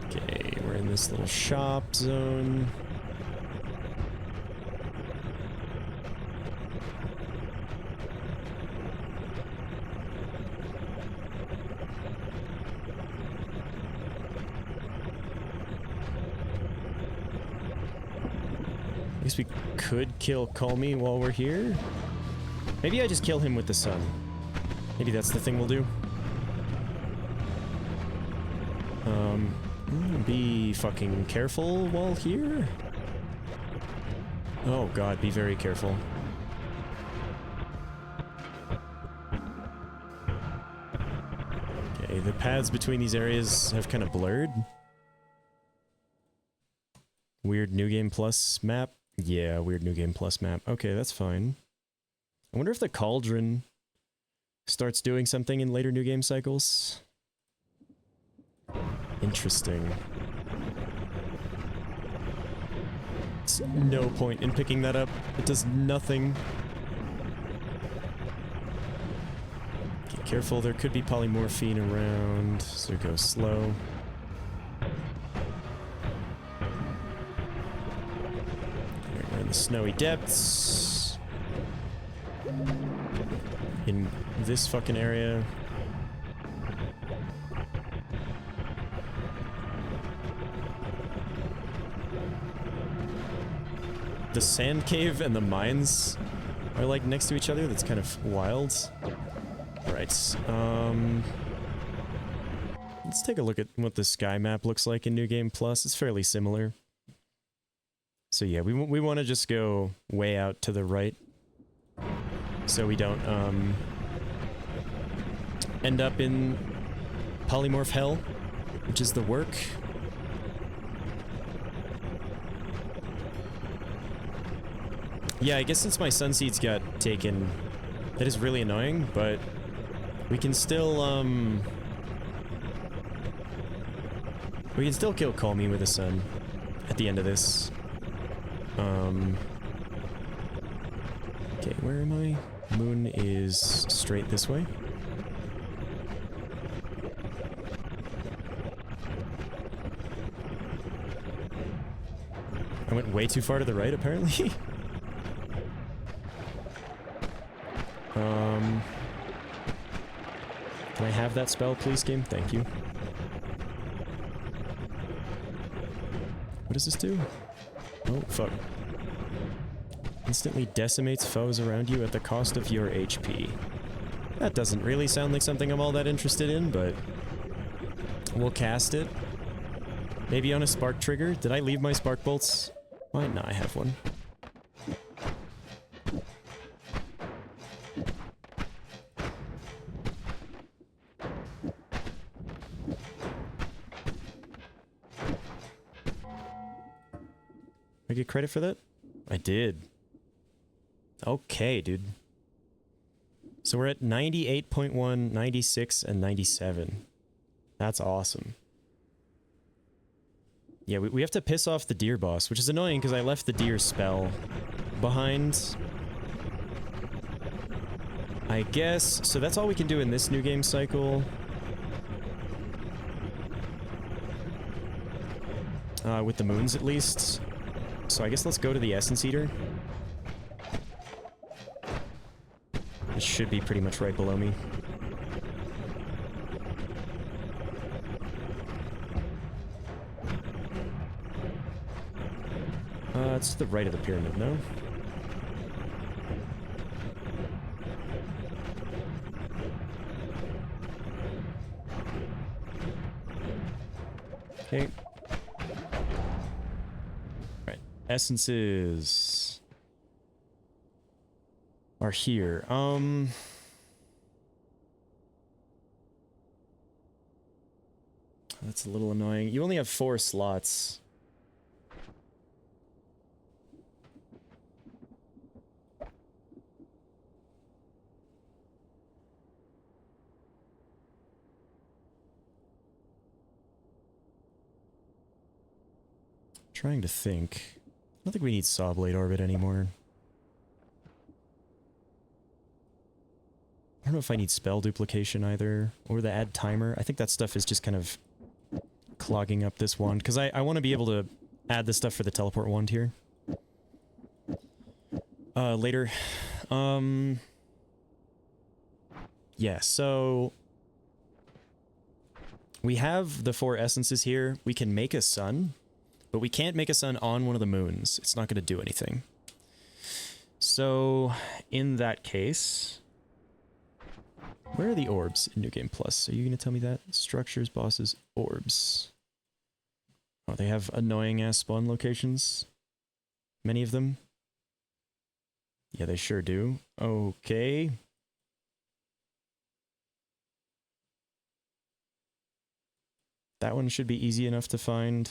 Okay, we're in this little shop zone. I guess we could kill Call Me while we're here. Maybe I just kill him with the sun. Maybe that's the thing we'll do. Be fucking careful while here. Oh god, be very careful. Okay, the paths between these areas have kind of blurred. Weird New Game Plus map? Yeah, weird New Game Plus map. Okay, that's fine. I wonder if the cauldron starts doing something in later New Game cycles. Interesting. It's no point in picking that up. It does nothing. Okay, careful, there could be polymorphine around, so go slow. We're in the snowy depths. In this fucking area. The sand cave and the mines are like next to each other. That's kind of wild. Right. Let's take a look at what the sky map looks like in New Game Plus. It's fairly similar. So yeah, we want to just go way out to the right, so we don't end up in polymorph hell, which is the work. Yeah, I guess since my sun seeds got taken, that is really annoying, but we can still kill Call Me with a sun at the end of this. Okay, where am I? Moon is straight this way. I went way too far to the right, apparently. Can I have that spell, please, game? Thank you. What does this do? Oh, fuck. Instantly decimates foes around you at the cost of your HP. That doesn't really sound like something I'm all that interested in, but we'll cast it. Maybe on a spark trigger? Did I leave my spark bolts? Why not? I have one. I get credit for that? I did. Okay, dude. So we're at 98.1, 96, and 97. That's awesome. Yeah, we have to piss off the deer boss, which is annoying because I left the deer spell behind. I guess, so that's all we can do in this new game cycle. With the moons at least. So I guess let's go to the Essence Eater. It should be pretty much right below me. It's to the right of the pyramid, no? Okay. Right. Essences are here. That's a little annoying. You only have 4 slots. Trying to think. I don't think we need Saw Blade Orbit anymore. I don't know if I need spell duplication either, or the add timer. I think that stuff is just kind of clogging up this wand, because I want to be able to add the stuff for the teleport wand here. Later. Yeah, so... we have the 4 essences here. We can make a sun, but we can't make a sun on one of the moons. It's not going to do anything. So, in that case... where are the orbs in New Game Plus? Are you going to tell me that? Structures, bosses, orbs. Oh, they have annoying-ass spawn locations? Many of them? Yeah, they sure do. Okay. That one should be easy enough to find.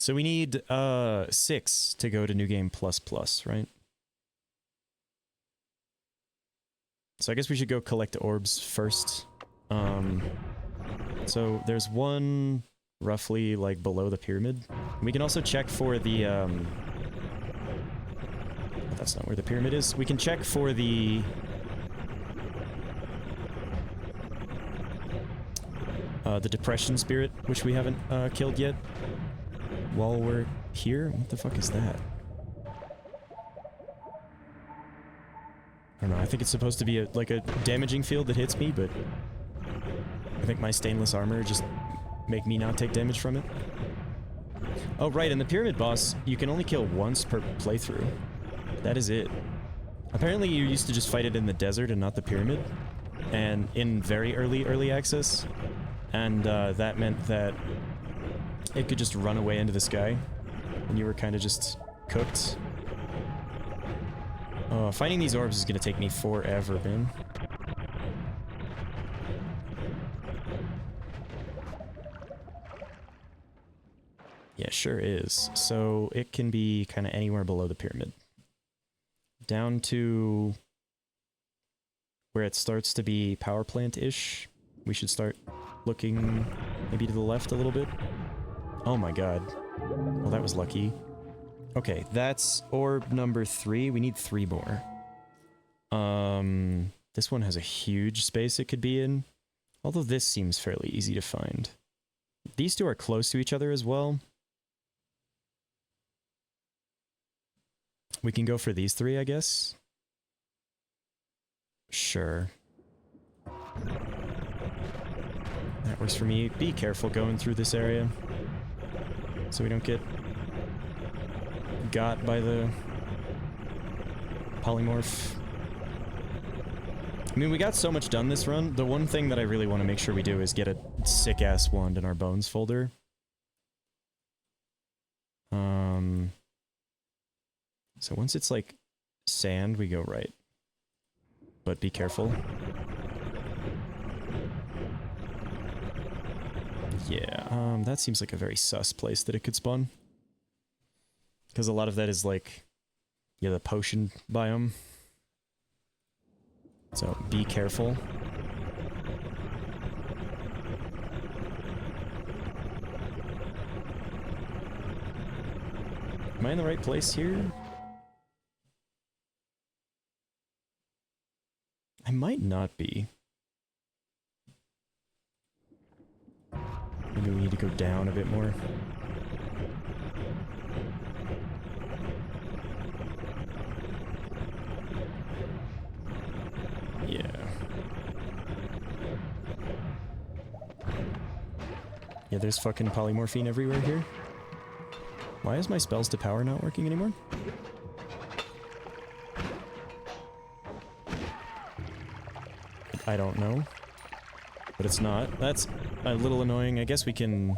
So we need 6 to go to New Game Plus Plus, right? So I guess we should go collect orbs first. So there's one roughly like below the pyramid. We can also check for the that's not where the pyramid is. We can check for the depression spirit, which we haven't killed yet. While we're here, what the fuck is that? I don't know, I think it's supposed to be like a damaging field that hits me, but I think my stainless armor just make me not take damage from it. Oh right, and the pyramid boss, you can only kill once per playthrough. That is it. Apparently you used to just fight it in the desert and not the pyramid, and in very early access, and that meant that it could just run away into the sky, and you were kind of just cooked. Finding these orbs is gonna take me forever, man. Yeah, sure is. So it can be kind of anywhere below the pyramid. Down to where it starts to be power plant-ish. We should start looking maybe to the left a little bit. Oh my god. Well, that was lucky. Okay, that's orb number 3. We need 3 more. This one has a huge space it could be in. Although this seems fairly easy to find. These two are close to each other as well. We can go for these 3, I guess. Sure. That works for me. Be careful going through this area, so we don't get got by the polymorph. I mean, we got so much done this run. The one thing that I really want to make sure we do is get a sick-ass wand in our bones folder. So once it's like sand, we go right. But be careful. Yeah, that seems like a very sus place that it could spawn. Because a lot of that is like, yeah, the potion biome. So be careful. Am I in the right place here? I might not be. Maybe we need to go down a bit more. Yeah. Yeah, there's fucking polymorphine everywhere here. Why is my spells to power not working anymore? I don't know. But it's not. That's a little annoying. I guess we can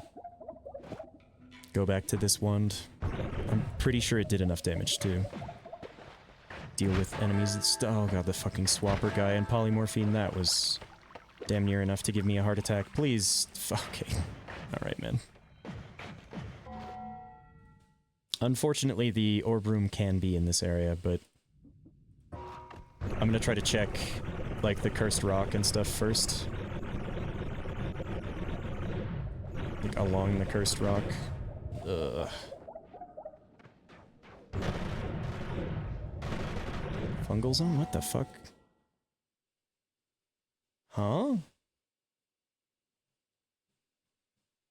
go back to this wand. I'm pretty sure it did enough damage to deal with enemies. Oh god, the fucking swapper guy and polymorphine, that was damn near enough to give me a heart attack. Please. Okay. Alright, man. Unfortunately, the orb room can be in this area, but I'm gonna try to check, like, the cursed rock and stuff first. Like, along the cursed rock. Ugh. Fungal zone? What the fuck? Huh?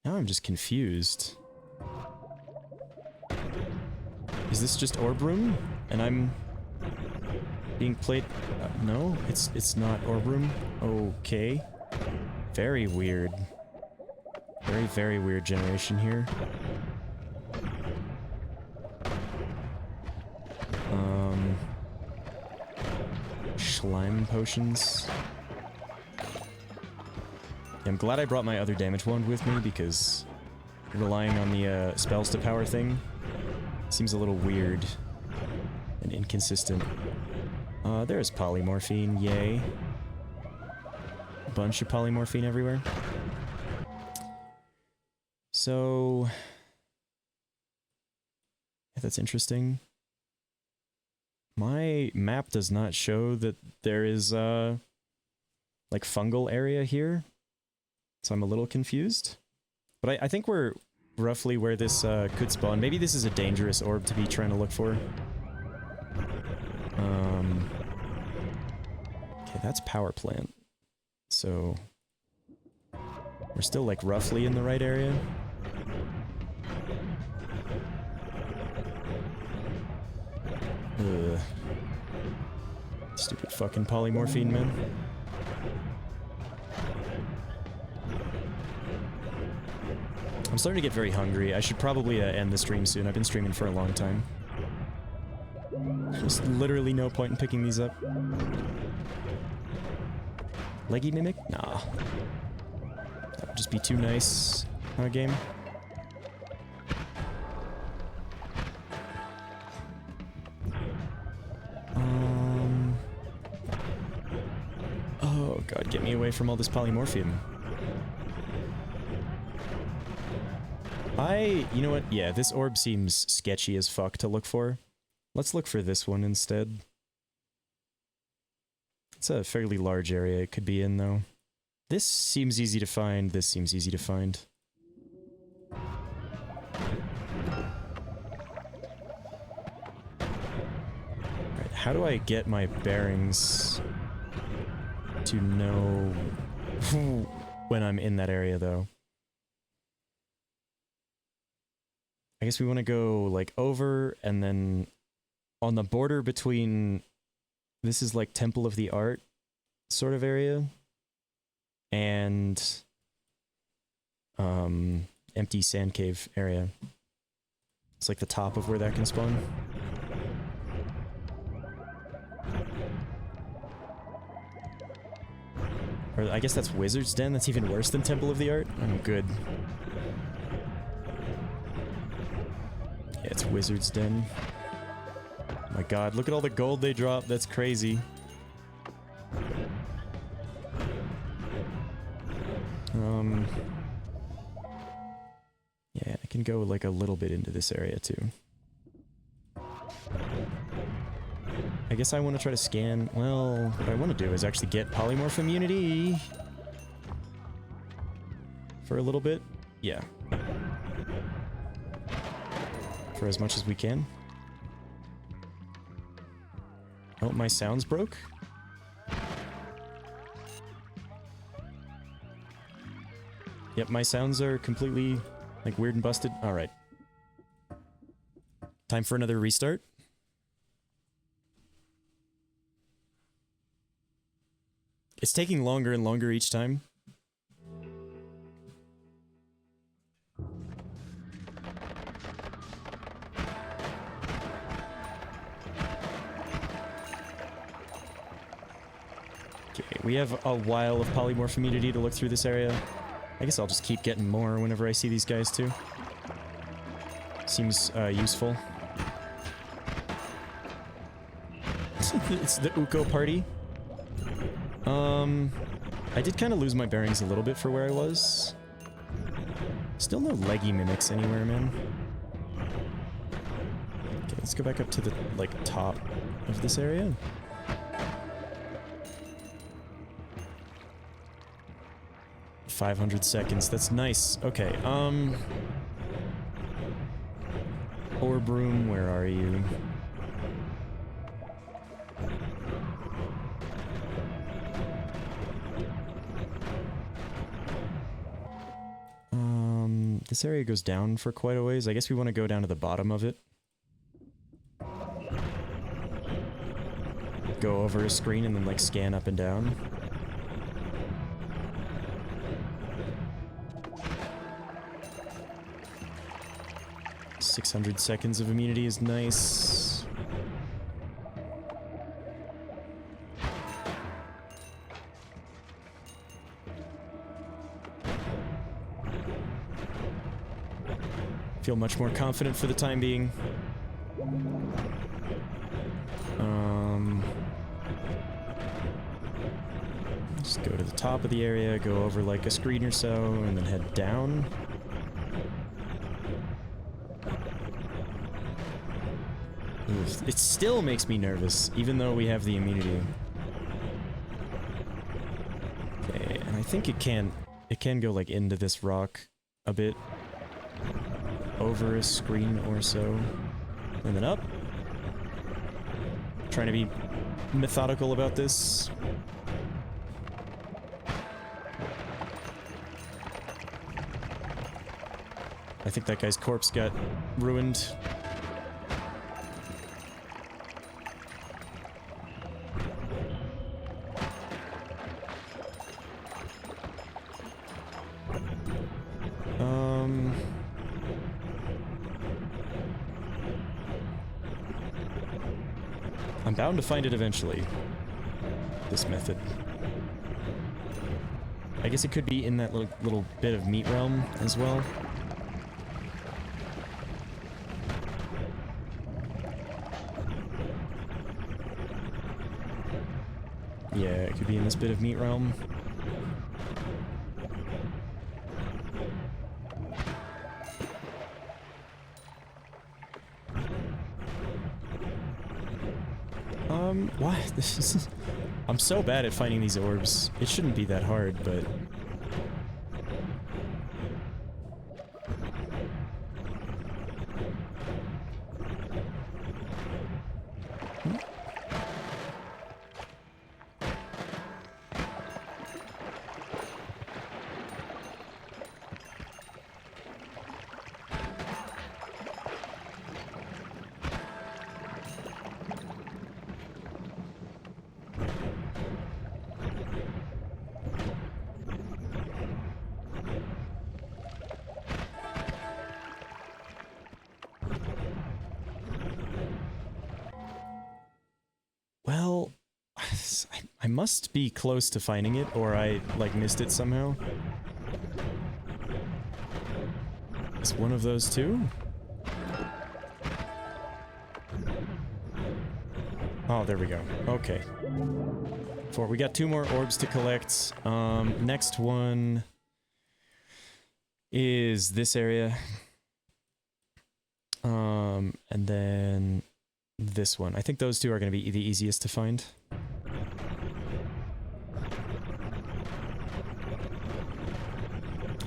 Now I'm just confused. Is this just orb room? And I'm being played... no, it's not orb room. Okay. Very weird. Very, very weird generation here. Slime potions. Yeah, I'm glad I brought my other damage wand with me, because relying on the spells to power thing seems a little weird and inconsistent. There's polymorphine, yay. A bunch of polymorphine everywhere. So... yeah, that's interesting. My map does not show that there is, like, fungal area here. So I'm a little confused. But I think we're roughly where this, could spawn. Maybe this is a dangerous orb to be trying to look for. Okay, that's power plant. So... we're still, like, roughly in the right area. Ugh. Stupid fucking polymorphine, man. I'm starting to get very hungry. I should probably end the stream soon. I've been streaming for a long time. There's literally no point in picking these up. Leggy Mimic? Nah. That would just be too nice on a game. Oh god, get me away from all this polymorphium. You know what? Yeah, this orb seems sketchy as fuck to look for. Let's look for this one instead. It's a fairly large area it could be in, though. This seems easy to find, this seems easy to find. Alright, how do I get my bearings to know when I'm in that area, though? I guess we want to go, like, over, and then on the border between... this is, like, Temple of the Art sort of area. And... empty sand cave area. It's, like, the top of where that can spawn. Or, I guess that's Wizard's Den? That's even worse than Temple of the Art? Oh, good. Yeah, it's Wizard's Den. Oh my god, look at all the gold they drop. That's crazy. Yeah, I can go like a little bit into this area too. I guess I want to try to scan... well, what I want to do is actually get polymorph immunity. For a little bit. Yeah. For as much as we can. Oh, my sounds broke? Yep, my sounds are completely, like, weird and busted. Alright. Time for another restart. It's taking longer and longer each time. We have a while of polymorph immunity to look through this area. I guess I'll just keep getting more whenever I see these guys too. Seems useful. It's the Uko party. I did kind of lose my bearings a little bit for where I was. Still no leggy mimics anywhere, man. Okay, let's go back up to the, like, top of this area. 500 seconds. That's nice. Okay, Orb room, where are you? This area goes down for quite a ways. I guess we want to go down to the bottom of it. Go over a screen and then, like, scan up and down. "600 seconds of immunity is nice. Feel much more confident for the time being. Just go to the top of the area, go over like a screen or so, and then head down. Oof, it still makes me nervous, even though we have the immunity. Okay, and I think it can go like into this rock a bit. Over a screen or so. And then up. Trying to be methodical about this. I think that guy's corpse got ruined. I'm bound to find it eventually. This method. I guess it could be in that little bit of meat realm as well. Yeah, it could be in this bit of meat realm. Why? This is... I'm so bad at finding these orbs. It shouldn't be that hard, but... Well, I must be close to finding it, or I, like, missed it somehow. It's one of those two? Oh, there we go. Okay. We got 2 more orbs to collect. Next one is this area. And then this one. I think those 2 are going to be the easiest to find.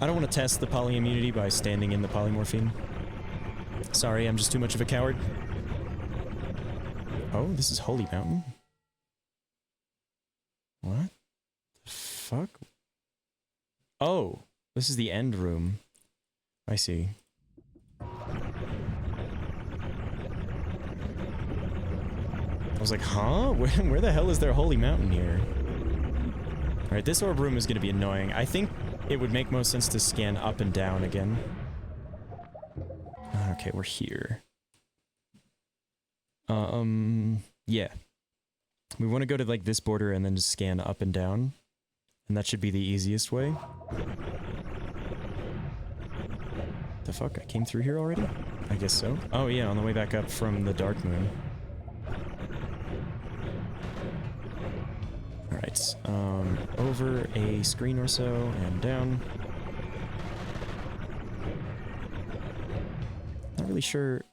I don't want to test the poly immunity by standing in the polymorphine. Sorry, I'm just too much of a coward. Oh, this is Holy Mountain? What the fuck? Oh, this is the end room. I see. I was like, huh? Where the hell is there Holy Mountain here? Alright, this orb room is going to be annoying. I think it would make most sense to scan up and down again. Okay, we're here. Yeah. We want to go to, like, this border and then just scan up and down. And that should be the easiest way. The fuck? I came through here already? I guess so. Oh yeah, on the way back up from the Dark Moon. Alright, over a screen or so, and down. Not really sure...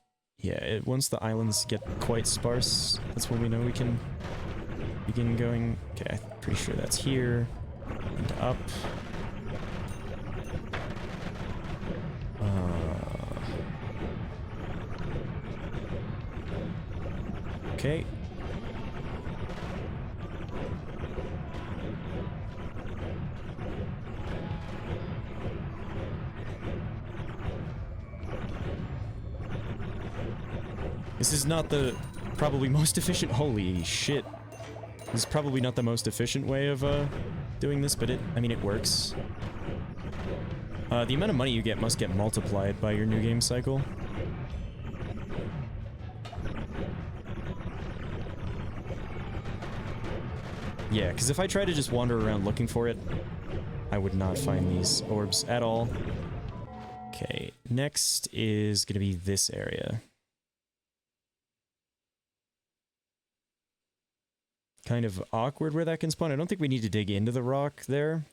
Yeah, once the islands get quite sparse, that's when we know we can begin going. Okay, I'm pretty sure that's here. And up. Okay. This is not the probably most efficient. Holy shit. This is probably not the most efficient way of doing this, but I mean, it works. The amount of money you get must get multiplied by your new game cycle. Yeah, because if I try to just wander around looking for it, I would not find these orbs at all. Okay, next is going to be this area. Kind of awkward where that can spawn. I don't think we need to dig into the rock there.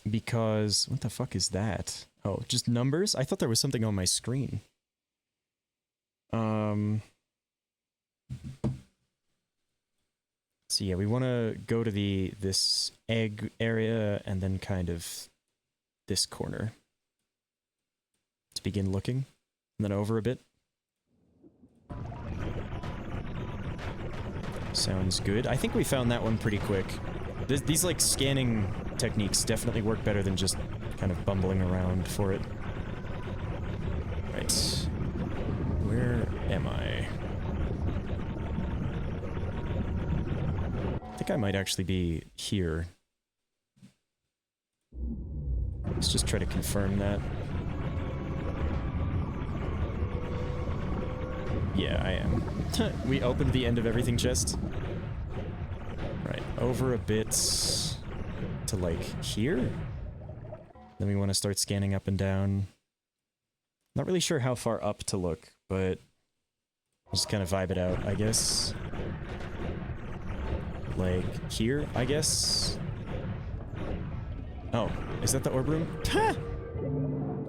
Because, what the fuck is that? Oh, just numbers? I thought there was something on my screen. So yeah, we want to go to this egg area and then kind of this corner to begin looking, and then over a bit. Sounds good. I think we found that one pretty quick. These like scanning techniques definitely work better than just kind of bumbling around for it. Right. Where am I? I think I might actually be here. Let's just try to confirm that. Yeah, I am. We opened the end of everything chest. Right, over a bit to like here. Then we want to start scanning up and down. Not really sure how far up to look, but just kind of vibe it out, I guess. Like here, I guess. Oh, is that the orb room?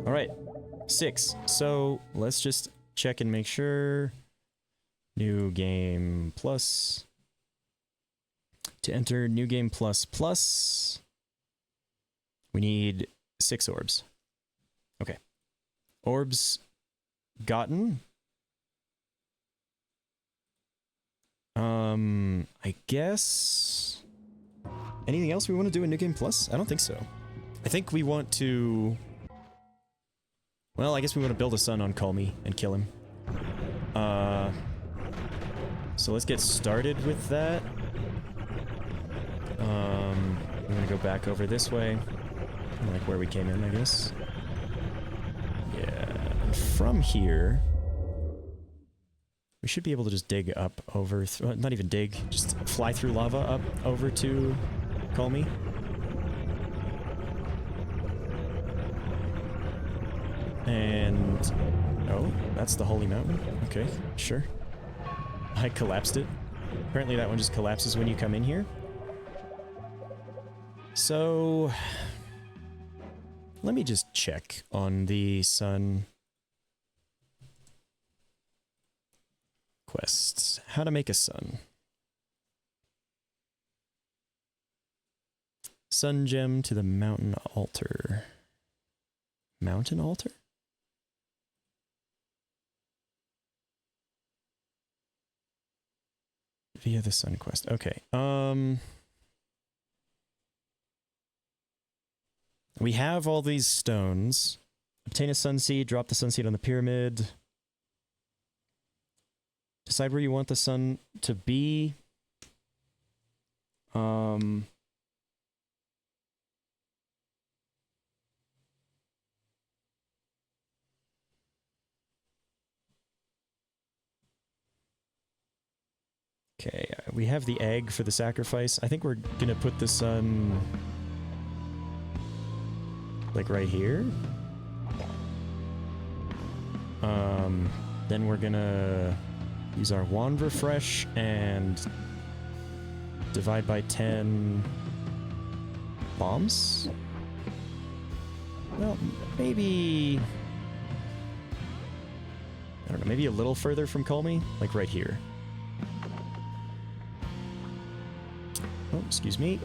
All right, 6. So let's just check and make sure. New game plus. To enter new game plus plus, we need 6 orbs. Okay. Orbs gotten. I guess. Anything else we want to do in new game plus? I don't think so. I think we want to. Well, I guess we want to build a sun on Call Me and kill him. So let's get started with that. I'm gonna go back over this way. Like where we came in, I guess. Yeah, and from here, we should be able to just dig up over, not even dig, just fly through lava up over to Call Me. And, oh, that's the Holy Mountain. Okay, sure. I collapsed it. Apparently that one just collapses when you come in here. So, let me just check on the sun quests. How to make a sun. Sun gem to the mountain altar. Mountain altar? Via the sun quest. Okay. We have all these stones. Obtain a sun seed, drop the sun seed on the pyramid. Decide where you want the sun to be. Okay, we have the egg for the sacrifice. I think we're gonna put the sun like right here. Then we're gonna use our wand refresh and divide by 10 bombs. Well, maybe I don't know, maybe a little further from Call Me, like right here. Oh, excuse me.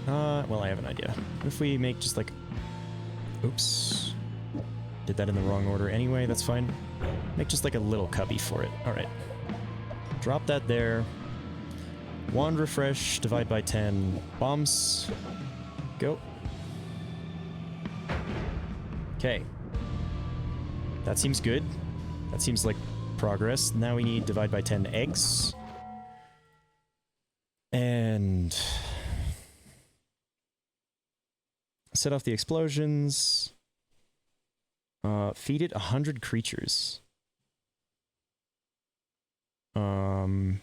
Well, I have an idea. What if we make just like... Oops. Did that in the wrong order anyway, that's fine. Make just like a little cubby for it. Alright. Drop that there. Wand refresh, divide by 10. Bombs. Go. Okay. That seems good. That seems like progress. Now we need divide by 10 eggs. And set off the explosions. Feed it 100 creatures. Okay.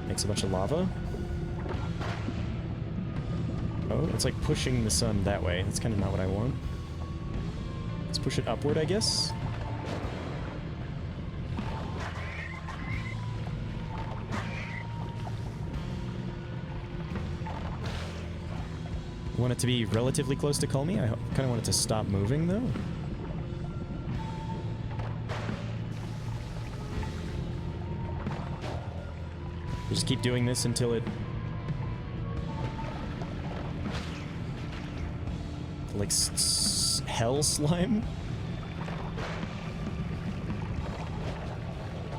Makes a bunch of lava. Oh, it's like pushing the sun that way. That's kind of not what I want. Let's push it upward, I guess. Want it to be relatively close to Culmy? I kind of want it to stop moving, though. We just keep doing this until it... like hell slime?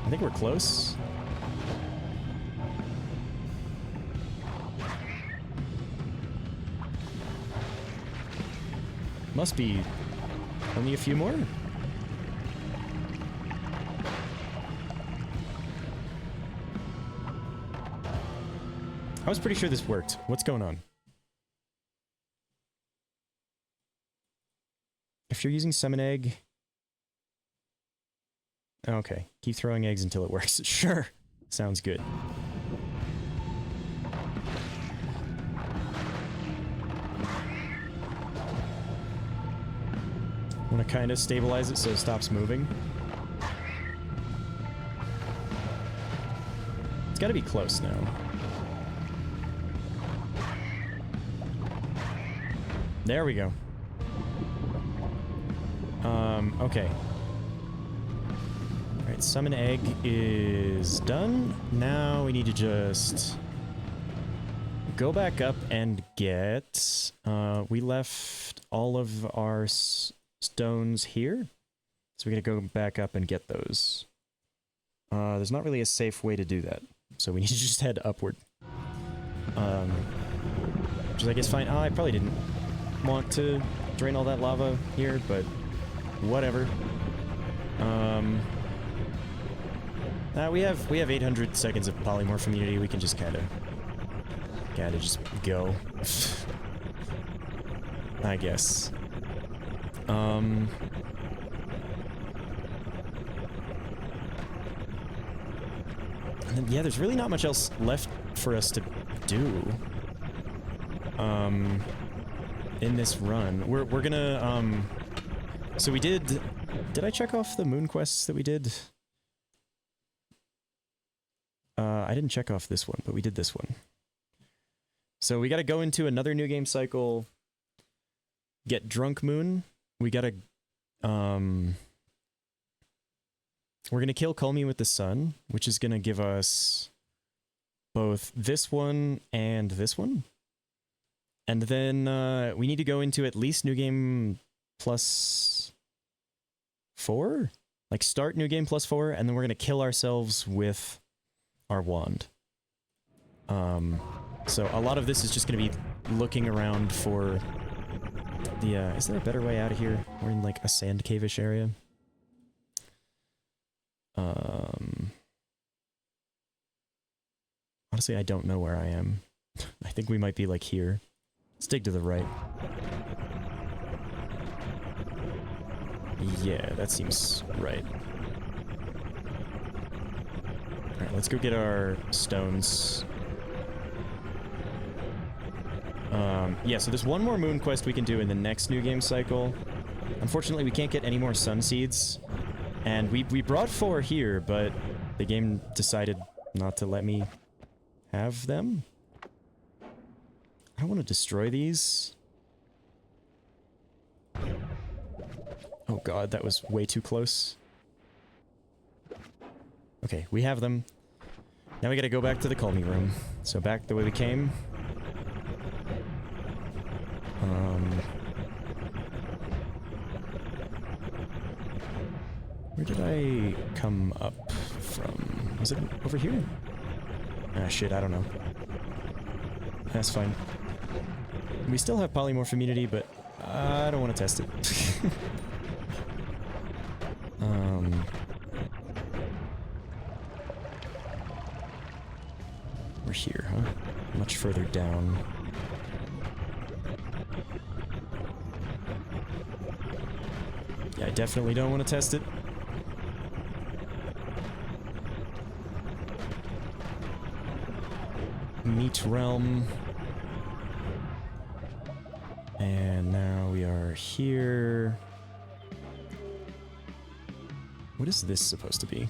I think we're close. Must be only a few more. I was pretty sure this worked. What's going on? If you're using summon egg... Okay. Keep throwing eggs until it works. Sure. Sounds good. Want to kind of stabilize it so it stops moving. It's got to be close now. There we go. Okay. Alright, summon egg is done. Now we need to just go back up and get... we left all of our stones here. So we gotta go back up and get those. There's not really a safe way to do that. So we need to just head upward. Which is I guess fine. I probably didn't want to drain all that lava here, but whatever. We have 800 seconds of polymorph immunity. We can just kind of just go. I guess. And then, yeah, there's really not much else left for us to do. In this run. We're gonna, so we did I check off the moon quests that we did? I didn't check off this one, but we did this one. So we gotta go into another new game cycle, get Drunk Moon. We gotta, we're gonna kill Culmy with the Sun, which is gonna give us both this one and this one. And then we need to go into at least New Game +4? Like start New Game +4, and then we're going to kill ourselves with our wand. So a lot of this is just going to be looking around for the... is there a better way out of here? We're in like a sand cave-ish area. Honestly, I don't know where I am. I think we might be like here. Let's dig to the right. Yeah, that seems right. Alright, let's go get our stones. Yeah, so there's one more moon quest we can do in the next new game cycle. Unfortunately, we can't get any more sun seeds. And we brought 4 here, but the game decided not to let me have them. I don't want to destroy these. Oh god, that was way too close. Okay, we have them. Now we gotta go back to the Call Me room. So back the way we came. Where did I come up from? Was it over here? Ah, shit, I don't know. That's fine. We still have polymorph immunity, but I don't want to test it. We're here, huh? Much further down. Yeah, I definitely don't want to test it. Meat realm. And now we are here. What is this supposed to be?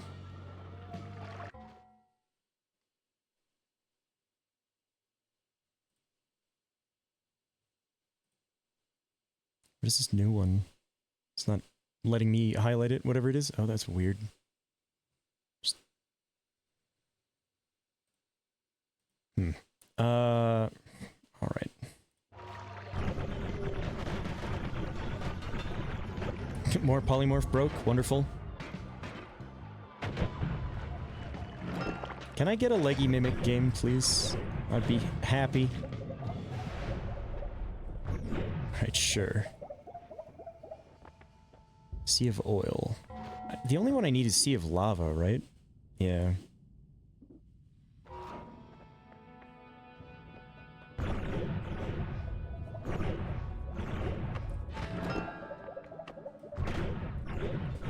What is this new one? It's not letting me highlight it, whatever it is. Oh, that's weird. Alright. More polymorph broke. Wonderful. Can I get a leggy mimic game, please? I'd be happy. Right, sure. Sea of Oil. The only one I need is Sea of Lava, right? Yeah.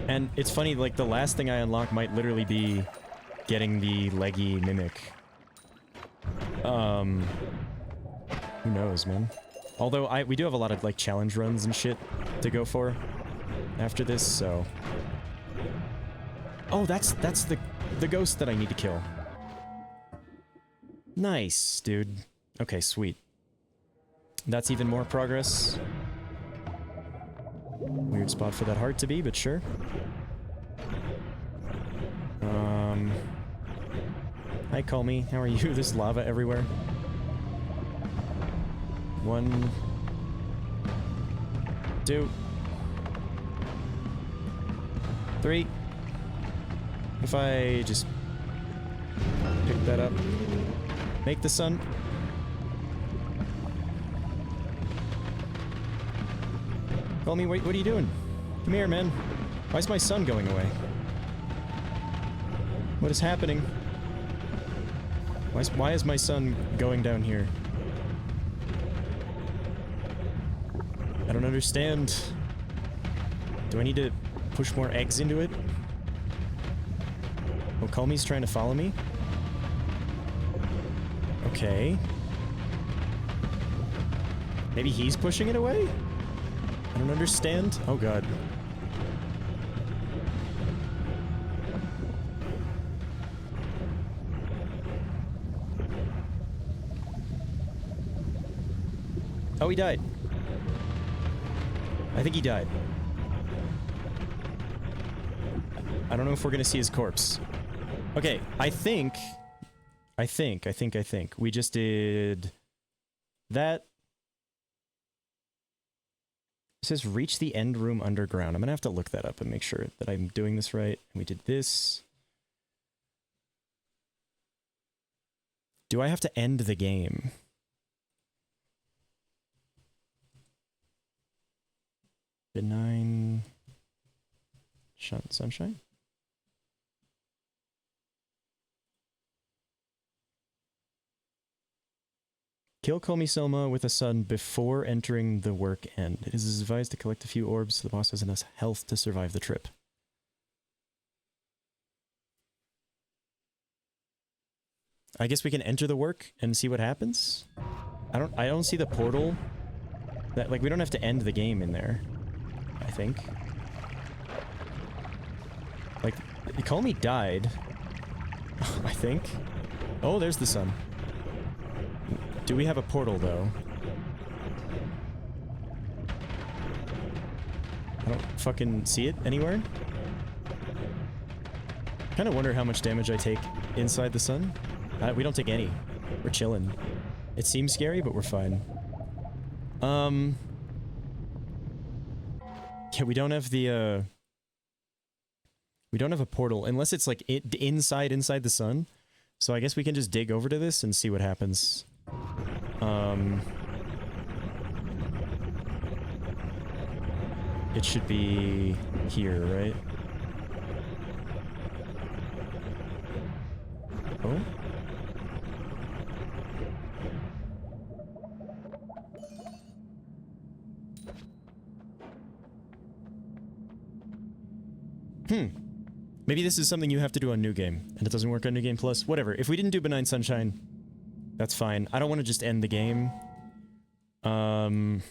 And it's funny, like, the last thing I unlock might literally be getting the leggy mimic. Who knows, man? Although, we do have a lot of, like, challenge runs and shit to go for after this, so... Oh, that's the ghost that I need to kill. Nice, dude. Okay, sweet. That's even more progress. Weird spot for that heart to be, but sure. Hi, Call Me. How are you? There's lava everywhere. 1, 2, 3. If I just pick that up, make the sun. Call Me, wait, what are you doing? Come here, man. Why is my sun going away? What is happening? Why is my sun going down here? I don't understand. Do I need to push more eggs into it? Oh, Call Me's trying to follow me? Okay. Maybe he's pushing it away? I don't understand. Oh god. Oh, he died. I think he died. I don't know if we're gonna see his corpse. Okay, I think we just did that. It says reach the end room underground. I'm gonna have to look that up and make sure that I'm doing this right. We did this. Do I have to end the game? Benign sunshine? Kill Call Me Selma with a sun before entering the work end. It is advised to collect a few orbs so the boss has enough health to survive the trip. I guess we can enter the work and see what happens? I don't see the portal. That, like, we don't have to end the game in there. I think. Like, Call Me died. I think. Oh, there's the sun. Do we have a portal, though? I don't fucking see it anywhere. Kind of wonder how much damage I take inside the sun. We don't take any. We're chilling. It seems scary, but we're fine. Yeah, we don't have the, we don't have a portal, unless it's, like, inside the sun. So I guess we can just dig over to this and see what happens. It should be here, right? Oh? Maybe this is something you have to do on New Game, and it doesn't work on New Game Plus. Whatever. If we didn't do Benign Sunshine, that's fine. I don't want to just end the game. We're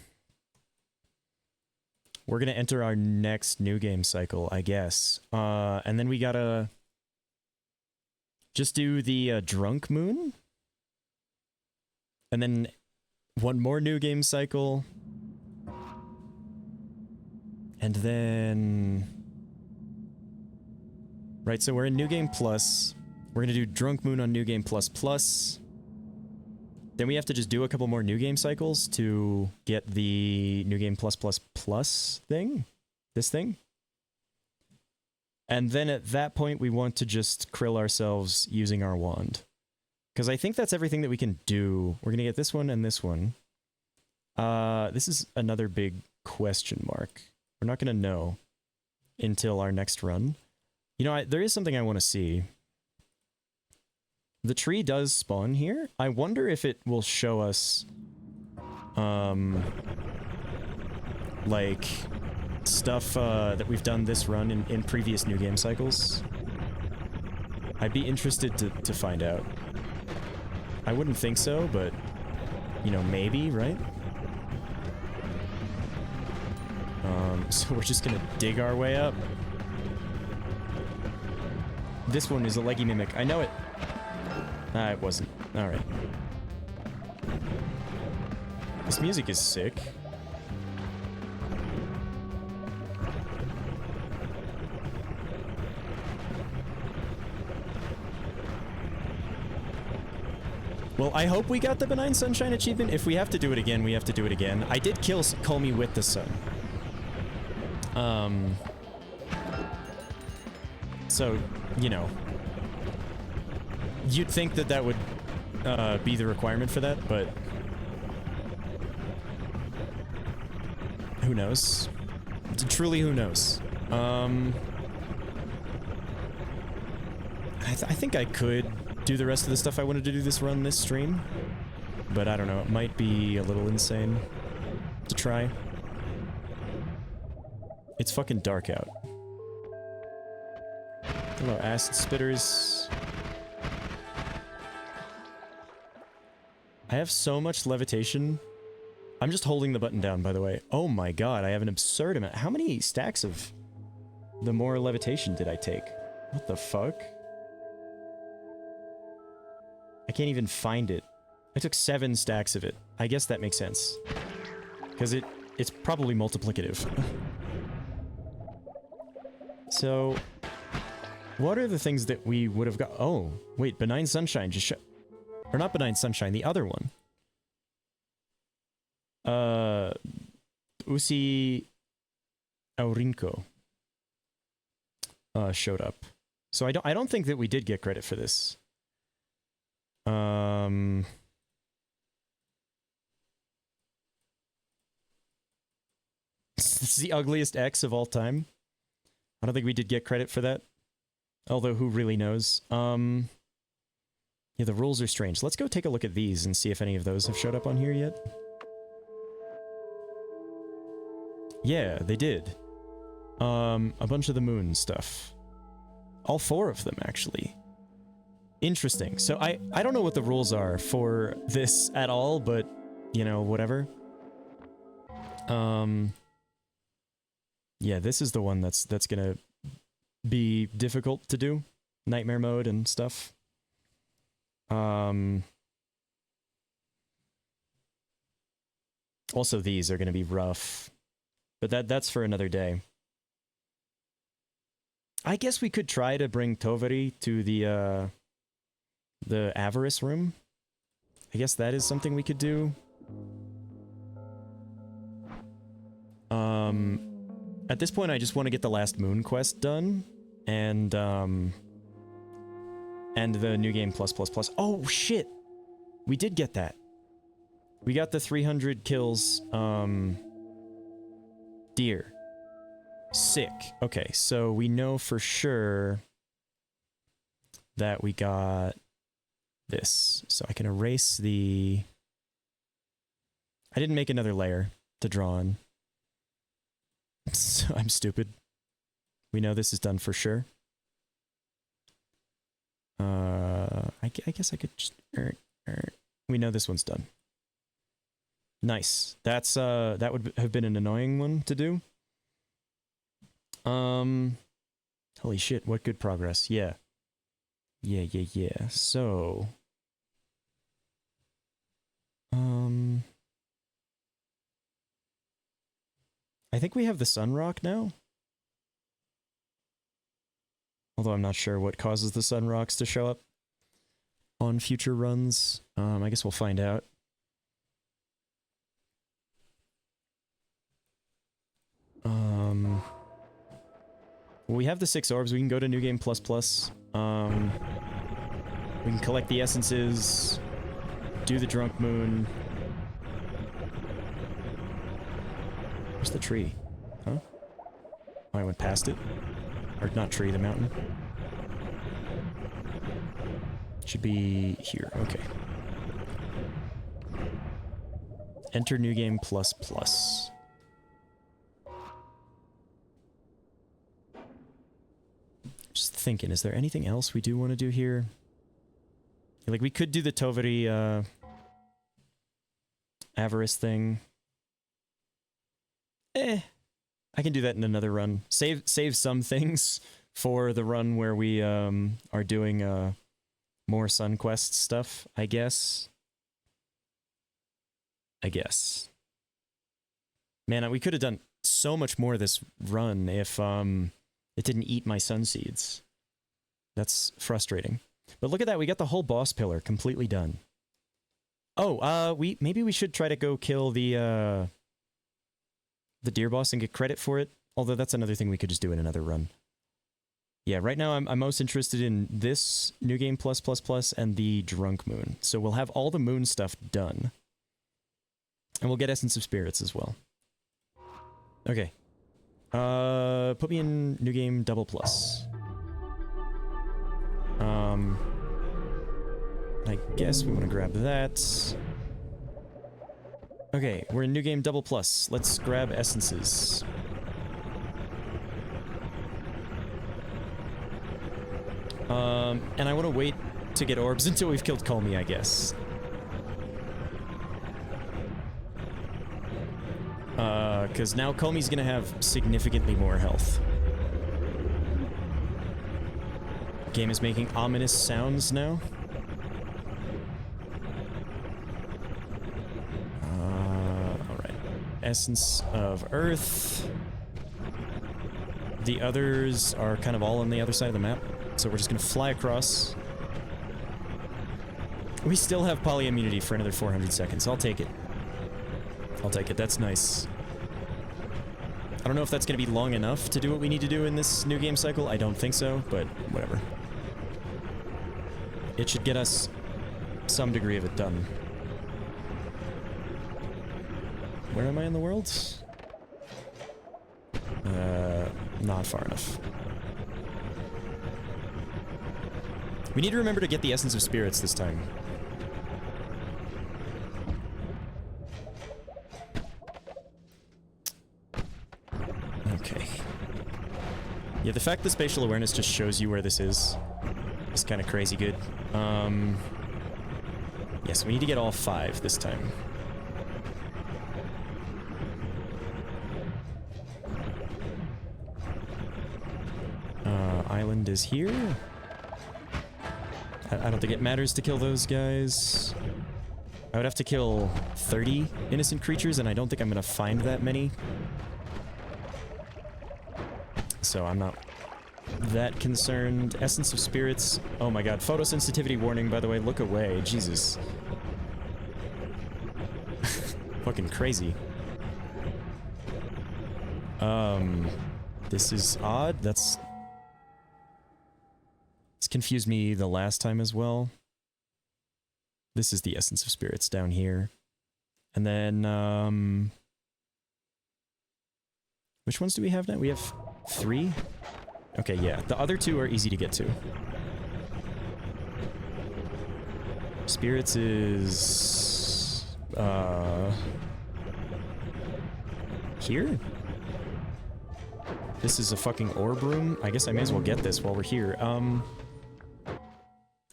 gonna enter our next New Game cycle, I guess. And then we gotta just do the Drunk Moon. And then one more New Game cycle. And then... Right, so we're in New Game Plus. We're gonna do Drunk Moon on New Game Plus Plus. Then we have to just do a couple more New Game cycles to get the New Game Plus Plus Plus thing. This thing. And then at that point, we want to just krill ourselves using our wand. Because I think that's everything that we can do. We're gonna get this one and this one. This is another big question mark. We're not gonna know until our next run. You know, there is something I want to see. The tree does spawn here. I wonder if it will show us, like, stuff that we've done this run in previous New Game cycles. I'd be interested to find out. I wouldn't think so, but, you know, maybe, right? So we're just gonna dig our way up. This one is a leggy mimic. I know it. Ah, it wasn't. Alright. This music is sick. Well, I hope we got the Benign Sunshine achievement. If we have to do it again, we have to do it again. I did kill Call Me With the Sun. So, you know, you'd think that that would be the requirement for that, but who knows? Truly, who knows? I think I could do the rest of the stuff I wanted to do this run this stream, but I don't know, it might be a little insane to try. It's fucking dark out. Hello, acid spitters. I have so much levitation. I'm just holding the button down, by the way. Oh my god, I have an absurd amount. How many stacks of the more levitation did I take? What the fuck? I can't even find it. I took 7 stacks of it. I guess that makes sense. Because it's probably multiplicative. So... what are the things that we would have got? Oh, wait, Benign Sunshine just or not Benign Sunshine, the other one. Usi Aurinko showed up. So I don't think that we did get credit for this. This is the ugliest X of all time. I don't think we did get credit for that. Although, who really knows? Yeah, the rules are strange. Let's go take a look at these and see if any of those have showed up on here yet. Yeah, they did. A bunch of the moon stuff. All 4 of them, actually. Interesting. So I don't know what the rules are for this at all, but, you know, whatever. Yeah, this is the one that's gonna be difficult to do. Nightmare mode and stuff. Also, these are gonna be rough. But that's for another day. I guess we could try to bring Toveri to the The avarice room. I guess that is something we could do. At this point, I just want to get the last moon quest done, and the new game plus. Oh shit, we did get that. We got the 300 kills. Deer. Sick. Okay, so we know for sure that we got this. So I can erase the... I didn't make another layer to draw on. So I'm stupid. We know this is done for sure. I guess I could just... We know this one's done. Nice. That's, that would have been an annoying one to do. Holy shit, what good progress. Yeah. Yeah. So... I think we have the sun rock now. Although I'm not sure what causes the sun rocks to show up on future runs. I guess we'll find out. Well, we have the 6 orbs. We can go to New Game Plus Plus. We can collect the essences, do the drunk moon. Where's the tree? Huh? Oh, I went past it. Or not tree, the mountain. Should be here. Okay. Enter New Game Plus Plus. Just thinking, is there anything else we do want to do here? Like, we could do the Toveri, Avarice thing. I can do that in another run. Save some things for the run where we, are doing, more Sun Quest stuff, I guess. Man, we could have done so much more this run if, it didn't eat my sun seeds. That's frustrating. But look at that, we got the whole boss pillar completely done. Oh, maybe we should try to go kill the deer boss and get credit for it. Although that's another thing we could just do in another run. Yeah, right now I'm most interested in this New Game Plus and the Drunk Moon. So we'll have all the moon stuff done. And we'll get Essence of Spirits as well. Okay. Put me in New Game Double Plus. I guess we want to grab that. Okay, we're in New Game Double Plus. Let's grab essences. And I want to wait to get orbs until we've killed Colmy, I guess. Because now Colmy's gonna have significantly more health. Game is making ominous sounds now. Alright. Essence of Earth. The others are kind of all on the other side of the map, so we're just gonna fly across. We still have poly immunity for another 400 seconds. I'll take it. That's nice. I don't know if that's going to be long enough to do what we need to do in this new game cycle. I don't think so, but whatever. It should get us some degree of it done. Where am I in the world? Not far enough. We need to remember to get the Essence of Spirits this time. Okay. Yeah, the fact that spatial awareness just shows you where this is kind of crazy good. Yes, we need to get all 5 this time. Island is here. I don't think it matters to kill those guys. I would have to kill 30 innocent creatures, and I don't think I'm gonna find that many. So I'm not that concerned. Essence of Spirits. Oh my god. Photosensitivity warning, by the way. Look away. Jesus. Fucking crazy. This is odd. This confused me the last time as well. This is the Essence of Spirits down here. And then, which ones do we have now? We have 3? Okay, yeah. The other 2 are easy to get to. Spirits is... here? This is a fucking orb room? I guess I may as well get this while we're here.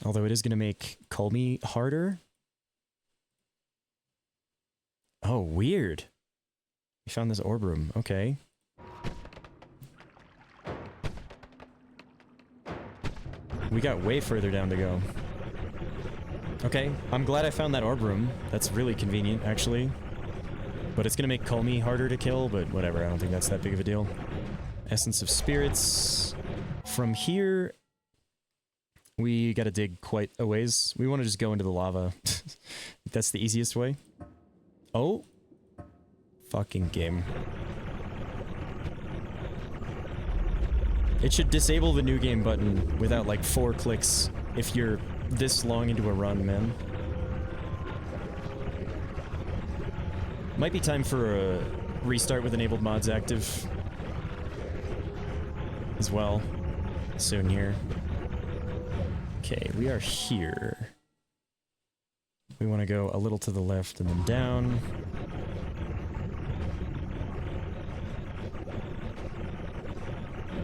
Although it is gonna make Call Me harder. Oh, weird. We found this orb room. Okay. We got way further down to go. Okay, I'm glad I found that orb room. That's really convenient, actually. But it's gonna make Call Me harder to kill, but whatever, I don't think that's that big of a deal. Essence of Spirits. From here, we gotta dig quite a ways. We want to just go into the lava. That's the easiest way. Oh. Fucking game. It should disable the new game button without like 4 clicks if you're this long into a run, man. Might be time for a restart with enabled mods active as well soon here. Okay, we are here. We want to go a little to the left and then down.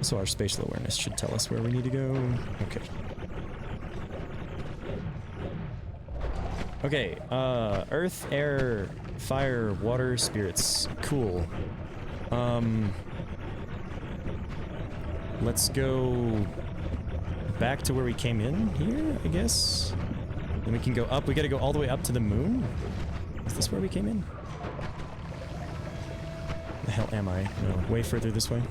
So our spatial awareness should tell us where we need to go. Okay. Okay, earth, air, fire, water, spirits. Cool. Let's go back to where we came in here, I guess. Then we can go up. We gotta go all the way up to the moon? Is this where we came in? The hell am I? No, way further this way.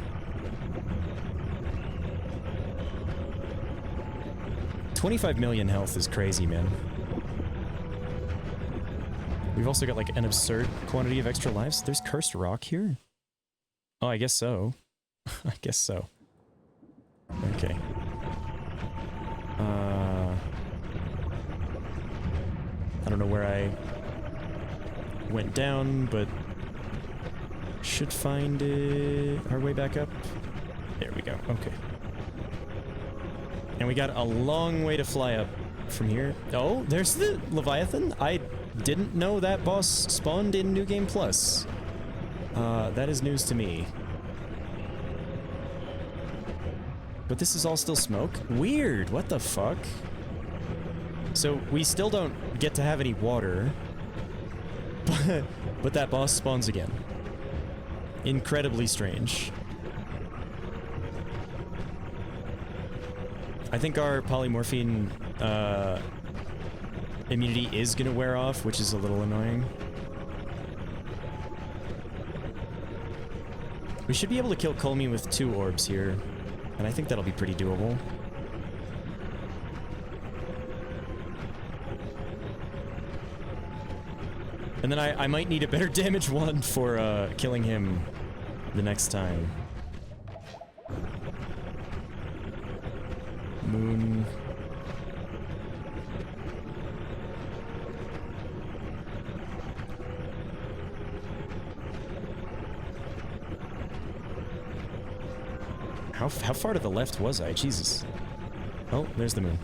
25 million health is crazy, man. We've also got like an absurd quantity of extra lives. There's cursed rock here? Oh, I guess so. I guess so. Okay. I don't know where I went down, but should find it our way back up. There we go. Okay. And we got a long way to fly up from here. Oh, there's the Leviathan. I didn't know that boss spawned in New Game Plus. That is news to me. But this is all still smoke? Weird, what the fuck? So, we still don't get to have any water. But that boss spawns again. Incredibly strange. I think our polymorphine, immunity is gonna wear off, which is a little annoying. We should be able to kill Colmy with 2 orbs here. And I think that'll be pretty doable. And then I might need a better damage one for killing him the next time. Moon. How far to the left was I? Jesus. Oh, there's the moon.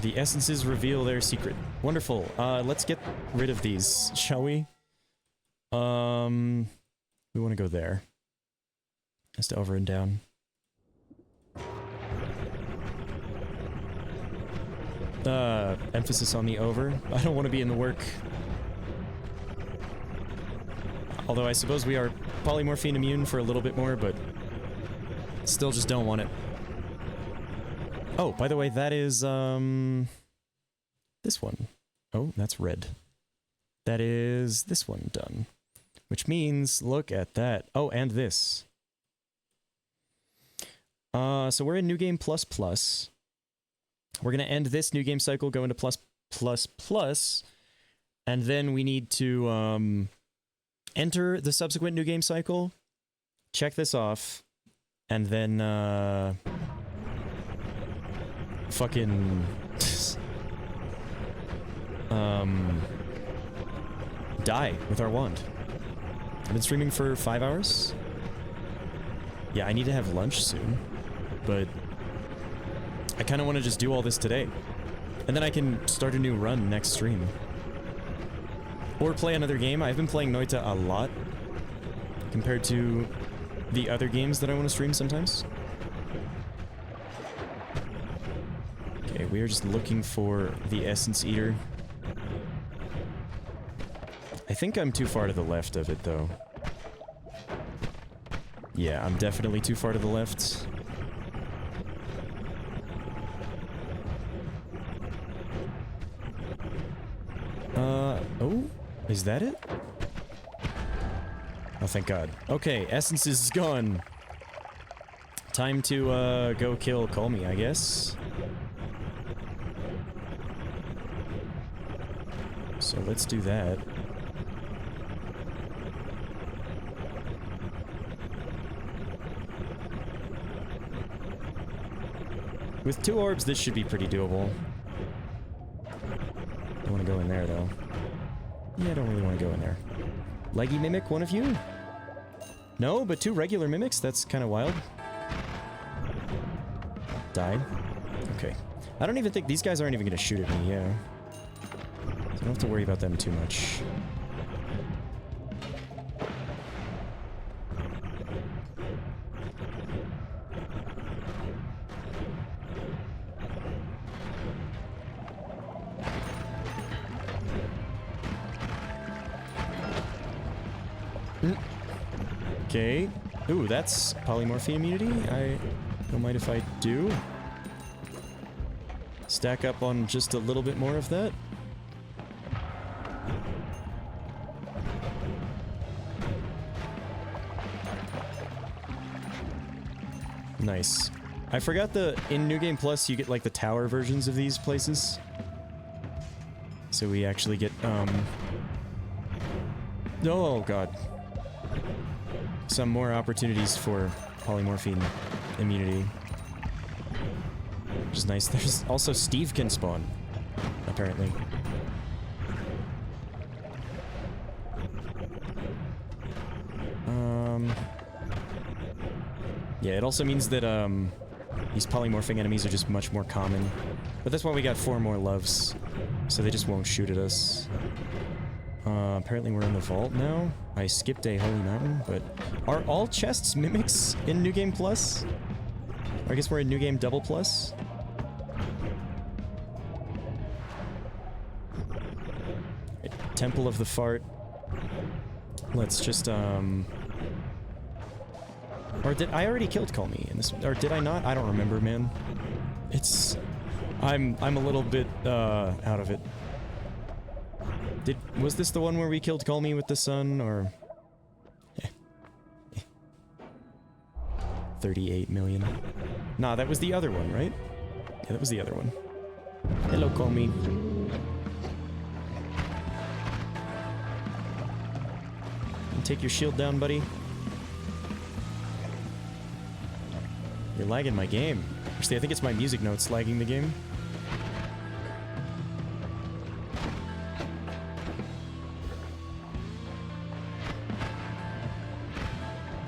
The essences reveal their secret. Wonderful. Let's get rid of these, shall we? We want to go there. Just over and down. Emphasis on the over. I don't want to be in the work. Although I suppose we are polymorphine immune for a little bit more, but still just don't want it. Oh, by the way, that is, this one. Oh, that's red. That is this one done. Which means, look at that. Oh, and this. So we're in New Game Plus Plus. We're going to end this New Game cycle, go into Plus Plus Plus, and then we need to enter the subsequent New Game cycle, check this off, and then fucking die with our wand. I've been streaming for 5 hours. Yeah, I need to have lunch soon, but I kind of want to just do all this today. And then I can start a new run next stream. Or play another game. I've been playing Noita a lot compared to the other games that I want to stream sometimes. Okay, we are just looking for the Essence Eater. I think I'm too far to the left of it, though. Yeah, I'm definitely too far to the left. Oh? Is that it? Oh, thank God. Okay, Essence is gone. Time to, go kill Call Me, I guess. So let's do that. With 2 orbs, this should be pretty doable. Don't want to go in there, though. Yeah, I don't really want to go in there. Leggy Mimic, one of you? No, but 2 regular Mimics? That's kind of wild. Died. Okay. I don't even think... These guys aren't even going to shoot at me, yeah. So I don't have to worry about them too much. Okay. Ooh, that's polymorphy immunity. I don't mind if I do. Stack up on just a little bit more of that. Nice. I forgot in New Game Plus you get like the tower versions of these places. So we actually get, oh god. Some more opportunities for polymorphine immunity. Which is nice. There's also Steve can spawn, apparently. Yeah, it also means that, these polymorphing enemies are just much more common. But that's why we got 4 more loves. So they just won't shoot at us. Apparently we're in the vault now. I skipped a holy mountain, but... Are all chests mimics in New Game Plus? Or I guess we're in New Game Double Plus? Temple of the Fart. Let's just, Or did I already killed Call Me in this? Or did I not? I don't remember, man. It's... I'm a little bit, out of it. Was this the one where we killed Call Me with the sun, or... 38 million. Nah, that was the other one, right? Yeah, that was the other one. Hello, Call Me. Take your shield down, buddy. You're lagging my game. Actually, I think it's my music notes lagging the game.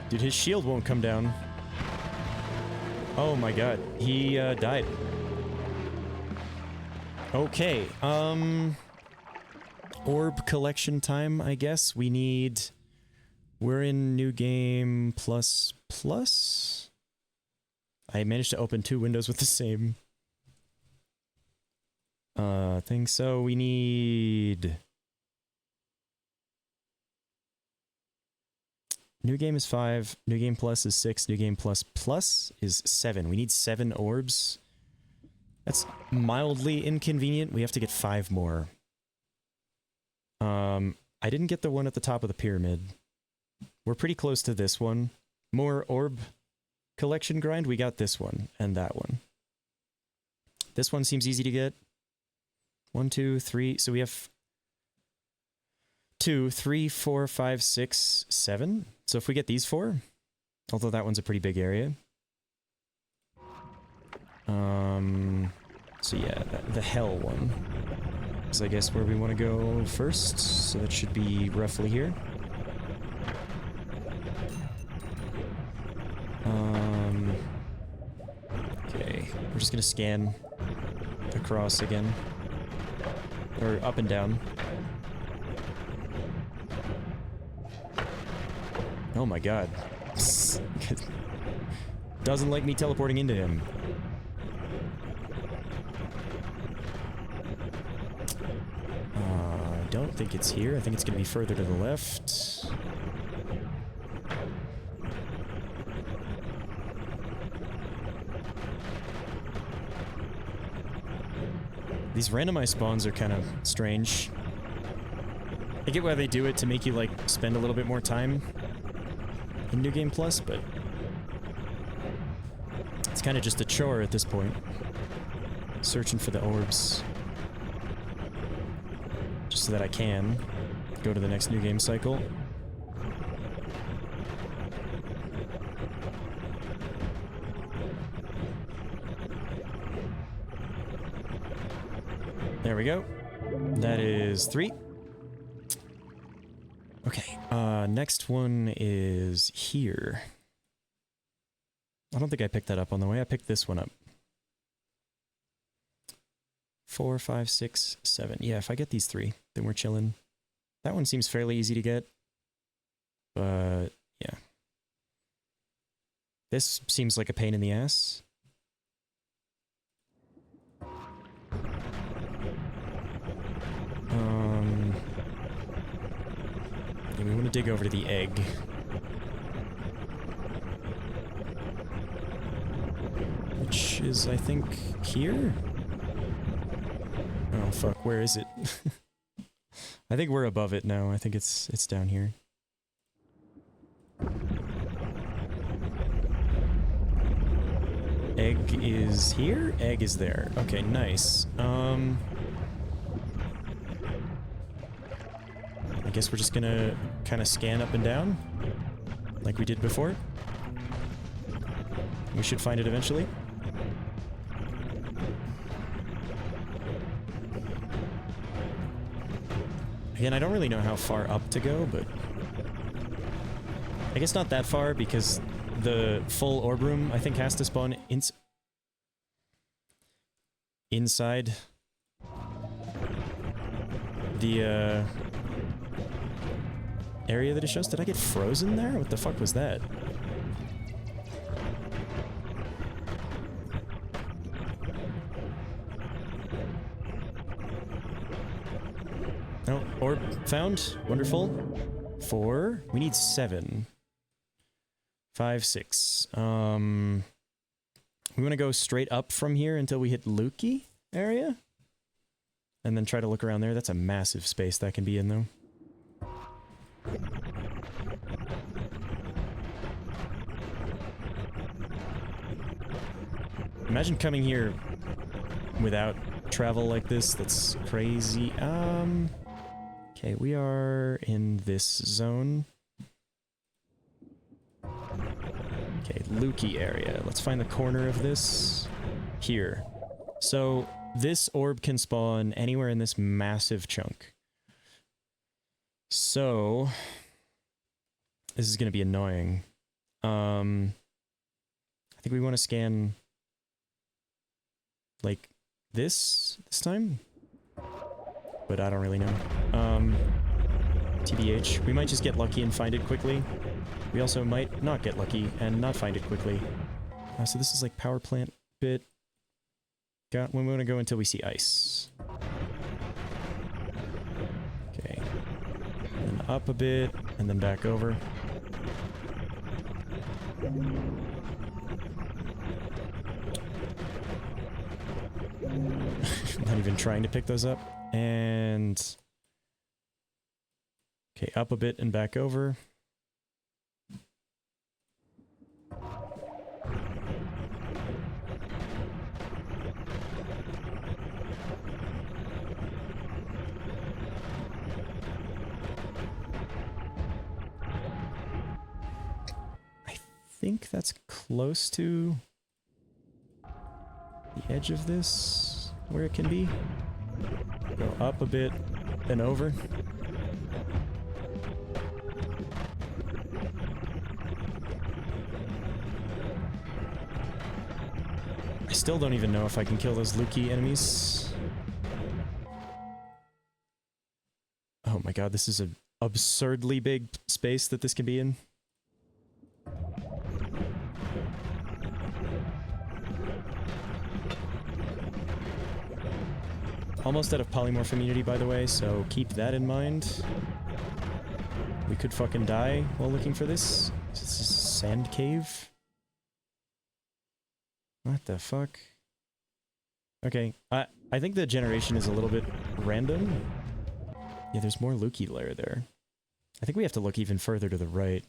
Dude, his shield won't come down. Oh my god, he died. Okay, orb collection time, I guess. We need... We're in New Game Plus Plus? I managed to open 2 windows with the same thing, so we need... New Game is 5, New Game Plus is 6, New Game Plus Plus is 7. We need 7 orbs. That's mildly inconvenient. We have to get 5 more. I didn't get the one at the top of the pyramid. We're pretty close to this one. More orb collection grind. We got this one and that one. This one seems easy to get. 1, 2, 3. So we have 2, 3, 4, 5, 6, 7. So if we get these 4, although that one's a pretty big area. So yeah, the hell one is I guess where we want to go first. So that should be roughly here. Okay, we're just gonna scan across again. Or up and down. Oh my god. Doesn't like me teleporting into him. I don't think it's here. I think it's gonna be further to the left. These randomized spawns are kind of strange. I get why they do it to make you, like, spend a little bit more time in New Game Plus, but it's kind of just a chore at this point. Searching for the orbs. Just so that I can go to the next New Game cycle. There we go. That is 3. Okay, next one is here. I don't think I picked that up on the way. I picked this one up. 4, 5, 6, 7. Yeah, if I get these 3, then we're chilling. That one seems fairly easy to get. But, yeah. This seems like a pain in the ass. Yeah, we want to dig over to the egg. Which is, I think, here? Oh, fuck, where is it? I think we're above it now. I think it's down here. Egg is here? Egg is there. Okay, nice. I guess we're just gonna kind of scan up and down, like we did before. We should find it eventually. Again, I don't really know how far up to go, but I guess not that far, because the full orb room, I think, has to spawn inside the area that it shows. Did I get frozen there? What the fuck was that? Oh, orb found. Wonderful. 4. We need 7. 5, 6. We want to go straight up from here until we hit Lukey area? And then try to look around there. That's a massive space that can be in, though. Imagine coming here without travel like this. That's crazy. Okay, we are in this zone. Okay, Lukey area. Let's find the corner of this. Here. So, this orb can spawn anywhere in this massive chunk. So, this is going to be annoying. I think we want to scan like this time, but I don't really know. TBH, we might just get lucky and find it quickly. We also might not get lucky and not find it quickly. So this is like power plant bit. We want to go until we see ice. Okay. And then up a bit, and then back over. Not even trying to pick those up. And... okay, up a bit and back over. think that's close to the edge of this, where it can be. Go up a bit, then over. I still don't even know if I can kill those Lukey enemies. Oh my god, this is an absurdly big space that this can be in. Almost out of polymorph immunity, by the way, so keep that in mind. We could fucking die while looking for this. Is this a sand cave? What the fuck? Okay, I think the generation is a little bit random. Yeah, there's more Lukey lair there. I think we have to look even further to the right.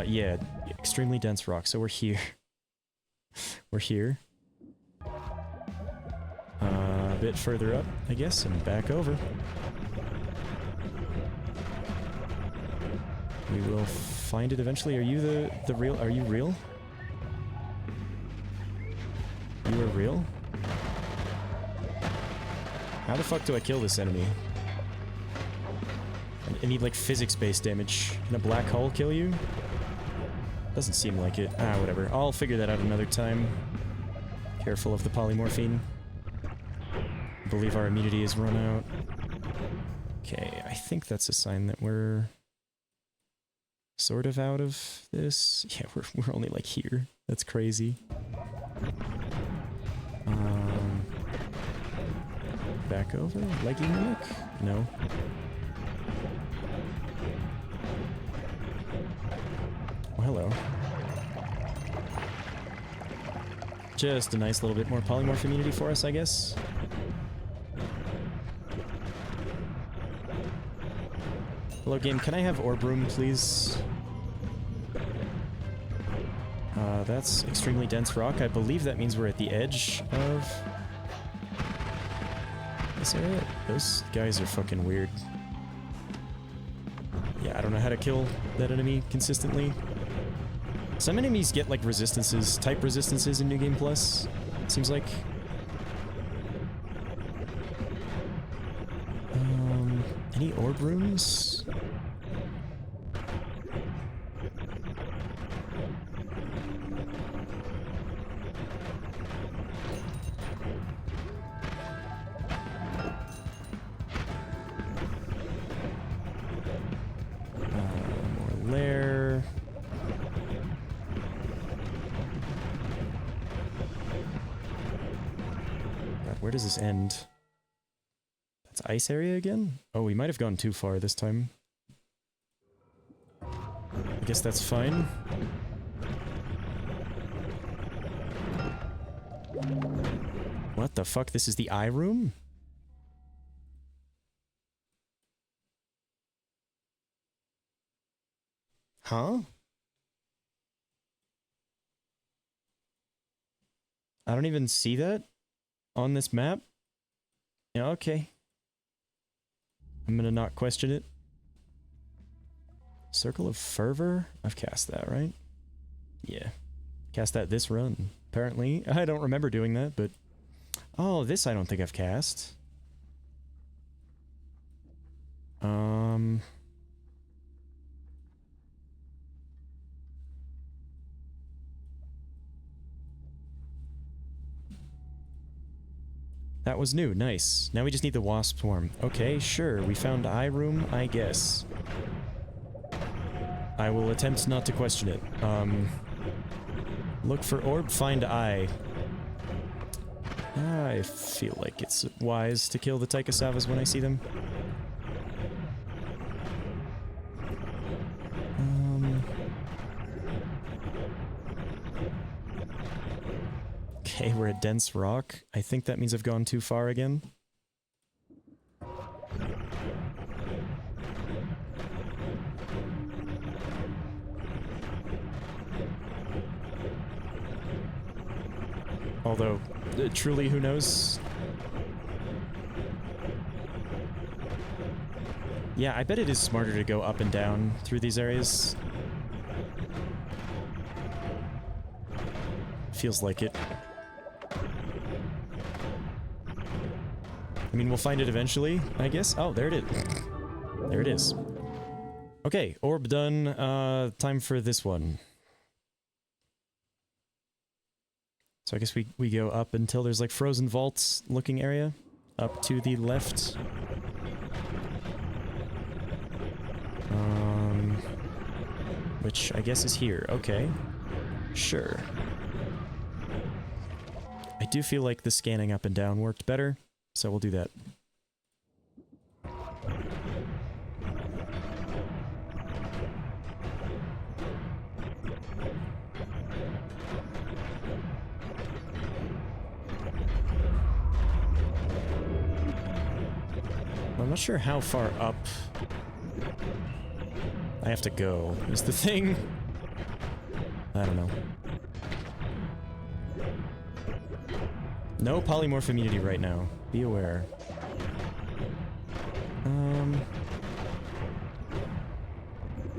Yeah, extremely dense rock, so we're here. We're here. A bit further up, I guess, and back over. We will find it eventually. Are you the real? Are you real? You are real? How the fuck do I kill this enemy? I need like physics-based damage. Can a black hole kill you? Doesn't seem like it. Ah, whatever. I'll figure that out another time. Careful of the polymorphine. I believe our immunity is run out. Okay, I think that's a sign that we're sort of out of this. Yeah, we're only like here. That's crazy. Back over? Leggy mimic? No. Oh, hello. Just a nice little bit more polymorph immunity for us, I guess. Hello, game. Can I have orb room, please? That's extremely dense rock. I believe that means we're at the edge of this area. Those guys are fucking weird. Yeah, I don't know how to kill that enemy consistently. Some enemies get like resistances, type resistances in New Game Plus, it seems like. Any orb rooms? More lair. God, where does this end? That's ice area again? Oh, we might have gone too far this time. I guess that's fine. What the fuck? This is the eye room? Huh? I don't even see that on this map. Yeah, okay. I'm gonna not question it. Circle of Fervor? I've cast that, right? Yeah. Cast that this run, apparently. I don't remember doing that, but... Oh, this I don't think I've cast. That was new, nice. Now we just need the wasp swarm. Okay, sure, we found eye room, I guess. I will attempt not to question it. Look for orb, find eye. I feel like it's wise to kill the Taikasavas when I see them. Okay, we're at dense rock. I think that means I've gone too far again. Although, truly, who knows? Yeah, I bet it is smarter to go up and down through these areas. Feels like it. I mean, we'll find it eventually, I guess. Oh, there it is. There it is. Okay, orb done. Time for this one. So I guess we go up until there's like frozen vaults looking area. Up to the left. Which I guess is here. Okay. Sure. I do feel like the scanning up and down worked better, so we'll do that. I'm not sure how far up I have to go, is the thing. I don't know. No polymorph immunity right now. Be aware.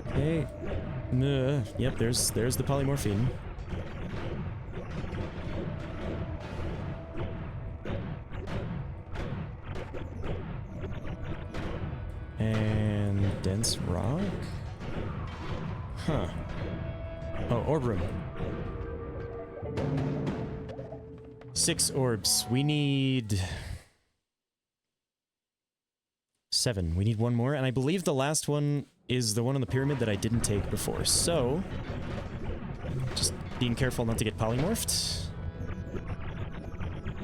Okay. Yep, there's the polymorphine. And dense rock? Huh. Oh, orb room. 6 orbs. We need 7. We need 1 more, and I believe the last one is the one on the pyramid that I didn't take before. So, just being careful not to get polymorphed.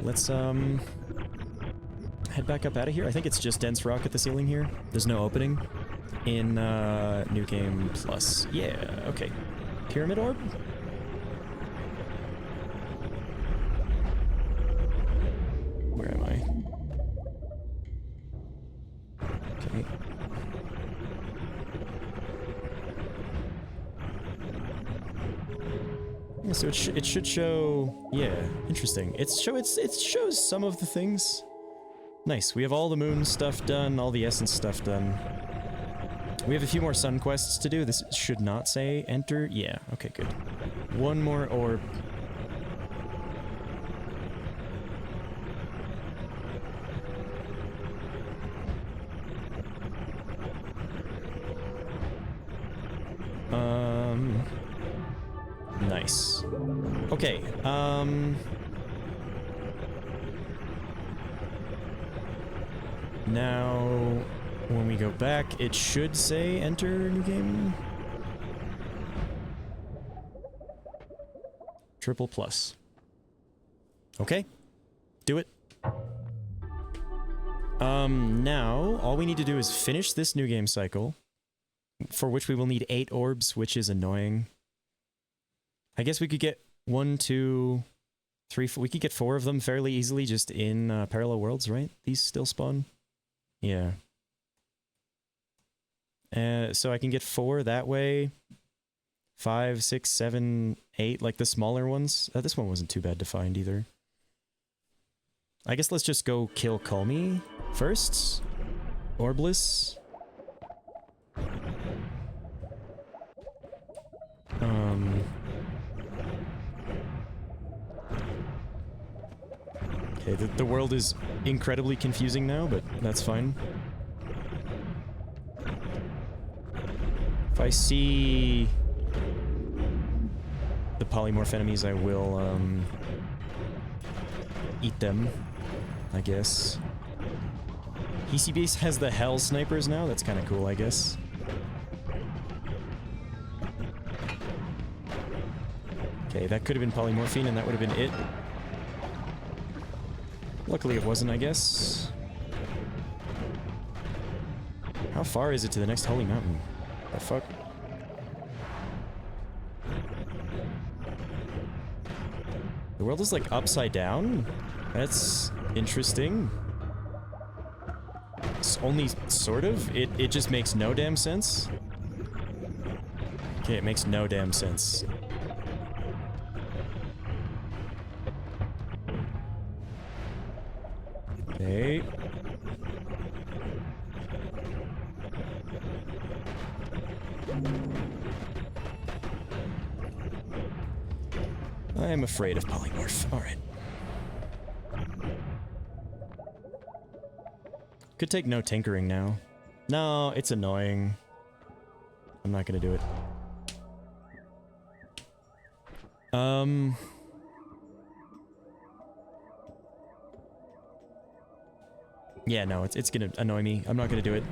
Let's head back up out of here. I think it's just dense rock at the ceiling here. There's no opening in New Game Plus. Yeah, okay. Pyramid orb? Where am I? Okay. Yeah, so it should show... Yeah, interesting. It shows some of the things. Nice. We have all the moon stuff done, all the essence stuff done. We have a few more sun quests to do. This should not say enter. Yeah, okay, good. 1 more orb. Nice. Okay, now, when we go back, it should say enter new game. Triple plus. Okay. Do it. Now, all we need to do is finish this new game cycle, for which we will need 8 orbs, which is annoying. I guess we could get 1, 2, 3, 4, we could get 4 of them fairly easily just in parallel worlds, right? These still spawn? Yeah. So I can get 4 that way. 5, 6, 7, 8, like the smaller ones. This one wasn't too bad to find either. I guess let's just go kill Calmy first. Orbless. Okay, the world is incredibly confusing now, but that's fine. If I see the polymorph enemies, I will, eat them, I guess. EC Base has the Hell Snipers now? That's kind of cool, I guess. Okay, that could have been polymorphine, and that would have been it. Luckily it wasn't, I guess. How far is it to the next holy mountain? The fuck? The world is like upside down? That's interesting. It's only sort of. It just makes no damn sense. Okay, it makes no damn sense. Okay. I am afraid of polymorph. Alright. Could take no tinkering now. No, it's annoying. I'm not gonna do it. Yeah, no, it's gonna annoy me. I'm not gonna do it.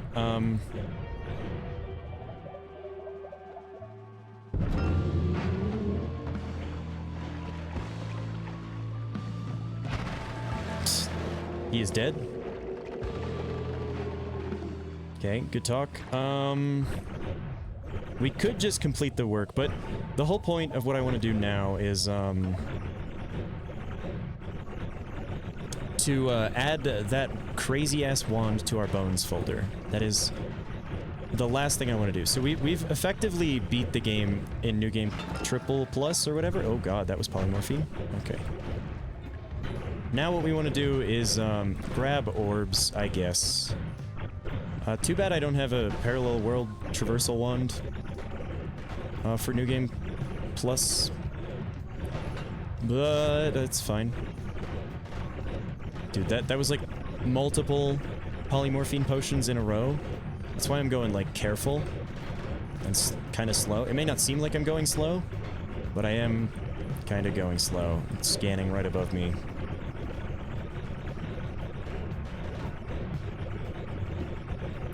He is dead. Okay, good talk. We could just complete the work, but the whole point of what I want to do now is, to add that crazy-ass wand to our bones folder. That is the last thing I want to do. So we've effectively beat the game in New Game Triple Plus or whatever. Oh god, that was polymorphine? Okay. Now what we want to do is grab orbs, I guess. Too bad I don't have a parallel world traversal wand for New Game Plus, but that's fine. Dude, that was like multiple polymorphine potions in a row. That's why I'm going like careful and kind of slow. It may not seem like I'm going slow, but I am kind of going slow. It's scanning right above me.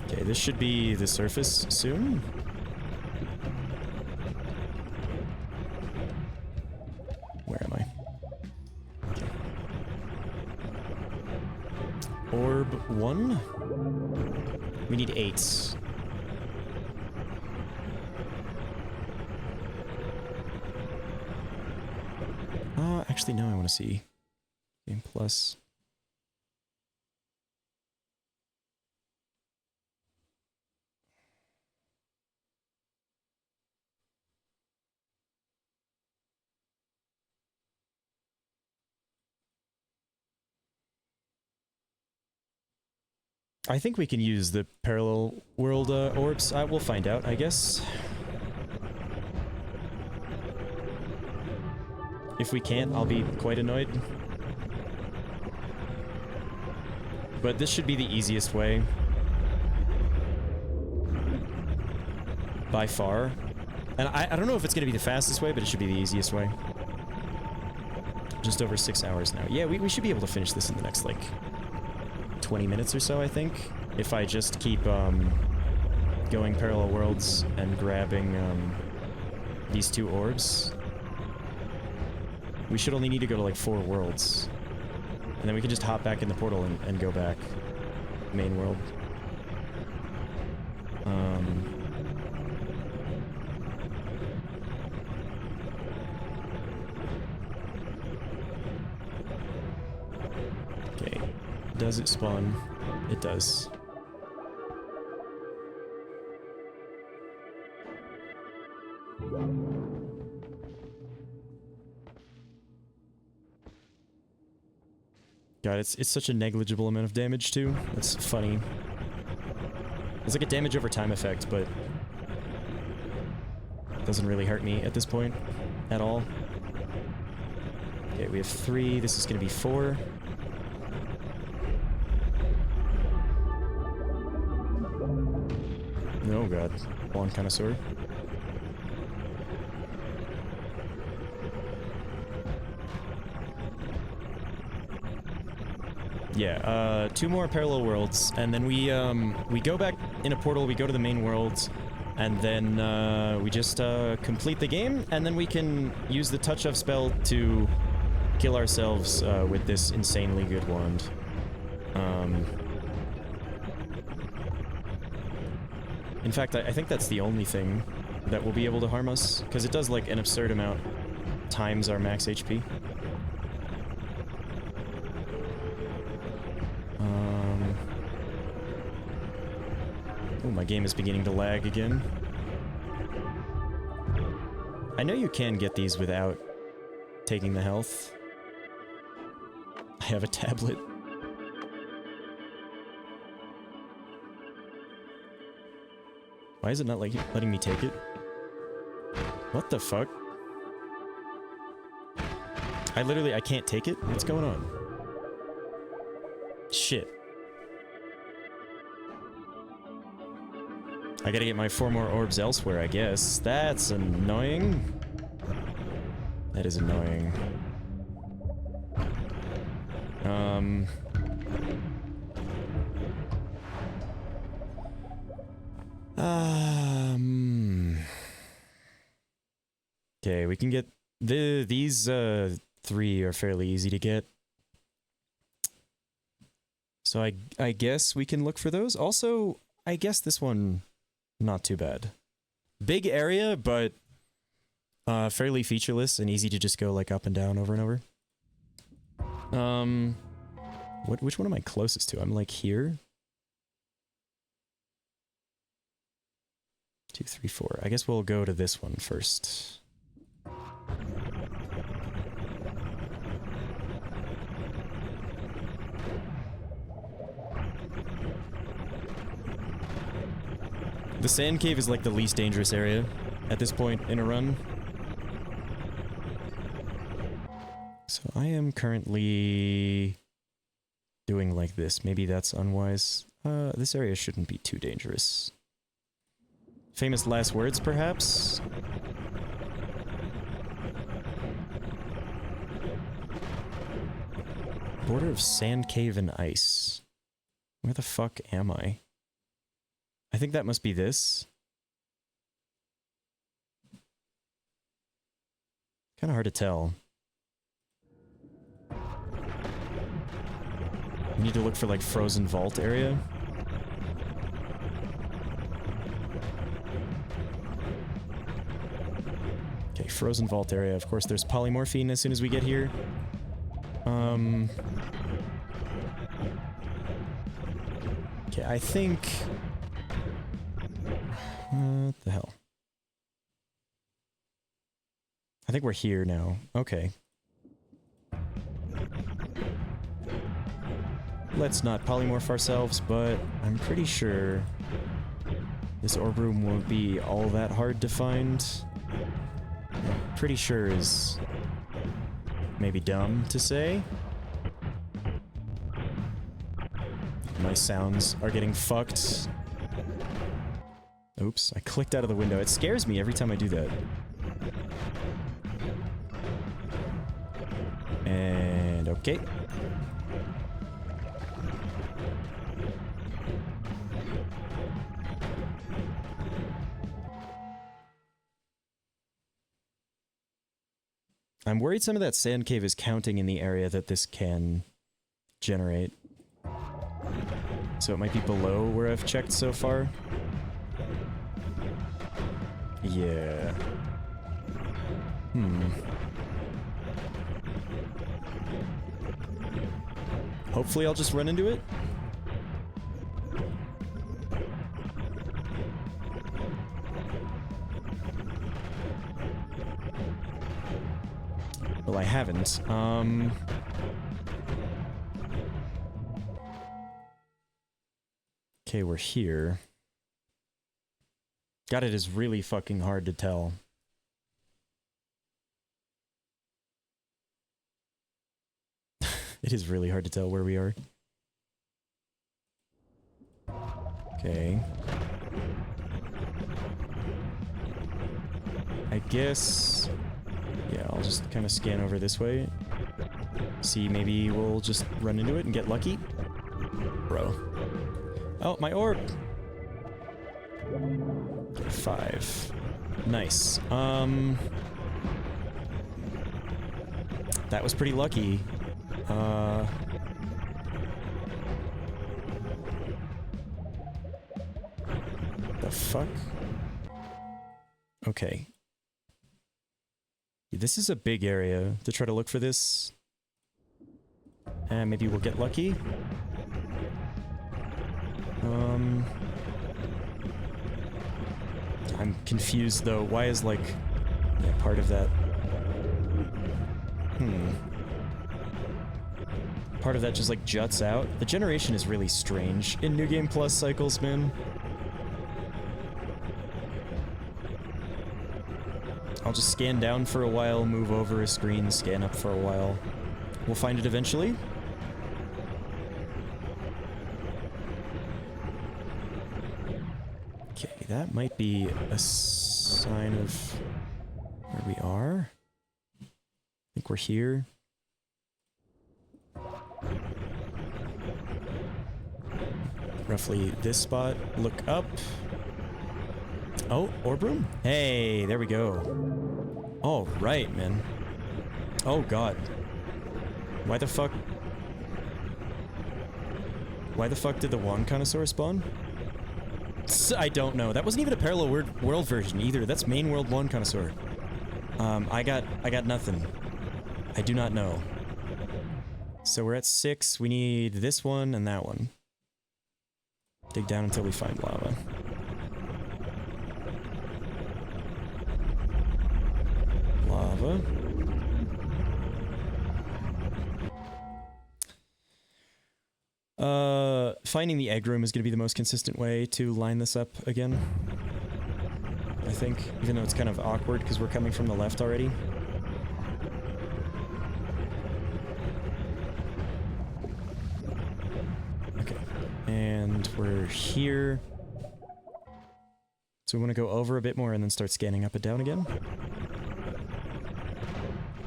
Okay, this should be the surface soon. Where am I? Okay. Orb 1? We need 8. Actually, no, I want to see. Game Plus. I think we can use the parallel world orbs. We'll find out, I guess. If we can't, I'll be quite annoyed. But this should be the easiest way. By far. And I don't know if it's going to be the fastest way, but it should be the easiest way. Just over 6 hours now. Yeah, we should be able to finish this in the next, like, 20 minutes or so, I think. If I just keep, going parallel worlds and grabbing, these 2 orbs. We should only need to go to, like, 4 worlds. And then we can just hop back in the portal and go back. Main world. Okay. Does it spawn? It does. God, it's such a negligible amount of damage, too. That's funny. It's like a damage over time effect, but it doesn't really hurt me at this point at all. Okay, we have 3. This is going to be 4. Oh god. Long connoisseur. Yeah, 2 more parallel worlds, and then we go back in a portal, we go to the main world, and then, we just, complete the game, and then we can use the touch-of spell to kill ourselves, with this insanely good wand. In fact, I think that's the only thing that will be able to harm us, because it does, like, an absurd amount times our max HP. Oh, my game is beginning to lag again. I know you can get these without taking the health. I have a tablet. Why is it not letting me take it? What the fuck? I can't take it? What's going on? Shit. I gotta get my 4 more orbs elsewhere, I guess. That's annoying. That is annoying. Okay, we can get these 3 are fairly easy to get. So I guess we can look for those. Also, I guess this one not too bad. Big area, but fairly featureless and easy to just go like up and down over and over. Which one am I closest to? I'm like here. 2, 3, 4. I guess we'll go to this one first. The sand cave is like the least dangerous area at this point in a run. So I am currently doing like this. Maybe that's unwise. This area shouldn't be too dangerous. Famous last words, perhaps? Border of sand cave and ice. Where the fuck am I? I think that must be this. Kind of hard to tell. We need to look for like frozen vault area. Okay, frozen vault area. Of course, there's polymorphine as soon as we get here. Okay, I think... What the hell? I think we're here now. Okay. Let's not polymorph ourselves, but I'm pretty sure this orb room won't be all that hard to find. I'm pretty sure is maybe dumb to say. My sounds are getting fucked. Oops, I clicked out of the window. It scares me every time I do that. And okay. I'm worried some of that sand cave is counting in the area that this can generate. So it might be below where I've checked so far. Yeah. Hopefully I'll just run into it. Well, I haven't. Okay, we're here. God, it is really fucking hard to tell. It is really hard to tell where we are. Okay. I guess... Yeah, I'll just kind of scan over this way. See, maybe we'll just run into it and get lucky. Bro. Oh, my orb! 5. Nice. That was pretty lucky. The fuck? Okay. This is a big area to try to look for this. And maybe we'll get lucky. I'm confused though. Why is like part of that? Part of that just like juts out. The generation is really strange in New Game Plus cycles, man. just scan down for a while, move over a screen, scan up for a while. We'll find it eventually. Okay, that might be a sign of where we are. I think we're here. Roughly this spot. Look up. Oh, orb room? Hey, there we go. All right, man. Oh, God. Why the fuck? Why the fuck did the wand connoisseur spawn? I don't know. That wasn't even a parallel world version either. That's main world wand connoisseur. I got nothing. I do not know. So we're at 6. We need this one and that one. Dig down until we find lava. Lava. Finding the egg room is going to be the most consistent way to line this up again. I think, even though it's kind of awkward because we're coming from the left already. Okay, and we're here. So we want to go over a bit more and then start scanning up and down again.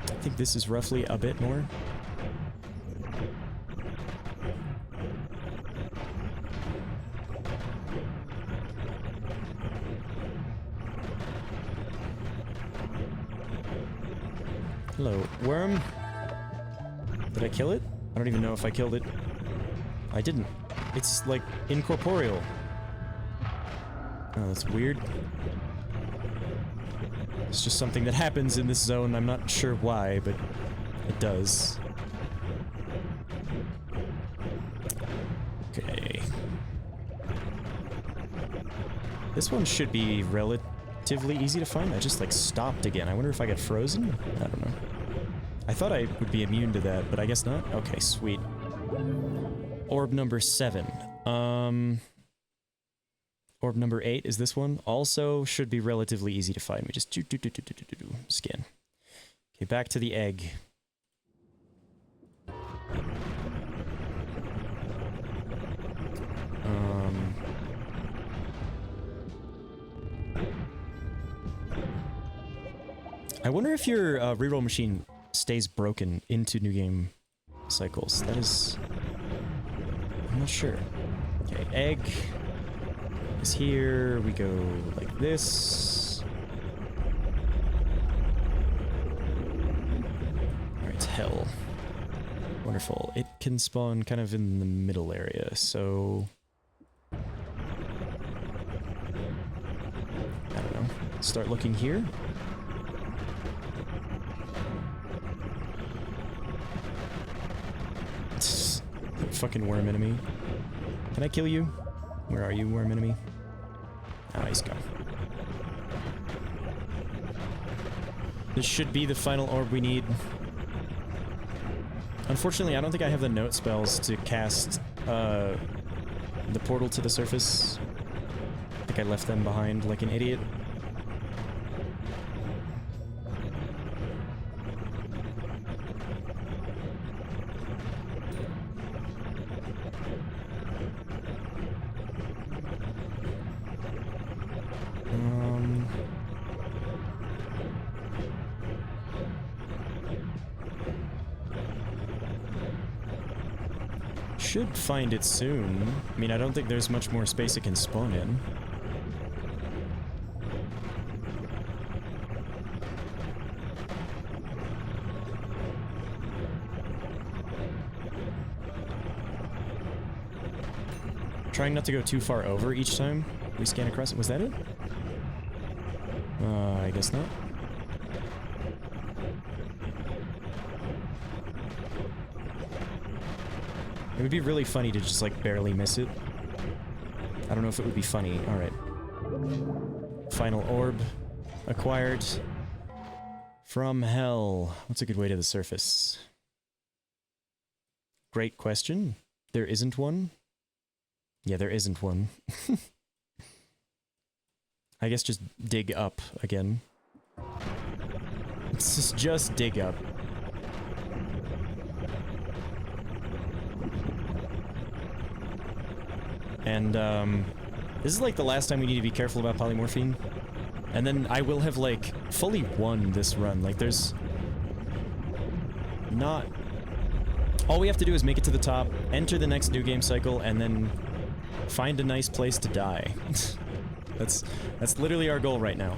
I think this is roughly a bit more. Hello, worm. Did I kill it? I don't even know if I killed it. I didn't. It's, like, incorporeal. Oh, that's weird. It's just something that happens in this zone. I'm not sure why, but it does. Okay. This one should be relatively easy to find. I just, like, stopped again. I wonder if I got frozen? I don't know. I thought I would be immune to that, but I guess not. Okay, sweet. Orb number 7. Orb number 8 is this one. Also should be relatively easy to find. We just scan. Okay, back to the egg. I wonder if your reroll machine stays broken into new game cycles. That is... I'm not sure. Okay, egg is here. We go like this. Alright, hell. Wonderful. It can spawn kind of in the middle area, so... I don't know. Start looking here. Fucking worm enemy. Can I kill you? Where are you, worm enemy? Ah, he's gone. This should be the final orb we need. Unfortunately, I don't think I have the note spells to cast the portal to the surface. I think I left them behind like an idiot. Should find it soon. I mean, I don't think there's much more space it can spawn in. Trying not to go too far over each time we scan across it. Was that it? I guess not. It would be really funny to just, like, barely miss it. I don't know if it would be funny. Alright. Final orb acquired. From hell. What's a good way to the surface? Great question. There isn't one. Yeah, there isn't one. I guess just dig up again. Just dig up. And, this is like the last time we need to be careful about polymorphine. And then I will have, like, fully won this run. Like, there's not... All we have to do is make it to the top, enter the next new game cycle, and then find a nice place to die. That's literally our goal right now.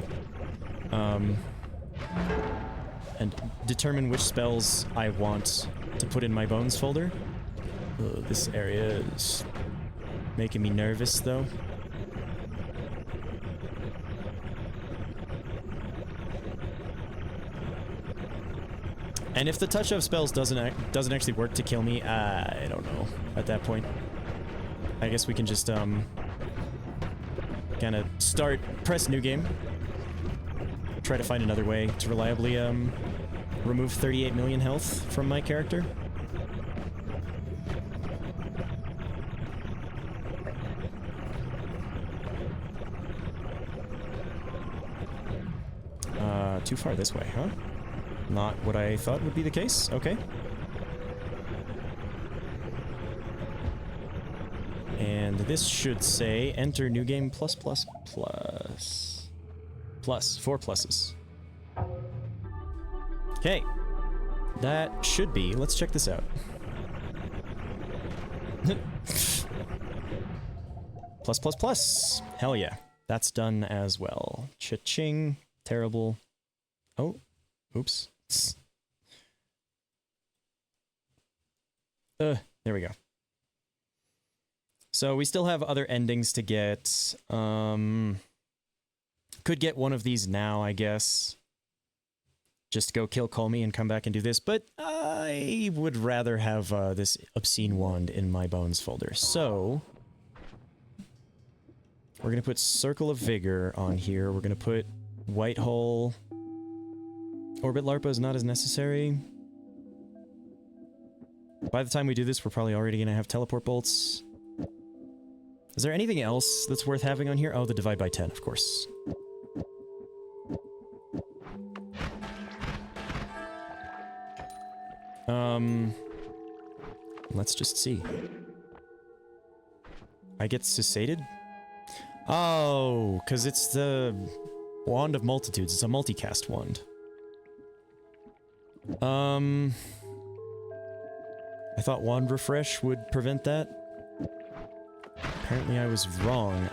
And determine which spells I want to put in my bones folder. Ugh, this area is making me nervous, though. And if the touch of spells doesn't actually work to kill me, I don't know. At that point, I guess we can just kind of press new game, try to find another way to reliably remove 38 million health from my character. Too far this way, huh? Not what I thought would be the case. Okay. And this should say enter new game plus plus plus. Plus. 4 pluses. Okay. That should be. Let's check this out. Plus plus plus. Hell yeah. That's done as well. Cha-ching. Terrible. Oh. Oops. There we go. So we still have other endings to get. Could get one of these now, I guess. Just go kill Colmy and come back and do this, but I would rather have this obscene wand in my bones folder. So we're gonna put Circle of Vigor on here. We're gonna put White Hole. Orbit LARPA is not as necessary. By the time we do this, we're probably already gonna have teleport bolts. Is there anything else that's worth having on here? Oh, the divide by 10, of course. Let's just see. I get susated? Oh, because it's the Wand of Multitudes. It's a multicast wand. I thought Wand Refresh would prevent that. Apparently I was wrong.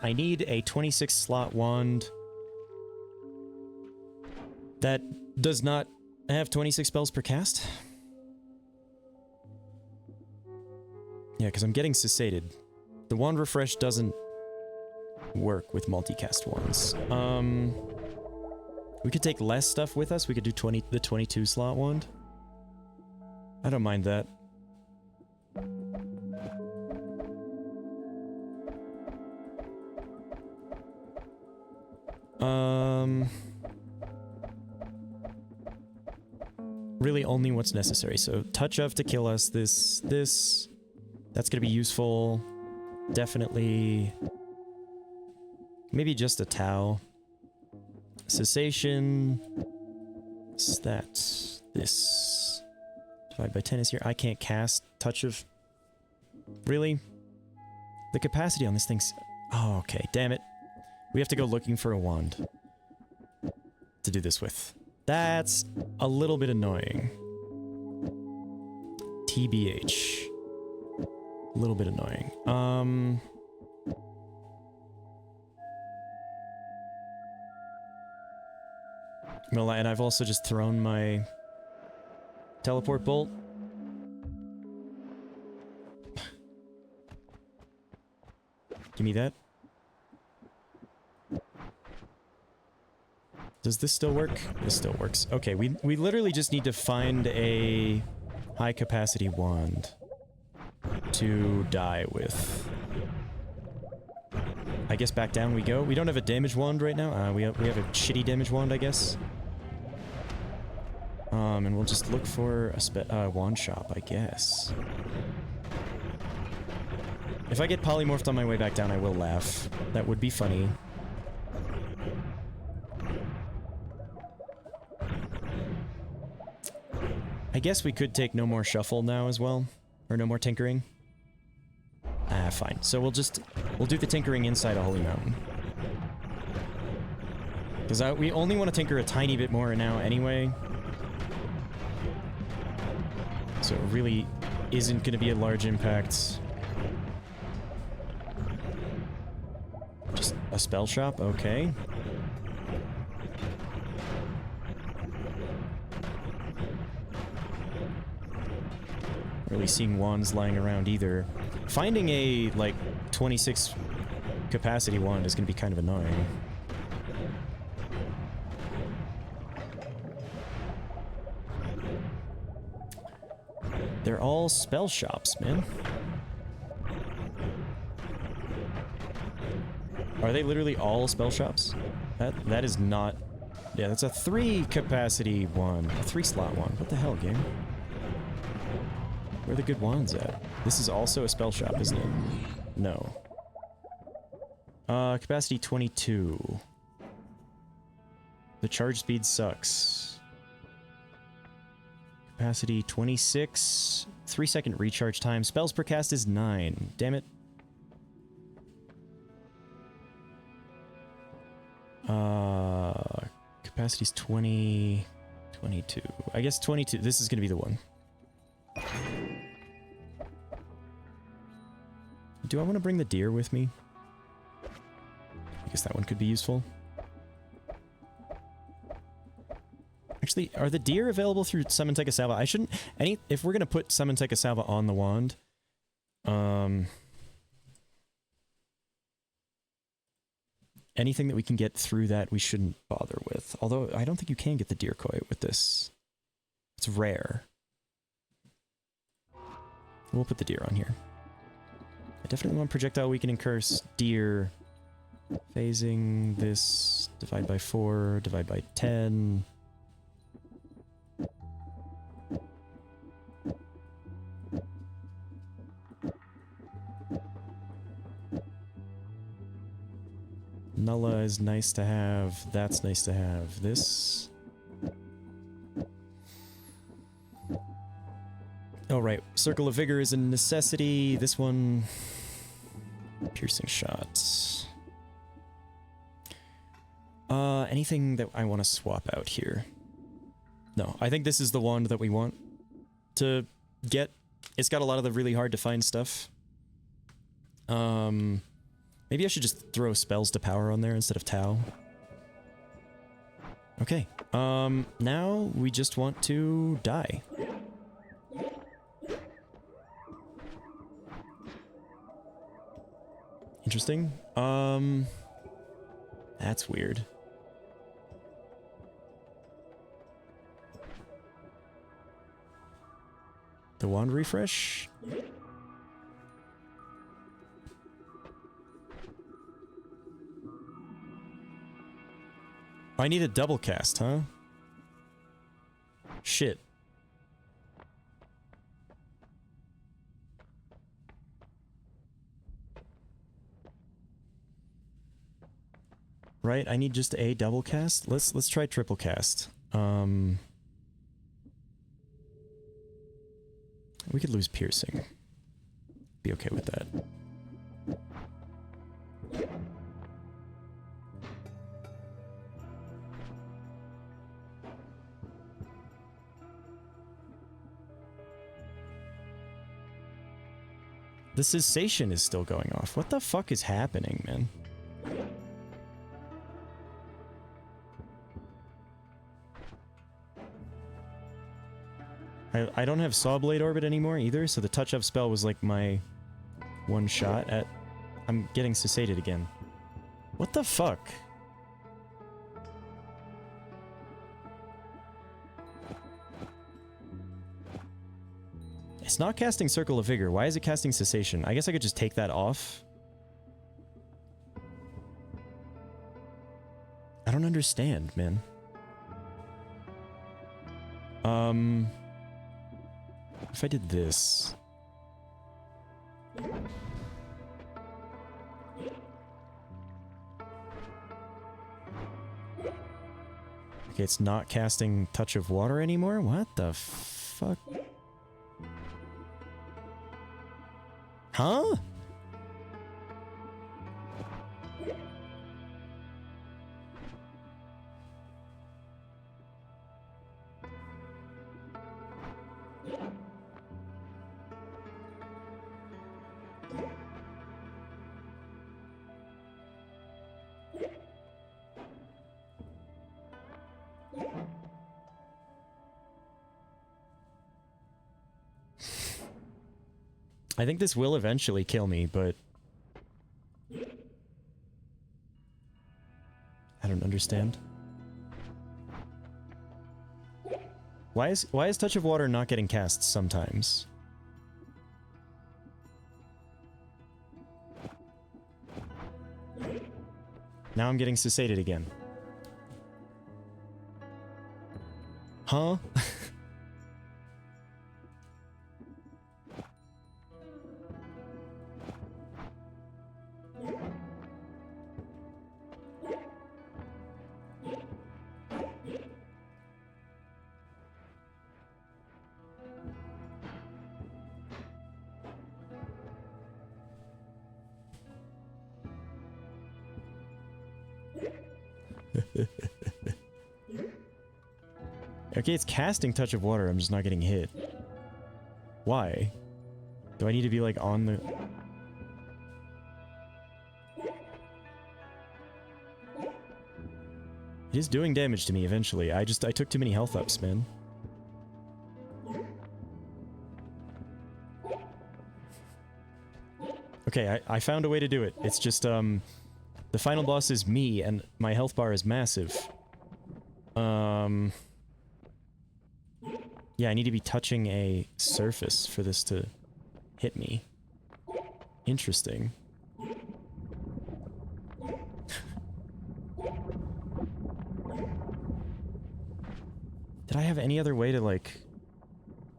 I need a 26 slot wand that does not have 26 spells per cast. Yeah, because I'm getting susated. The Wand Refresh doesn't work with multicast wands. We could take less stuff with us. We could do the 22 slot wand. I don't mind that. Really only what's necessary. So touch of to kill us. This. That's gonna be useful. Definitely. Maybe just a Tau. Cessation. Stats. This. Divide by 10 is here. I can't cast touch of... Really? The capacity on this thing's... Oh, okay. Damn it. We have to go looking for a wand to do this with. That's a little bit annoying. TBH. A little bit annoying. Well, and I've also just thrown my teleport bolt. Give me that. Does this still work? This still works. Okay, we literally just need to find a high capacity wand to die with. I guess back down we go. We don't have a damage wand right now. We have a shitty damage wand, I guess. And we'll just look for a wand shop, I guess. If I get polymorphed on my way back down, I will laugh. That would be funny. I guess we could take no more shuffle now as well. Or no more tinkering. Ah, fine. So we'll do the tinkering inside a Holy Mountain. Because we only want to tinker a tiny bit more now anyway. So it really isn't going to be a large impact. Just a spell shop? Okay. Really seeing wands lying around either. Finding a, like, 26 capacity wand is going to be kind of annoying. They're all spell shops, man. Are they literally all spell shops? That is not... Yeah, that's a 3 capacity one. A 3 slot one. What the hell, game? Where are the good wands at? This is also a spell shop, isn't it? No. Capacity 22. The charge speed sucks. Capacity 26. 3-second recharge time. Spells per cast is 9. Damn it. Capacity's 20... 22. I guess 22. This is gonna be the one. Do I want to bring the deer with me? I guess that one could be useful. Actually, are the deer available through Summon Teka Salva? I shouldn't... if we're gonna put Summon Teka Salva on the wand... anything that we can get through that, we shouldn't bother with. Although, I don't think you can get the deer koi with this. It's rare. We'll put the deer on here. I definitely want Projectile Weakening Curse, deer, phasing this, divide by 4, divide by 10. Nulla is nice to have, that's nice to have. This... Oh, right. Circle of Vigor is a necessity. This one... Piercing shots. Anything that I want to swap out here? No, I think this is the wand that we want to get. It's got a lot of the really hard to find stuff. Maybe I should just throw spells to power on there instead of Tau. Okay. Now we just want to die. Interesting. That's weird. The wand refresh? I need a double cast, huh? Shit. Right, I need just a double cast? Let's try triple cast. We could lose piercing. Be okay with that. The cessation is still going off. What the fuck is happening, man? I don't have Saw Blade Orbit anymore either, so the touch up spell was like my one shot at... I'm getting cessated again. What the fuck? It's not casting Circle of Vigor. Why is it casting Cessation? I guess I could just take that off. I don't understand, man. If I did this... Okay, it's not casting Touch of Water anymore? What the fuck? Huh? I think this will eventually kill me, but I don't understand. Why is Touch of Water not getting cast sometimes? Now I'm getting susated again. Huh? Okay, it's casting Touch of Water, I'm just not getting hit. Why? Do I need to be, like, on the... It is doing damage to me eventually. I took too many health ups, man. Okay, I found a way to do it. It's just, the final boss is me, and my health bar is massive. Yeah, I need to be touching a surface for this to hit me. Interesting. Did I have any other way to, like,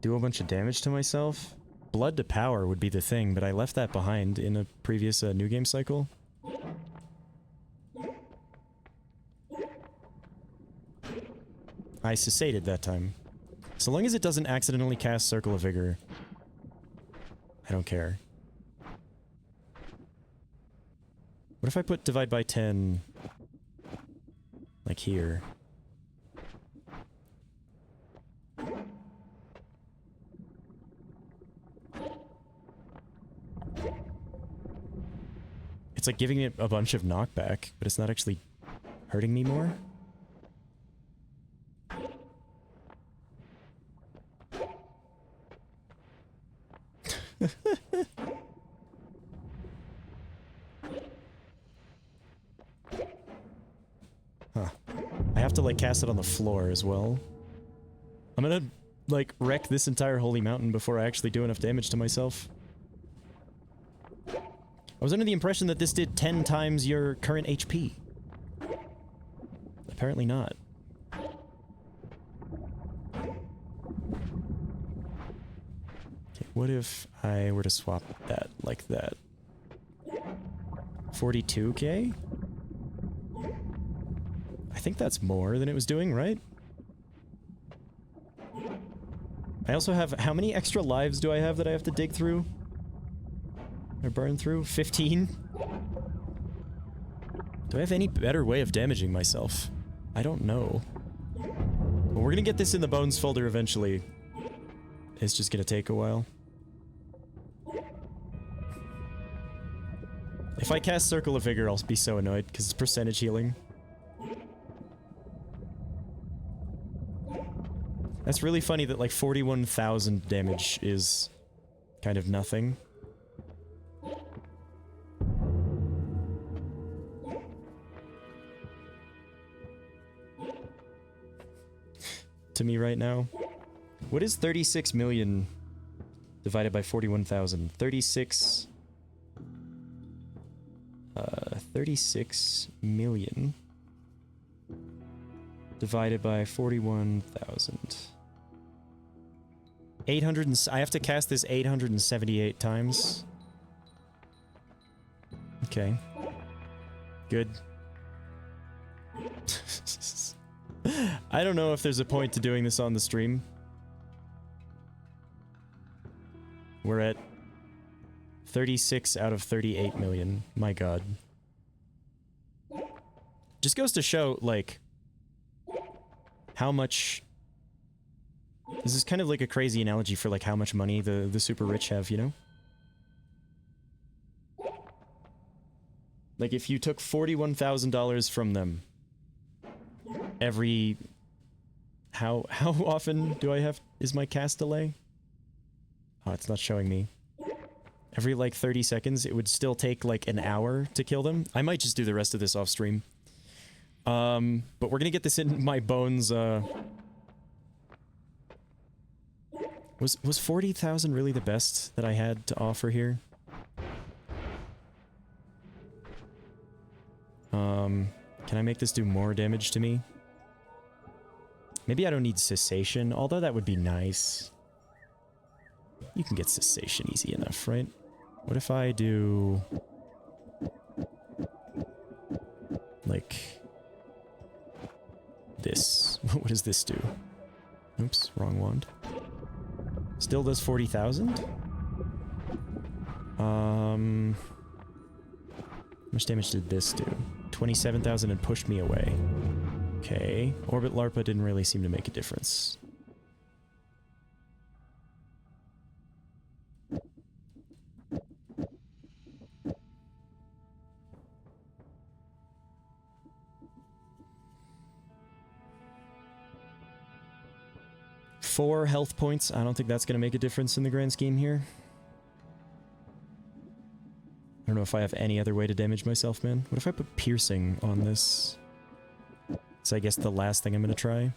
do a bunch of damage to myself? Blood to power would be the thing, but I left that behind in a previous new game cycle. I susated that time. So long as it doesn't accidentally cast Circle of Vigor, I don't care. What if I put Divide by 10, like here? It's like giving it a bunch of knockback, but it's not actually hurting me more? Huh. I have to, like, cast it on the floor as well. I'm gonna, like, wreck this entire holy mountain before I actually do enough damage to myself. I was under the impression that this did 10 times your current HP. Apparently not. Okay, what if I were to swap that like that? 42k? I think that's more than it was doing, right? I also have... How many extra lives do I have that I have to dig through? Or burn through? 15? Do I have any better way of damaging myself? I don't know. But we're gonna get this in the bones folder eventually. It's just gonna take a while. If I cast Circle of Vigor, I'll be so annoyed, because it's percentage healing. That's really funny that, like, 41,000 damage is kind of nothing. To me right now. What is 36 million divided by 41,000? 36 million divided by 41,000. 800 and... I have to cast this 878 times. Okay. Good. I don't know if there's a point to doing this on the stream. We're at 36 out of 38 million. My god. Just goes to show, like, how much... This is kind of like a crazy analogy for, like, how much money the super rich have, you know? Like, if you took $41,000 from them every... How often do I have... Is my cast delay? Oh, it's not showing me. Every, like, 30 seconds, it would still take, like, an hour to kill them. I might just do the rest of this off stream. But we're gonna get this in my bones, Was 40,000 really the best that I had to offer here? Can I make this do more damage to me? Maybe I don't need cessation, although that would be nice. You can get cessation easy enough, right? What if I do... like... this? What does this do? Oops, wrong wand. Still does 40,000? How much damage did this do? 27,000 and pushed me away. Okay. Orbit LARPA didn't really seem to make a difference. Four health points. I don't think that's going to make a difference in the grand scheme here. I don't know if I have any other way to damage myself, man. What if I put piercing on this? It's, I guess, the last thing I'm going to try.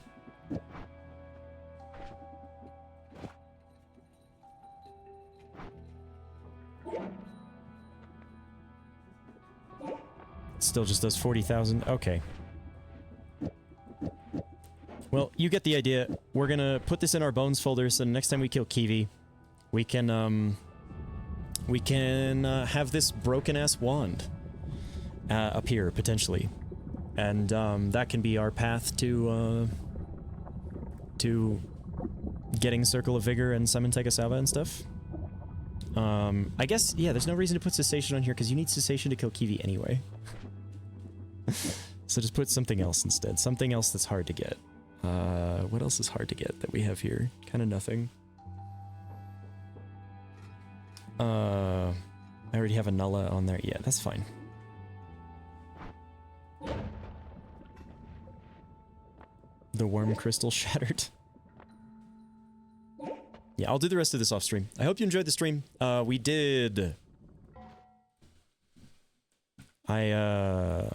It still just does 40,000. Okay. Well, you get the idea. We're gonna put this in our bones folder, so next time we kill Kiwi, we can have this broken-ass wand appear, potentially. And, that can be our path to getting Circle of Vigor and Summon Tegasawa and stuff. I guess, yeah, there's no reason to put Cessation on here, because you need Cessation to kill Kiwi anyway. So just put something else instead. Something else that's hard to get. What else is hard to get that we have here? Kind of nothing. I already have a Nulla on there. Yeah, that's fine. The worm crystal shattered. Yeah, I'll do the rest of this off stream. I hope you enjoyed the stream. We did... I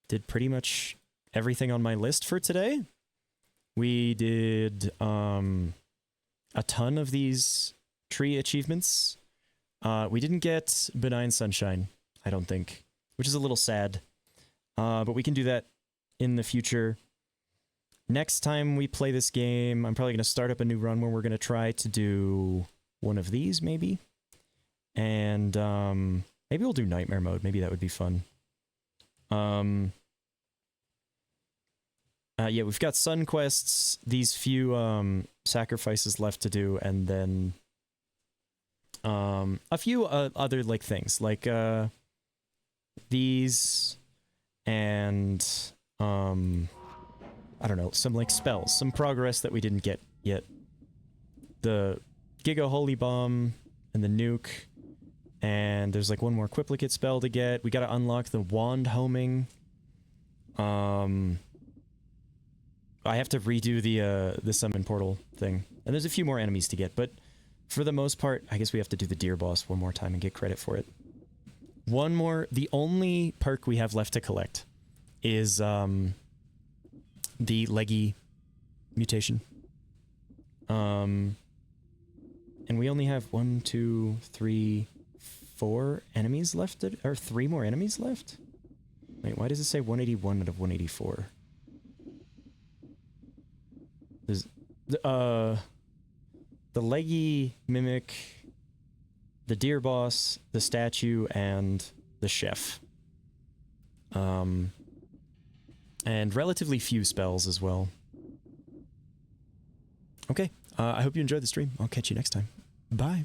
did pretty much everything on my list for today. We did a ton of these tree achievements. We didn't get Benign Sunshine, I don't think, which is a little sad. But we can do that in the future. Next time we play this game, I'm probably going to start up a new run where we're going to try to do one of these, maybe. And maybe we'll do Nightmare Mode. Maybe that would be fun. Yeah, we've got Sun Quests, these few sacrifices left to do, and then a few other like things, like these, and I don't know, some like spells, some progress that we didn't get yet. The Giga Holy Bomb and the nuke, and there's like one more Quiplicate spell to get. We gotta unlock the wand homing. I have to redo the summon portal thing. And there's a few more enemies to get, but for the most part, I guess we have to do the deer boss one more time and get credit for it. One more, the only perk we have left to collect is the leggy mutation. And we only have 1, 2, 3, 4 enemies left, or 3 more enemies left? Wait, why does it say 181 out of 184? There's, the leggy mimic, the deer boss, the statue, and the chef. And relatively few spells as well. Okay, I hope you enjoyed the stream. I'll catch you next time. Bye.